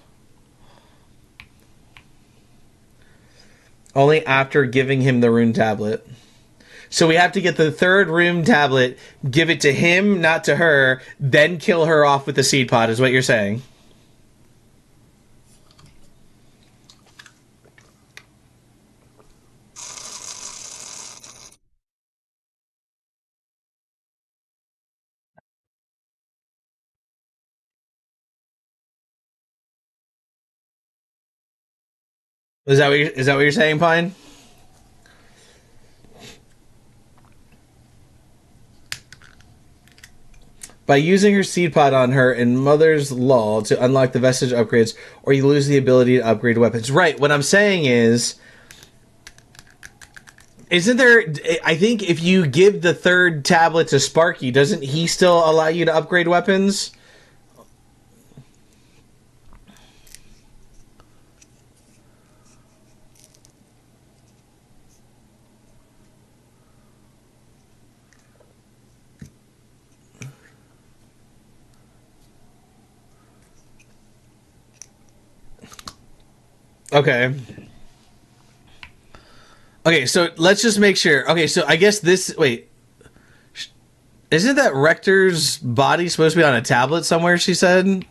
Only after giving him the rune tablet. So we have to get the third room tablet, give it to him, not to her, then kill her off with the seed pod, is what you're saying. Is that what you're saying, Pine? By using her seed pod on her in Mother's Law to unlock the vestige upgrades, or you lose the ability to upgrade weapons. Right, what I'm saying is, isn't there, I think if you give the third tablet to Sparky, doesn't he still allow you to upgrade weapons? Okay. Okay, so let's just make sure. Okay, so I guess this. Wait. Isn't that Rector's body supposed to be on a tablet somewhere, she said?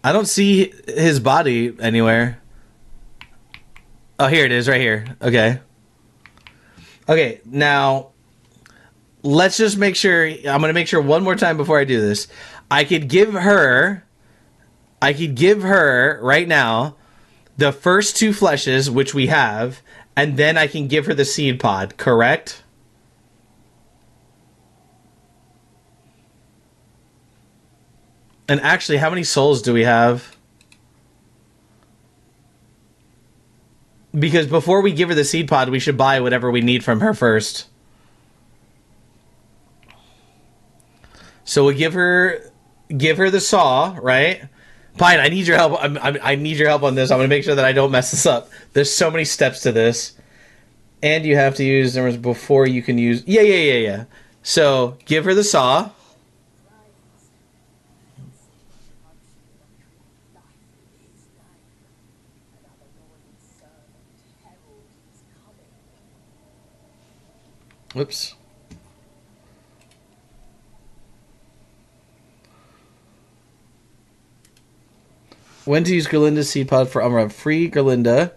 I don't see his body anywhere. Oh, here it is, right here. Okay. Okay, now let's just make sure. I'm going to make sure one more time before I do this. I could give her right now the first two fleshes, which we have, and then I can give her the seed pod, correct? And actually, how many souls do we have? Because before we give her the seed pod, we should buy whatever we need from her first. So we'll give her the saw, right? Pine, I need your help. I need your help on this. I'm going to make sure that I don't mess this up. There's so many steps to this. And you have to use numbers before you can use... Yeah. So, give her the saw. Whoops. When to use Gerlinda's seed pod for Umra. Free Gerlinda.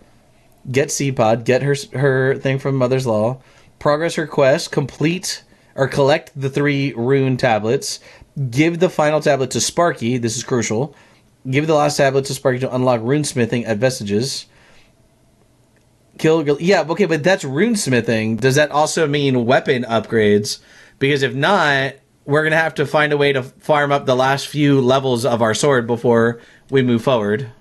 Get seed pod. Get her thing from Mother's Law. Progress her quest. Complete or collect the 3 rune tablets. Give the final tablet to Sparky. This is crucial. Give the last tablet to Sparky to unlock runesmithing at Vestiges. Yeah, okay, but that's runesmithing. Does that also mean weapon upgrades? Because if not, we're going to have to find a way to farm up the last few levels of our sword before we move forward.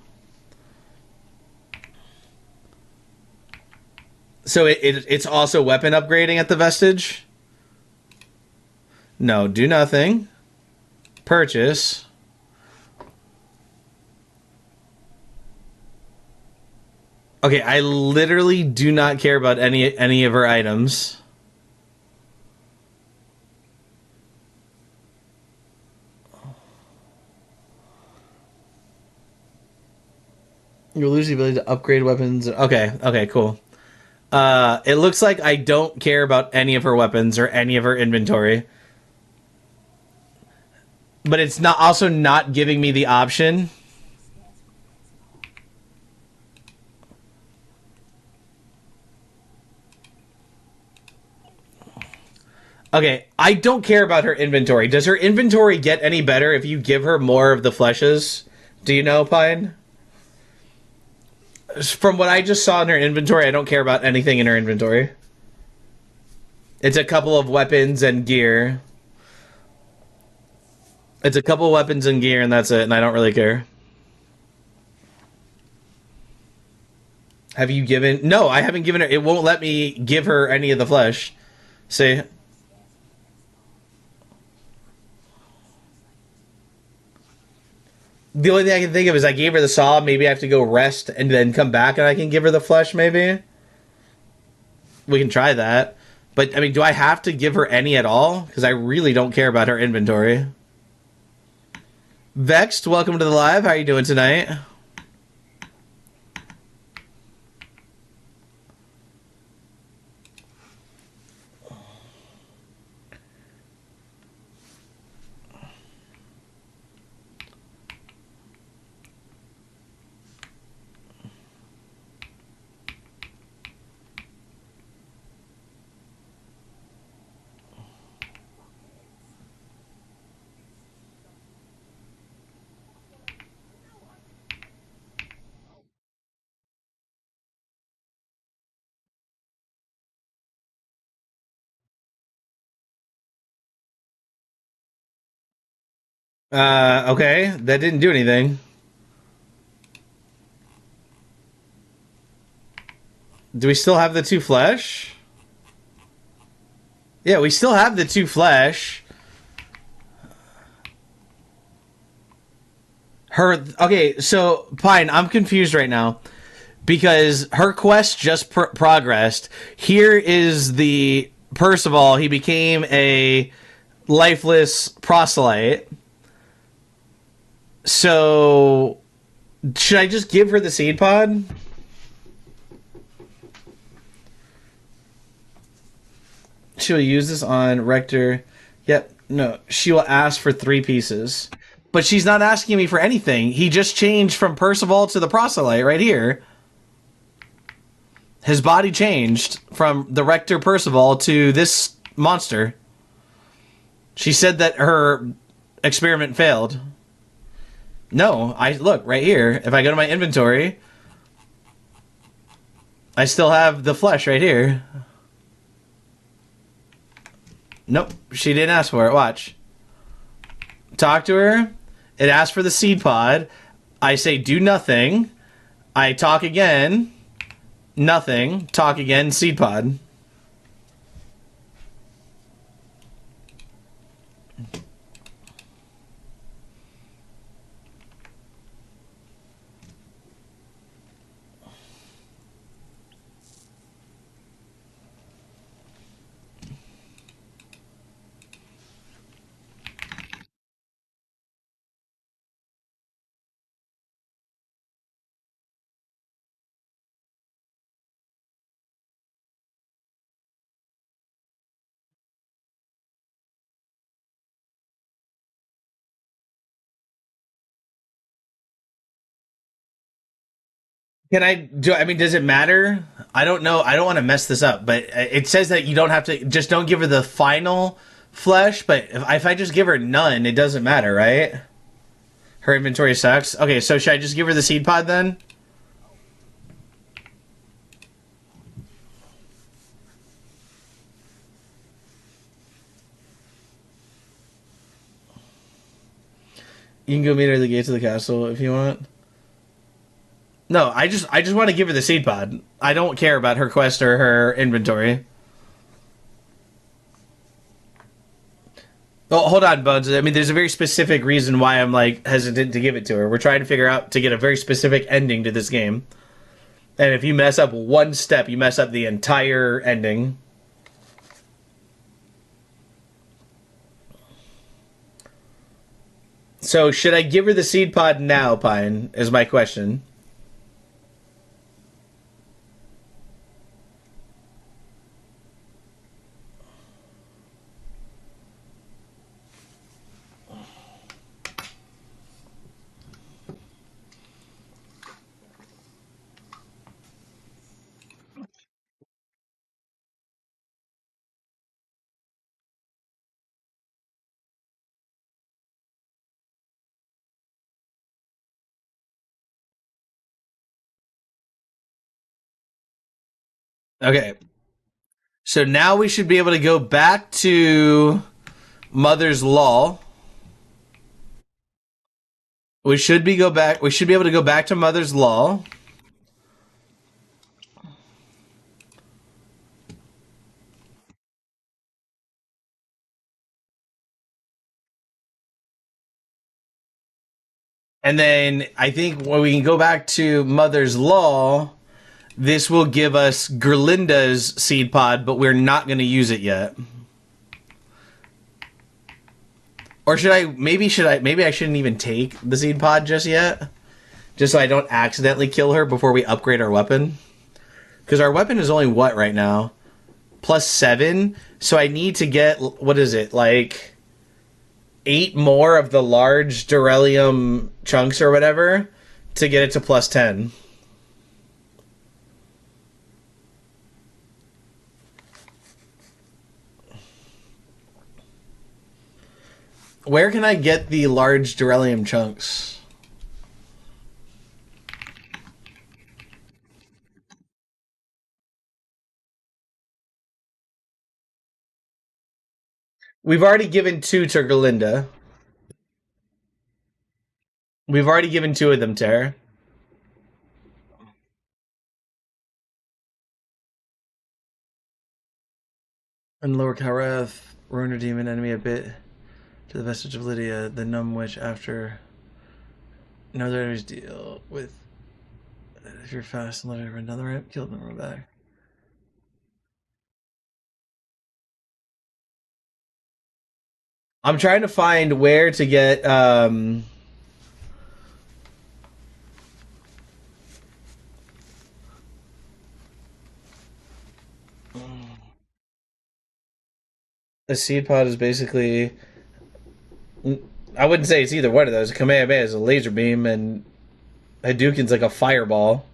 So it's also weapon upgrading at the Vestige? No, do nothing. Purchase. Okay, I literally do not care about any of her items. You'll lose the ability to upgrade weapons. Okay, cool. It looks like I don't care about any of her weapons or any of her inventory. But it's also not giving me the option. Okay, I don't care about her inventory. Does her inventory get any better if you give her more of the fleshes? Do you know, Pine? From what I just saw in her inventory, I don't care about anything in her inventory. It's a couple of weapons and gear. It's a couple of weapons and gear, and that's it, and I don't really care. Have you given... No, I haven't given her... It won't let me give her any of the flesh. See? The only thing I can think of is I gave her the saw. Maybe I have to go rest and then come back and I can give her the flesh, maybe? We can try that. But, I mean, do I have to give her any at all? Because I really don't care about her inventory. Vexed, welcome to the live. How are you doing tonight? Okay, that didn't do anything. Do we still have the two flesh? Yeah, we still have the two flesh. Her okay, so Pine, I'm confused right now because her quest just progressed. Here is the Percival. He became a lifeless proselyte. So should I just give her the seed pod? She'll use this on Rector. Yep. No, she will ask for 3 pieces. But she's not asking me for anything. He just changed from Percival to the proselyte right here. His body changed from the Rector Percival to this monster. She said that her experiment failed. No, I look right here. If I go to my inventory, I still have the flesh right here. Nope, she didn't ask for it. Watch. Talk to her. It asks for the seed pod. I say do nothing. I talk again. Nothing. Talk again. Seed pod. Can I do? I mean, does it matter? I don't know. I don't want to mess this up, but it says that you don't have to. Just don't give her the final flesh. But if I just give her none, it doesn't matter, right? Her inventory sucks. Okay, so should I just give her the seed pod then? You can go meet her at the gates of the castle if you want. No, I just want to give her the seed pod. I don't care about her quest or her inventory. Oh, hold on, Buds. I mean, there's a very specific reason why I'm like hesitant to give it to her. We're trying to figure out to get a very specific ending to this game. And if you mess up one step, you mess up the entire ending. So, should I give her the seed pod now, Pine? Is my question. Okay. So now we should be able to go back to Mother's Law. We should be go back. We should be able to go back to Mother's Law. And then I think when we can go back to Mother's Law, this will give us Gerlinda's seed pod, but we're not going to use it yet. Or should I? Maybe should I? Maybe I shouldn't even take the seed pod just yet, just so I don't accidentally kill her before we upgrade our weapon. Because our weapon is only what right now? +7. So I need to get what is it like 8 more of the large Durellium chunks or whatever to get it to +10. Where can I get the large Durellium chunks? We've already given 2 to Gerlinda. We've already given 2 of them to her. And lower Kalrath, ruin her demon enemy a bit to the vestige of Lydia, the numb witch after no other enemies deal with. If you're fast and let her another ramp, kill them, run back. I'm trying to find where to get a seed pod is basically, I wouldn't say it's either one of those. A Kamehameha is a laser beam and Hadouken's like a fireball.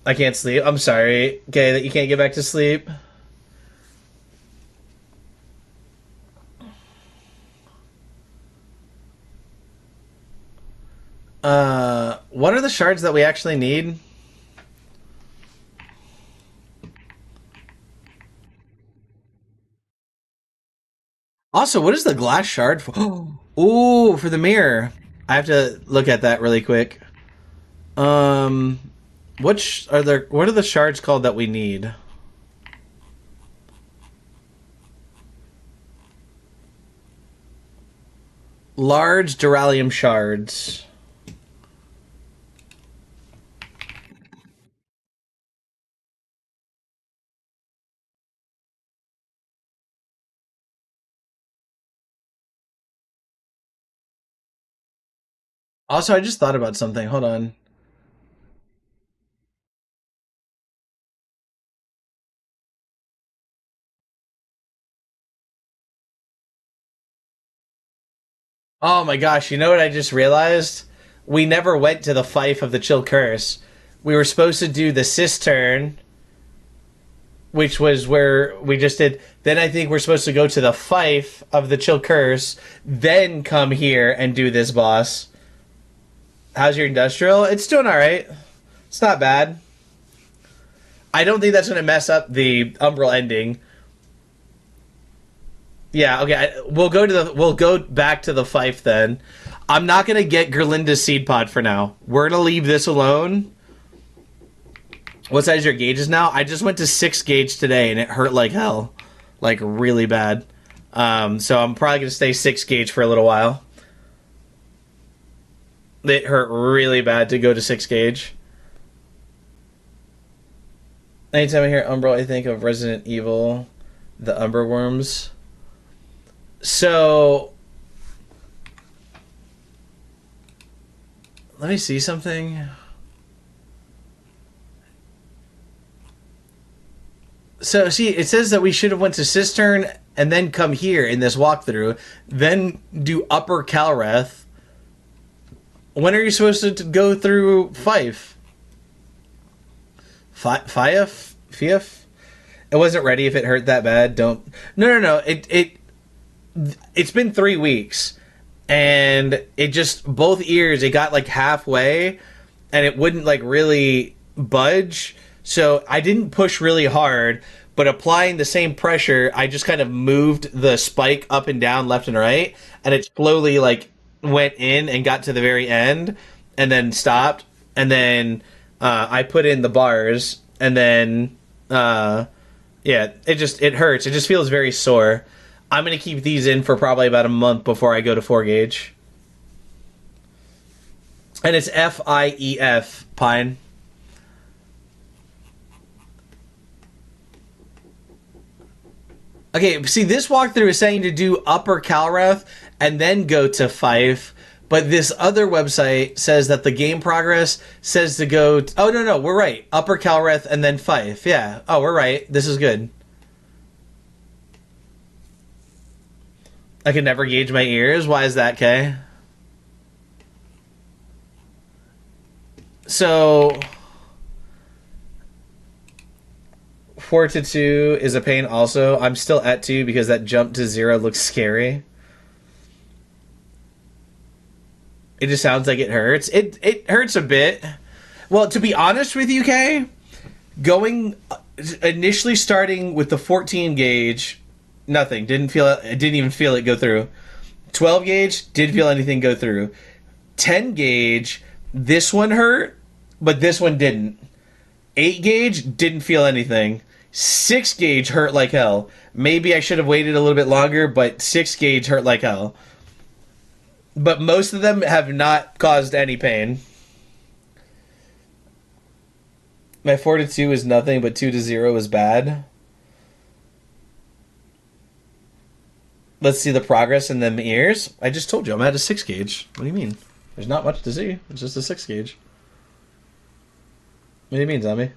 I can't sleep. I'm sorry. Okay, that you can't get back to sleep. What are the shards that we actually need? Also, what is the glass shard for? Ooh, for the mirror. I have to look at that really quick. Um, what are the shards called that we need? Large Duralium shards. Also, I just thought about something. Hold on. Oh my gosh, you know what I just realized? We never went to the Fife of the Chill Curse. We were supposed to do the Cistern, which was where we just did. Then I think we're supposed to go to the Fife of the Chill Curse, then come here and do this boss. How's your industrial? It's doing all right. It's not bad. I don't think that's going to mess up the Umbral ending. Yeah, okay. We'll go back to the Fife then. I'm not going to get Gerlinda's seed pod for now. We're going to leave this alone. What size your gauge is now? I just went to 6 gauge today and it hurt like hell. Like really bad. So I'm probably going to stay 6 gauge for a little while. It hurt really bad to go to 6 gauge. Anytime I hear Umbral, I think of Resident Evil, the Umber Worms. So, let me see something. So, see, it says that we should have went to Cistern and then come here in this walkthrough, then do Upper Kalrath. When are you supposed to go through Fife? Fife? Fief? It wasn't ready if it hurt that bad. Don't. No. It's been 3 weeks. And it just, both ears, it got like halfway and it wouldn't like really budge. So I didn't push really hard, but applying the same pressure, I just kind of moved the spike up and down, left and right, and it slowly like went in and got to the very end and then stopped. And then I put in the bars and then yeah, it hurts. It just feels very sore. I'm going to keep these in for probably about a month before I go to 4 gauge. And it's Fief, Pine. Okay, see, this walkthrough is saying to do Upper Kalrath and then go to Fife, but this other website says that the game progress says to go... oh, no, we're right. Upper Kalrath and then Fife. Yeah. Oh, we're right. This is good. I can never gauge my ears. Why is that, Kay? So... 4 to 2 is a pain also. I'm still at 2 because that jump to 0 looks scary. It just sounds like it hurts. It hurts a bit. Well, to be honest with you, Kay, initially starting with the 14 gauge, nothing. Didn't even feel it go through. 12 gauge, didn't feel anything go through. 10 gauge, this one hurt, but this one didn't. 8 gauge, didn't feel anything. 6 gauge hurt like hell. Maybe I should have waited a little bit longer, but 6 gauge hurt like hell. But most of them have not caused any pain. My 4 to 2 is nothing, but 2 to 0 is bad. Let's see the progress in them ears. I just told you, I'm at a 6 gauge. What do you mean? There's not much to see. It's just a 6 gauge. What do you mean, zombie?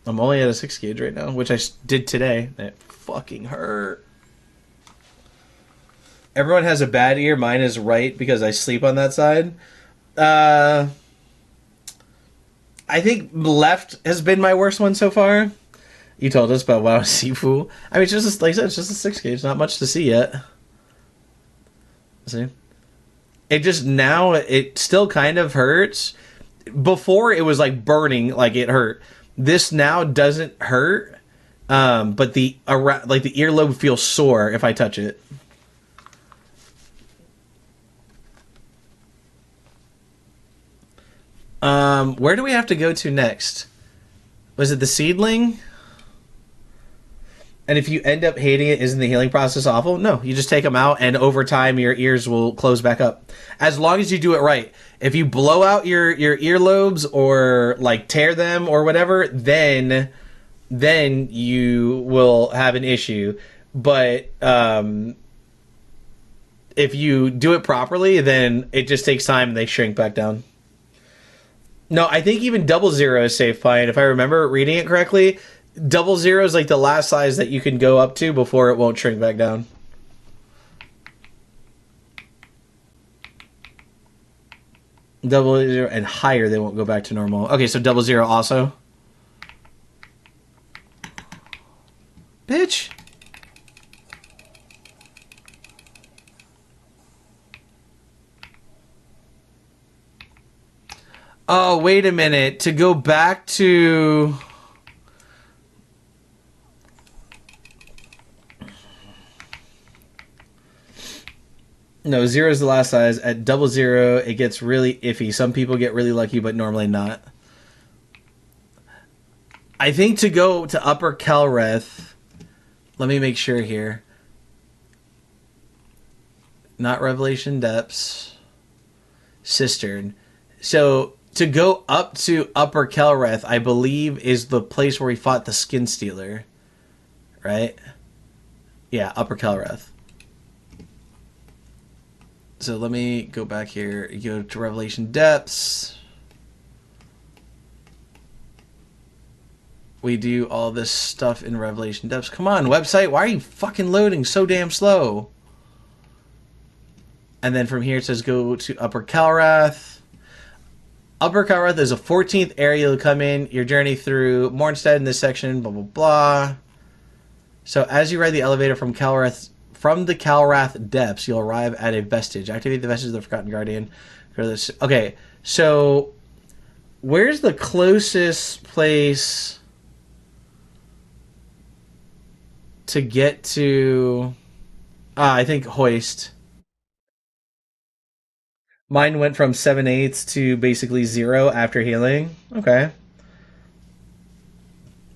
I'm only at a 6 gauge right now, which I did today. It fucking hurt. Everyone has a bad ear. Mine is right because I sleep on that side. I think left has been my worst one so far. You told us about Wow Sifu. I mean, it's just, like I said, it's just a 6 gauge. Not much to see yet. See? It just, now, it still kind of hurts. Before, it was, like, burning, like it hurt. This now doesn't hurt, but the earlobe feels sore if I touch it. Where do we have to go to next? Was it the seedling? And if you end up hating it, isn't the healing process awful? No, you just take them out, and over time, your ears will close back up. As long as you do it right. If you blow out your earlobes or, like, tear them or whatever, then you will have an issue. But if you do it properly, then it just takes time and they shrink back down. No, I think even 00 is safe, Pine. If I remember reading it correctly, 00 is like the last size that you can go up to before it won't shrink back down. Double zero and higher, they won't go back to normal. Okay, so 00 also. Bitch. Oh, wait a minute. To go back to... No, 0 is the last size. At 00, it gets really iffy. Some people get really lucky, but normally not. I think to go to Upper Kelreth... Let me make sure here. Not Revelation Depths. Cistern. So... to go up to Upper Kelreth, I believe, is the place where we fought the Skin Stealer. Right? Yeah, Upper Kelreth. So let me go back here. You go to Revelation Depths. We do all this stuff in Revelation Depths. Come on, website. Why are you fucking loading so damn slow? And then from here it says go to Upper Kelrath. Upper Kelrath is a 14th area. You'll come in your journey through Mornstead in this section, blah, blah, blah. So as you ride the elevator from the Calrath Depths, you'll arrive at a vestige. Activate the vestige of the Forgotten Guardian. Okay, so where's the closest place to get to... I think Hoist. Mine went from 7/8 to basically 0 after healing. Okay.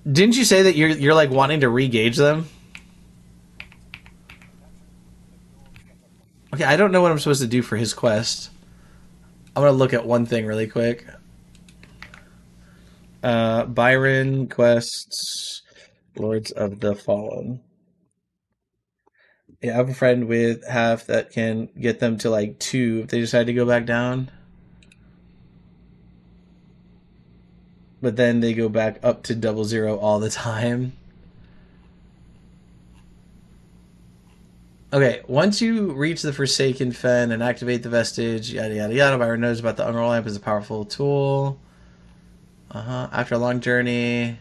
Didn't you say that you're like wanting to re-gauge them? Okay, I don't know what I'm supposed to do for his quest. I'm gonna look at one thing really quick. Byron quests, Lords of the Fallen. Yeah, I have a friend with half that can get them to like 2 if they decide to go back down. But then they go back up to 00 all the time. Okay, once you reach the Forsaken Fen and activate the vestige, yada yada yada, Byron knows about the Unroll Lamp as a powerful tool. After a long journey,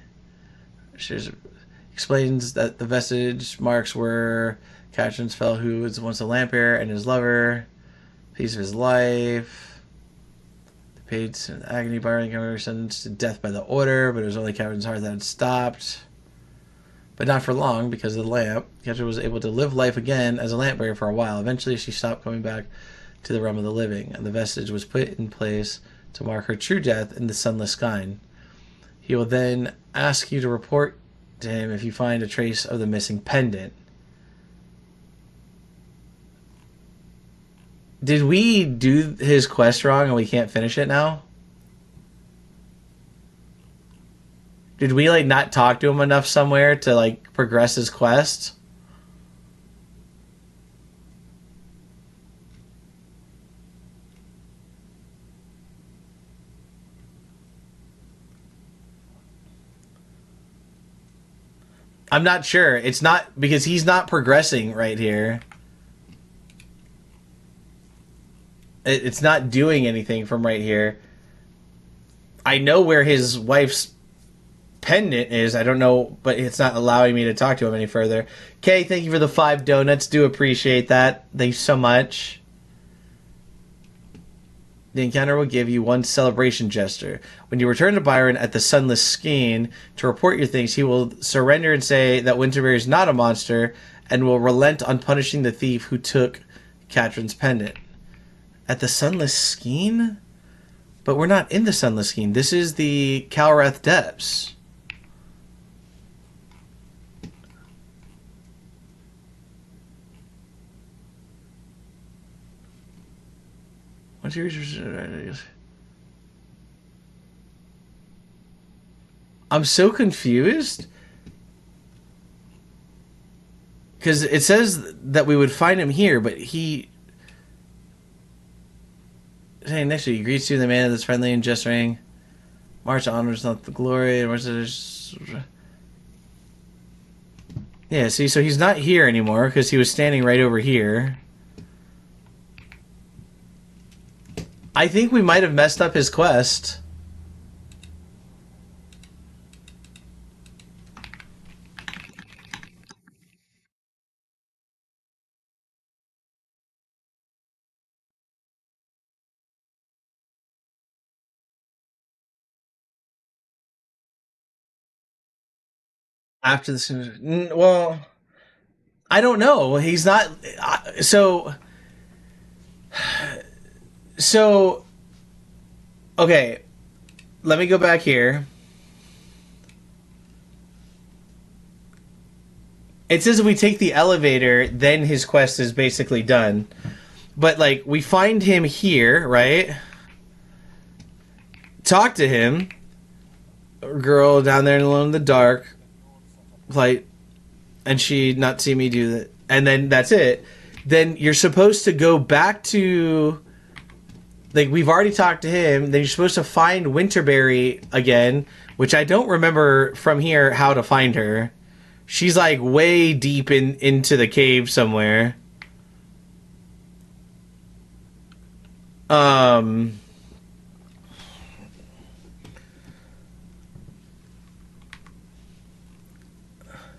she explains that the vestige marks where Katrin's fell, who was once a lamp bearer and his lover, piece of his life. The page in agony, Byron was sentenced to death by the order, but it was only Katrin's heart that had stopped. but not for long because of the lamp. Catra was able to live life again as a lamp bearer for a while. Eventually, she stopped coming back to the realm of the living, and the vestige was put in place to mark her true death in the sunless sky. He will then ask you to report to him if you find a trace of the missing pendant. Did we do his quest wrong and we can't finish it now? Did we, like, not talk to him enough somewhere to, like, progress his quest? I'm not sure. It's not, because he's not progressing right here. It's not doing anything from right here. I know where his wife's pendant is. I don't know, but it's not allowing me to talk to him any further. Kay, thank you for the 5 donuts. Do appreciate that. Thank you so much. The encounter will give you 1 celebration gesture. When you return to Byron at the Sunless Skein to report your things, he will surrender and say that Winterberry is not a monster and will relent on punishing the thief who took Catherine's pendant. At the Sunless Skein? But we're not in the Sunless Skein. This is the Kalrath Depths. What's your... I'm so confused. Because it says that we would find him here, but he... Saying next to you, greets you, the man that's friendly and gesturing. March honors not the glory. Yeah, see, so he's not here anymore because he was standing right over here. I think we might have messed up his quest. After this, well, I don't know. He's not. So, okay. Let me go back here. It says if we take the elevator, then his quest is basically done. But, like, we find him here, right? Talk to him. Girl down there alone in the dark. Like, and she not see me do that, and then that's it. Then you're supposed to go back to, like, we've already talked to him. Then you're supposed to find Winterberry again, which I don't remember from here how to find her. She's like way deep into the cave somewhere.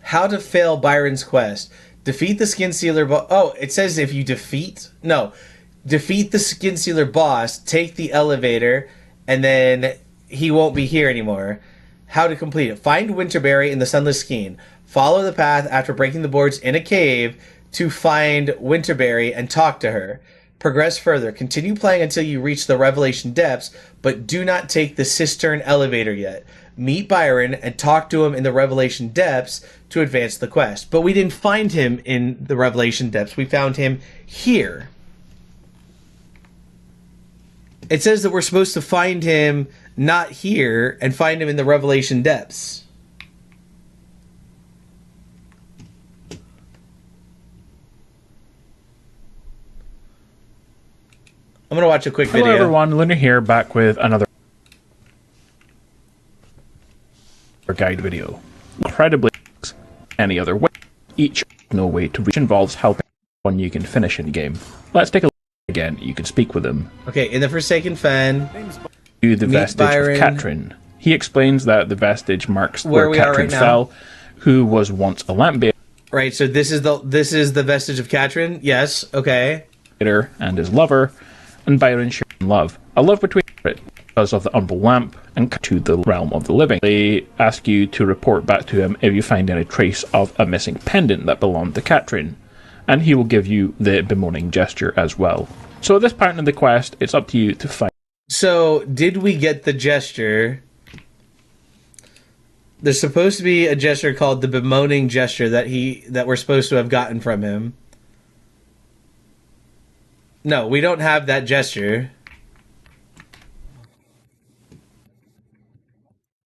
How to fail Byron's quest. Defeat the Skin Sealer boss. Oh, it says if you defeat the Skin Sealer boss, take the elevator, and then he won't be here anymore. How to complete it. Find Winterberry in the Sunless Skein. Follow the path after breaking the boards in a cave to find Winterberry and talk to her. Progress further. Continue playing until you reach the Revelation Depths, but do not take the Cistern elevator yet. Meet Byron and talk to him in the Revelation Depths to advance the quest. But we didn't find him in the Revelation Depths. We found him here. It says that we're supposed to find him not here and find him in the Revelation Depths. I'm going to watch a quick video. Hello everyone, Lunar here, back with another guide video. Incredibly any other way. Each no way to reach involves helping one you can finish in game. Let's take a look again. You can speak with him. Okay, in the Forsaken Fen. To the vestige Byron. of Catrin. He explains that the vestige marks where Catrin fell, who was once a lamp bearer. Right, so this is the vestige of Catrin. Yes, okay. And his lover, and Byron sharing love. A love between because of the Umbral lamp and to the realm of the living. They ask you to report back to him if you find any trace of a missing pendant that belonged to Katrin, and he will give you the bemoaning gesture as well. So at this part in the quest, it's up to you to find. So, did we get the gesture? There's supposed to be a gesture called the bemoaning gesture that we're supposed to have gotten from him. No, we don't have that gesture.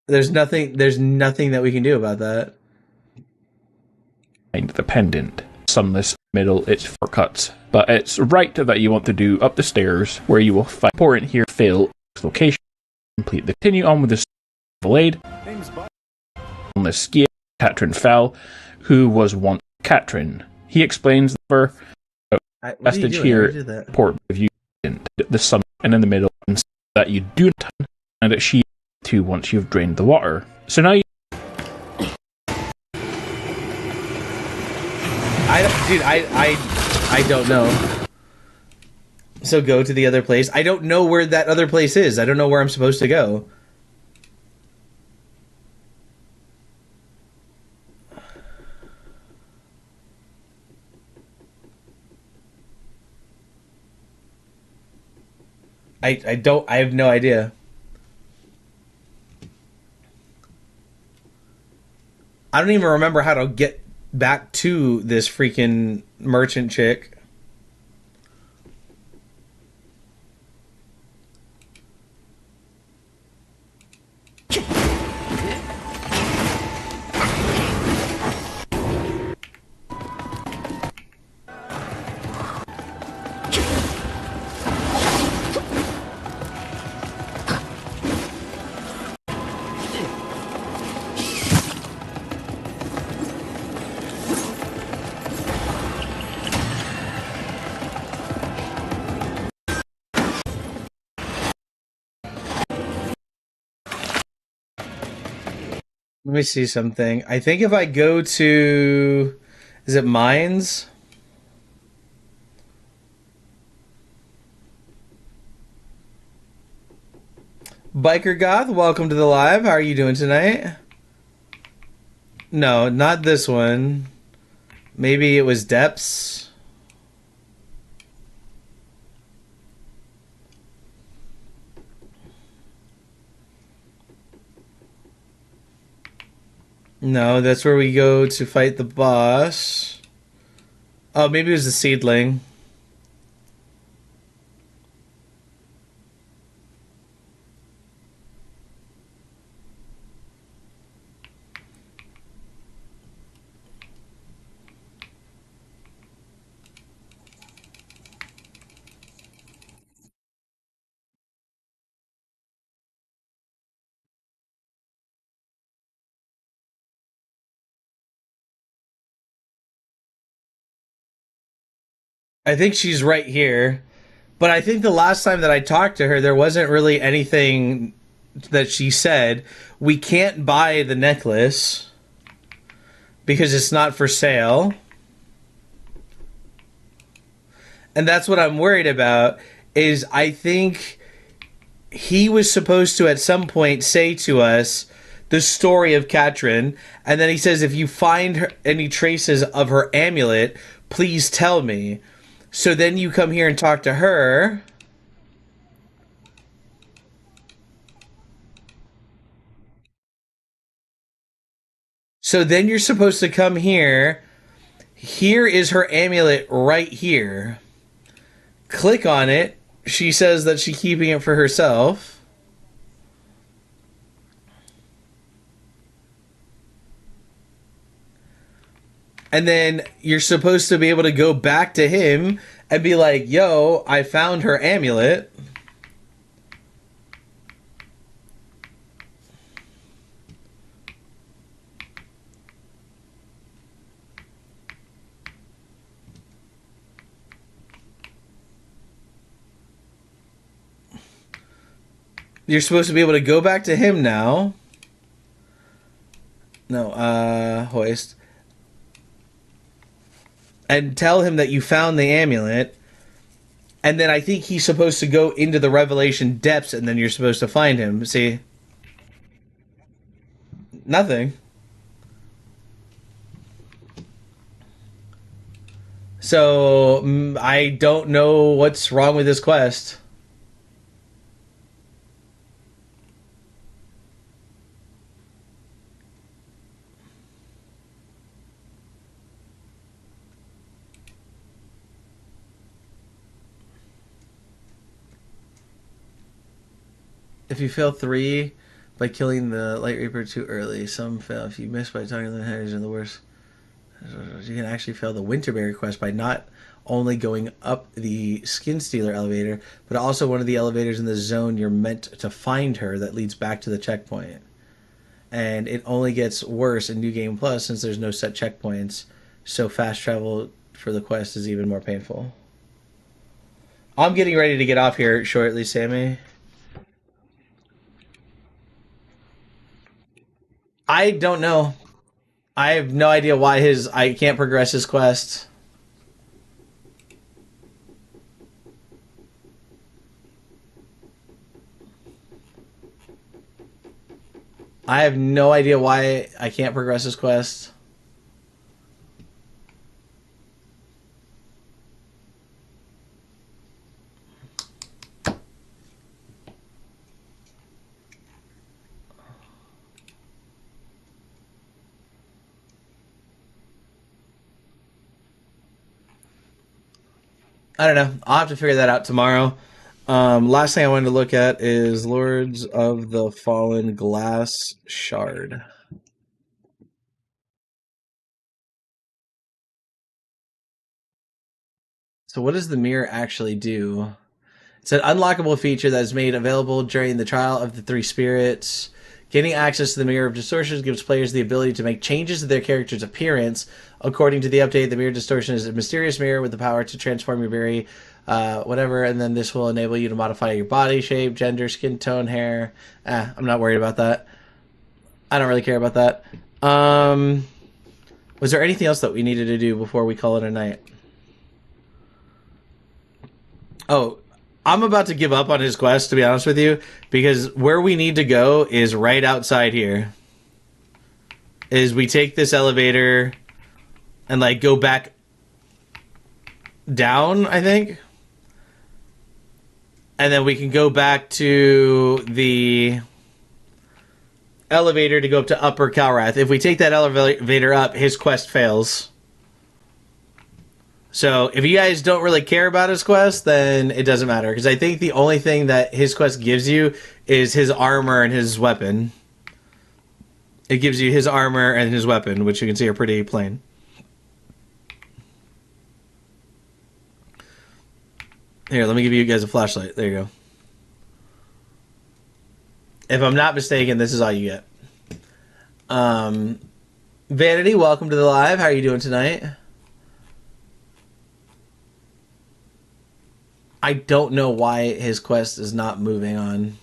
There's nothing that we can do about that. Find the pendant. Sunless middle, it's 4 cuts. But it's right that you want to do up the stairs, where you will find important here, fail location, complete the continue on with the blade. On the skier, Katrin fell, who was once Katrin. He explains the message here, port of you, the sun, and in the middle, and that you do not, and that she too once you've drained the water. So now you. I don't know. So go to the other place. I don't know where that other place is. I don't know where I'm supposed to go. I have no idea. I don't even remember how to get back to this freaking merchant chick. Let me see something. I think if I go to... Is it Mines? Biker Goth, welcome to the live. How are you doing tonight? No, not this one. Maybe it was Depths. No, that's where we go to fight the boss. Oh, maybe it was the Seedling. I think she's right here. But I think the last time that I talked to her, there wasn't really anything that she said. We can't buy the necklace because it's not for sale. And that's what I'm worried about, is I think he was supposed to at some point say to us the story of Katrin, and then he says, if you find any traces of her amulet, please tell me. So then you come here and talk to her. So then you're supposed to come here. Here is her amulet right here. Click on it. She says that she's keeping it for herself. And then you're supposed to be able to go back to him and be like, yo, I found her amulet. You're supposed to be able to go back to him now. No, Hoist. And tell him that you found the amulet. And then I think he's supposed to go into the Revelation depths, and then you're supposed to find him. See? Nothing. So, I don't know what's wrong with this quest. If you fail 3 by killing the Light Reaper too early, some fail. If you miss by talking to the headers are the worst. You can actually fail the Winterberry quest by not only going up the Skin Stealer elevator, but also one of the elevators in the zone you're meant to find her that leads back to the checkpoint. And it only gets worse in New Game Plus since there's no set checkpoints, so fast travel for the quest is even more painful. I'm getting ready to get off here shortly, Sammy. I don't know. I have no idea why I can't progress his quest. I have no idea why I can't progress his quest. I don't know. I'll have to figure that out tomorrow. Last thing I wanted to look at is Lords of the Fallen Glass Shard. So what does the mirror actually do? It's an unlockable feature that is made available during the trial of the 3 spirits. Gaining access to the Mirror of Distortions gives players the ability to make changes to their character's appearance. According to the update, the Mirror of Distortion is a mysterious mirror with the power to transform your very whatever, and then this will enable you to modify your body shape, gender, skin tone, hair. I'm not worried about that. I don't really care about that. Was there anything else that we needed to do before we call it a night? Oh, I'm about to give up on his quest, to be honest with you, because where we need to go is right outside here. Is we take this elevator and, like, go back down, I think. And then we can go back to the elevator to go up to Upper Calrath. If we take that elevator up, his quest fails. So if you guys don't really care about his quest, then it doesn't matter. Because I think the only thing that his quest gives you is his armor and his weapon. It gives you his armor and his weapon, which you can see are pretty plain. Here, let me give you guys a flashlight. There you go. If I'm not mistaken, this is all you get. Vanity, welcome to the live. How are you doing tonight? I don't know why his quest is not moving on.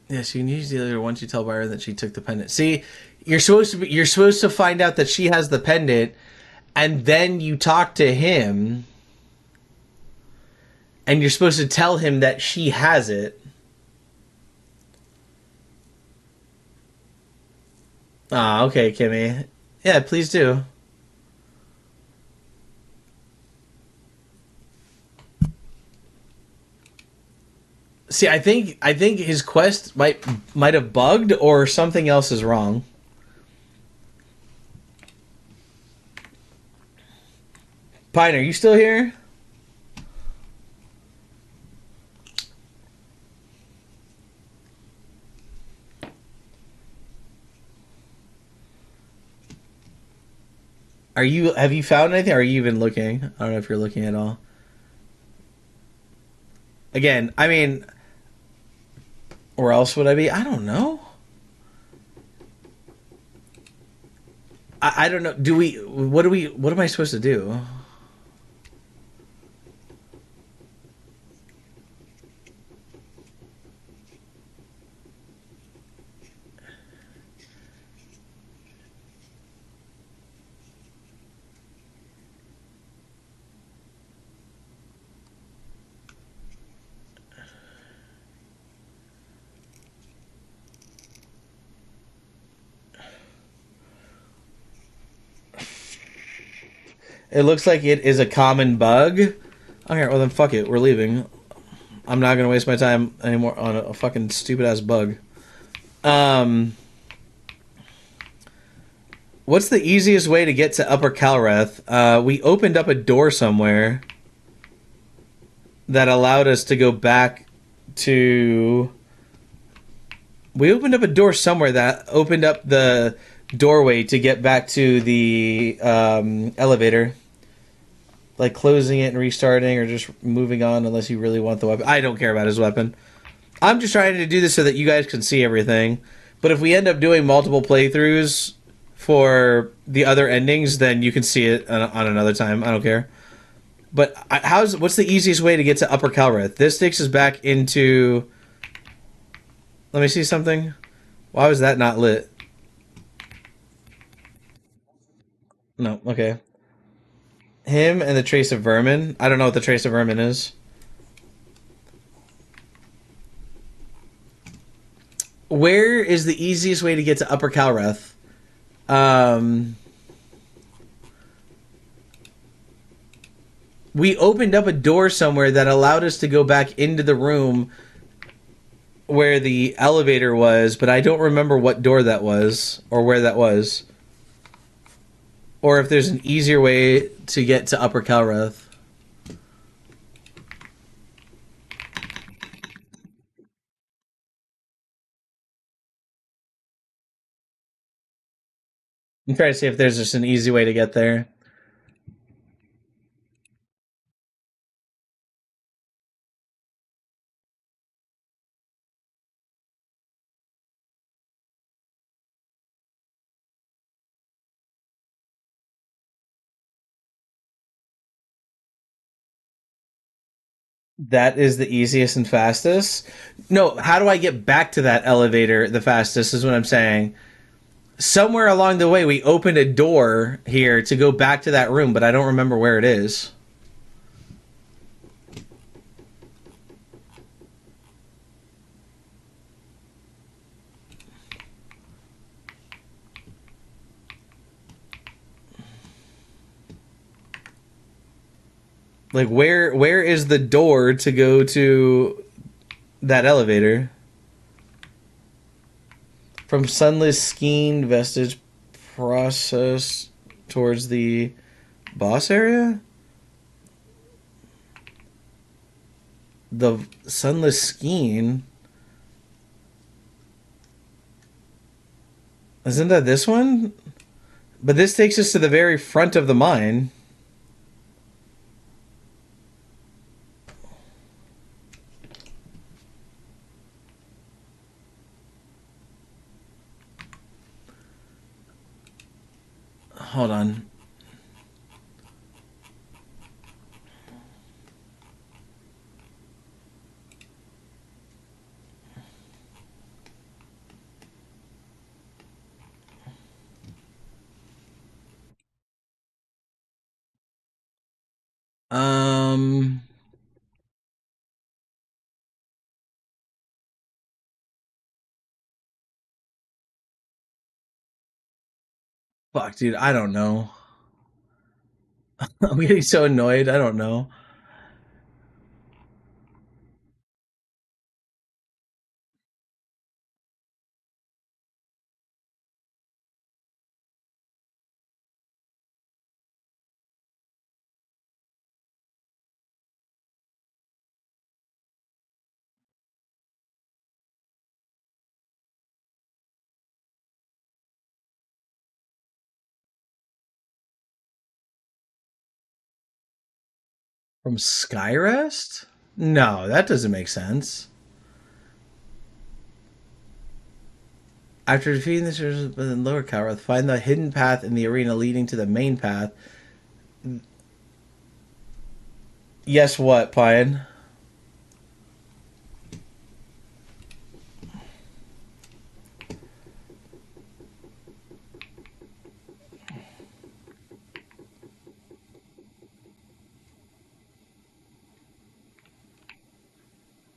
Yes, you can use the other once you tell Byron that she took the pendant. See, you're supposed to find out that she has the pendant, and then you talk to him, and you're supposed to tell him that she has it. Ah, okay, Kimmy. Yeah, please do. See, I think his quest might have bugged or something else is wrong. Pine, are you still here? Have you found anything? Or are you even looking? I don't know if you're looking at all. Again, I mean, where else would I be? I don't know. I don't know. Do we? What do we? What am I supposed to do? It looks like it is a common bug. Okay, well then fuck it. We're leaving. I'm not gonna waste my time anymore on a fucking stupid ass bug. Um, what's the easiest way to get to Upper Calreth? We opened up a door somewhere that allowed us to go back to. We opened up a door somewhere that opened up the doorway to get back to the elevator. Like closing it and restarting or just moving on unless you really want the weapon. I don't care about his weapon. I'm just trying to do this so that you guys can see everything. But if we end up doing multiple playthroughs for the other endings, then you can see it on another time. I don't care. But what's the easiest way to get to Upper Calreth? This takes us back into... Let me see something. Why was that not lit? No, okay. Him and the Trace of Vermin. I don't know what the Trace of Vermin is. Where is the easiest way to get to Upper Calreth? We opened up a door somewhere that allowed us to go back into the room where the elevator was, but I don't remember what door that was or where that was. Or if there's an easier way to get to Upper Calreth. I'm trying to see if there's just an easy way to get there. That is the easiest and fastest. No, how do I get back to that elevator the fastest is what I'm saying. Somewhere along the way, we opened a door here to go back to that room, but I don't remember where it is. Like where is the door to go to that elevator? From Sunless Skeen Vestige process towards the boss area? The Sunless Skeen? Isn't that this one? But this takes us to the very front of the mine. Hold on. Um, fuck, dude, I don't know. I'm getting so annoyed. I don't know. From Skyrest? No, that doesn't make sense. After defeating the Surgeons in Lower Calrath, find the hidden path in the arena leading to the main path. Yes, what, Pine?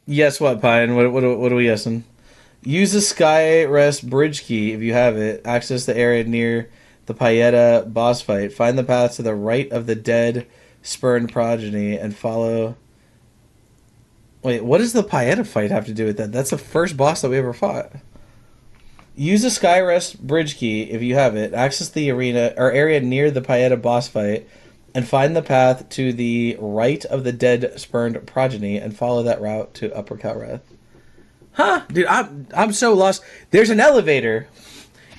Yes, what, Pine? What are we guessing? Use the Skyrest Bridge Key if you have it. Access the area near the Paeta boss fight. Find the path to the right of the dead spurned progeny and follow... Wait, what does the Paeta fight have to do with that? That's the first boss that we ever fought. Use the Skyrest Bridge Key if you have it. Access the arena or area near the Paeta boss fight and find the path to the right of the dead spurned progeny and follow that route to Upper Calrath. Huh, dude, I'm so lost. There's an elevator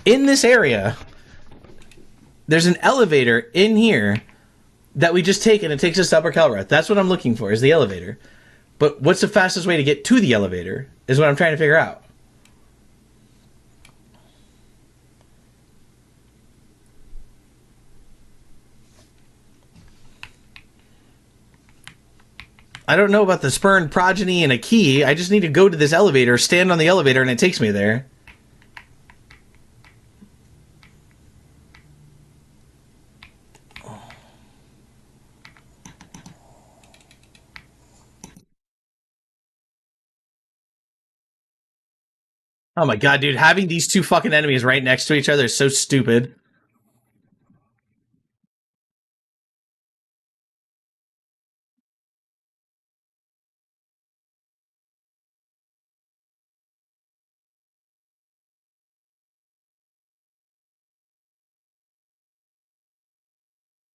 in this area. There's an elevator in here that we just take and it takes us to Upper Calrath. That's what I'm looking for, is the elevator. But what's the fastest way to get to the elevator is what I'm trying to figure out. I don't know about the spurned progeny and a key. I just need to go to this elevator, stand on the elevator, and it takes me there. Oh my god, dude. Having these two fucking enemies right next to each other is so stupid.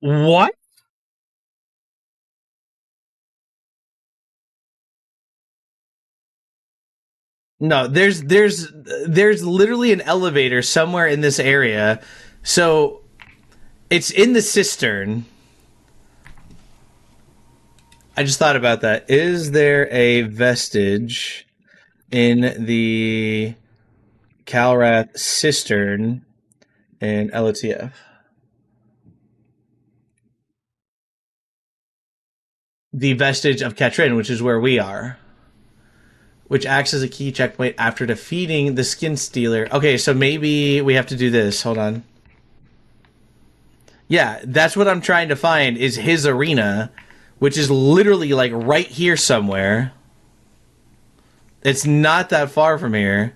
What? No, there's literally an elevator somewhere in this area. So it's in the cistern. I just thought about that. Is there a vestige in the Calrath cistern in LOTF? The vestige of Katrin, which is where we are, which acts as a key checkpoint after defeating the Skin Stealer. Okay, so maybe we have to do this. Hold on. Yeah, that's what I'm trying to find, is his arena, which is literally like right here somewhere. It's not that far from here.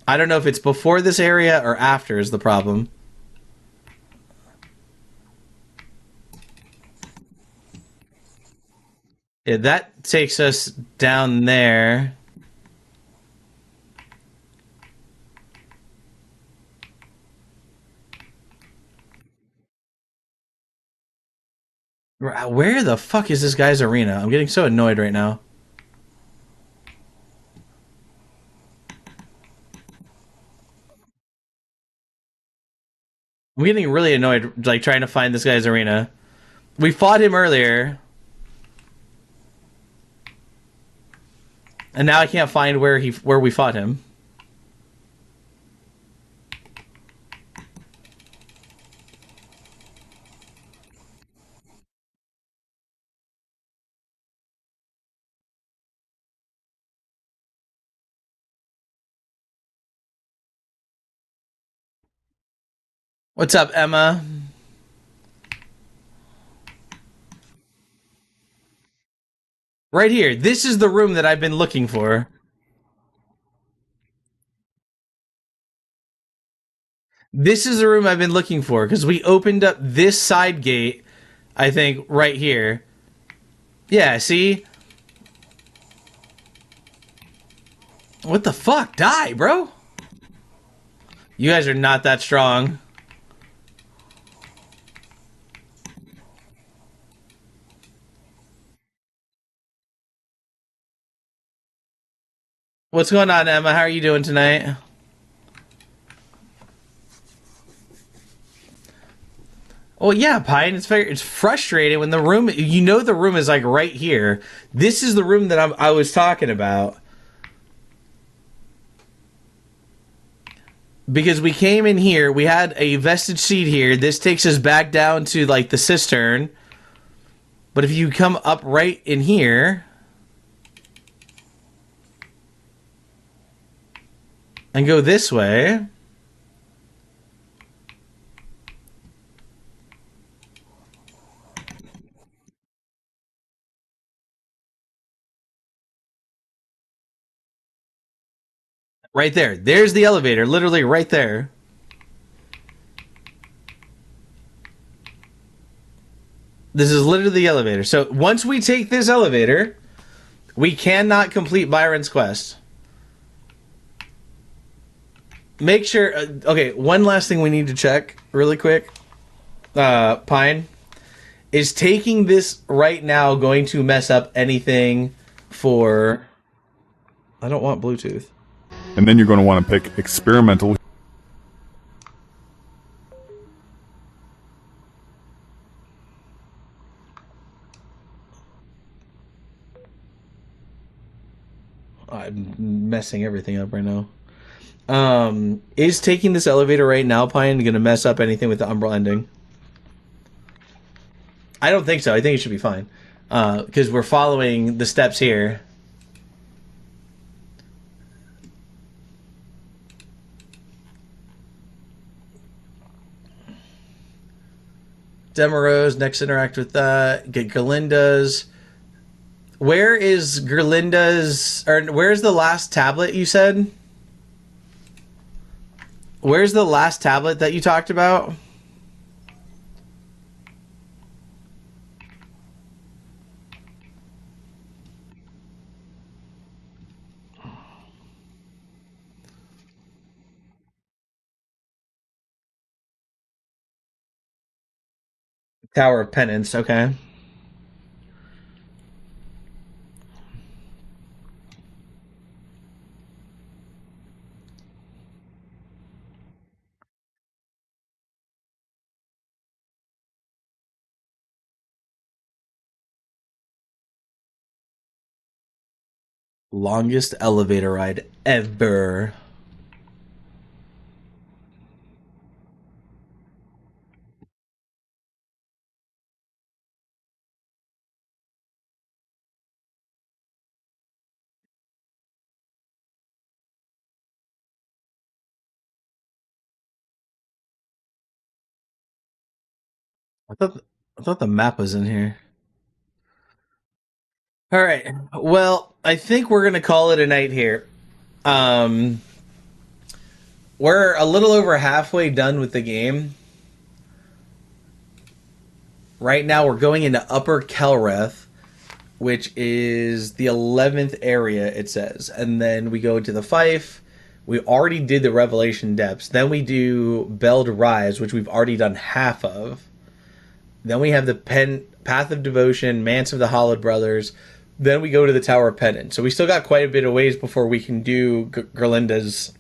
I don't know if it's before this area or after is the problem. Yeah, that takes us down there. Where the fuck is this guy's arena? I'm getting so annoyed right now. I'm getting really annoyed, like, trying to find this guy's arena. We fought him earlier. And now I can't find where we fought him. What's up, Emma? Right here. This is the room that I've been looking for. This is the room I've been looking for, because we opened up this side gate, I think, right here. Yeah, see? What the fuck? Die, bro! You guys are not that strong. What's going on, Emma? How are you doing tonight? Well, yeah, Pine. It's frustrating when the room, you know, the room is like right here. This is the room that I was talking about. because we came in here, we had a vestige seat here. This takes us back down to like the cistern. But if you come up right in here and go this way, right there. There's the elevator, literally right there. This is literally the elevator. So once we take this elevator, we cannot complete Byron's quest. Make sure... okay, one last thing we need to check really quick. Pine. Is taking this right now going to mess up anything for... I don't want Bluetooth. And then you're going to want to pick experimental. I'm messing everything up right now. Is taking this elevator right now, Pine, going to mess up anything with the Umbral ending? I don't think so. I think it should be fine. Because we're following the steps here. Demerose, next interact with that. Get Gerlinda's. Where is Gerlinda's... or where's the last tablet you said? Where's the last tablet that you talked about? Tower of Penance, okay. Longest elevator ride ever. I thought the map was in here. All right. Well, I think we're gonna call it a night here. Um, we're a little over halfway done with the game. Right now, we're going into Upper Kelreth, which is the 11th area, it says. And then we go to the Fife. We already did the Revelation Depths. Then we do Beld Rise, which we've already done half of. Then we have the Path of Devotion, Manse of the Hollowed Brothers. Then we go to the Tower of Penance. So we still got quite a bit of ways before we can do Gerlinda's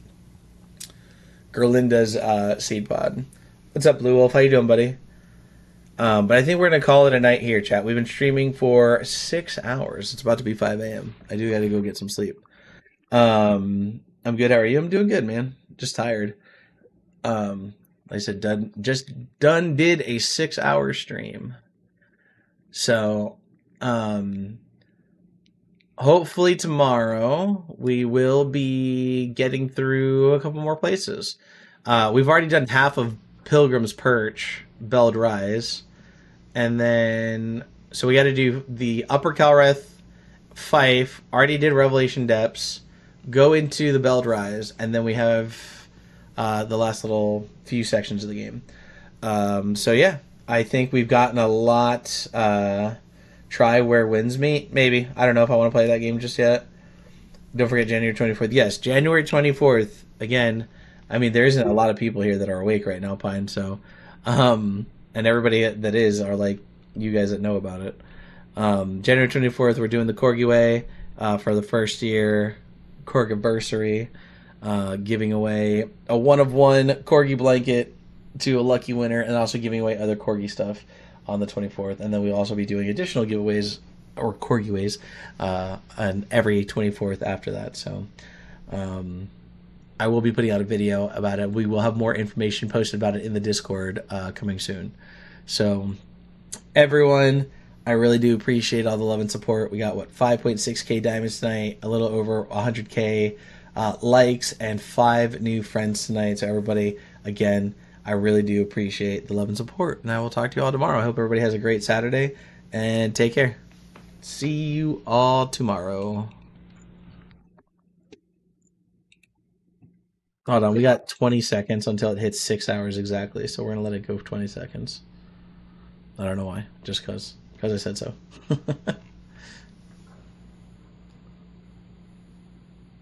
seed pod. What's up, Blue Wolf? How you doing, buddy? But I think we're going to call it a night here, chat. We've been streaming for 6 hours. It's about to be 5 a.m. I do got to go get some sleep. I'm good. How are you? I'm doing good, man. Just tired. Like I said, did a 6-hour stream. So, hopefully tomorrow we will be getting through a couple more places. We've already done half of Pilgrim's Perch, Beld Rise. And then, so we got to do the Upper Kelreth, Fife, already did Revelation Depths, go into the Beld Rise, and then we have the last little few sections of the game. So yeah, I think we've gotten a lot. Try where winds meet, maybe. I don't know if I want to play that game just yet. Don't forget January 24th. Yes, January 24th. Again, I mean, there isn't a lot of people here that are awake right now, Pine, so... and everybody that is are like you guys that know about it. January 24th, we're doing the Corgi Way for the first year Corgiversary, giving away a 1-of-1 Corgi blanket to a lucky winner, and also giving away other Corgi stuff on the 24th. And then we'll also be doing additional giveaways or Corgi ways on every 24th after that. So I will be putting out a video about it. We will have more information posted about it in the Discord coming soon. So, everyone, I really do appreciate all the love and support. We got, 5.6k diamonds tonight, a little over 100k likes, and 5 new friends tonight. So, everybody, again, I really do appreciate the love and support. And I will talk to you all tomorrow. I hope everybody has a great Saturday, and take care. See you all tomorrow. Hold on, we got 20 seconds until it hits 6 hours exactly, so we're gonna let it go for 20 seconds. I don't know why, just because I said so.